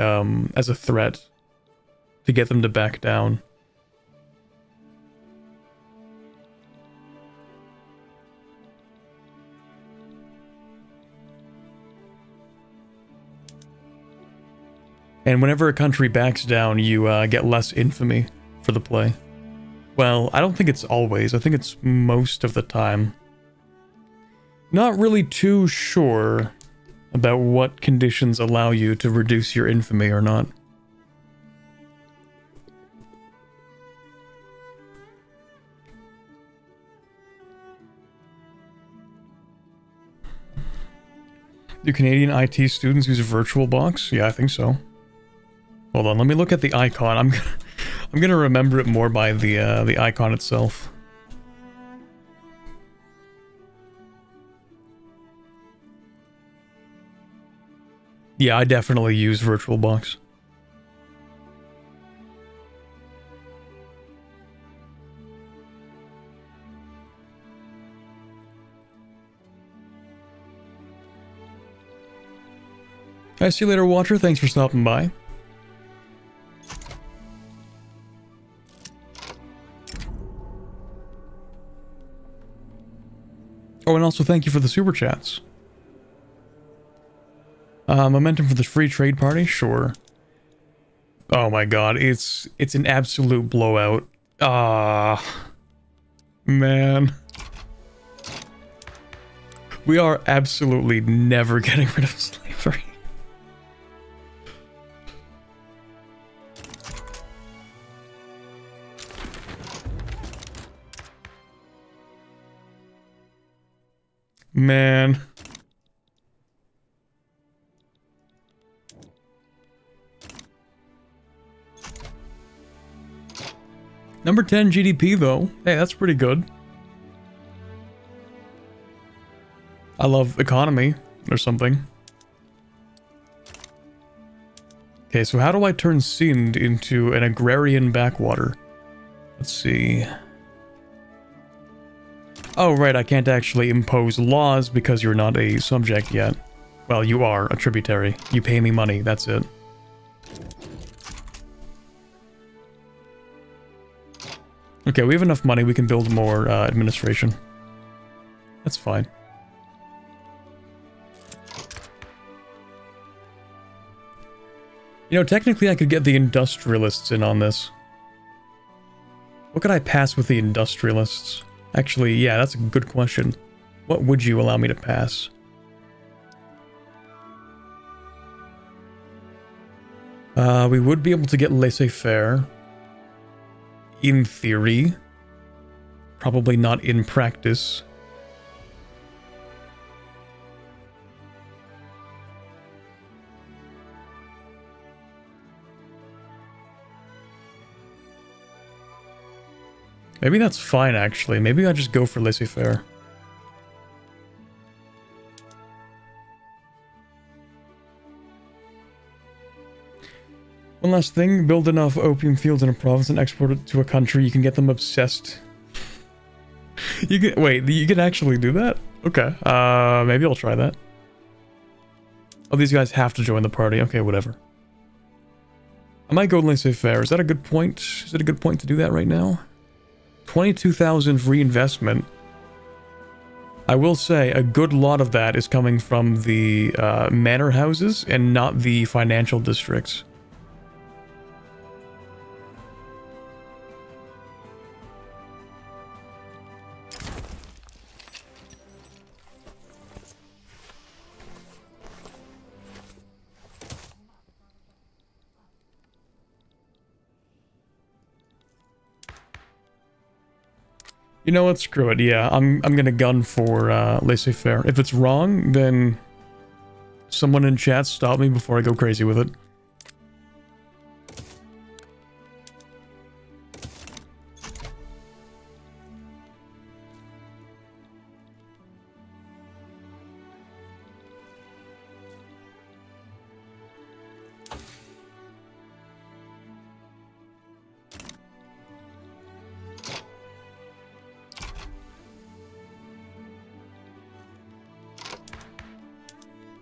threat to get them to back down. And whenever a country backs down, you get less infamy for the play. Well, I don't think it's always. I think it's most of the time. Not really too sure about what conditions allow you to reduce your infamy or not. Do Canadian IT students use VirtualBox? Yeah, I think so. Hold on, let me look at the icon. I'm gonna remember it more by the icon itself. Yeah, I definitely use VirtualBox. I see you later, Watcher. Thanks for stopping by. Oh, and also thank you for the super chats. Momentum for the free trade party? Sure. Oh my god, it's an absolute blowout. Man. We are absolutely never getting rid of slavery. Man. Number 10 GDP though. Hey, that's pretty good. I love economy or something. Okay, so how do I turn Sind into an agrarian backwater? Let's see. Oh, right, I can't actually impose laws because you're not a subject yet. Well, you are a tributary. You pay me money, that's it. Okay, we have enough money, we can build more administration. That's fine. You know, technically I could get the industrialists in on this. What could I pass with the industrialists? Actually, yeah, that's a good question. What would you allow me to pass? We would be able to get laissez-faire. In theory. Probably not in practice. Maybe that's fine, actually. Maybe I just go for laissez-faire. One last thing. Build enough opium fields in a province and export it to a country. You can get them obsessed. You can... Wait, you can actually do that? Okay. Maybe I'll try that. Oh, these guys have to join the party. Okay, whatever. I might go laissez-faire. Is that a good point? Is it a good point to do that right now? 22,000 reinvestment. I will say a good lot of that is coming from the manor houses and not the financial districts. You know what? Screw it. Yeah, I'm gonna gun for laissez-faire. If it's wrong, then someone in chat stop me before I go crazy with it.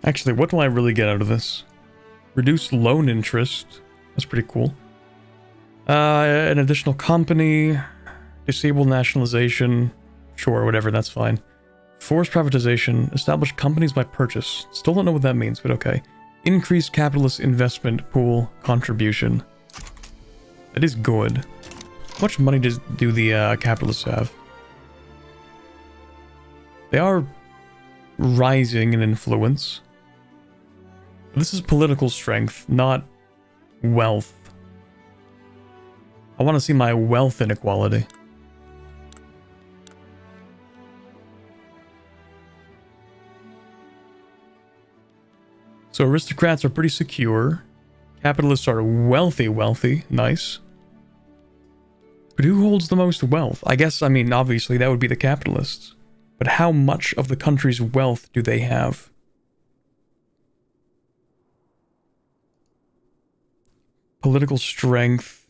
Actually, what do I really get out of this? Reduce loan interest. That's pretty cool. An additional company. Disable nationalization. Sure, whatever, that's fine. Forced privatization. Establish companies by purchase. Still don't know what that means, but okay. Increase capitalist investment pool contribution. That is good. How much money do the capitalists have? They are rising in influence. This is political strength, not wealth. I want to see my wealth inequality. So aristocrats are pretty secure. Capitalists are wealthy. Nice. But who holds the most wealth? I guess, I mean, obviously that would be the capitalists. But how much of the country's wealth do they have? Political strength.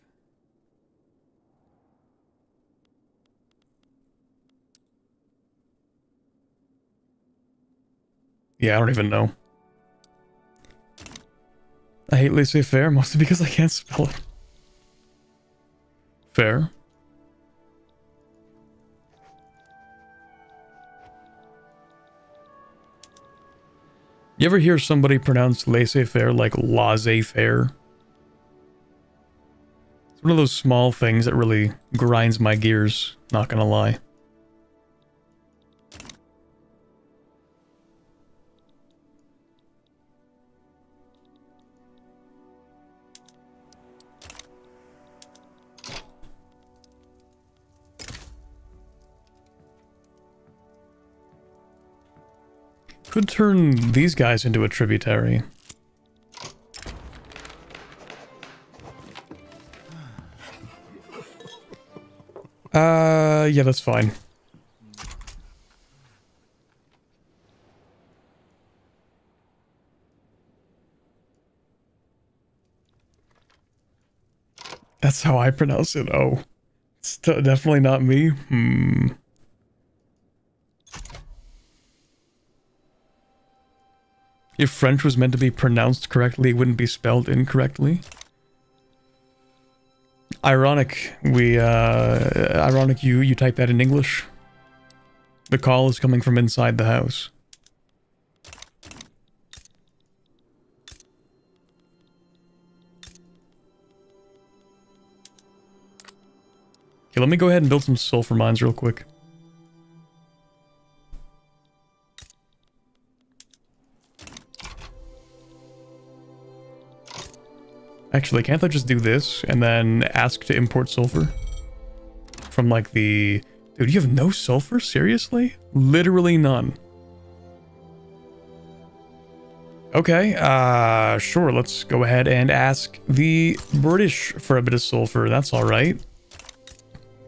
Yeah, I don't even know. I hate laissez-faire, mostly because I can't spell it. Fair. You ever hear somebody pronounce laissez-faire like laissez-faire? It's one of those small things that really grinds my gears, not gonna lie. Could turn these guys into a tributary. Yeah, that's fine. That's how I pronounce it. Oh. It's definitely not me. If French was meant to be pronounced correctly, it wouldn't be spelled incorrectly. Ironic, ironic you type that in English. The call is coming from inside the house. Okay, let me go ahead and build some sulfur mines real quick. Actually, can't I just do this and then ask to import sulfur? From like the... Dude, you have no sulfur? Seriously? Literally none. Okay, sure, let's go ahead and ask the British for a bit of sulfur. That's alright.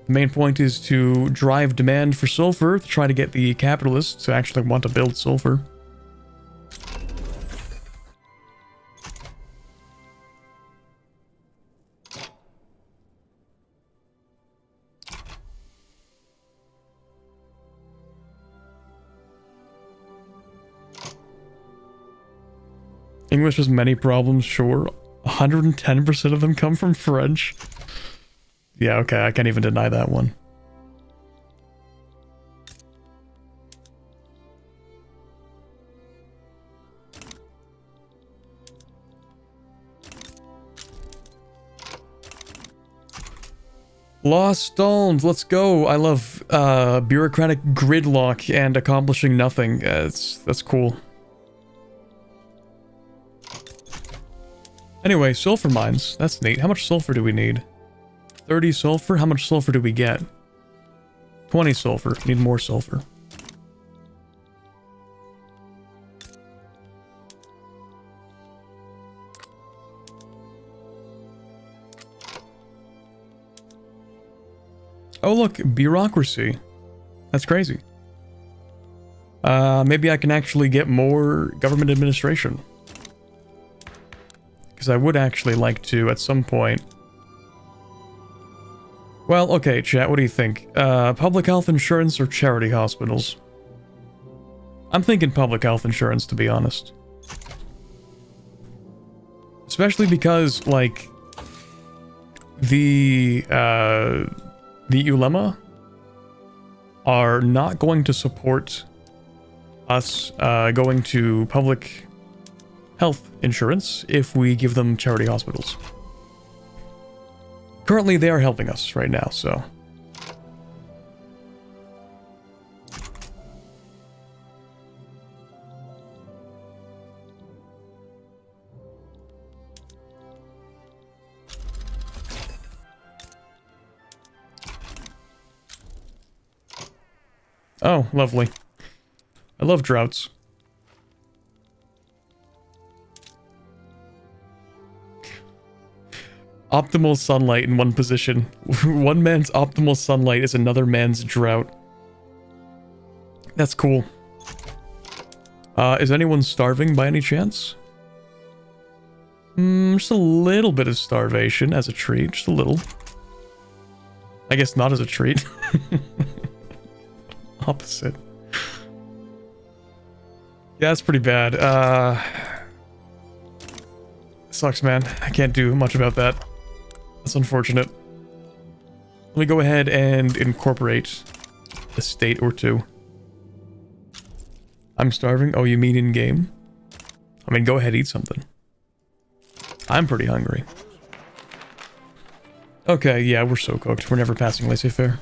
The main point is to drive demand for sulfur, to try to get the capitalists to actually want to build sulfur. English has many problems, sure. 110% of them come from French. Yeah, okay, I can't even deny that one. Lost Stones, let's go. I love bureaucratic gridlock and accomplishing nothing. That's cool. Anyway, sulfur mines. That's neat. How much sulfur do we need? 30 sulfur? How much sulfur do we get? 20 sulfur. Need more sulfur. Oh look, bureaucracy. That's crazy. Maybe I can actually get more government administration. Because I would actually like to, at some point... Well, okay, chat, what do you think? Public health insurance or charity hospitals? I'm thinking public health insurance, to be honest. Especially because, like... The ulema are not going to support us going to public health insurance if we give them charity hospitals. Currently, they are helping us right now, so... Oh, lovely. I love droughts. Optimal sunlight in one position. One man's optimal sunlight is another man's drought. That's cool. Is anyone starving by any chance? Just a little bit of starvation as a treat. Just a little. I guess not as a treat. Opposite. Yeah, that's pretty bad. Sucks, man. I can't do much about that. That's unfortunate. Let me go ahead and incorporate a state or two. I'm starving? Oh, you mean in-game? I mean, go ahead, eat something. I'm pretty hungry. Okay, yeah, we're so cooked. We're never passing laissez-faire.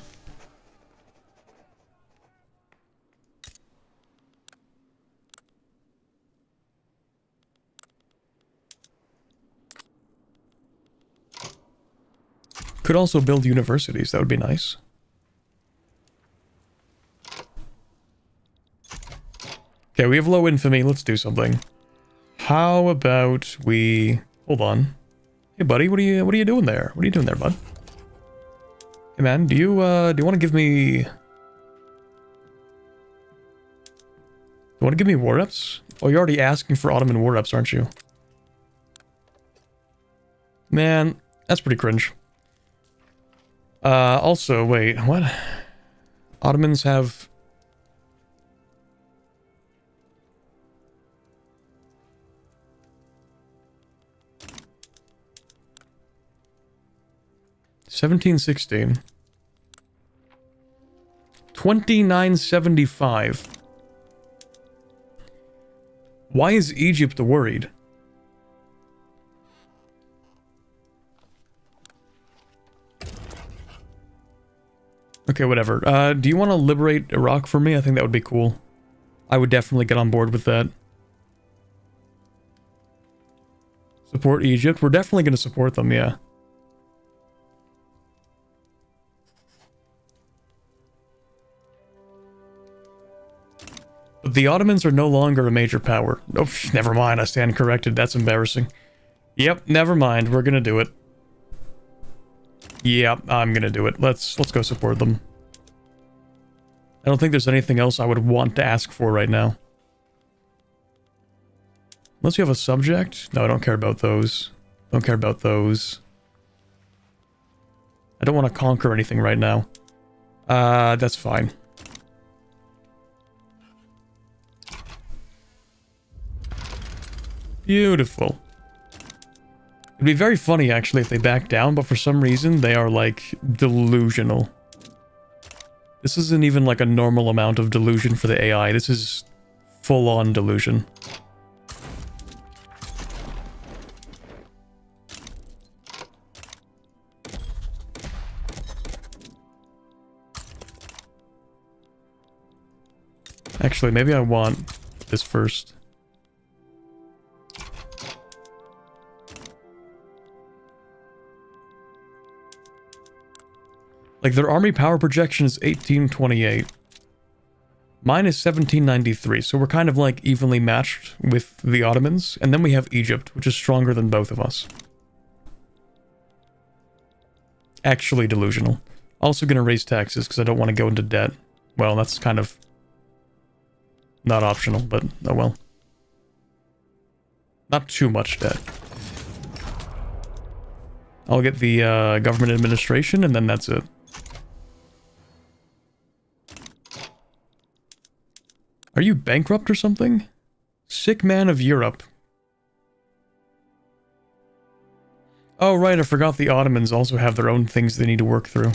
Could also build universities. That would be nice. Okay, we have low infamy. Let's do something. How about we... Hold on. Hey, buddy, what are you doing there? What are you doing there, bud? Hey, man, do you want to give me... Do you want to give me war reps? Oh, you're already asking for Ottoman war reps, aren't you? Man, that's pretty cringe. Also, wait, what? Ottomans have... $1716. 2975. Why is Egypt worried? Okay, whatever. Do you want to liberate Iraq for me? I think that would be cool. I would definitely get on board with that. Support Egypt? We're definitely going to support them, yeah. But the Ottomans are no longer a major power. Oh, never mind. I stand corrected. That's embarrassing. Yep, never mind. We're going to do it. Yeah, I'm gonna do it. Let's go support them. I don't think there's anything else I would want to ask for right now. Unless you have a subject? No, I don't care about those. Don't care about those. I don't want to conquer anything right now. That's fine. Beautiful. It'd be very funny, actually, if they back down, but for some reason, they are, like, delusional. This isn't even, like, a normal amount of delusion for the AI. This is full-on delusion. Actually, maybe I want this first. Like, their army power projection is 1828. Mine is 1793, so we're kind of, like, evenly matched with the Ottomans. And then we have Egypt, which is stronger than both of us. Actually delusional. Also gonna raise taxes, because I don't want to go into debt. Well, that's kind of... not optional, but oh well. Not too much debt. I'll get the government administration, and then that's it. Are you bankrupt or something? Sick man of Europe. Oh, right, I forgot the Ottomans also have their own things they need to work through.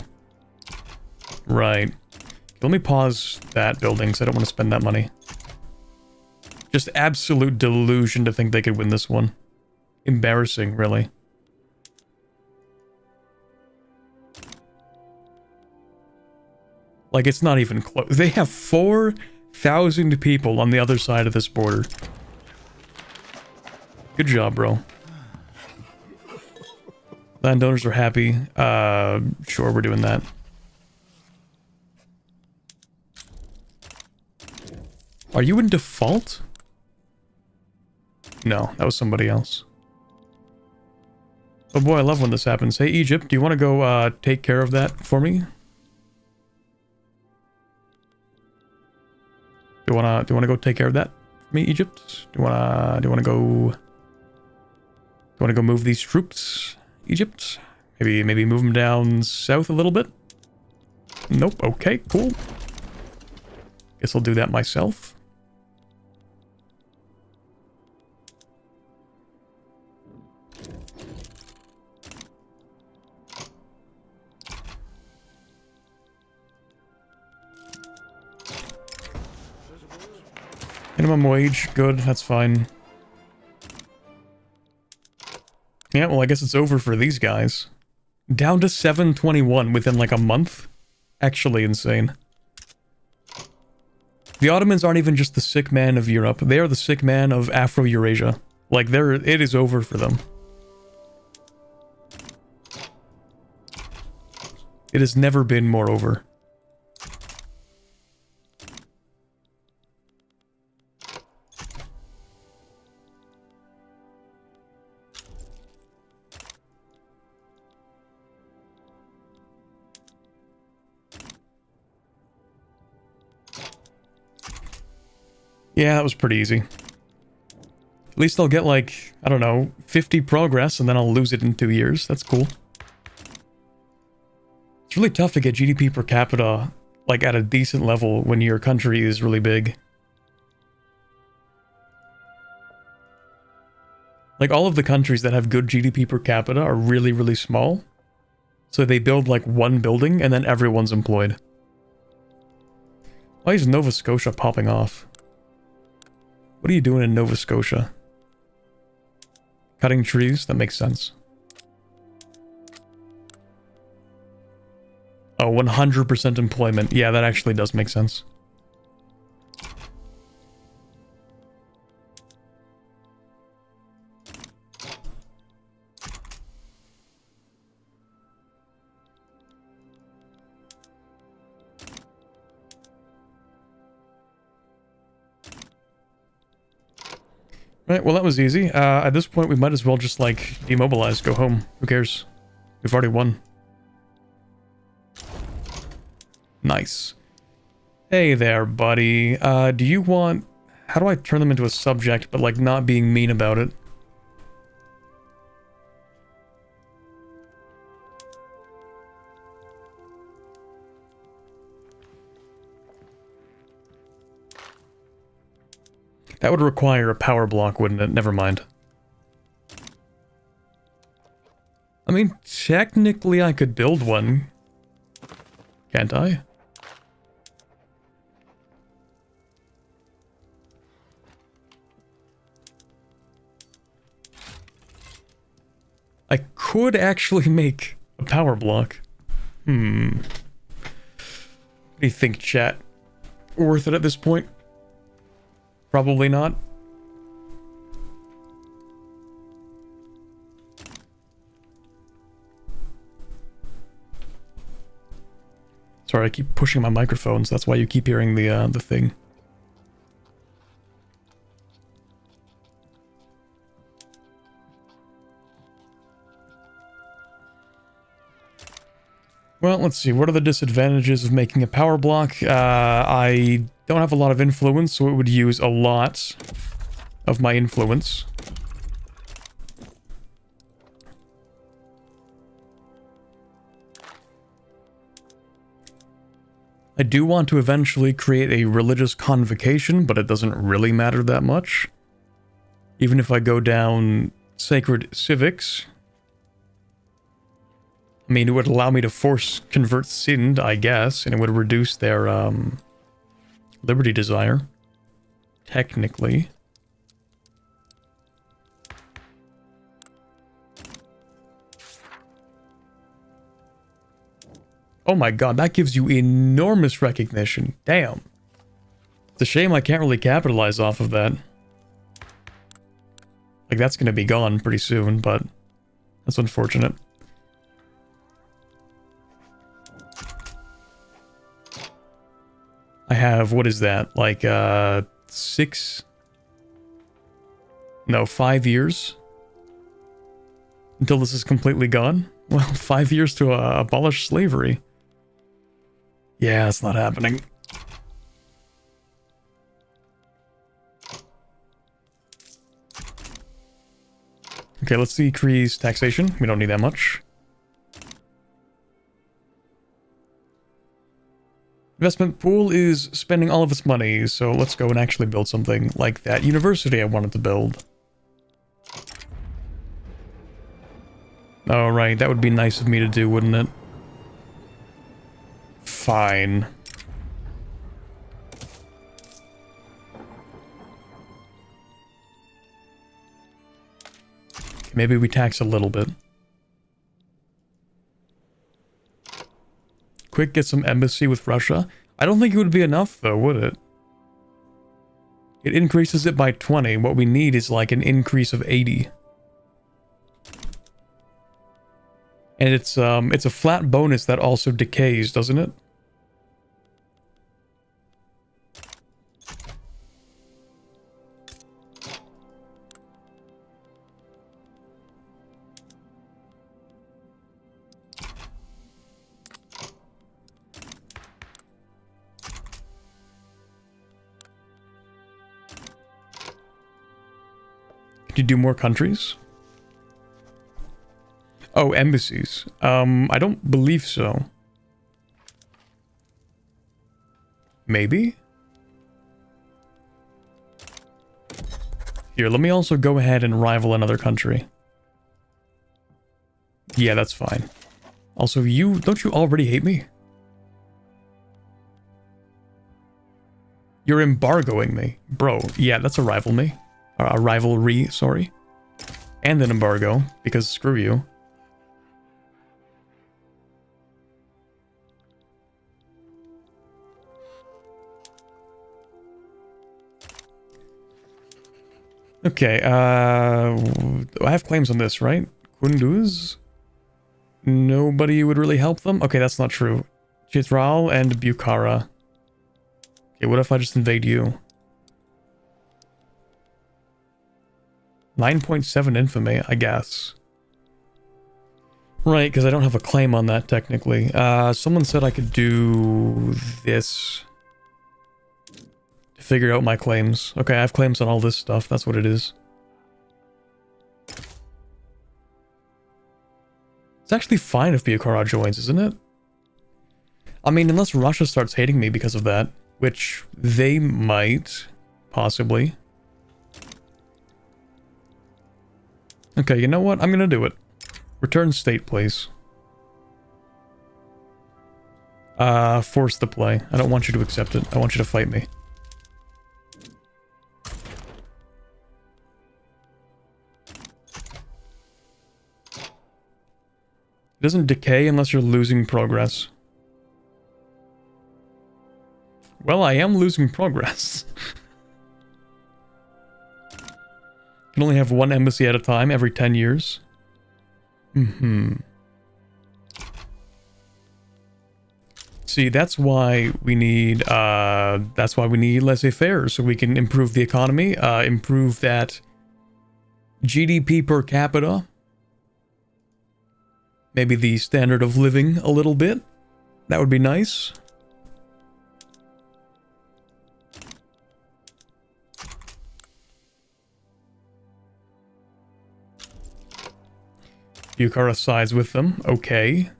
Right. Let me pause that building, because I don't want to spend that money. Just absolute delusion to think they could win this one. Embarrassing, really. Like, it's not even close. They have 4,000 people on the other side of this border. Good job, bro. Landowners are happy. Sure, we're doing that. Are you in default? No, that was somebody else. Oh boy, I love when this happens. Hey, Egypt, do you want to go, take care of that for me? Do you wanna go take care of that for me, Egypt? Do you wanna go move these troops, Egypt? Maybe move them down south a little bit? Nope, okay, cool. Guess I'll do that myself. Minimum wage, good, that's fine. Yeah, well, I guess it's over for these guys. Down to 721 within like a month? Actually insane. The Ottomans aren't even just the sick man of Europe, they are the sick man of Afro-Eurasia. Like, it is over for them. It has never been more over. Yeah, that was pretty easy. At least I'll get like, I don't know, 50 progress and then I'll lose it in 2 years. That's cool. It's really tough to get GDP per capita, like, at a decent level when your country is really big. Like, all of the countries that have good GDP per capita are really, really small. So they build, like, one building and then everyone's employed. Why is Nova Scotia popping off? What are you doing in Nova Scotia? Cutting trees? That makes sense. Oh, 100% employment. Yeah, that actually does make sense. Right, well that was easy. At this point we might as well just, like, demobilize, go home. Who cares? We've already won. Nice. Hey there, buddy. Do you want... How do I turn them into a subject, but, like, not being mean about it? That would require a power block, wouldn't it? Never mind. I mean, technically I could build one. Can't I? I could actually make a power block. What do you think, chat? Worth it at this point? Probably not. Sorry, I keep pushing my microphones. That's why you keep hearing the thing. Well, let's see. What are the disadvantages of making a power block? I don't have a lot of influence, so it would use a lot of my influence. I do want to eventually create a religious convocation, but it doesn't really matter that much. Even if I go down sacred civics. I mean, it would allow me to force convert Sind, I guess, and it would reduce their, liberty desire. Technically. Oh my god, that gives you enormous recognition. Damn. It's a shame I can't really capitalize off of that. Like, that's gonna be gone pretty soon, but that's unfortunate. I have, what is that? Like, 5 years? Until this is completely gone? Well, 5 years to abolish slavery. Yeah, it's not happening. Okay, let's decrease taxation. We don't need that much. Investment pool is spending all of its money, so let's go and actually build something like that university I wanted to build. Alright, that would be nice of me to do, wouldn't it? Fine. Maybe we tax a little bit. Quick, get some embassy with Russia. I don't think it would be enough, though, would it? It increases it by 20. What we need is like an increase of 80. And it's a flat bonus that also decays, doesn't it? Could you do more countries? Oh, embassies. I don't believe so. Maybe? Here, let me also go ahead and rival another country. Yeah, that's fine. Also, don't you already hate me? You're embargoing me. Bro, yeah, that's a rivalry, sorry. And an embargo, because screw you. Okay, I have claims on this, right? Kunduz? Nobody would really help them? Okay, that's not true. Chitral and Bukhara. Okay, what if I just invade you? 9.7 infamy, I guess. Right, because I don't have a claim on that, technically. Someone said I could do this to figure out my claims. Okay, I have claims on all this stuff. That's what it is. It's actually fine if Bukhara joins, isn't it? I mean, unless Russia starts hating me because of that, which they might, possibly. Okay, you know what? I'm gonna do it. Return state, please. Force the play. I don't want you to accept it. I want you to fight me. It doesn't decay unless you're losing progress. Well, I am losing progress. Can only have one embassy at a time every 10 years. See, that's why we need laissez-faire, so we can improve the economy, improve that GDP per capita. Maybe the standard of living a little bit. That would be nice. Bukhara sides with them. Okay.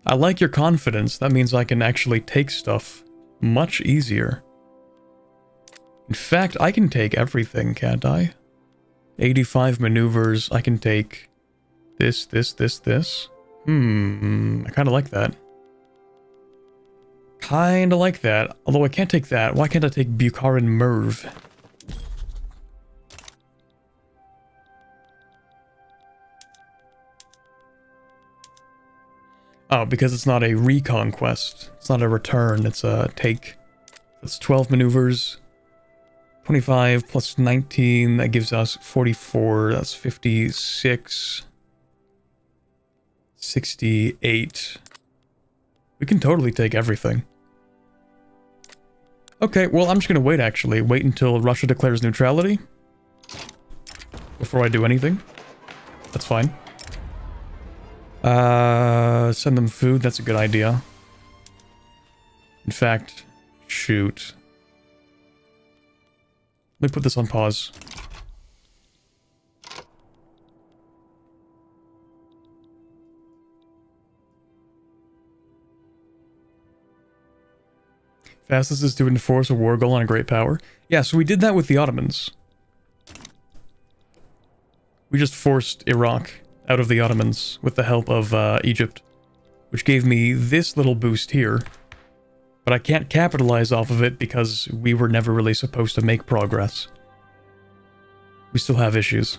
I like your confidence. That means I can actually take stuff much easier. In fact, I can take everything, can't I? 85 maneuvers. I can take this. I kind of like that. Kinda like that. Although I can't take that. Why can't I take Bukharan Merv? Oh, because it's not a reconquest. It's not a return, it's a take. It's 12 maneuvers. 25 plus 19, that gives us 44. That's 56. 68. We can totally take everything. Okay, well, I'm just gonna wait, actually. Wait until Russia declares neutrality. Before I do anything. That's fine. Send them food. That's a good idea. In fact, shoot. Let me put this on pause. Fastest is to enforce a war goal on a great power. Yeah, so we did that with the Ottomans. We just forced Iraq out of the Ottomans with the help of Egypt, which gave me this little boost here. But I can't capitalize off of it because we were never really supposed to make progress. We still have issues.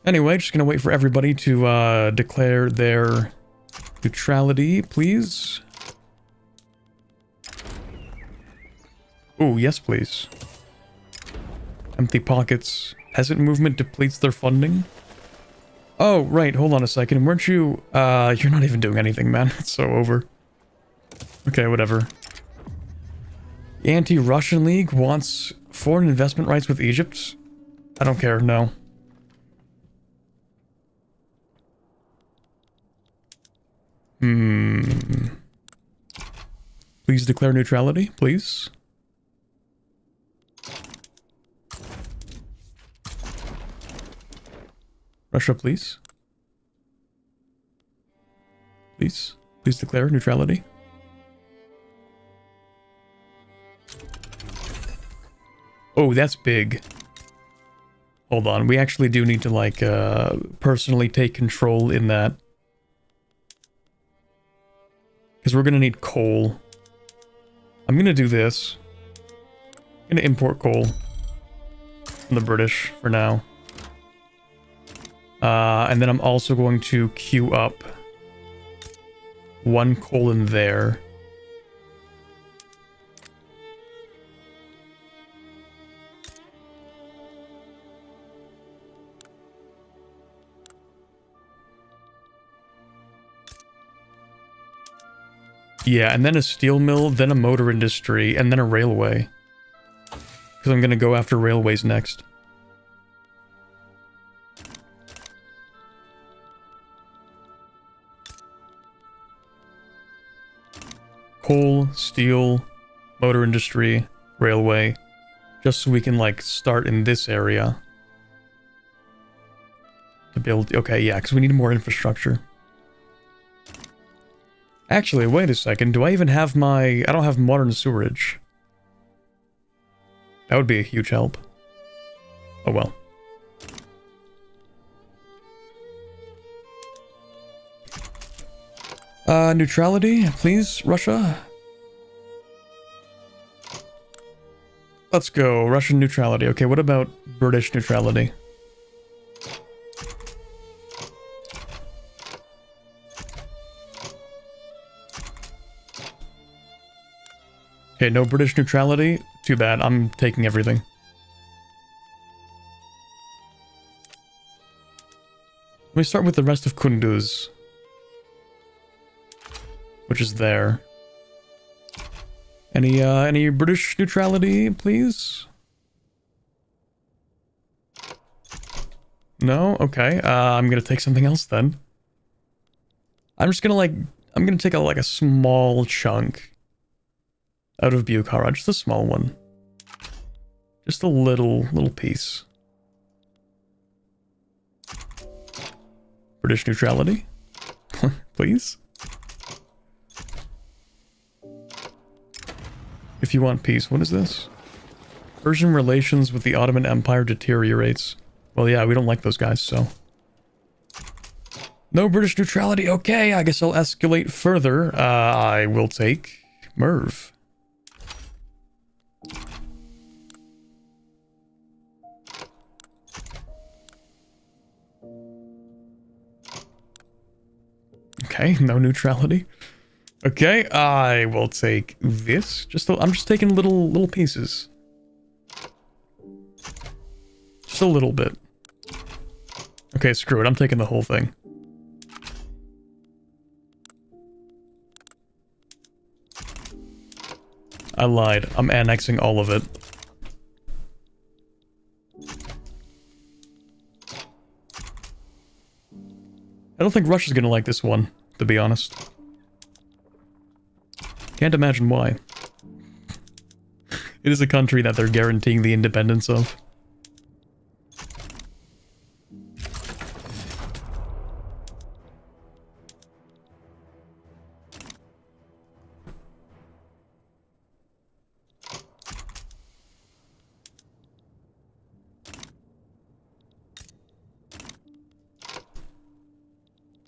Anyway, just gonna wait for everybody to declare their neutrality, please. Oh, yes, please. Empty pockets. Peasant movement depletes their funding. Oh, right, hold on a second. Weren't you... you're not even doing anything, man. It's so over. Okay, whatever. The Anti-Russian League wants foreign investment rights with Egypt. I don't care, no. Please declare neutrality, please. Russia, please. Please. Please declare neutrality. Oh, that's big. Hold on, we actually do need to, like, personally take control in that. Because we're gonna need coal. I'm gonna do this. I'm gonna import coal from the British for now. And then I'm also going to queue up one coal in there. Yeah, and then a steel mill, then a motor industry, and then a railway. Because I'm going to go after railways next. Coal, steel, motor industry, railway. Just so we can, like, start in this area. To build... Okay, yeah, because we need more infrastructure. Actually, wait a second. Do I even have my... I don't have modern sewerage. That would be a huge help. Oh well. Neutrality, please, Russia. Let's go. Russian neutrality. Okay, what about British neutrality? Okay, no British neutrality. Too bad. I'm taking everything. Let me start with the rest of Kunduz. Which is there. Any British neutrality, please? No? Okay. I'm gonna take something else then. I'm just gonna, like... I'm gonna take a small chunk out of Bukhara, just a small one. Just a little piece. British neutrality? Please? If you want peace, what is this? Persian relations with the Ottoman Empire deteriorates. Well, yeah, we don't like those guys, so... No British neutrality, okay, I guess I'll escalate further. I will take Merv. Okay, no neutrality. Okay, I will take this. I'm just taking little pieces. Just a little bit. Okay, screw it. I'm taking the whole thing. I lied. I'm annexing all of it. I don't think Russia's gonna like this one, to be honest. Can't imagine why. It is a country that they're guaranteeing the independence of.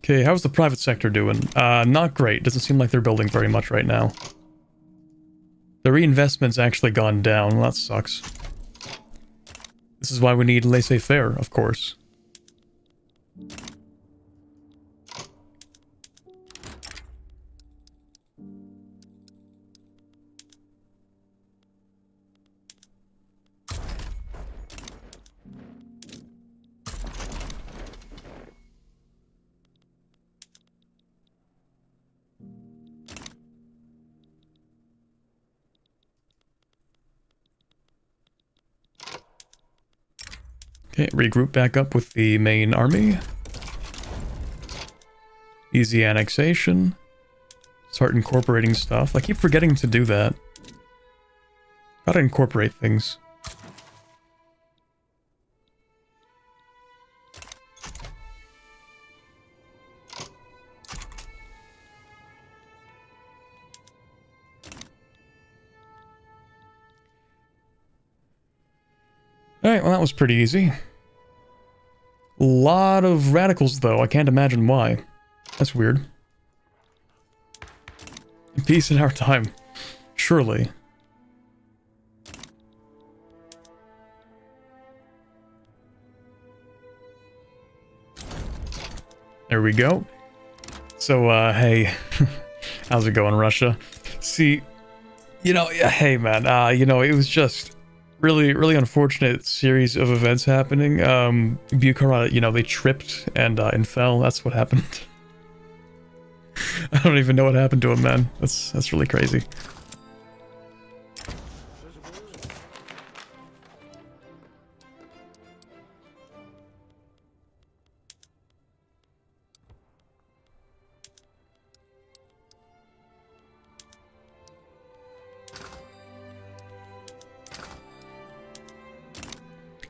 Okay, how's the private sector doing? Not great. Doesn't seem like they're building very much right now. The reinvestment's actually gone down. Well, that sucks. This is why we need laissez-faire, of course. Okay, regroup back up with the main army. Easy annexation. Start incorporating stuff. I keep forgetting to do that. Gotta incorporate things. Alright, well that was pretty easy. Lot of radicals though, I can't imagine why. That's weird. Peace in our time. Surely. There we go. So, hey. How's it going, Russia? See, you know, hey man, you know, it was just really unfortunate series of events happening. Bukhara, you know, they tripped and fell. That's what happened. I don't even know what happened to him, man. That's really crazy.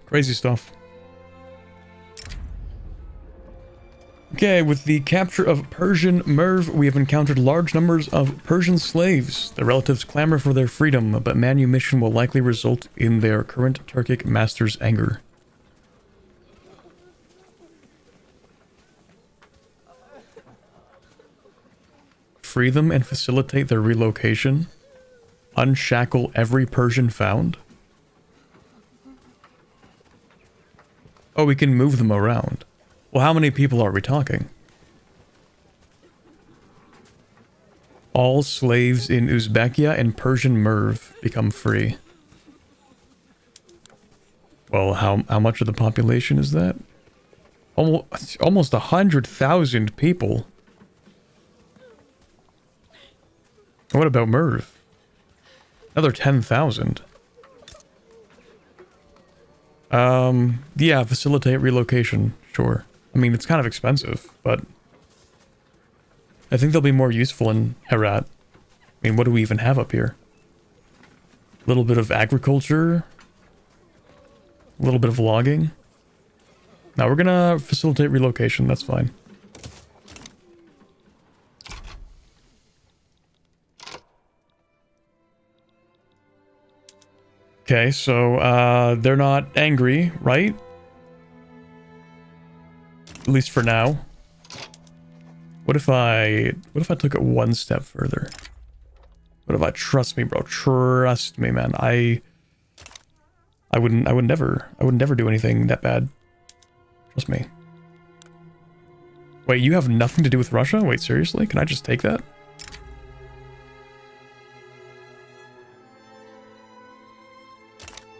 Crazy stuff. Okay, with the capture of Persian Merv, we have encountered large numbers of Persian slaves. Their relatives clamor for their freedom, but manumission will likely result in their current Turkic master's anger. Free them and facilitate their relocation. Unshackle every Persian found. Oh, we can move them around. Well, how many people are we talking? All slaves in Uzbekia and Persian Merv become free. Well, how much of the population is that? Almost 100,000 people. What about Merv? Another 10,000. Yeah, facilitate relocation, sure. I mean, it's kind of expensive, but I think they'll be more useful in Herat. I mean, what do we even have up here? A little bit of agriculture. A little bit of logging. Now we're gonna facilitate relocation, that's fine. Okay, so, they're not angry, right? At least for now. What if I took it one step further? What if I trust me, bro? Trust me, man. I would never do anything that bad. Trust me. Wait, you have nothing to do with Russia? Wait, seriously? Can I just take that?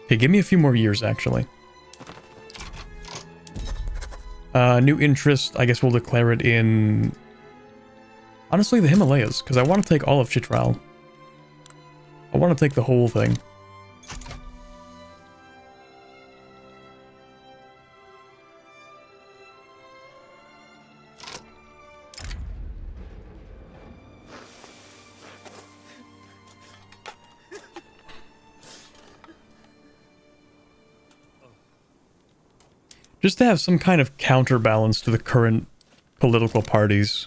Okay, give me a few more years, actually. New interest, I guess we'll declare it in... Honestly, the Himalayas, because I want to take all of Chitral. I want to take the whole thing. Just to have some kind of counterbalance to the current political parties.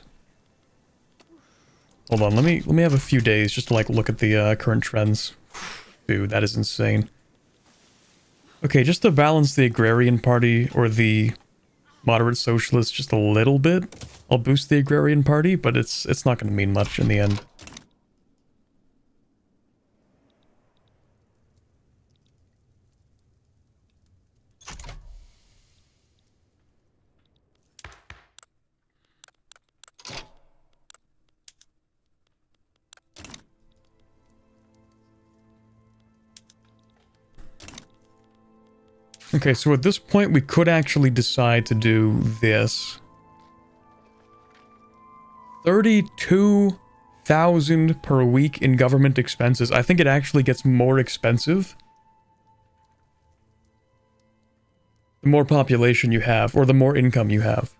Hold on, let me have a few days just to like look at the current trends. Dude, that is insane. Okay, just to balance the Agrarian Party or the moderate socialists just a little bit, I'll boost the Agrarian Party, but it's not going to mean much in the end. Okay, so at this point we could actually decide to do this. 32,000 per week in government expenses. I think it actually gets more expensive the more population you have, or the more income you have.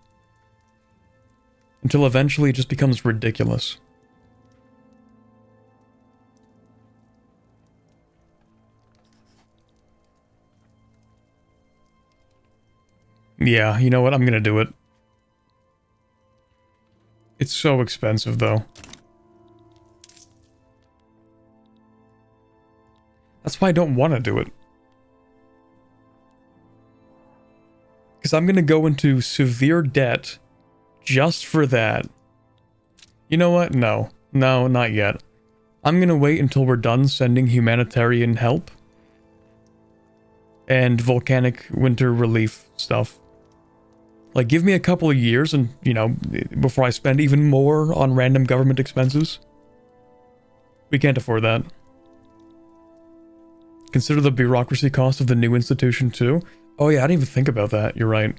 Until eventually it just becomes ridiculous. Yeah, you know what? I'm gonna do it. It's so expensive, though. That's why I don't want to do it. Because I'm gonna go into severe debt just for that. You know what? No. No, not yet. I'm gonna wait until we're done sending humanitarian help and volcanic winter relief stuff. Like, give me a couple of years and, you know, before I spend even more on random government expenses. We can't afford that. Consider the bureaucracy cost of the new institution, too. Oh yeah, I didn't even think about that. You're right.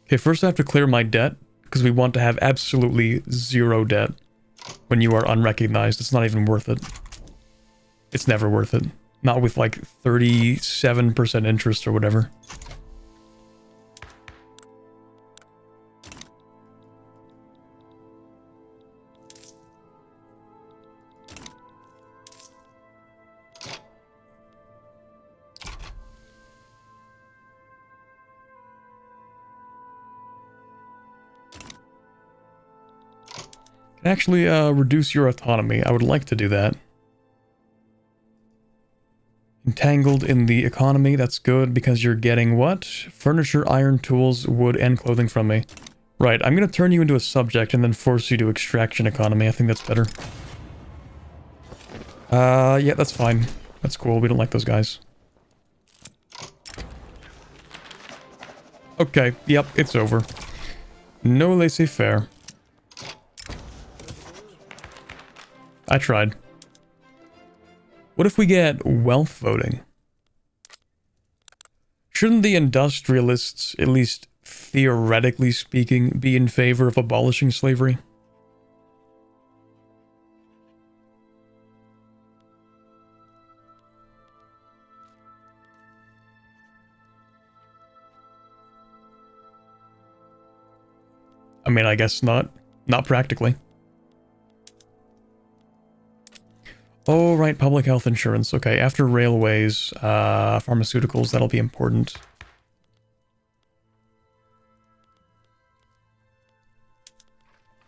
Okay, first I have to clear my debt, because we want to have absolutely zero debt when you are unrecognized. It's not even worth it. It's never worth it. Not with, like, 37% interest or whatever. Can actually reduce your autonomy. I would like to do that. Entangled in the economy, that's good because you're getting what? Furniture, iron, tools, wood, and clothing from me. Right, I'm going to turn you into a subject and then force you to extraction economy. I think that's better. Yeah, that's fine. That's cool. We don't like those guys. Okay, yep, it's over. No laissez-faire. I tried. What if we get wealth voting? Shouldn't the industrialists, at least theoretically speaking, be in favor of abolishing slavery? I mean, I guess not. Not practically. Oh, right, public health insurance. Okay, after railways, pharmaceuticals, that'll be important.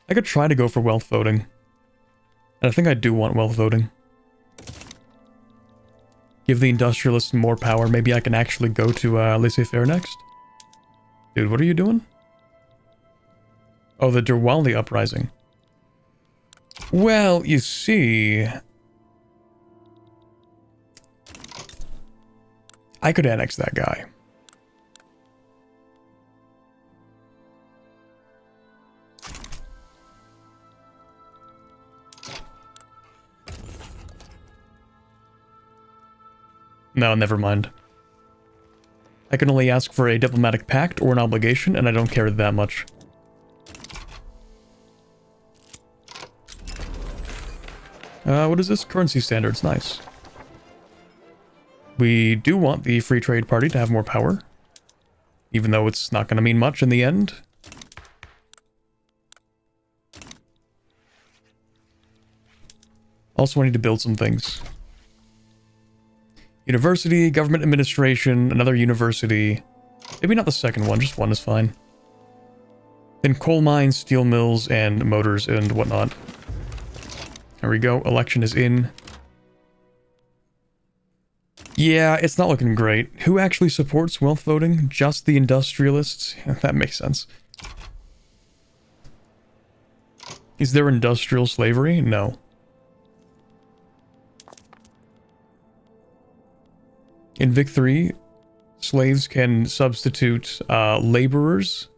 I could try to go for wealth voting. And I think I do want wealth voting. Give the industrialists more power. Maybe I can actually go to laissez-faire next. Dude, what are you doing? Oh, the Derwali uprising. Well, you see... I could annex that guy. No, never mind. I can only ask for a diplomatic pact or an obligation, and I don't care that much. What is this? Currency standards. Nice. We do want the Free Trade Party to have more power, even though it's not going to mean much in the end. Also, I need to build some things. University, government administration, another university. Maybe not the second one, just one is fine. Then coal mines, steel mills, and motors and whatnot. There we go. Election is in. Yeah, it's not looking great. Who actually supports wealth voting? Just the industrialists? That makes sense. Is there industrial slavery? No. In Vic 3, slaves can substitute laborers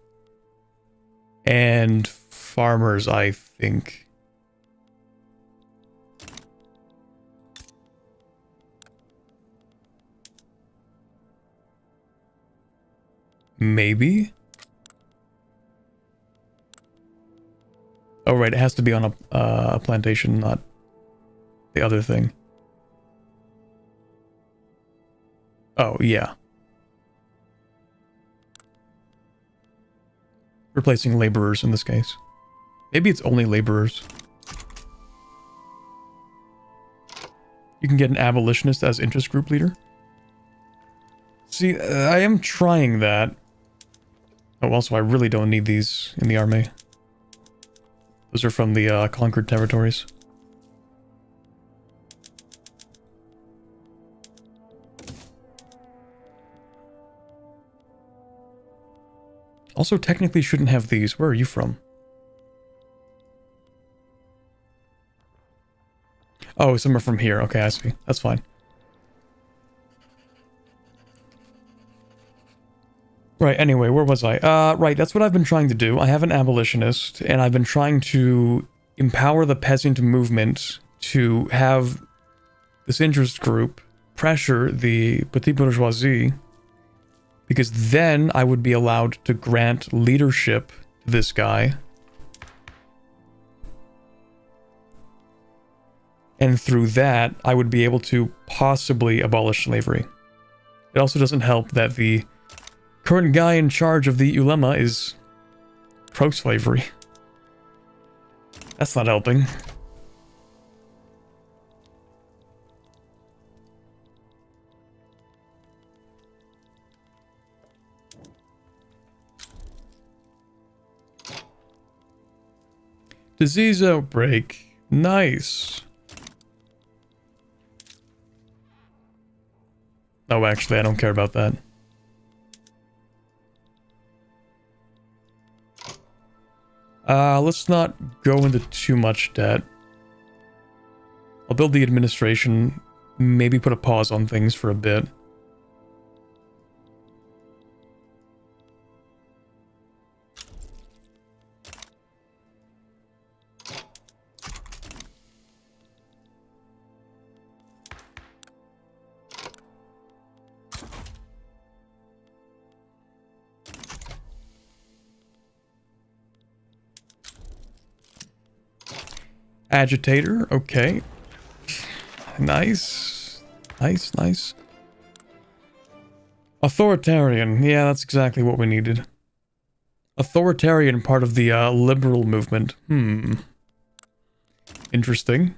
and farmers, I think. Maybe? Oh, right, it has to be on a plantation, not the other thing. Oh, yeah. Replacing laborers in this case. Maybe it's only laborers. You can get an abolitionist as interest group leader. See, I am trying that. Oh, also, I really don't need these in the army. Those are from the conquered territories. Also, technically shouldn't have these. Where are you from? Oh, some are from here. Okay, I see. That's fine. Right, anyway, where was I? Right, that's what I've been trying to do. I have an abolitionist, and I've been trying to empower the peasant movement to have this interest group pressure the petite bourgeoisie, because then I would be allowed to grant leadership to this guy. And through that, I would be able to possibly abolish slavery. It also doesn't help that the current guy in charge of the ulema is pro-slavery. That's not helping. Disease outbreak. Nice. Oh, actually, I don't care about that. Let's not go into too much debt. I'll build the administration, maybe put a pause on things for a bit. Agitator, okay. Nice. Nice, nice. Authoritarian, yeah, that's exactly what we needed. Authoritarian part of the liberal movement. Interesting.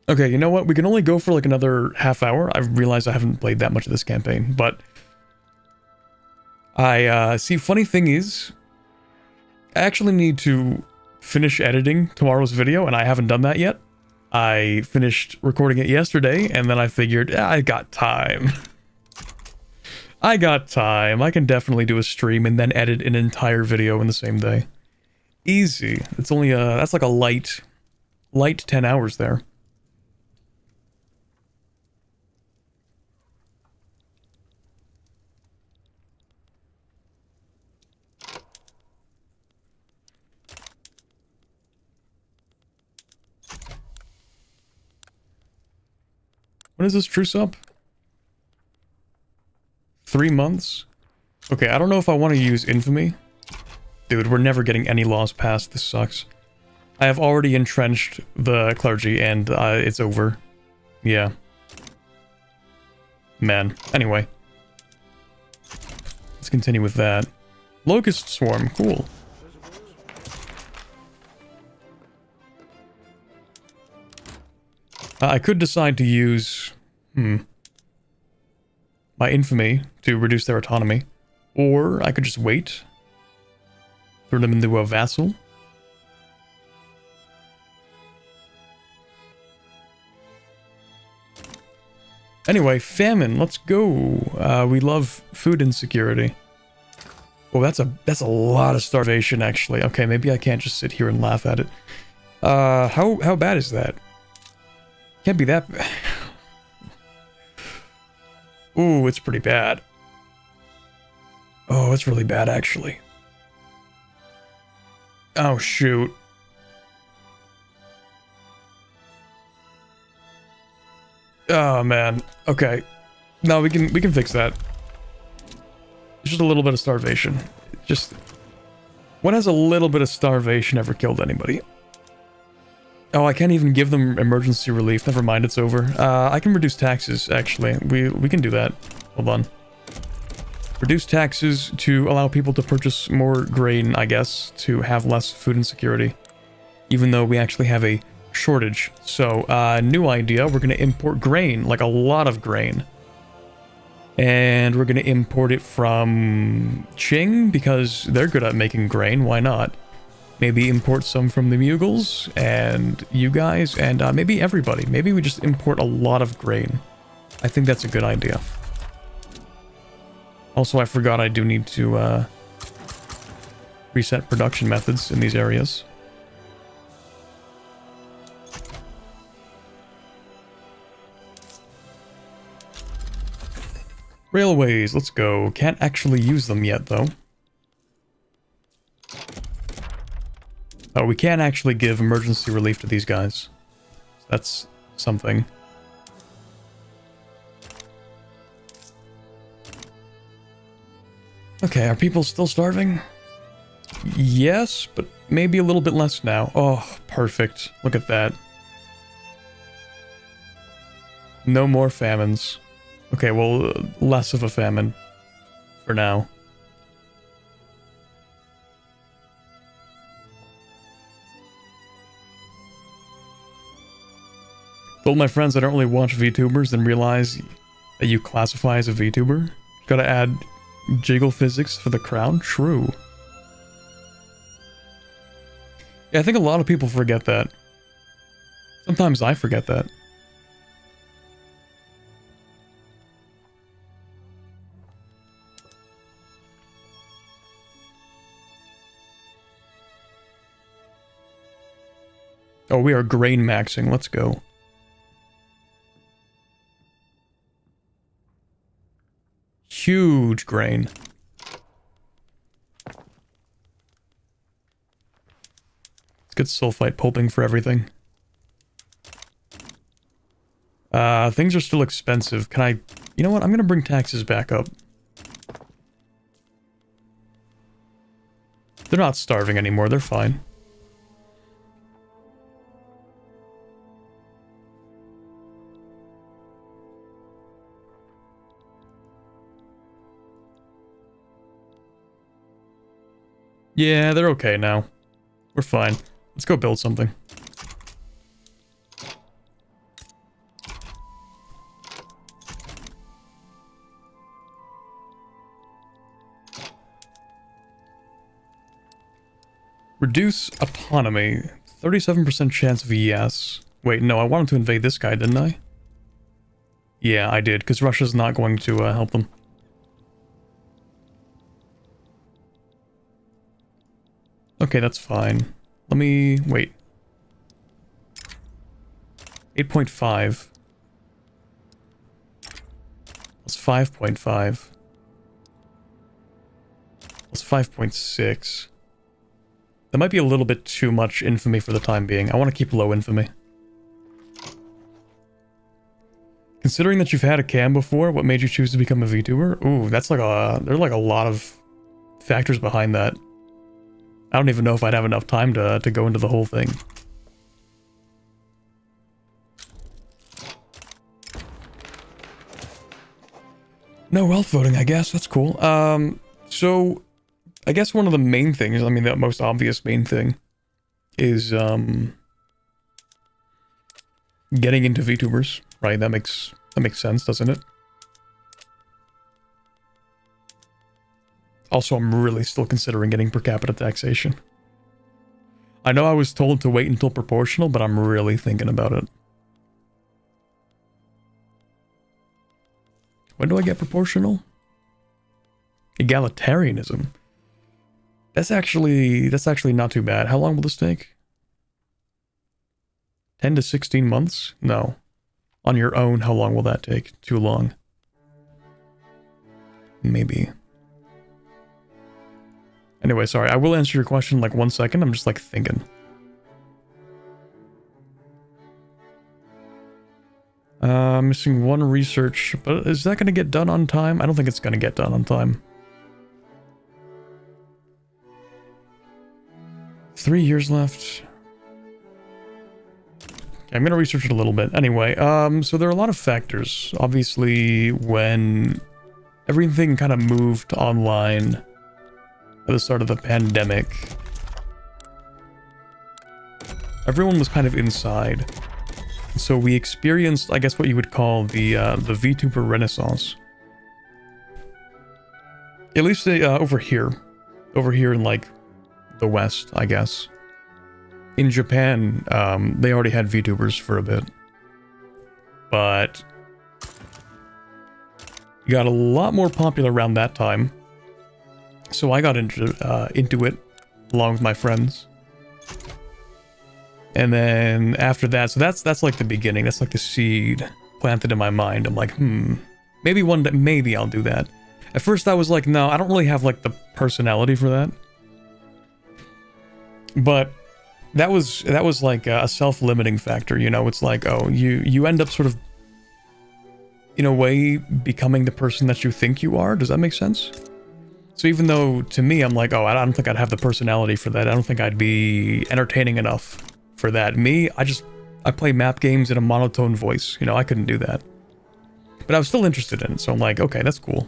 Okay, you know what? We can only go for like another half hour. I realize I haven't played that much of this campaign, but see, funny thing is, I actually need to finish editing tomorrow's video, and I haven't done that yet. I finished recording it yesterday, and then I figured, I got time. I got time. I can definitely do a stream and then edit an entire video in the same day. Easy. It's only that's like a light 10 hours there. When is this truce up? 3 months? Okay, I don't know if I want to use infamy. Dude, we're never getting any laws passed. This sucks. I have already entrenched the clergy, and it's over. Yeah. Man. Anyway. Let's continue with that. Locust Swarm. Cool. I could decide to use... my infamy to reduce their autonomy. Or I could just wait. Turn them into a vassal. Anyway, famine, let's go. We love food insecurity. Oh, that's a lot of starvation, actually. Okay, maybe I can't just sit here and laugh at it. How bad is that? Can't be that bad. Ooh, it's pretty bad. Oh, it's really bad, actually. Oh, shoot. Oh, man. Okay. No, we can fix that. It's just a little bit of starvation. Just... when has a little bit of starvation ever killed anybody? Oh, I can't even give them emergency relief. Never mind, it's over. I can reduce taxes, actually. We can do that. Hold on. Reduce taxes to allow people to purchase more grain, I guess, to have less food insecurity. Even though we actually have a shortage. So, new idea. We're going to import grain, like a lot of grain. And we're going to import it from Qing, because they're good at making grain. Why not? Maybe import some from the Mughals, and you guys, and maybe everybody. Maybe we just import a lot of grain. I think that's a good idea. Also, I forgot I do need to reset production methods in these areas. Railways, let's go. Can't actually use them yet, though. Oh, we can't actually give emergency relief to these guys. That's something. Okay, are people still starving? Yes, but maybe a little bit less now. Oh, perfect. Look at that. No more famines. Okay, well, less of a famine. For now. Told my friends I don't really watch VTubers, then realize that you classify as a VTuber. Gotta add jiggle physics for the crown? True. Yeah, I think a lot of people forget that. Sometimes I forget that. Oh, we are grain maxing. Let's go. Huge grain. Let's get sulfite pulping for everything. Things are still expensive. Can I... you know what? I'm gonna bring taxes back up. They're not starving anymore. They're fine. Yeah, they're okay now. We're fine. Let's go build something. Reduce autonomy. 37% chance of a yes. Wait, no, I wanted to invade this guy, didn't I? Yeah, I did, because Russia's not going to help them. Okay, that's fine. Let me... wait. 8.5. That's 5.5. That's 5.6. That might be a little bit too much infamy for the time being. I want to keep low infamy. Considering that you've had a cam before, what made you choose to become a VTuber? Ooh, that's like there's like a lot of factors behind that. I don't even know if I'd have enough time to go into the whole thing. No wealth voting, I guess. That's cool. So I guess one of the main things, I mean, the most obvious main thing is, getting into VTubers, right? That makes sense, doesn't it? Also, I'm really still considering getting per capita taxation. I know I was told to wait until proportional, but I'm really thinking about it. When do I get proportional? Egalitarianism. That's actually not too bad. How long will this take? 10 to 16 months? No. On your own, how long will that take? Too long. Maybe. Anyway, sorry. I will answer your question in like 1 second. I'm just like thinking. Missing one research, but is that going to get done on time? I don't think it's going to get done on time. 3 years left. I'm going to research it a little bit. Anyway, so there are a lot of factors. Obviously, when everything kind of moved online at the start of the pandemic, everyone was kind of inside. So we experienced, I guess, what you would call the VTuber renaissance. At least over here in like the West, I guess. In Japan, they already had VTubers for a bit, but it got a lot more popular around that time. So I got into it along with my friends. And then after that, so that's like the beginning. That's like the seed planted in my mind. I'm like, maybe one day, maybe I'll do that. At first I was like, no, I don't really have like the personality for that. But that was like a self-limiting factor, you know? It's like, oh, you end up sort of, in a way, becoming the person that you think you are. Does that make sense? So even though, to me, I'm like, oh, I don't think I'd have the personality for that. I don't think I'd be entertaining enough for that. Me, I play map games in a monotone voice. You know, I couldn't do that. But I was still interested in it, so I'm like, okay, that's cool.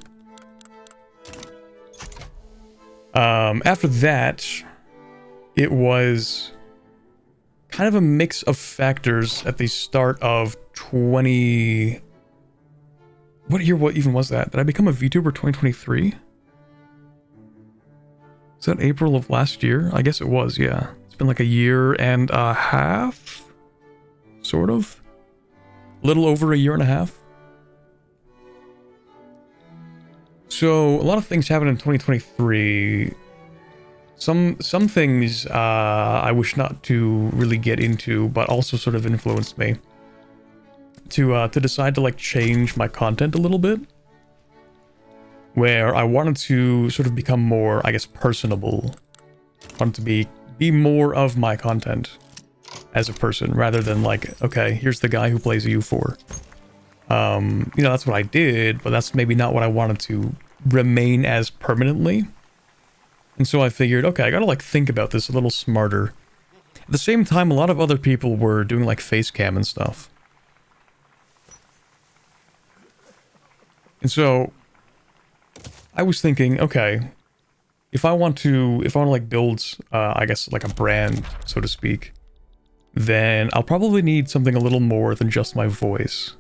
After that, it was kind of a mix of factors at the start of 20... What year, what even was that? Did I become a VTuber 2023? Is that April of last year? I guess it was, yeah. It's been like a year and a half? Sort of? A little over a year and a half? So, a lot of things happened in 2023. Some things I wish not to really get into, but also sort of influenced me to decide to like change my content a little bit, where I wanted to sort of become more, I guess, personable. I wanted to be more of my content as a person, rather than like, okay, here's the guy who plays a U4. You know, that's what I did, but that's maybe not what I wanted to remain as permanently. And so I figured, okay, I gotta like think about this a little smarter. At the same time, a lot of other people were doing like face cam and stuff. And so I was thinking, okay, if I want to like build, I guess like a brand, so to speak, then I'll probably need something a little more than just my voice.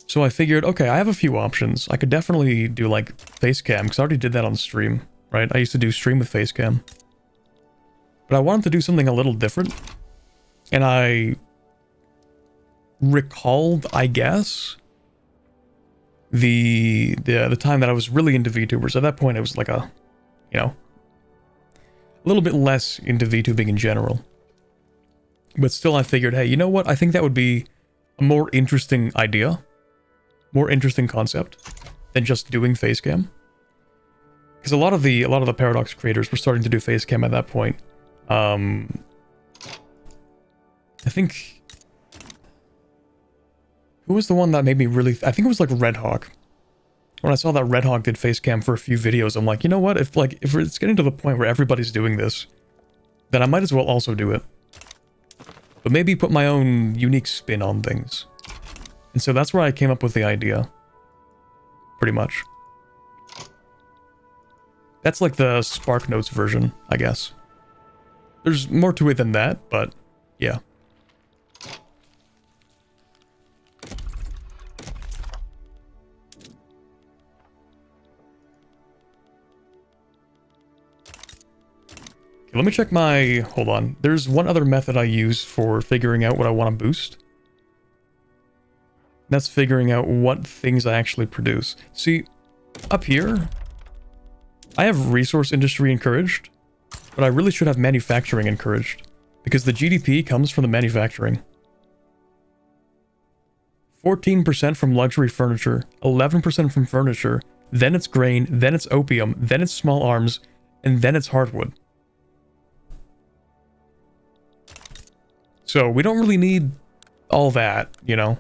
So I figured, okay, I have a few options. I could definitely do like face cam, because I already did that on stream, right? I used to do stream with face cam. But I wanted to do something a little different. And I recalled, I guess, the time that I was really into VTubers. At that point, it was like a, you know, a little bit less into VTubing in general. But still, I figured, hey, you know what? I think that would be a more interesting idea, more interesting concept than just doing facecam. Because a lot of the Paradox creators were starting to do facecam at that point. I think Who was the one that made me really... I think it was like Red Hawk. When I saw that Red Hawk did face cam for a few videos, I'm like, you know what? If it's getting to the point where everybody's doing this, then I might as well also do it. But maybe put my own unique spin on things. And so that's where I came up with the idea. Pretty much. That's like the Spark Notes version, I guess. There's more to it than that, but yeah. Let me check my... Hold on. There's one other method I use for figuring out what I want to boost. That's figuring out what things I actually produce. See, up here, I have resource industry encouraged, but I really should have manufacturing encouraged, because the GDP comes from the manufacturing. 14% from luxury furniture, 11% from furniture, then it's grain, then it's opium, then it's small arms, and then it's hardwood. So we don't really need all that, you know?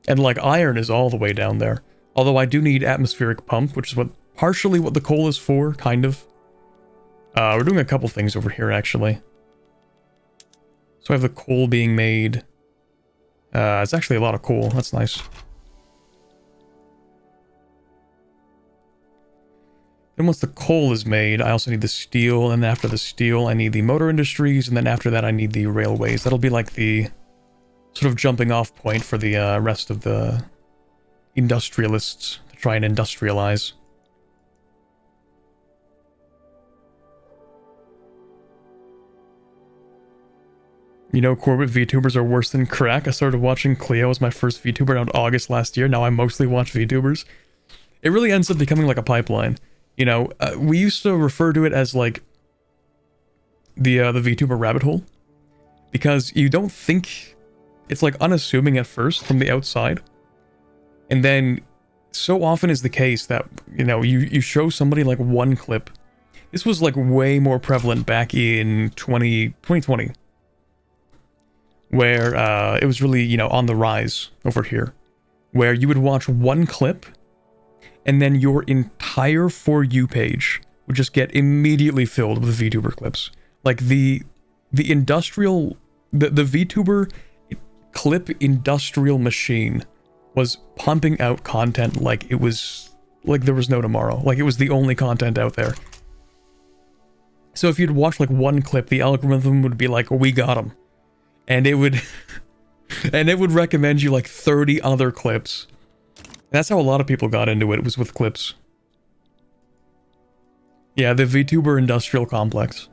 And like iron is all the way down there. Although I do need atmospheric pump, which is partially what the coal is for, kind of. We're doing a couple things over here, actually. So I have the coal being made. It's actually a lot of coal. That's nice. Then once the coal is made, I also need the steel, and after the steel, I need the motor industries, and then after that, I need the railways. That'll be like the sort of jumping off point for the rest of the industrialists to try and industrialize. You know, Corbett, VTubers are worse than crack. I started watching Cleo as my first VTuber around August last year. Now I mostly watch VTubers. It really ends up becoming like a pipeline. You know, we used to refer to it as like the VTuber rabbit hole, because you don't think it's like unassuming at first from the outside, and then so often is the case that, you know, you show somebody like one clip. This was like way more prevalent back in 2020, where it was really, you know, on the rise over here, where you would watch one clip and then your entire For You page would just get immediately filled with VTuber clips. Like the VTuber clip industrial machine was pumping out content like it was, like there was no tomorrow. Like it was the only content out there. So if you'd watch like one clip, the algorithm would be like, we got him. And it would, and it would recommend you like 30 other clips. That's how a lot of people got into it, was with clips. Yeah, the VTuber industrial complex.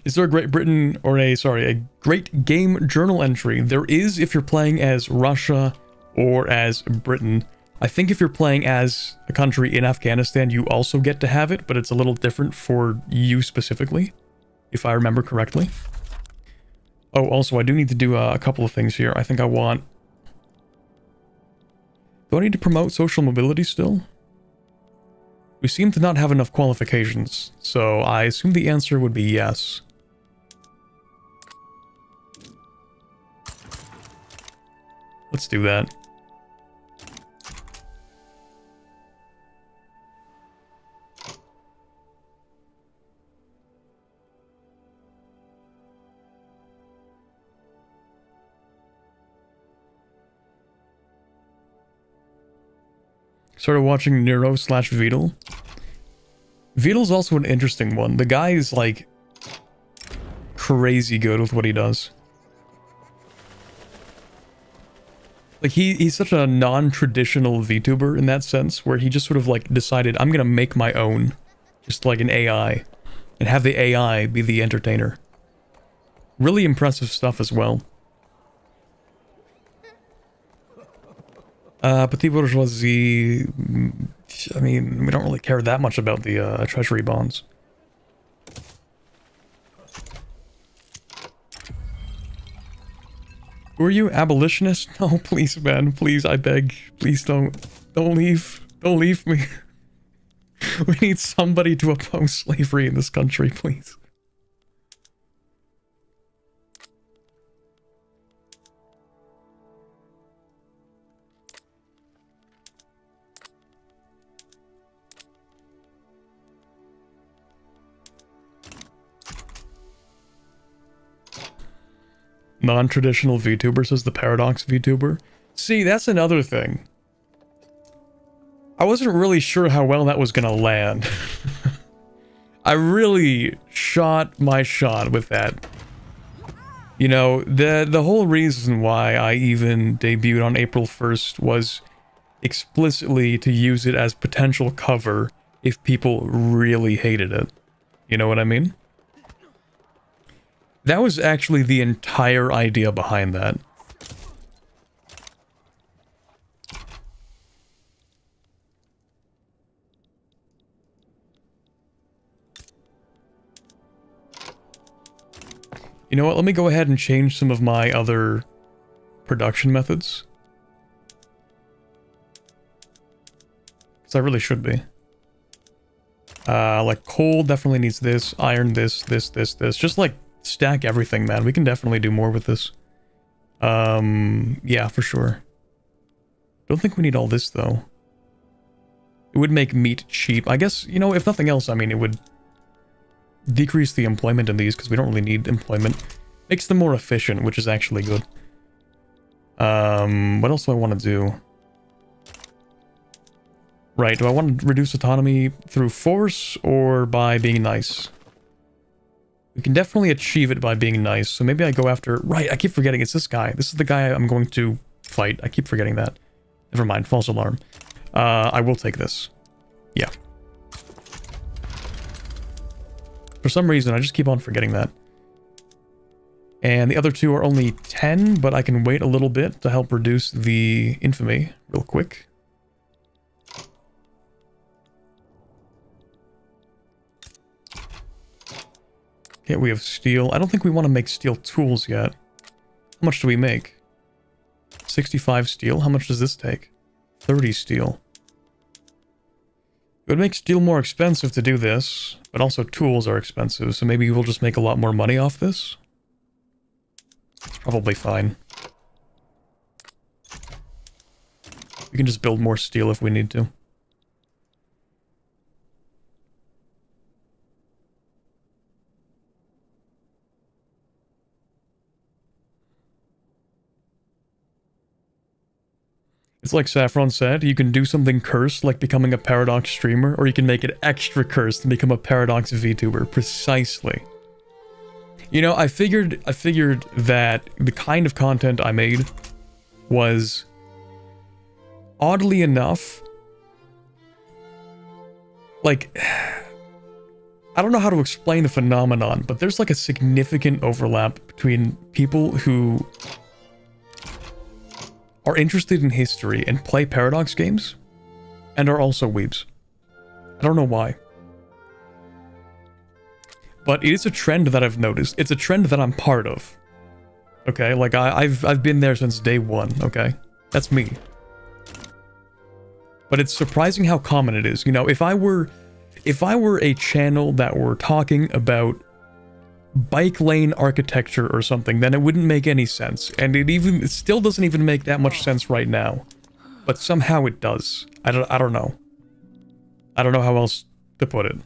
Is there a Great Britain, or a Great Game Journal entry? There is if you're playing as Russia or as Britain. I think if you're playing as a country in Afghanistan, you also get to have it, but it's a little different for you specifically, if I remember correctly. Oh, also, I do need to do a couple of things here. I think I want... Do I need to promote social mobility still? We seem to not have enough qualifications, so I assume the answer would be yes. Let's do that. Started watching Nero/Vedal. Vedal's also an interesting one. The guy is like crazy good with what he does. Like he's such a non-traditional VTuber in that sense, where he just sort of like decided, I'm gonna make my own, just like an AI, and have the AI be the entertainer. Really impressive stuff as well. Petit bourgeoisie, I mean, we don't really care that much about the treasury bonds. Who are you? Abolitionist? No, please, man. Please, I beg. Please don't. Don't leave. Don't leave me. We need somebody to oppose slavery in this country, please. Non-traditional VTuber, says the Paradox VTuber. See, that's another thing. I wasn't really sure how well that was gonna land. I really shot my shot with that. You know, the whole reason why I even debuted on April 1st was explicitly to use it as potential cover if people really hated it. You know what I mean? That was actually the entire idea behind that. You know what, let me go ahead and change some of my other production methods. Because I really should be. Like coal definitely needs this, iron this. Just like stack everything, man. We can definitely do more with this. Yeah, for sure. Don't think we need all this, though. It would make meat cheap. I guess, you know, if nothing else, I mean, it would decrease the employment in these, because we don't really need employment. Makes them more efficient, which is actually good. What else do I want to do? Right, do I want to reduce autonomy through force, or by being nice? We can definitely achieve it by being nice, so maybe I go after... Right, I keep forgetting, it's this guy. This is the guy I'm going to fight. I keep forgetting that. Never mind, false alarm. I will take this. Yeah. For some reason, I just keep on forgetting that. And the other two are only 10, but I can wait a little bit to help reduce the infamy real quick. Okay, we have steel. I don't think we want to make steel tools yet. How much do we make? 65 steel. How much does this take? 30 steel. It would make steel more expensive to do this, but also tools are expensive, so maybe we'll just make a lot more money off this. It's probably fine. We can just build more steel if we need to. It's like Saffron said, you can do something cursed like becoming a Paradox streamer, or you can make it extra cursed and become a Paradox VTuber. Precisely. You know, I figured that the kind of content I made was, oddly enough, like, I don't know how to explain the phenomenon, but there's like a significant overlap between people who are interested in history and play Paradox games, and are also weebs. I don't know why. But it is a trend that I've noticed. It's a trend that I'm part of. Okay, like I've been there since day one, okay? That's me. But it's surprising how common it is. You know, if I were a channel that were talking about bike lane architecture or something, then it wouldn't make any sense. And it still doesn't even make that much sense right now. But somehow it does. I don't know. I don't know how else to put it.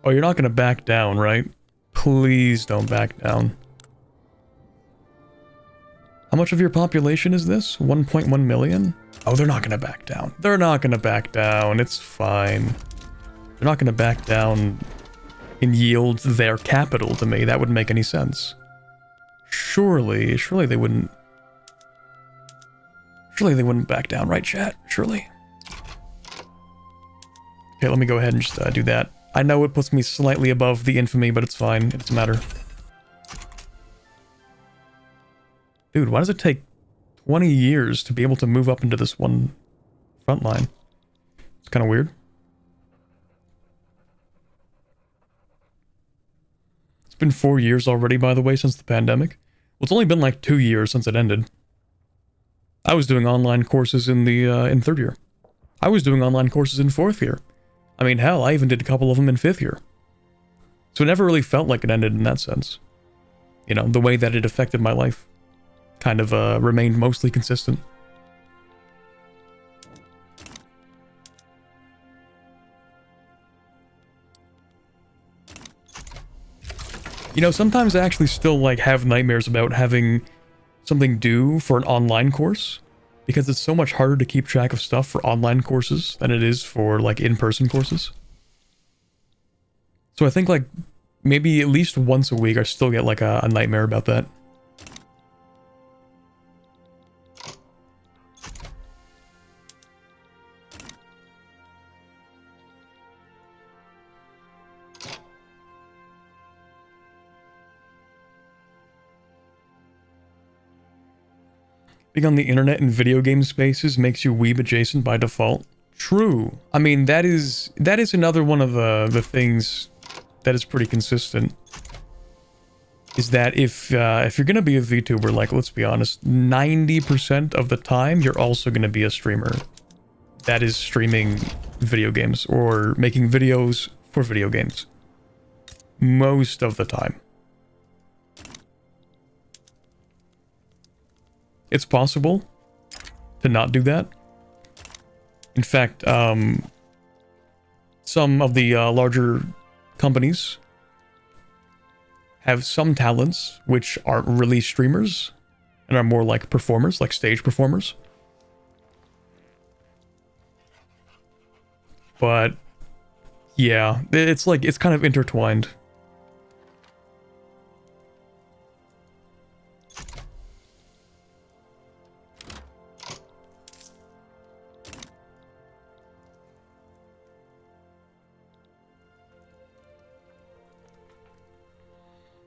Oh, you're not gonna back down, right? Please don't back down. How much of your population is this? 1.1 million? Oh, they're not gonna back down. They're not gonna back down. It's fine. They're not gonna back down and yield their capital to me. That wouldn't make any sense. Surely they wouldn't. Surely they wouldn't back down, right, chat? Surely. Okay, let me go ahead and just do that. I know it puts me slightly above the infamy, but it's fine. It doesn't matter. Dude, why does it take 20 years to be able to move up into this one front line? It's kind of weird. It's been 4 years already, by the way, since the pandemic. Well, it's only been like 2 years since it ended. I was doing online courses in the in 3rd year. I was doing online courses in 4th year. I mean, hell, I even did a couple of them in 5th year. So it never really felt like it ended in that sense. You know, the way that it affected my life kind of remained mostly consistent. You know, sometimes I actually still, like, have nightmares about having something due for an online course, because it's so much harder to keep track of stuff for online courses than it is for, like, in-person courses. So I think, like, maybe at least once a week I still get, like, a nightmare about that. Being on the internet and video game spaces makes you weeb adjacent by default. True. I mean, that is another one of the things that is pretty consistent. Is that if you're gonna be a VTuber, like, let's be honest, 90% of the time you're also gonna be a streamer. That is streaming video games or making videos for video games. Most of the time. It's possible to not do that. In fact, some of the larger companies have some talents which aren't really streamers and are more like performers, like stage performers. But yeah, it's like, it's kind of intertwined.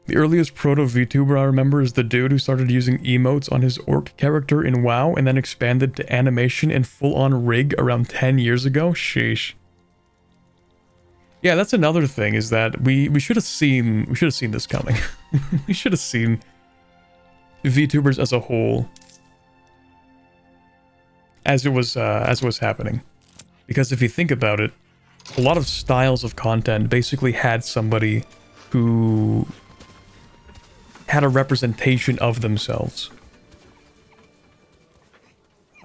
The earliest proto-VTuber I remember is the dude who started using emotes on his orc character in WoW and then expanded to animation and full-on rig around 10 years ago. Sheesh. Yeah, that's another thing, is that we should have seen this coming. We should have seen VTubers as a whole as it was happening. Because if you think about it, a lot of styles of content basically had somebody who had a representation of themselves.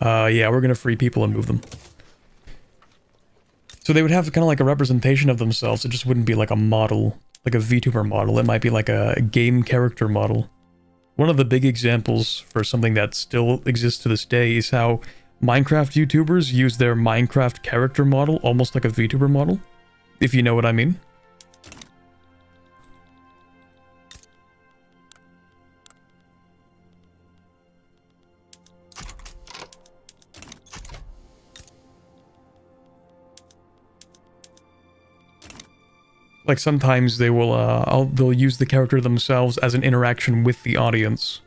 Yeah, we're gonna free people and move them. So they would have kind of like a representation of themselves. It just wouldn't be like a model, like a VTuber model. It might be like a game character model. One of the big examples for something that still exists to this day is how Minecraft YouTubers use their Minecraft character model almost like a VTuber model, if you know what I mean. Like sometimes they will they'll use the character themselves as an interaction with the audience.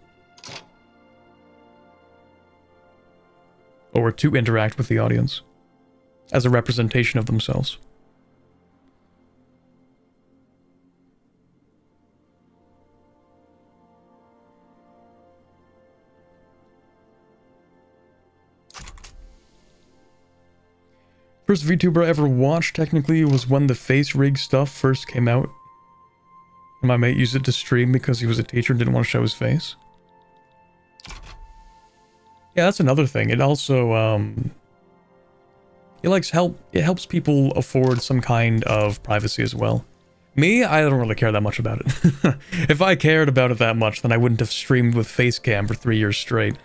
Or to interact with the audience. As a representation of themselves. First VTuber I ever watched, technically, was when the face rig stuff first came out. And my mate used it to stream because he was a teacher and didn't want to show his face. Yeah, that's another thing. It also, it helps people afford some kind of privacy as well. Me, I don't really care that much about it. If I cared about it that much, then I wouldn't have streamed with Facecam for 3 years straight.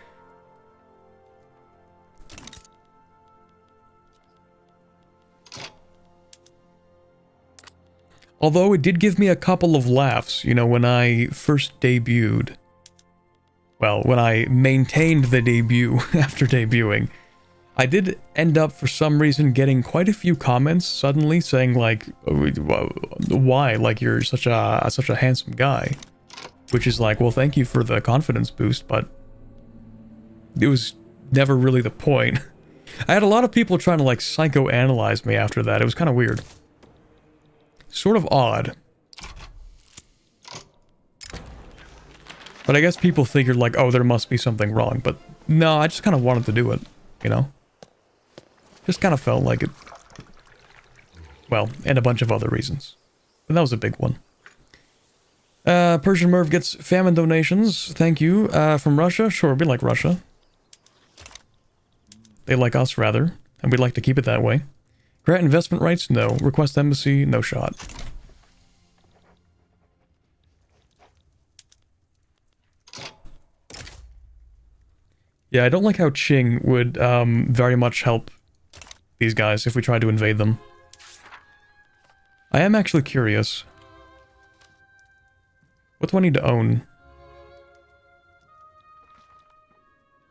Although it did give me a couple of laughs, you know, when I first debuted. Well, when I maintained the debut after debuting, I did end up, for some reason, getting quite a few comments suddenly saying, like, why? Like, you're such a handsome guy. Which is like, well, thank you for the confidence boost, but it was never really the point. I had a lot of people trying to like psychoanalyze me after that. It was kind of weird. Sort of odd. But I guess people figured like, oh, there must be something wrong. But no, I just kind of wanted to do it, you know? Just kind of felt like it. Well, and a bunch of other reasons. But that was a big one. Persian Merv gets famine donations. Thank you. From Russia? Sure, we like Russia. They like us, rather. And we'd like to keep it that way. Grant investment rights? No. Request embassy? No shot. Yeah, I don't like how Qing would very much help these guys if we tried to invade them. I am actually curious. What do I need to own?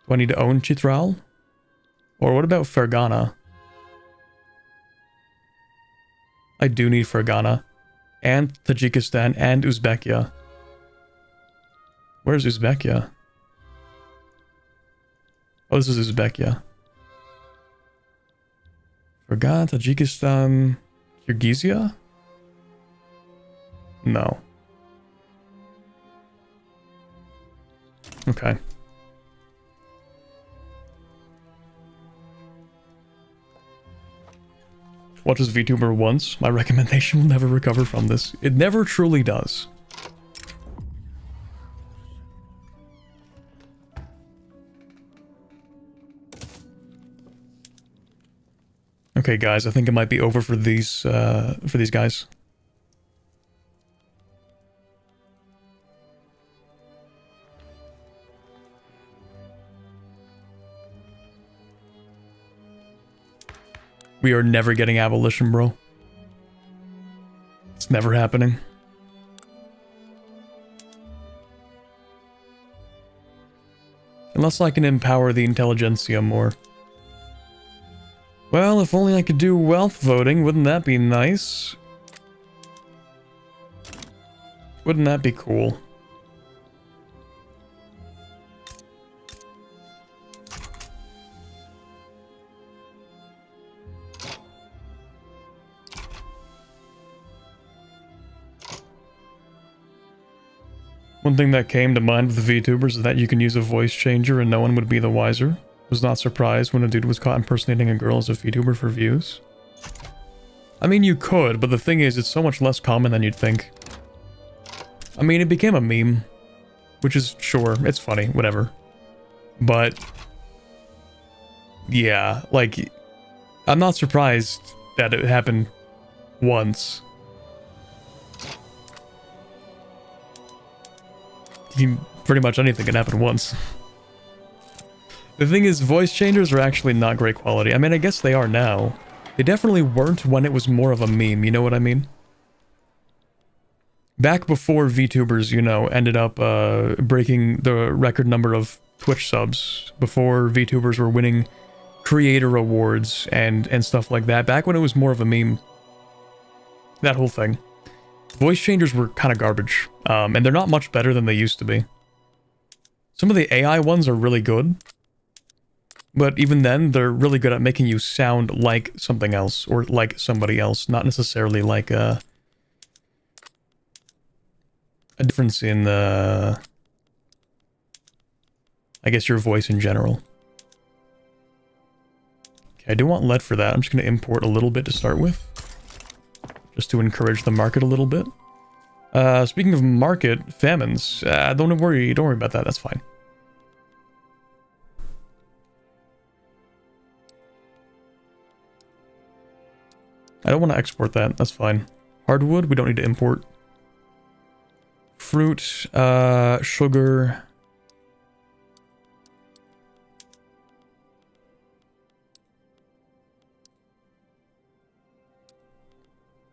Do I need to own Chitral? Or what about Fergana? I do need Fergana. And Tajikistan and Uzbekia. Where's Uzbekia? Oh, this is Uzbekia. Fergana, Tajikistan, Kyrgyzia? No. Okay. Watch this VTuber once. My recommendation will never recover from this. It never truly does. Okay, guys, I think it might be over for these guys. We are never getting abolition, bro. It's never happening. Unless I can empower the intelligentsia more. Well, if only I could do wealth voting, wouldn't that be nice? Wouldn't that be cool? One thing that came to mind with the VTubers is that you can use a voice changer and no one would be the wiser. Was not surprised when a dude was caught impersonating a girl as a VTuber for views. I mean, you could, but the thing is, it's so much less common than you'd think. I mean, it became a meme. Which is, sure, it's funny, whatever. But... yeah, like... I'm not surprised that it happened once. Pretty much anything can happen once. The thing is, voice changers are actually not great quality. I mean, I guess they are now. They definitely weren't when it was more of a meme, you know what I mean? Back before VTubers, you know, ended up breaking the record number of Twitch subs, before VTubers were winning creator awards and stuff like that, back when it was more of a meme. That whole thing. Voice changers were kind of garbage, and they're not much better than they used to be. Some of the AI ones are really good. But even then, they're really good at making you sound like something else, or like somebody else, not necessarily like a difference in, I guess, your voice in general. Okay, I do want lead for that. I'm just going to import a little bit to start with, just to encourage the market a little bit. Speaking of market, famines, don't worry about that, that's fine. I don't want to export that, that's fine. Hardwood, we don't need to import. Fruit, sugar.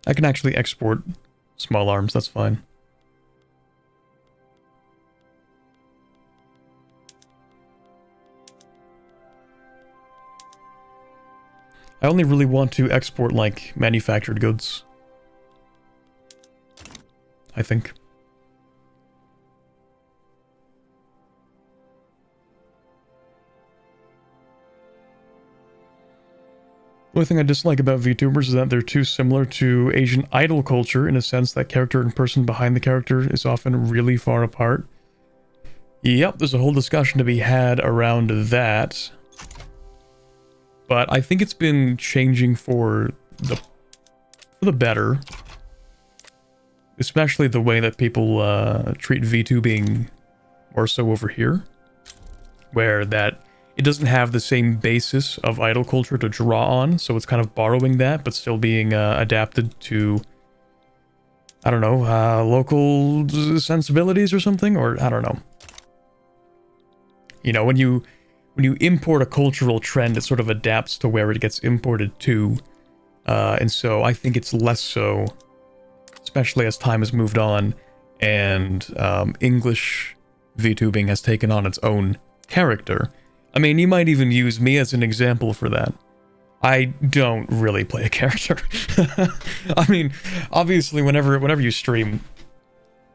I can actually export small arms, that's fine. I only really want to export, like, manufactured goods. I think. Only thing I dislike about VTubers is that they're too similar to Asian idol culture in a sense that character and person behind the character is often really far apart. Yep, there's a whole discussion to be had around that. But I think it's been changing for the better. Especially the way that people treat VTubing more so over here. Where that it doesn't have the same basis of idol culture to draw on, so it's kind of borrowing that, but still being adapted to, I don't know, local sensibilities or something, or I don't know. You know, when you import a cultural trend, it sort of adapts to where it gets imported to, and so I think it's less so, especially as time has moved on, and English VTubing has taken on its own character. I mean, you might even use me as an example for that. I don't really play a character. I mean, obviously, whenever you stream,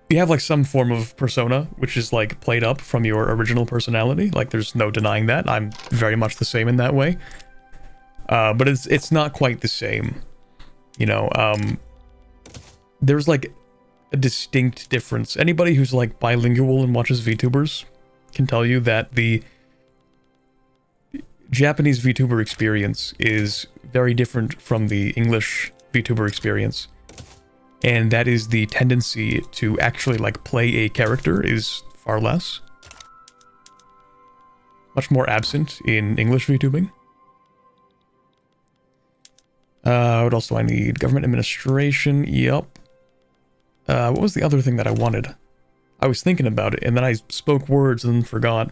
you have like some form of persona, which is like played up from your original personality. Like, there's no denying that. I'm very much the same in that way. But it's not quite the same. You know, there's like a distinct difference. Anybody who's like bilingual and watches VTubers can tell you that the Japanese VTuber experience is very different from the English VTuber experience. And that is the tendency to actually like play a character is far less. Much more absent in English VTubing. What else do I need? Government administration, yep. What was the other thing that I wanted? I was thinking about it, and then I spoke words and forgot.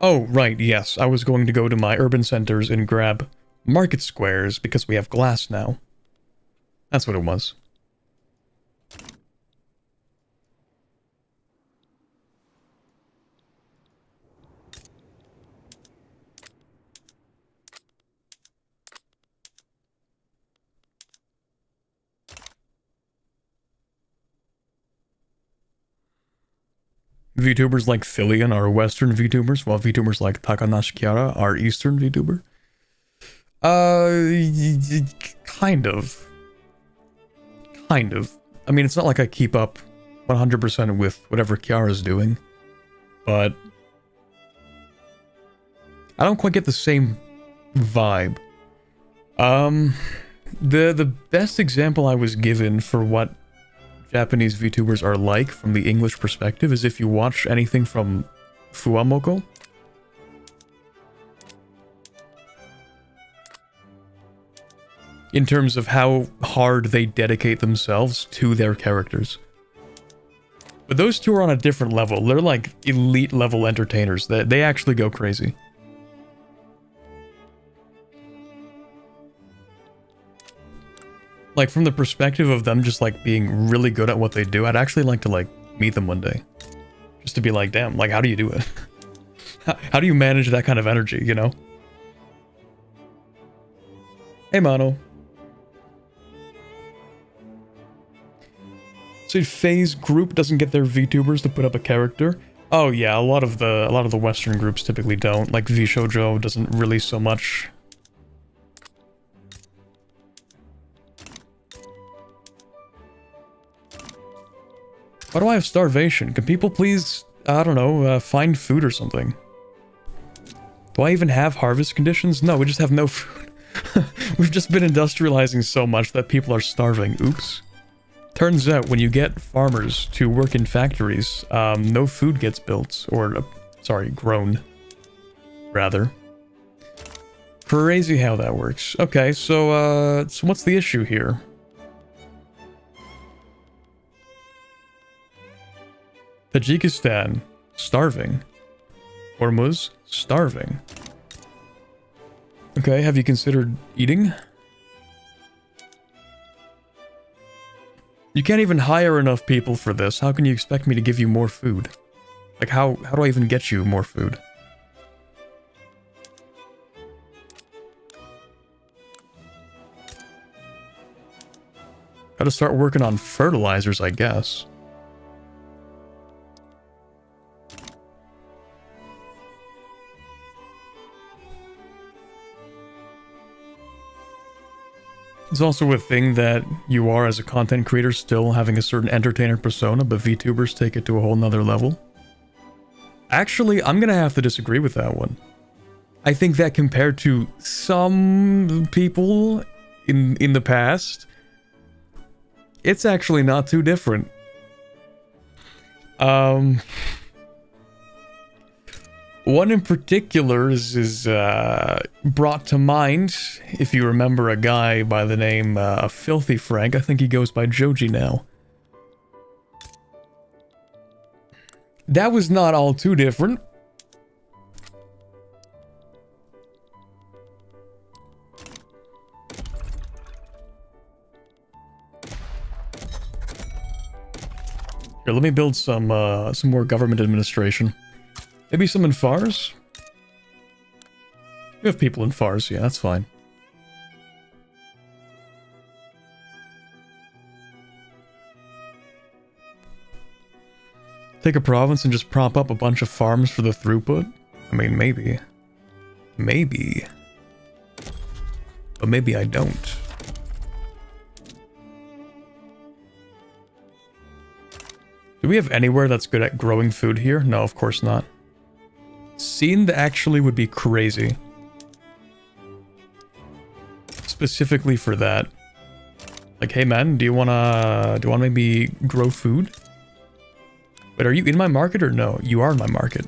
Oh, right, yes. I was going to go to my urban centers and grab market squares because we have glass now. That's what it was. VTubers like Phillian are Western VTubers, while VTubers like Takanashi Kiara are Eastern VTuber. Kind of. Kind of. I mean, it's not like I keep up 100% with whatever Kiara's doing, but I don't quite get the same vibe. The best example I was given for what Japanese VTubers are like from the English perspective is if you watch anything from Fuwamoko. In terms of how hard they dedicate themselves to their characters. But those two are on a different level. They're like elite level entertainers. They actually go crazy. Like, from the perspective of them just, like, being really good at what they do, I'd actually like to, like, meet them one day. Just to be like, damn, like, how do you do it? How do you manage that kind of energy, you know? Hey, Mono. So FaZe group doesn't get their VTubers to put up a character. Oh yeah, a lot of the Western groups typically don't. Like VShojo doesn't release so much. Why do I have starvation? Can people please, I don't know, find food or something? Do I even have harvest conditions? No, we just have no food. We've just been industrializing so much that people are starving. Oops. Turns out when you get farmers to work in factories, no food gets built. Or, sorry, grown. Rather. Crazy how that works. Okay, so what's the issue here? Tajikistan, starving. Hormuz, starving. Okay, have you considered eating? You can't even hire enough people for this. How can you expect me to give you more food? Like, how do I even get you more food? Gotta start working on fertilizers, I guess. It's also a thing that you are as a content creator still having a certain entertainer persona, but VTubers take it to a whole nother level. Actually, I'm gonna have to disagree with that one. I think that compared to some people in the past, it's actually not too different. One in particular is brought to mind, if you remember a guy by the name of Filthy Frank. I think he goes by Joji now. That was not all too different. Here, let me build some more government administration. Maybe some in Fars? We have people in Fars, yeah, that's fine. Take a province and just prop up a bunch of farms for the throughput? I mean, maybe. Maybe. But maybe I don't. Do we have anywhere that's good at growing food here? No, of course not. Sind actually would be crazy. Specifically for that. Like, hey man, do you wanna maybe grow food? But are you in my market or no? You are in my market.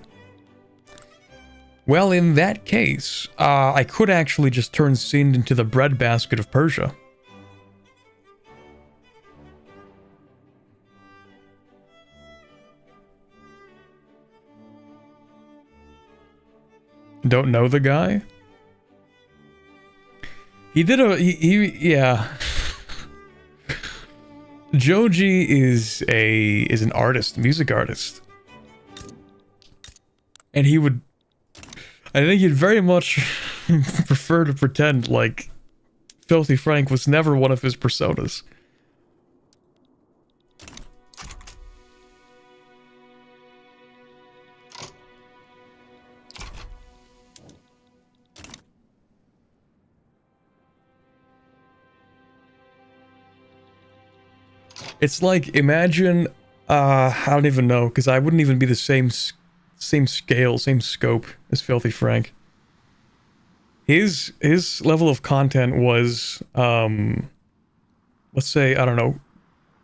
Well, in that case, I could actually just turn Sind into the breadbasket of Persia. Don't know the guy? He did yeah. Joji is an artist, music artist. And he would, I think he'd very much prefer to pretend like Filthy Frank was never one of his personas. It's like, imagine, I don't even know, because I wouldn't even be the same scale, same scope as Filthy Frank. His level of content was, let's say, I don't know,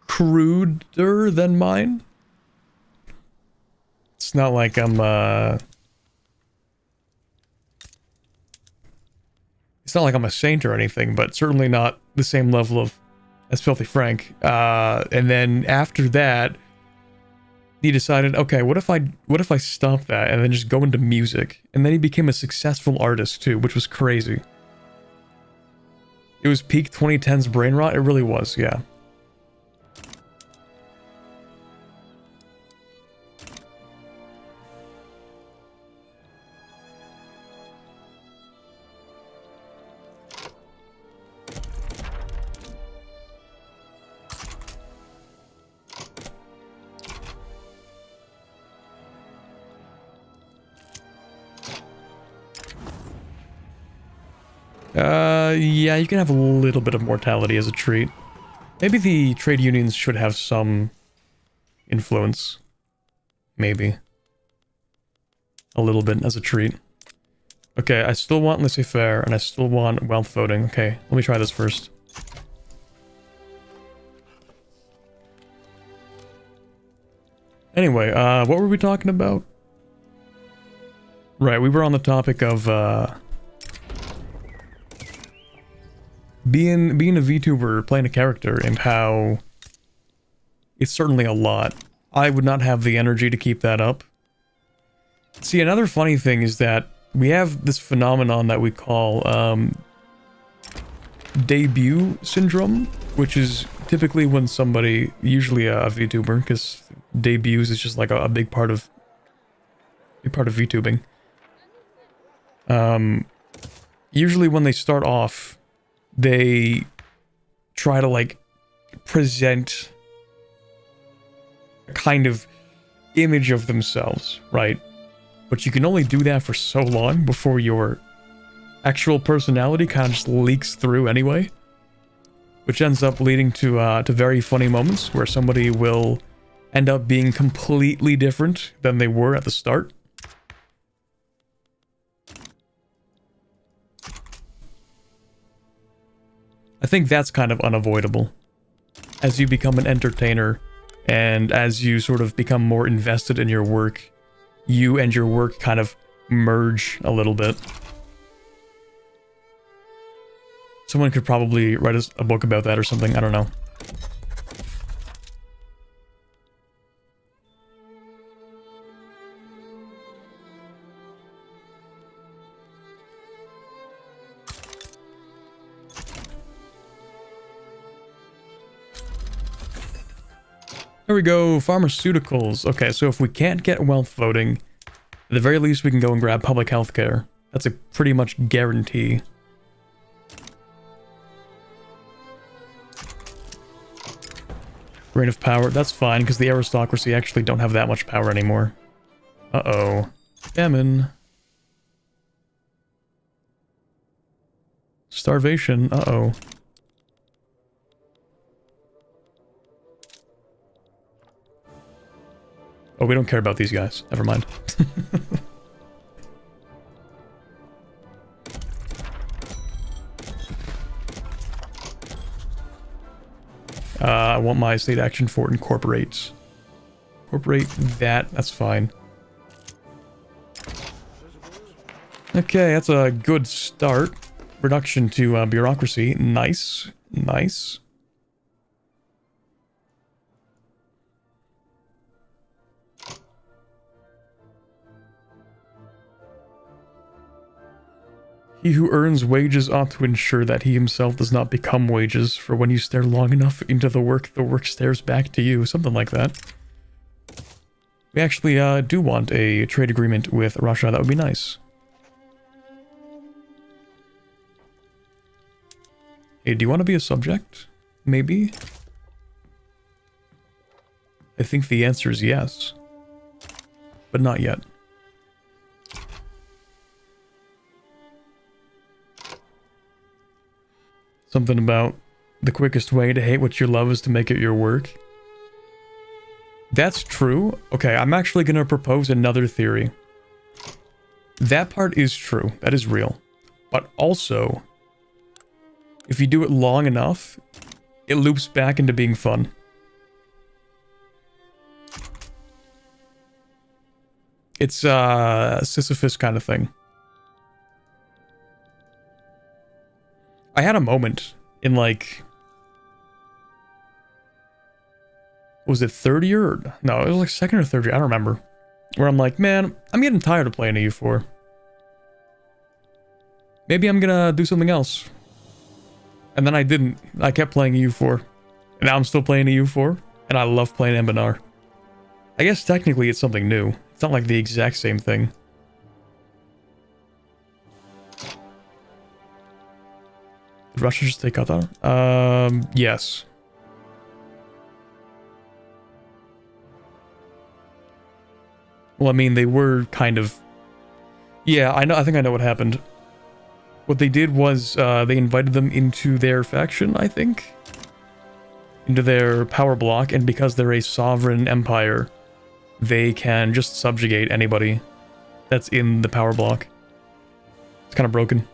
cruder than mine. It's not like I'm, it's not like I'm a saint or anything, but certainly not the same level of as Filthy Frank. And then after that, he decided, okay, what if I stop that and then just go into music? And then he became a successful artist too, which was crazy. It was peak 2010s brain rot. It really was, yeah. Yeah, you can have a little bit of mortality as a treat. Maybe the trade unions should have some influence. Maybe. A little bit as a treat. Okay, I still want laissez-faire, and I still want wealth voting. Okay, let me try this first. Anyway, what were we talking about? Right, we were on the topic of, being a VTuber, playing a character, and how it's certainly a lot. I would not have the energy to keep that up. See, another funny thing is that we have this phenomenon that we call debut syndrome, which is typically when somebody, usually a VTuber, because debuts is just like a big part of VTubing. Usually when they start off, they try to like present a kind of image of themselves, right? But you can only do that for so long before your actual personality kind of just leaks through anyway. which ends up leading to very funny moments where somebody will end up being completely different than they were at the start. I think that's kind of unavoidable. As you become an entertainer, and as you sort of become more invested in your work, you and your work kind of merge a little bit. Someone could probably write a book about that or something, I don't know. There we go, pharmaceuticals. Okay, so if we can't get wealth voting, at the very least we can go and grab public health care. That's a pretty much guarantee. Reign of power, that's fine, because the aristocracy actually don't have that much power anymore. Uh-oh. Famine. Starvation, uh-oh. Oh, we don't care about these guys. Never mind. I want my state action for incorporate. Incorporate that. That's fine. Okay, that's a good start. Reduction to bureaucracy. Nice. Nice. He who earns wages ought to ensure that he himself does not become wages, for when you stare long enough into the work stares back to you. Something like that. We actually do want a trade agreement with Russia. That would be nice. Hey, do you want to be a subject? Maybe? I think the answer is yes. But not yet. Something about the quickest way to hate what you love is to make it your work. That's true. Okay, I'm actually going to propose another theory. That part is true. That is real. But also, if you do it long enough, it loops back into being fun. It's a Sisyphus kind of thing. I had a moment in, like, was it third year? Or, no, it was like second or third year, I don't remember. Where I'm like, man, I'm getting tired of playing a U4. Maybe I'm gonna do something else. And then I didn't. I kept playing a U4. And now I'm still playing a U4. And I love playing Embanar. I guess technically it's something new. It's not like the exact same thing. Did Russia just take Qatar? Yes. Well, I mean, they were kind of... Yeah, I think I know what happened. What they did was, they invited them into their faction, I think? Into their power block, and because they're a sovereign empire, they can just subjugate anybody that's in the power block. It's kind of broken.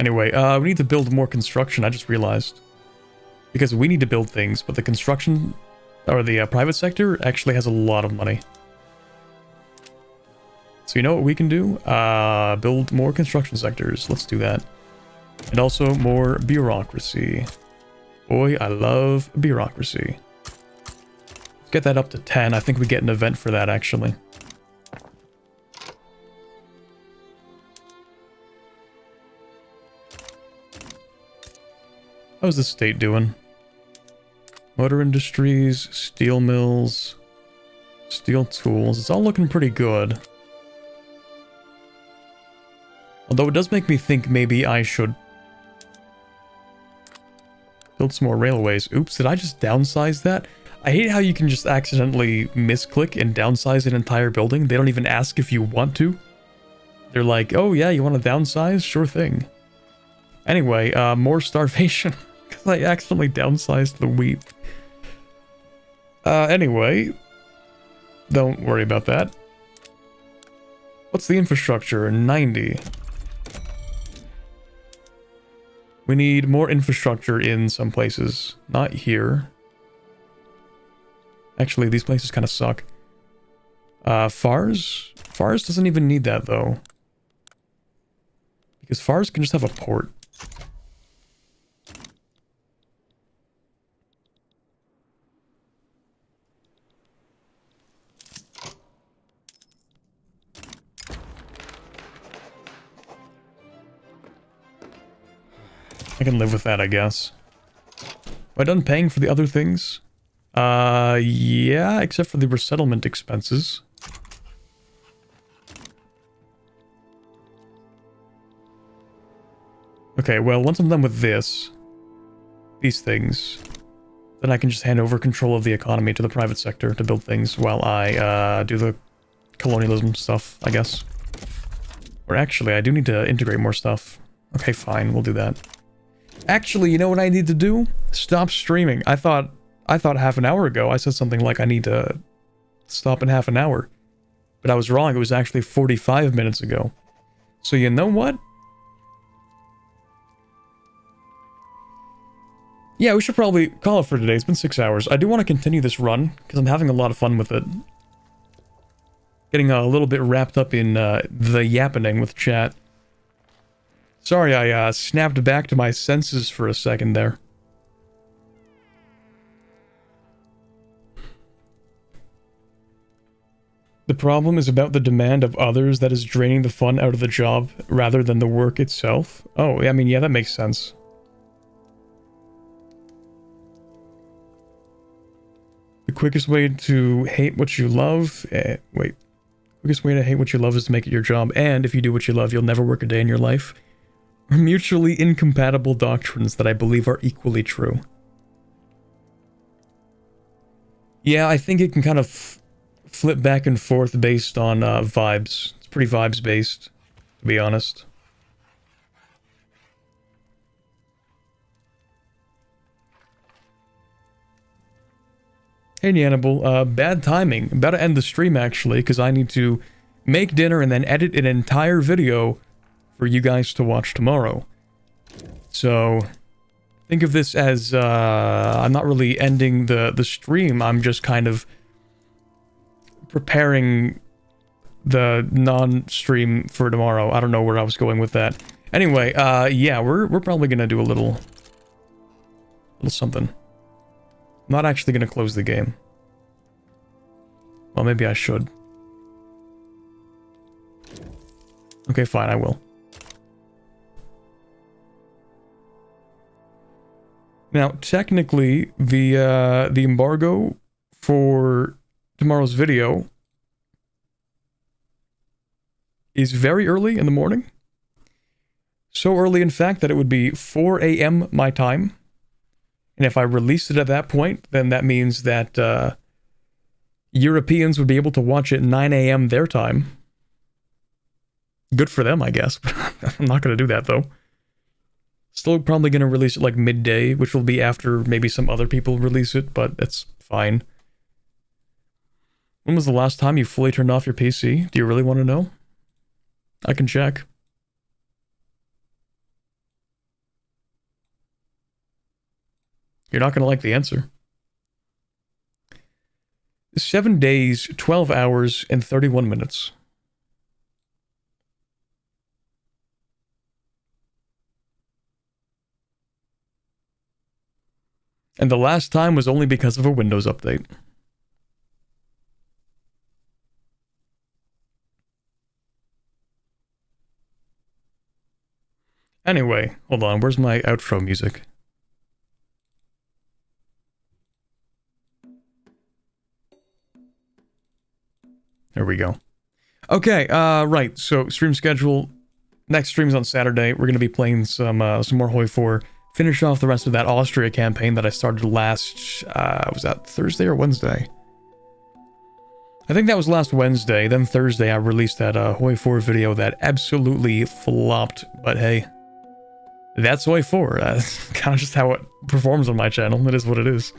Anyway, we need to build more construction, I just realized. Because we need to build things, but the construction, or the private sector, actually has a lot of money. So you know what we can do? Build more construction sectors. Let's do that. And also more bureaucracy. Boy, I love bureaucracy. Let's get that up to 10. I think we get an event for that, actually. How's the state doing? Motor industries, steel mills, steel tools. It's all looking pretty good. Although it does make me think maybe I should build some more railways. Oops, did I just downsize that? I hate how you can just accidentally misclick and downsize an entire building. They don't even ask if you want to. They're like, oh yeah, you want to downsize? Sure thing. Anyway, more starvation. Because I accidentally downsized the wheat. Anyway, don't worry about that. What's the infrastructure? 90. We need more infrastructure in some places. Not here. Actually, these places kind of suck. Fars? Fars doesn't even need that, though. Because Fars can just have a port. I can live with that, I guess. Am I done paying for the other things? Yeah, except for the resettlement expenses. Okay, well, once I'm done with these things, then I can just hand over control of the economy to the private sector to build things while I, do the colonialism stuff, I guess. Or actually, I do need to integrate more stuff. Okay, fine, we'll do that. Actually, you know what I need to do? Stop streaming. I thought half an hour ago I said something like I need to stop in half an hour. But I was wrong, it was actually 45 minutes ago. So you know what? Yeah, we should probably call it for today. It's been 6 hours. I do want to continue this run, because I'm having a lot of fun with it. Getting a little bit wrapped up in the yappening with chat. Sorry, I snapped back to my senses for a second there. The problem is about the demand of others that is draining the fun out of the job, rather than the work itself. Oh, I mean, yeah, that makes sense. The quickest way to hate what you love... Quickest way to hate what you love is to make it your job, and if you do what you love, you'll never work a day in your life. Are mutually incompatible doctrines that I believe are equally true. Yeah, I think it can kind of flip back and forth based on vibes. It's pretty vibes-based, to be honest. Hey, Neanable, bad timing. I'm about to end the stream, actually, because I need to make dinner and then edit an entire video for you guys to watch tomorrow. So, think of this as, I'm not really ending the stream, I'm just kind of preparing the non-stream for tomorrow. I don't know where I was going with that. Anyway, yeah, we're probably gonna do a little something. I'm not actually gonna close the game. Well, maybe I should. Okay, fine, I will. Now, technically, the embargo for tomorrow's video is very early in the morning. So early, in fact, that it would be 4 a.m. my time. And if I released it at that point, then that means that Europeans would be able to watch it 9 a.m. their time. Good for them, I guess. I'm not going to do that, though. Still probably going to release it like midday, which will be after maybe some other people release it, but that's fine. When was the last time you fully turned off your PC? Do you really want to know? I can check. You're not going to like the answer. 7 days, 12 hours, and 31 minutes. And the last time was only because of a Windows update. Anyway, hold on, where's my outro music? There we go. Okay, right, so stream schedule. Next stream's on Saturday. We're going to be playing some more Hoi 4. finish off the rest of that Austria campaign that I started last, was that Thursday or Wednesday? I think that was last Wednesday. Then Thursday I released that Hoi 4 video that absolutely flopped, but hey, that's Hoi 4. Kind of just how it performs on my channel. It is what it is.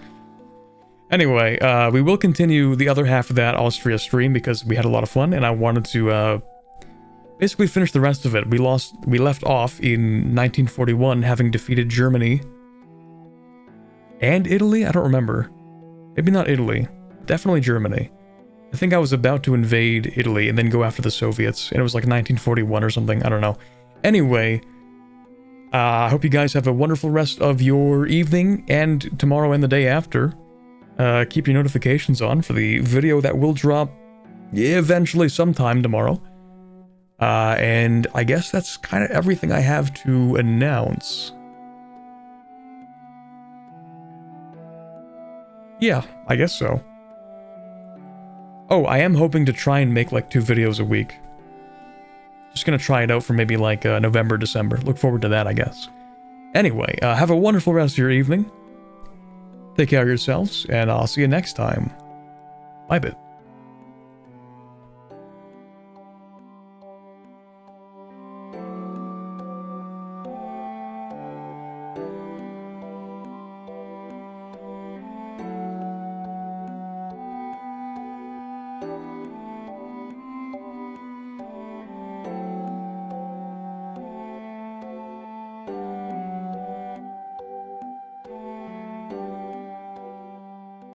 Anyway, we will continue the other half of that Austria stream because we had a lot of fun, and I wanted to basically finish the rest of it. We left off in 1941, having defeated Germany and Italy. I don't remember. Maybe not Italy. Definitely Germany. I think I was about to invade Italy and then go after the Soviets, and it was like 1941 or something. I don't know. Anyway, I hope you guys have a wonderful rest of your evening and tomorrow and the day after. Keep your notifications on for the video that will drop eventually sometime tomorrow. And I guess that's kind of everything I have to announce. Yeah, I guess so. Oh, I am hoping to try and make like 2 videos a week. Just gonna try it out for maybe like November, December. Look forward to that, I guess. Anyway, have a wonderful rest of your evening. Take care of yourselves, and I'll see you next time. Bye, bit.